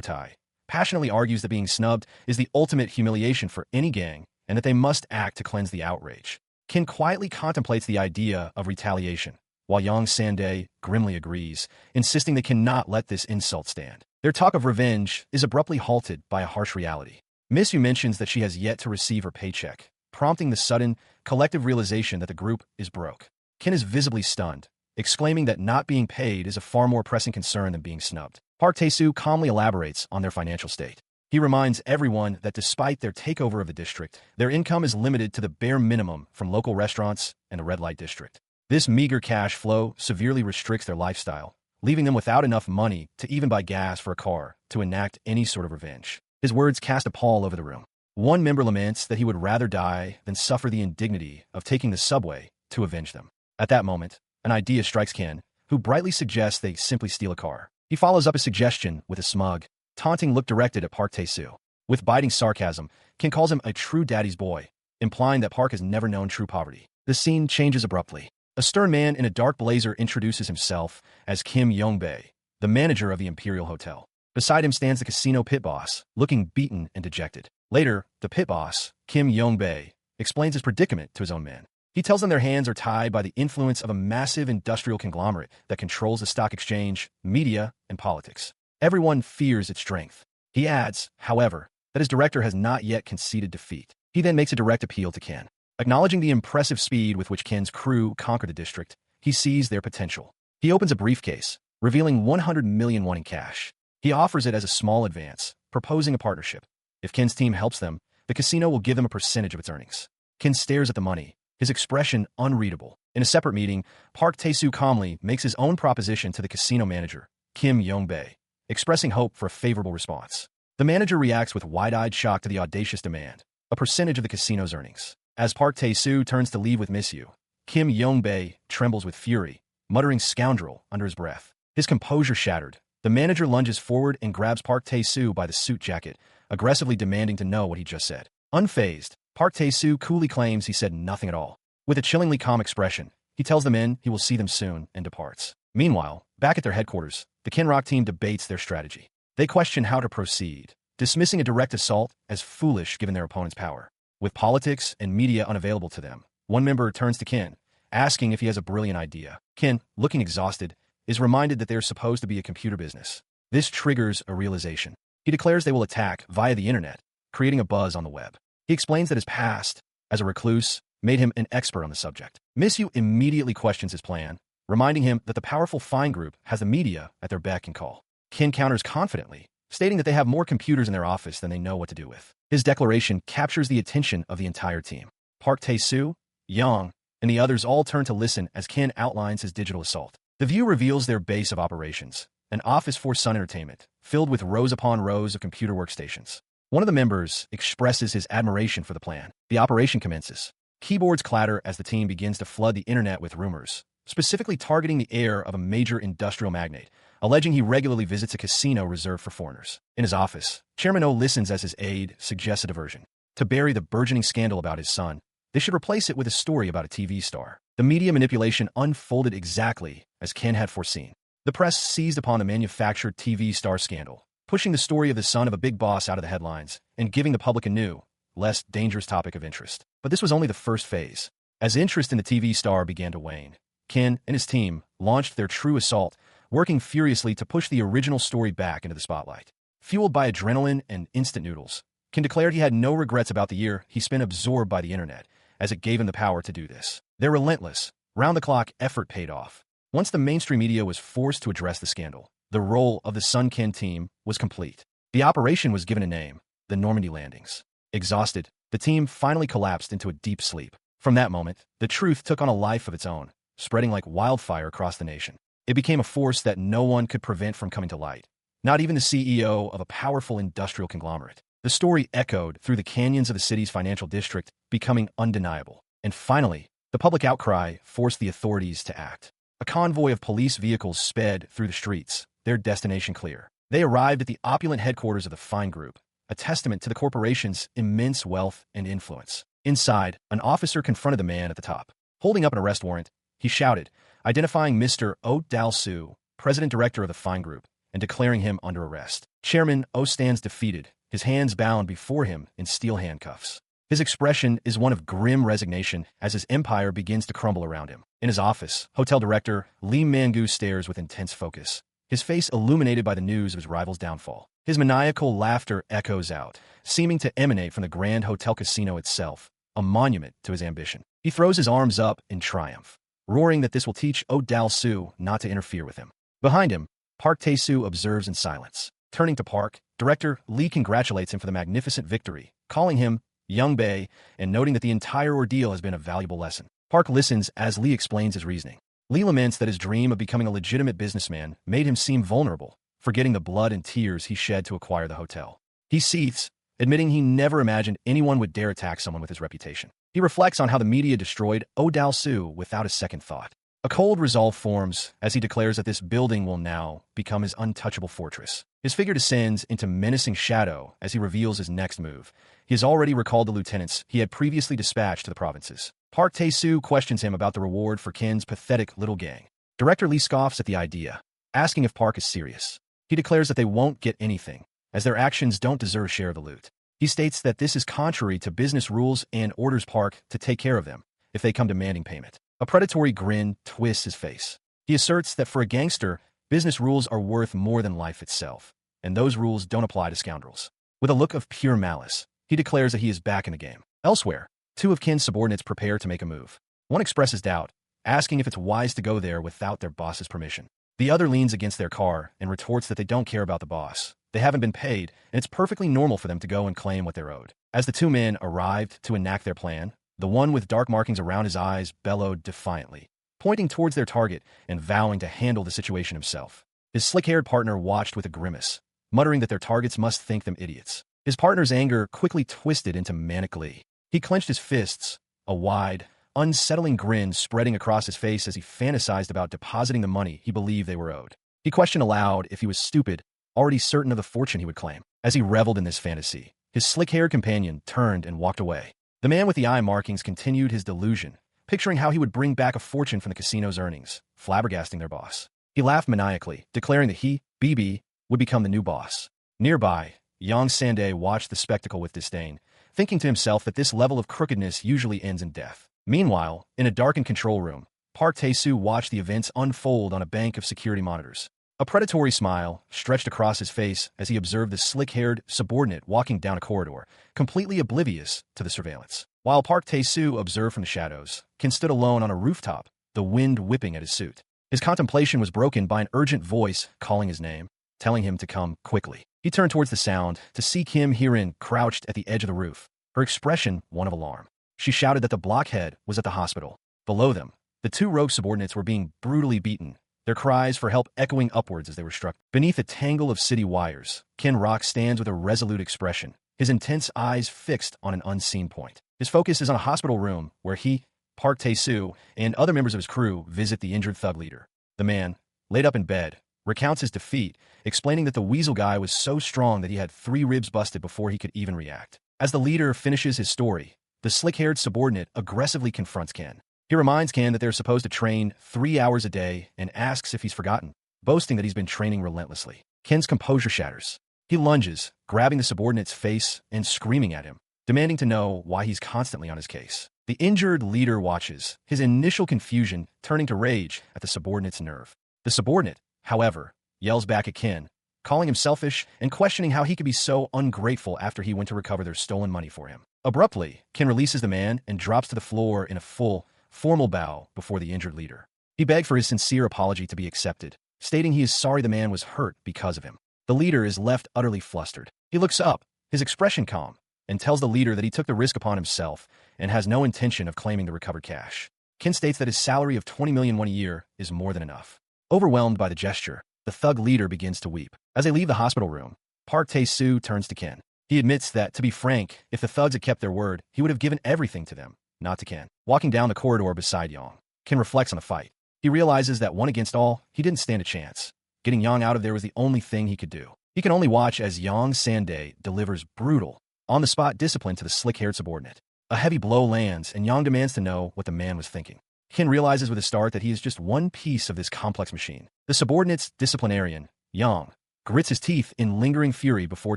tie, passionately argues that being snubbed is the ultimate humiliation for any gang and that they must act to cleanse the outrage. Kim quietly contemplates the idea of retaliation, while Yang Sandae grimly agrees, insisting they cannot let this insult stand. Their talk of revenge is abruptly halted by a harsh reality. Miss Yu mentions that she has yet to receive her paycheck, prompting the sudden, collective realization that the group is broke. Kin is visibly stunned, exclaiming that not being paid is a far more pressing concern than being snubbed. Park Tae-soo calmly elaborates on their financial state. He reminds everyone that despite their takeover of the district, their income is limited to the bare minimum from local restaurants and the red light district. This meager cash flow severely restricts their lifestyle, leaving them without enough money to even buy gas for a car to enact any sort of revenge. His words cast a pall over the room. One member laments that he would rather die than suffer the indignity of taking the subway to avenge them. At that moment, an idea strikes Ken, who brightly suggests they simply steal a car. He follows up his suggestion with a smug, taunting look directed at Park Tae-soo. With biting sarcasm, Ken calls him a true daddy's boy, implying that Park has never known true poverty. The scene changes abruptly. A stern man in a dark blazer introduces himself as Kim Yong-bae, the manager of the Imperial Hotel. Beside him stands the casino pit boss, looking beaten and dejected. Later, the pit boss, Kim Yong-bae, explains his predicament to his own men. He tells them their hands are tied by the influence of a massive industrial conglomerate that controls the stock exchange, media, and politics. Everyone fears its strength. He adds, however, that his director has not yet conceded defeat. He then makes a direct appeal to Ken. Acknowledging the impressive speed with which Ken's crew conquered the district, he sees their potential. He opens a briefcase, revealing 100 million won in cash. He offers it as a small advance, proposing a partnership. If Ken's team helps them, the casino will give them a percentage of its earnings. Ken stares at the money, his expression unreadable. In a separate meeting, Park Tae-soo calmly makes his own proposition to the casino manager, Kim Yong-bae, expressing hope for a favorable response. The manager reacts with wide-eyed shock to the audacious demand, a percentage of the casino's earnings. As Park Tae-soo turns to leave with Miss Yu, Kim Yong-bae trembles with fury, muttering scoundrel under his breath. His composure shattered, the manager lunges forward and grabs Park Tae-soo by the suit jacket, aggressively demanding to know what he just said. Unfazed, Park Tae-soo coolly claims he said nothing at all. With a chillingly calm expression, he tells the men he will see them soon and departs. Meanwhile, back at their headquarters, the Kinrock team debates their strategy. They question how to proceed, dismissing a direct assault as foolish given their opponent's power. With politics and media unavailable to them, one member turns to Ken, asking if he has a brilliant idea. Ken, looking exhausted, is reminded that they're supposed to be a computer business. This triggers a realization. He declares they will attack via the internet, creating a buzz on the web. He explains that his past, as a recluse, made him an expert on the subject. Miss Yu immediately questions his plan, reminding him that the powerful Fine Group has the media at their beck and call. Ken counters confidently, stating that they have more computers in their office than they know what to do with. His declaration captures the attention of the entire team. Park Tae-soo, Young, and the others all turn to listen as Ken outlines his digital assault. The view reveals their base of operations, an office for Sun Entertainment, filled with rows upon rows of computer workstations. One of the members expresses his admiration for the plan. The operation commences. Keyboards clatter as the team begins to flood the internet with rumors, specifically targeting the heir of a major industrial magnate, alleging he regularly visits a casino reserved for foreigners. In his office, Chairman Oh listens as his aide suggests a diversion. To bury the burgeoning scandal about his son, they should replace it with a story about a TV star. The media manipulation unfolded exactly as Ken had foreseen. The press seized upon the manufactured TV star scandal, pushing the story of the son of a big boss out of the headlines and giving the public a new, less dangerous topic of interest. But this was only the first phase. As interest in the TV star began to wane, Ken and his team launched their true assault, working furiously to push the original story back into the spotlight. Fueled by adrenaline and instant noodles, Ken declared he had no regrets about the year he spent absorbed by the internet, as it gave him the power to do this. Their relentless, round-the-clock effort paid off. Once the mainstream media was forced to address the scandal, the role of the Sun Ken team was complete. The operation was given a name, the Normandy Landings. Exhausted, the team finally collapsed into a deep sleep. From that moment, the truth took on a life of its own, spreading like wildfire across the nation. It became a force that no one could prevent from coming to light, not even the CEO of a powerful industrial conglomerate. The story echoed through the canyons of the city's financial district, becoming undeniable. And finally, the public outcry forced the authorities to act. A convoy of police vehicles sped through the streets, their destination clear. They arrived at the opulent headquarters of the Fine Group, a testament to the corporation's immense wealth and influence. Inside, an officer confronted the man at the top. Holding up an arrest warrant, he shouted, identifying Mr. Oh Dal-soo, president-director of the Fine Group, and declaring him under arrest. Chairman Oh stands defeated, his hands bound before him in steel handcuffs. His expression is one of grim resignation as his empire begins to crumble around him. In his office, hotel director Lee Man-gu stares with intense focus, his face illuminated by the news of his rival's downfall. His maniacal laughter echoes out, seeming to emanate from the Grand Hotel Casino itself, a monument to his ambition. He throws his arms up in triumph, roaring that this will teach Oh Dal-soo not to interfere with him. Behind him, Park Tae-soo observes in silence. Turning to Park, director Lee congratulates him for the magnificent victory, calling him Young Bae and noting that the entire ordeal has been a valuable lesson. Park listens as Lee explains his reasoning. Lee laments that his dream of becoming a legitimate businessman made him seem vulnerable, forgetting the blood and tears he shed to acquire the hotel. He seethes, admitting he never imagined anyone would dare attack someone with his reputation. He reflects on how the media destroyed Oh Dal-soo without a second thought. A cold resolve forms as he declares that this building will now become his untouchable fortress. His figure descends into menacing shadow as he reveals his next move. He has already recalled the lieutenants he had previously dispatched to the provinces. Park Tae-soo questions him about the reward for Ken's pathetic little gang. Director Lee scoffs at the idea, asking if Park is serious. He declares that they won't get anything, as their actions don't deserve a share of the loot. He states that this is contrary to business rules and orders Park to take care of them if they come demanding payment. A predatory grin twists his face. He asserts that for a gangster, business rules are worth more than life itself, and those rules don't apply to scoundrels. With a look of pure malice, he declares that he is back in the game. Elsewhere, two of Ken's subordinates prepare to make a move. One expresses doubt, asking if it's wise to go there without their boss's permission. The other leans against their car and retorts that they don't care about the boss. They haven't been paid, and it's perfectly normal for them to go and claim what they're owed. As the two men arrived to enact their plan, the one with dark markings around his eyes bellowed defiantly, pointing towards their target and vowing to handle the situation himself. His slick-haired partner watched with a grimace, muttering that their targets must think them idiots. His partner's anger quickly twisted into manic glee. He clenched his fists, a wide, unsettling grin spreading across his face as he fantasized about depositing the money he believed they were owed. He questioned aloud if he was stupid, already certain of the fortune he would claim. As he reveled in this fantasy, his slick-haired companion turned and walked away. The man with the eye markings continued his delusion, picturing how he would bring back a fortune from the casino's earnings, flabbergasting their boss. He laughed maniacally, declaring that he, BB, would become the new boss. Nearby, Yang Sande watched the spectacle with disdain, thinking to himself that this level of crookedness usually ends in death. Meanwhile, in a darkened control room, Park Tae-soo watched the events unfold on a bank of security monitors. A predatory smile stretched across his face as he observed the slick-haired subordinate walking down a corridor, completely oblivious to the surveillance. While Park Tae-soo observed from the shadows, Kim stood alone on a rooftop, the wind whipping at his suit. His contemplation was broken by an urgent voice calling his name, telling him to come quickly. He turned towards the sound to see Kim Hee-rin crouched at the edge of the roof, her expression one of alarm. She shouted that the blockhead was at the hospital. Below them, the two rogue subordinates were being brutally beaten, their cries for help echoing upwards as they were struck. Beneath a tangle of city wires, Ken Rock stands with a resolute expression, his intense eyes fixed on an unseen point. His focus is on a hospital room where he, Park Tae-soo, and other members of his crew visit the injured thug leader. The man, laid up in bed, recounts his defeat, explaining that the weasel guy was so strong that he had 3 ribs busted before he could even react. As the leader finishes his story, the slick-haired subordinate aggressively confronts Ken. He reminds Ken that they're supposed to train 3 hours a day and asks if he's forgotten, boasting that he's been training relentlessly. Ken's composure shatters. He lunges, grabbing the subordinate's face and screaming at him, demanding to know why he's constantly on his case. The injured leader watches, his initial confusion turning to rage at the subordinate's nerve. The subordinate, however, yells back at Ken, calling him selfish and questioning how he could be so ungrateful after he went to recover their stolen money for him. Abruptly, Ken releases the man and drops to the floor in a full, formal bow before the injured leader. He begged for his sincere apology to be accepted, stating he is sorry the man was hurt because of him. The leader is left utterly flustered. He looks up, his expression calm, and tells the leader that he took the risk upon himself and has no intention of claiming the recovered cash. Ken states that his salary of 20 million won a year is more than enough. Overwhelmed by the gesture, the thug leader begins to weep. As they leave the hospital room, Park Tae-soo turns to Ken. He admits that, to be frank, if the thugs had kept their word, he would have given everything to them, not to Ken. Walking down the corridor beside Yang, Ken reflects on the fight. He realizes that one against all, he didn't stand a chance. Getting Yang out of there was the only thing he could do. He can only watch as Yang Sande delivers brutal, on-the-spot discipline to the slick-haired subordinate. A heavy blow lands, and Yang demands to know what the man was thinking. Ken realizes with a start that he is just one piece of this complex machine. The subordinate's disciplinarian, Yang, grits his teeth in lingering fury before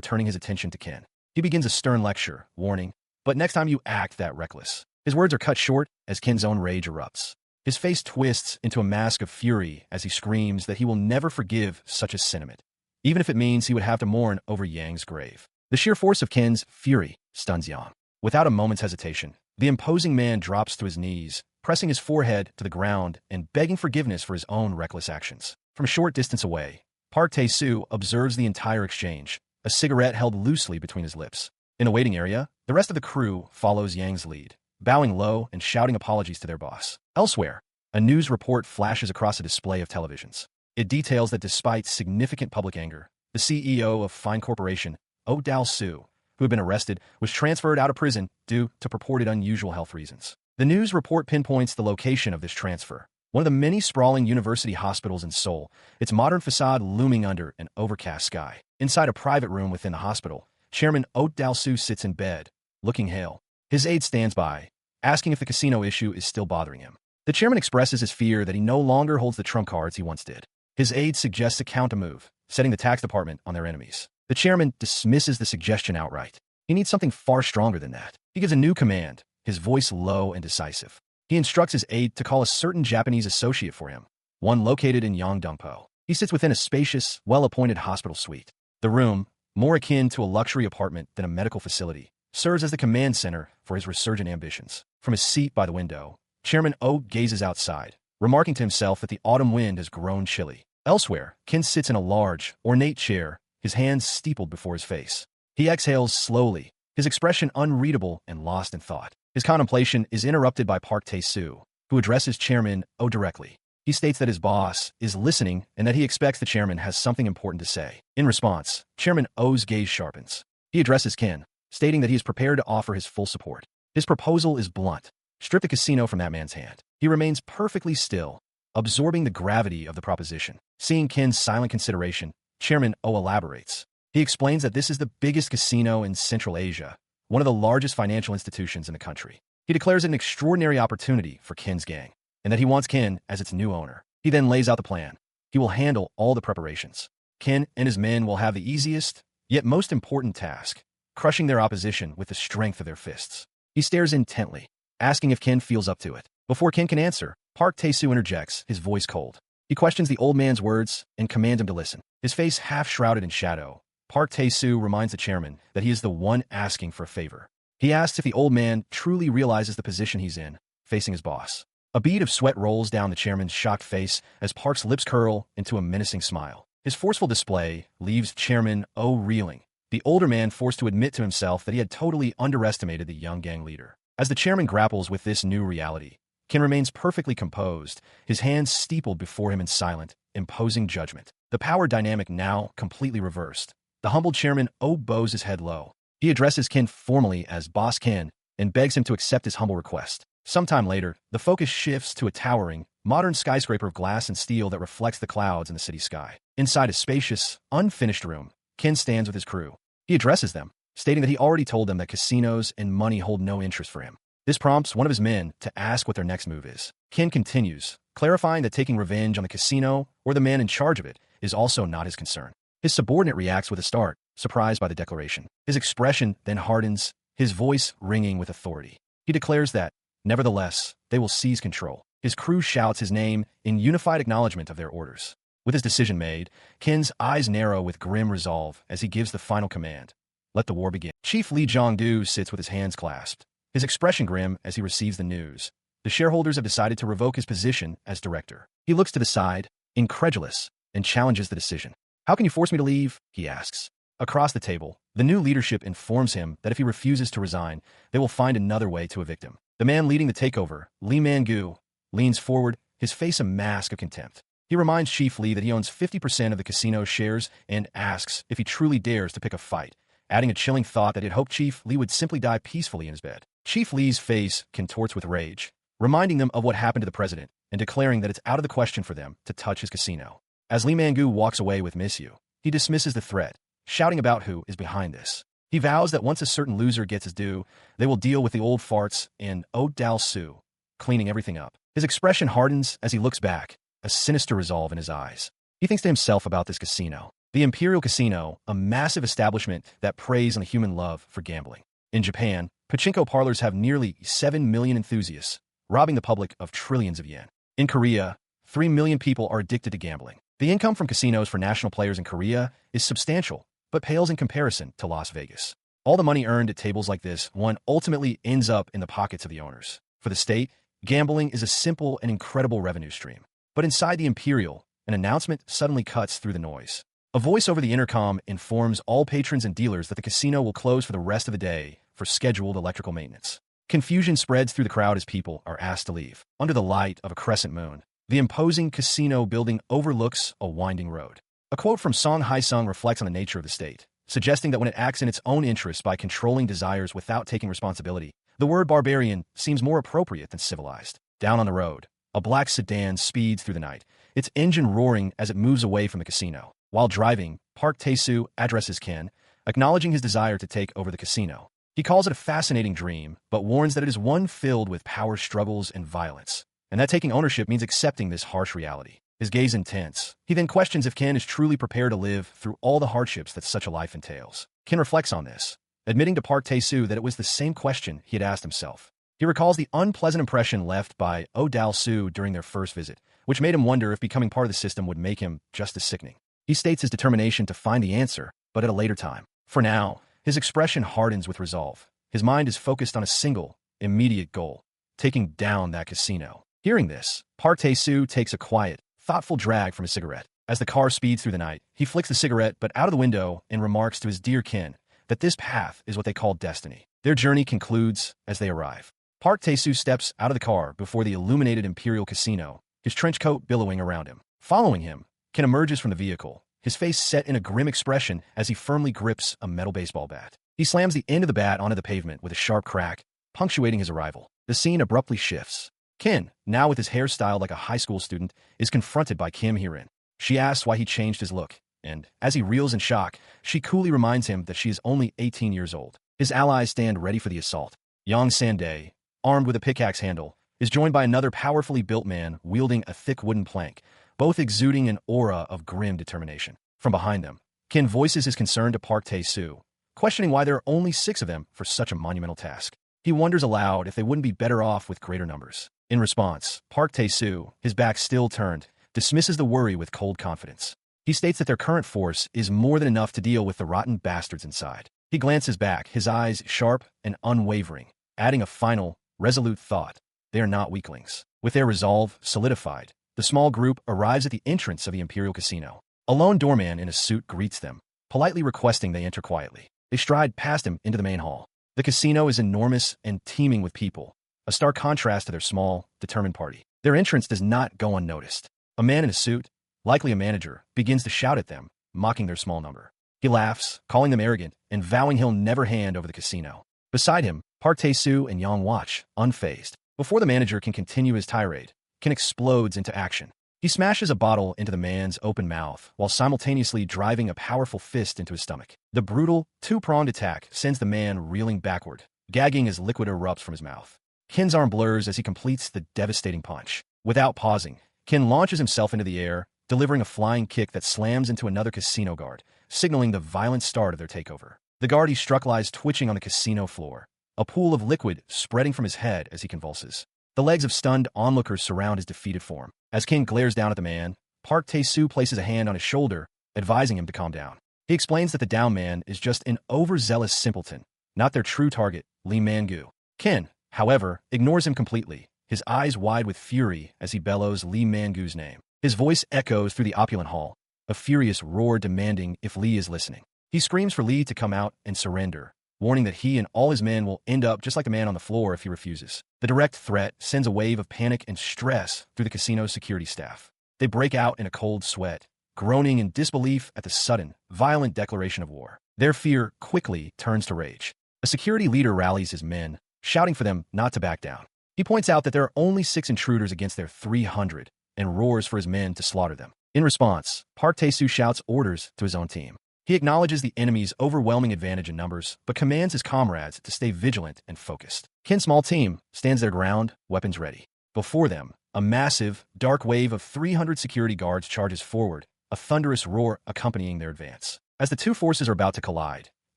turning his attention to Ken. He begins a stern lecture, warning, "But next time you act that reckless." His words are cut short as Ken's own rage erupts. His face twists into a mask of fury as he screams that he will never forgive such a sentiment, even if it means he would have to mourn over Yang's grave. The sheer force of Ken's fury stuns Yang. Without a moment's hesitation, the imposing man drops to his knees, pressing his forehead to the ground and begging forgiveness for his own reckless actions. From a short distance away, Park Tae-soo observes the entire exchange, a cigarette held loosely between his lips. In a waiting area, the rest of the crew follows Yang's lead, bowing low and shouting apologies to their boss. Elsewhere, a news report flashes across a display of televisions. It details that despite significant public anger, the CEO of Fine Corporation, Oh Dal-soo, who had been arrested, was transferred out of prison due to purported unusual health reasons. The news report pinpoints the location of this transfer, one of the many sprawling university hospitals in Seoul, its modern facade looming under an overcast sky. Inside a private room within the hospital, Chairman Oh Dal-soo sits in bed, looking hale. His aide stands by, asking if the casino issue is still bothering him. The chairman expresses his fear that he no longer holds the trump cards he once did. His aide suggests a counter-move, setting the tax department on their enemies. The chairman dismisses the suggestion outright. He needs something far stronger than that. He gives a new command, his voice low and decisive. He instructs his aide to call a certain Japanese associate for him, one located in Yongdongpo. He sits within a spacious, well-appointed hospital suite. The room, more akin to a luxury apartment than a medical facility, serves as the command center for his resurgent ambitions. From his seat by the window, Chairman Oh gazes outside, remarking to himself that the autumn wind has grown chilly. Elsewhere, Ken sits in a large, ornate chair, his hands steepled before his face. He exhales slowly, his expression unreadable and lost in thought. His contemplation is interrupted by Park Tae-soo, who addresses Chairman Oh directly. He states that his boss is listening and that he expects the chairman has something important to say. In response, Chairman Oh's gaze sharpens. He addresses Ken, stating that he is prepared to offer his full support. His proposal is blunt. Strip the casino from that man's hand. He remains perfectly still, absorbing the gravity of the proposition. Seeing Ken's silent consideration, Chairman Oh elaborates. He explains that this is the biggest casino in Central Asia, one of the largest financial institutions in the country. He declares it an extraordinary opportunity for Kin's gang, and that he wants Kin as its new owner. He then lays out the plan. He will handle all the preparations. Kin and his men will have the easiest, yet most important task, crushing their opposition with the strength of their fists. He stares intently, asking if Kin feels up to it. Before Kin can answer, Park Tae-soo interjects, his voice cold. He questions the old man's words and commands him to listen. His face half shrouded in shadow, Park Tae-soo reminds the chairman that he is the one asking for a favor. He asks if the old man truly realizes the position he's in, facing his boss. A bead of sweat rolls down the chairman's shocked face as Park's lips curl into a menacing smile. His forceful display leaves Chairman O reeling, the older man forced to admit to himself that he had totally underestimated the young gang leader. As the chairman grapples with this new reality, Kin remains perfectly composed, his hands steepled before him in silent, imposing judgment. The power dynamic now completely reversed. The humbled chairman O bows his head low. He addresses Kin formally as Boss Kin and begs him to accept his humble request. Sometime later, the focus shifts to a towering, modern skyscraper of glass and steel that reflects the clouds in the city sky. Inside a spacious, unfinished room, Kin stands with his crew. He addresses them, stating that he already told them that casinos and money hold no interest for him. This prompts one of his men to ask what their next move is. Kin continues, clarifying that taking revenge on the casino or the man in charge of it is also not his concern. His subordinate reacts with a start, surprised by the declaration. His expression then hardens, his voice ringing with authority. He declares that, nevertheless, they will seize control. His crew shouts his name in unified acknowledgement of their orders. With his decision made, Kin's eyes narrow with grim resolve as he gives the final command. Let the war begin. Chief Lee Jong-do sits with his hands clasped, his expression grim as he receives the news. The shareholders have decided to revoke his position as director. He looks to the side, incredulous, and challenges the decision. How can you force me to leave? He asks. Across the table, the new leadership informs him that if he refuses to resign, they will find another way to evict him. The man leading the takeover, Lee Man-gu, leans forward, his face a mask of contempt. He reminds Chief Lee that he owns 50% of the casino's shares and asks if he truly dares to pick a fight, adding a chilling thought that he'd hoped Chief Lee would simply die peacefully in his bed. Chief Lee's face contorts with rage, reminding them of what happened to the president and declaring that it's out of the question for them to touch his casino. As Lee Man-gu walks away with Miss Yu, he dismisses the threat, shouting about who is behind this. He vows that once a certain loser gets his due, they will deal with the old farts and Oh Dal-soo, cleaning everything up. His expression hardens as he looks back, a sinister resolve in his eyes. He thinks to himself about this casino. The Imperial Casino, a massive establishment that preys on the human love for gambling. In Japan, pachinko parlors have nearly 7 million enthusiasts, robbing the public of trillions of yen. In Korea, 3 million people are addicted to gambling. The income from casinos for national players in Korea is substantial, but pales in comparison to Las Vegas. All the money earned at tables like this one ultimately ends up in the pockets of the owners. For the state, gambling is a simple and incredible revenue stream. But inside the Imperial, an announcement suddenly cuts through the noise. A voice over the intercom informs all patrons and dealers that the casino will close for the rest of the day for scheduled electrical maintenance. Confusion spreads through the crowd as people are asked to leave. Under the light of a crescent moon, the imposing casino building overlooks a winding road. A quote from Song Hae-sung reflects on the nature of the state, suggesting that when it acts in its own interests by controlling desires without taking responsibility, the word barbarian seems more appropriate than civilized. Down on the road, a black sedan speeds through the night, its engine roaring as it moves away from the casino. While driving, Park Tae-soo addresses Ken, acknowledging his desire to take over the casino. He calls it a fascinating dream, but warns that it is one filled with power struggles and violence, and that taking ownership means accepting this harsh reality. His gaze intense. He then questions if Ken is truly prepared to live through all the hardships that such a life entails. Ken reflects on this, admitting to Park Tae-soo that it was the same question he had asked himself. He recalls the unpleasant impression left by Oh Dal-soo during their first visit, which made him wonder if becoming part of the system would make him just as sickening. He states his determination to find the answer, but at a later time. For now, his expression hardens with resolve. His mind is focused on a single, immediate goal, taking down that casino. Hearing this, Park Tae-soo takes a quiet, thoughtful drag from his cigarette. As the car speeds through the night, he flicks the cigarette but out of the window and remarks to his dear Ken that this path is what they call destiny. Their journey concludes as they arrive. Park Tae-soo steps out of the car before the illuminated Imperial Casino, his trench coat billowing around him. Following him, Ken emerges from the vehicle, his face set in a grim expression as he firmly grips a metal baseball bat. He slams the end of the bat onto the pavement with a sharp crack, punctuating his arrival. The scene abruptly shifts. Ken, now with his hair styled like a high school student, is confronted by Kim Hee-rin. She asks why he changed his look, and as he reels in shock, she coolly reminds him that she is only 18 years old. His allies stand ready for the assault. Yang Sandae, armed with a pickaxe handle, is joined by another powerfully built man wielding a thick wooden plank, both exuding an aura of grim determination. From behind them, Kin voices his concern to Park Tae-soo, questioning why there are only 6 of them for such a monumental task. He wonders aloud if they wouldn't be better off with greater numbers. In response, Park Tae-soo, his back still turned, dismisses the worry with cold confidence. He states that their current force is more than enough to deal with the rotten bastards inside. He glances back, his eyes sharp and unwavering, adding a final, resolute thought. They are not weaklings. With their resolve solidified, the small group arrives at the entrance of the Imperial Casino. A lone doorman in a suit greets them, politely requesting they enter quietly. They stride past him into the main hall. The casino is enormous and teeming with people, a stark contrast to their small, determined party. Their entrance does not go unnoticed. A man in a suit, likely a manager, begins to shout at them, mocking their small number. He laughs, calling them arrogant, and vowing he'll never hand over the casino. Beside him, Park Tae-soo and Yang watch, unfazed. Before the manager can continue his tirade, Kin explodes into action. He smashes a bottle into the man's open mouth while simultaneously driving a powerful fist into his stomach. The brutal, two-pronged attack sends the man reeling backward, gagging as liquid erupts from his mouth. Kin's arm blurs as he completes the devastating punch. Without pausing, Kin launches himself into the air, delivering a flying kick that slams into another casino guard, signaling the violent start of their takeover. The guard he struck lies twitching on the casino floor, a pool of liquid spreading from his head as he convulses. The legs of stunned onlookers surround his defeated form. As Kin glares down at the man, Park Tae-soo places a hand on his shoulder, advising him to calm down. He explains that the down man is just an overzealous simpleton, not their true target, Lee Man-gu. Kin, however, ignores him completely, his eyes wide with fury as he bellows Lee Man-gu's name. His voice echoes through the opulent hall, a furious roar demanding if Lee is listening. He screams for Lee to come out and surrender, warning that he and all his men will end up just like the man on the floor if he refuses. The direct threat sends a wave of panic and stress through the casino's security staff. They break out in a cold sweat, groaning in disbelief at the sudden, violent declaration of war. Their fear quickly turns to rage. A security leader rallies his men, shouting for them not to back down. He points out that there are only 6 intruders against their 300 and roars for his men to slaughter them. In response, Park Tae-soo shouts orders to his own team. He acknowledges the enemy's overwhelming advantage in numbers, but commands his comrades to stay vigilant and focused. Kin's small team stands their ground, weapons ready. Before them, a massive, dark wave of 300 security guards charges forward, a thunderous roar accompanying their advance. As the two forces are about to collide,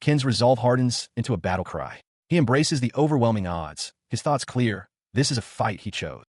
Kin's resolve hardens into a battle cry. He embraces the overwhelming odds, his thoughts clear. This is a fight he chose.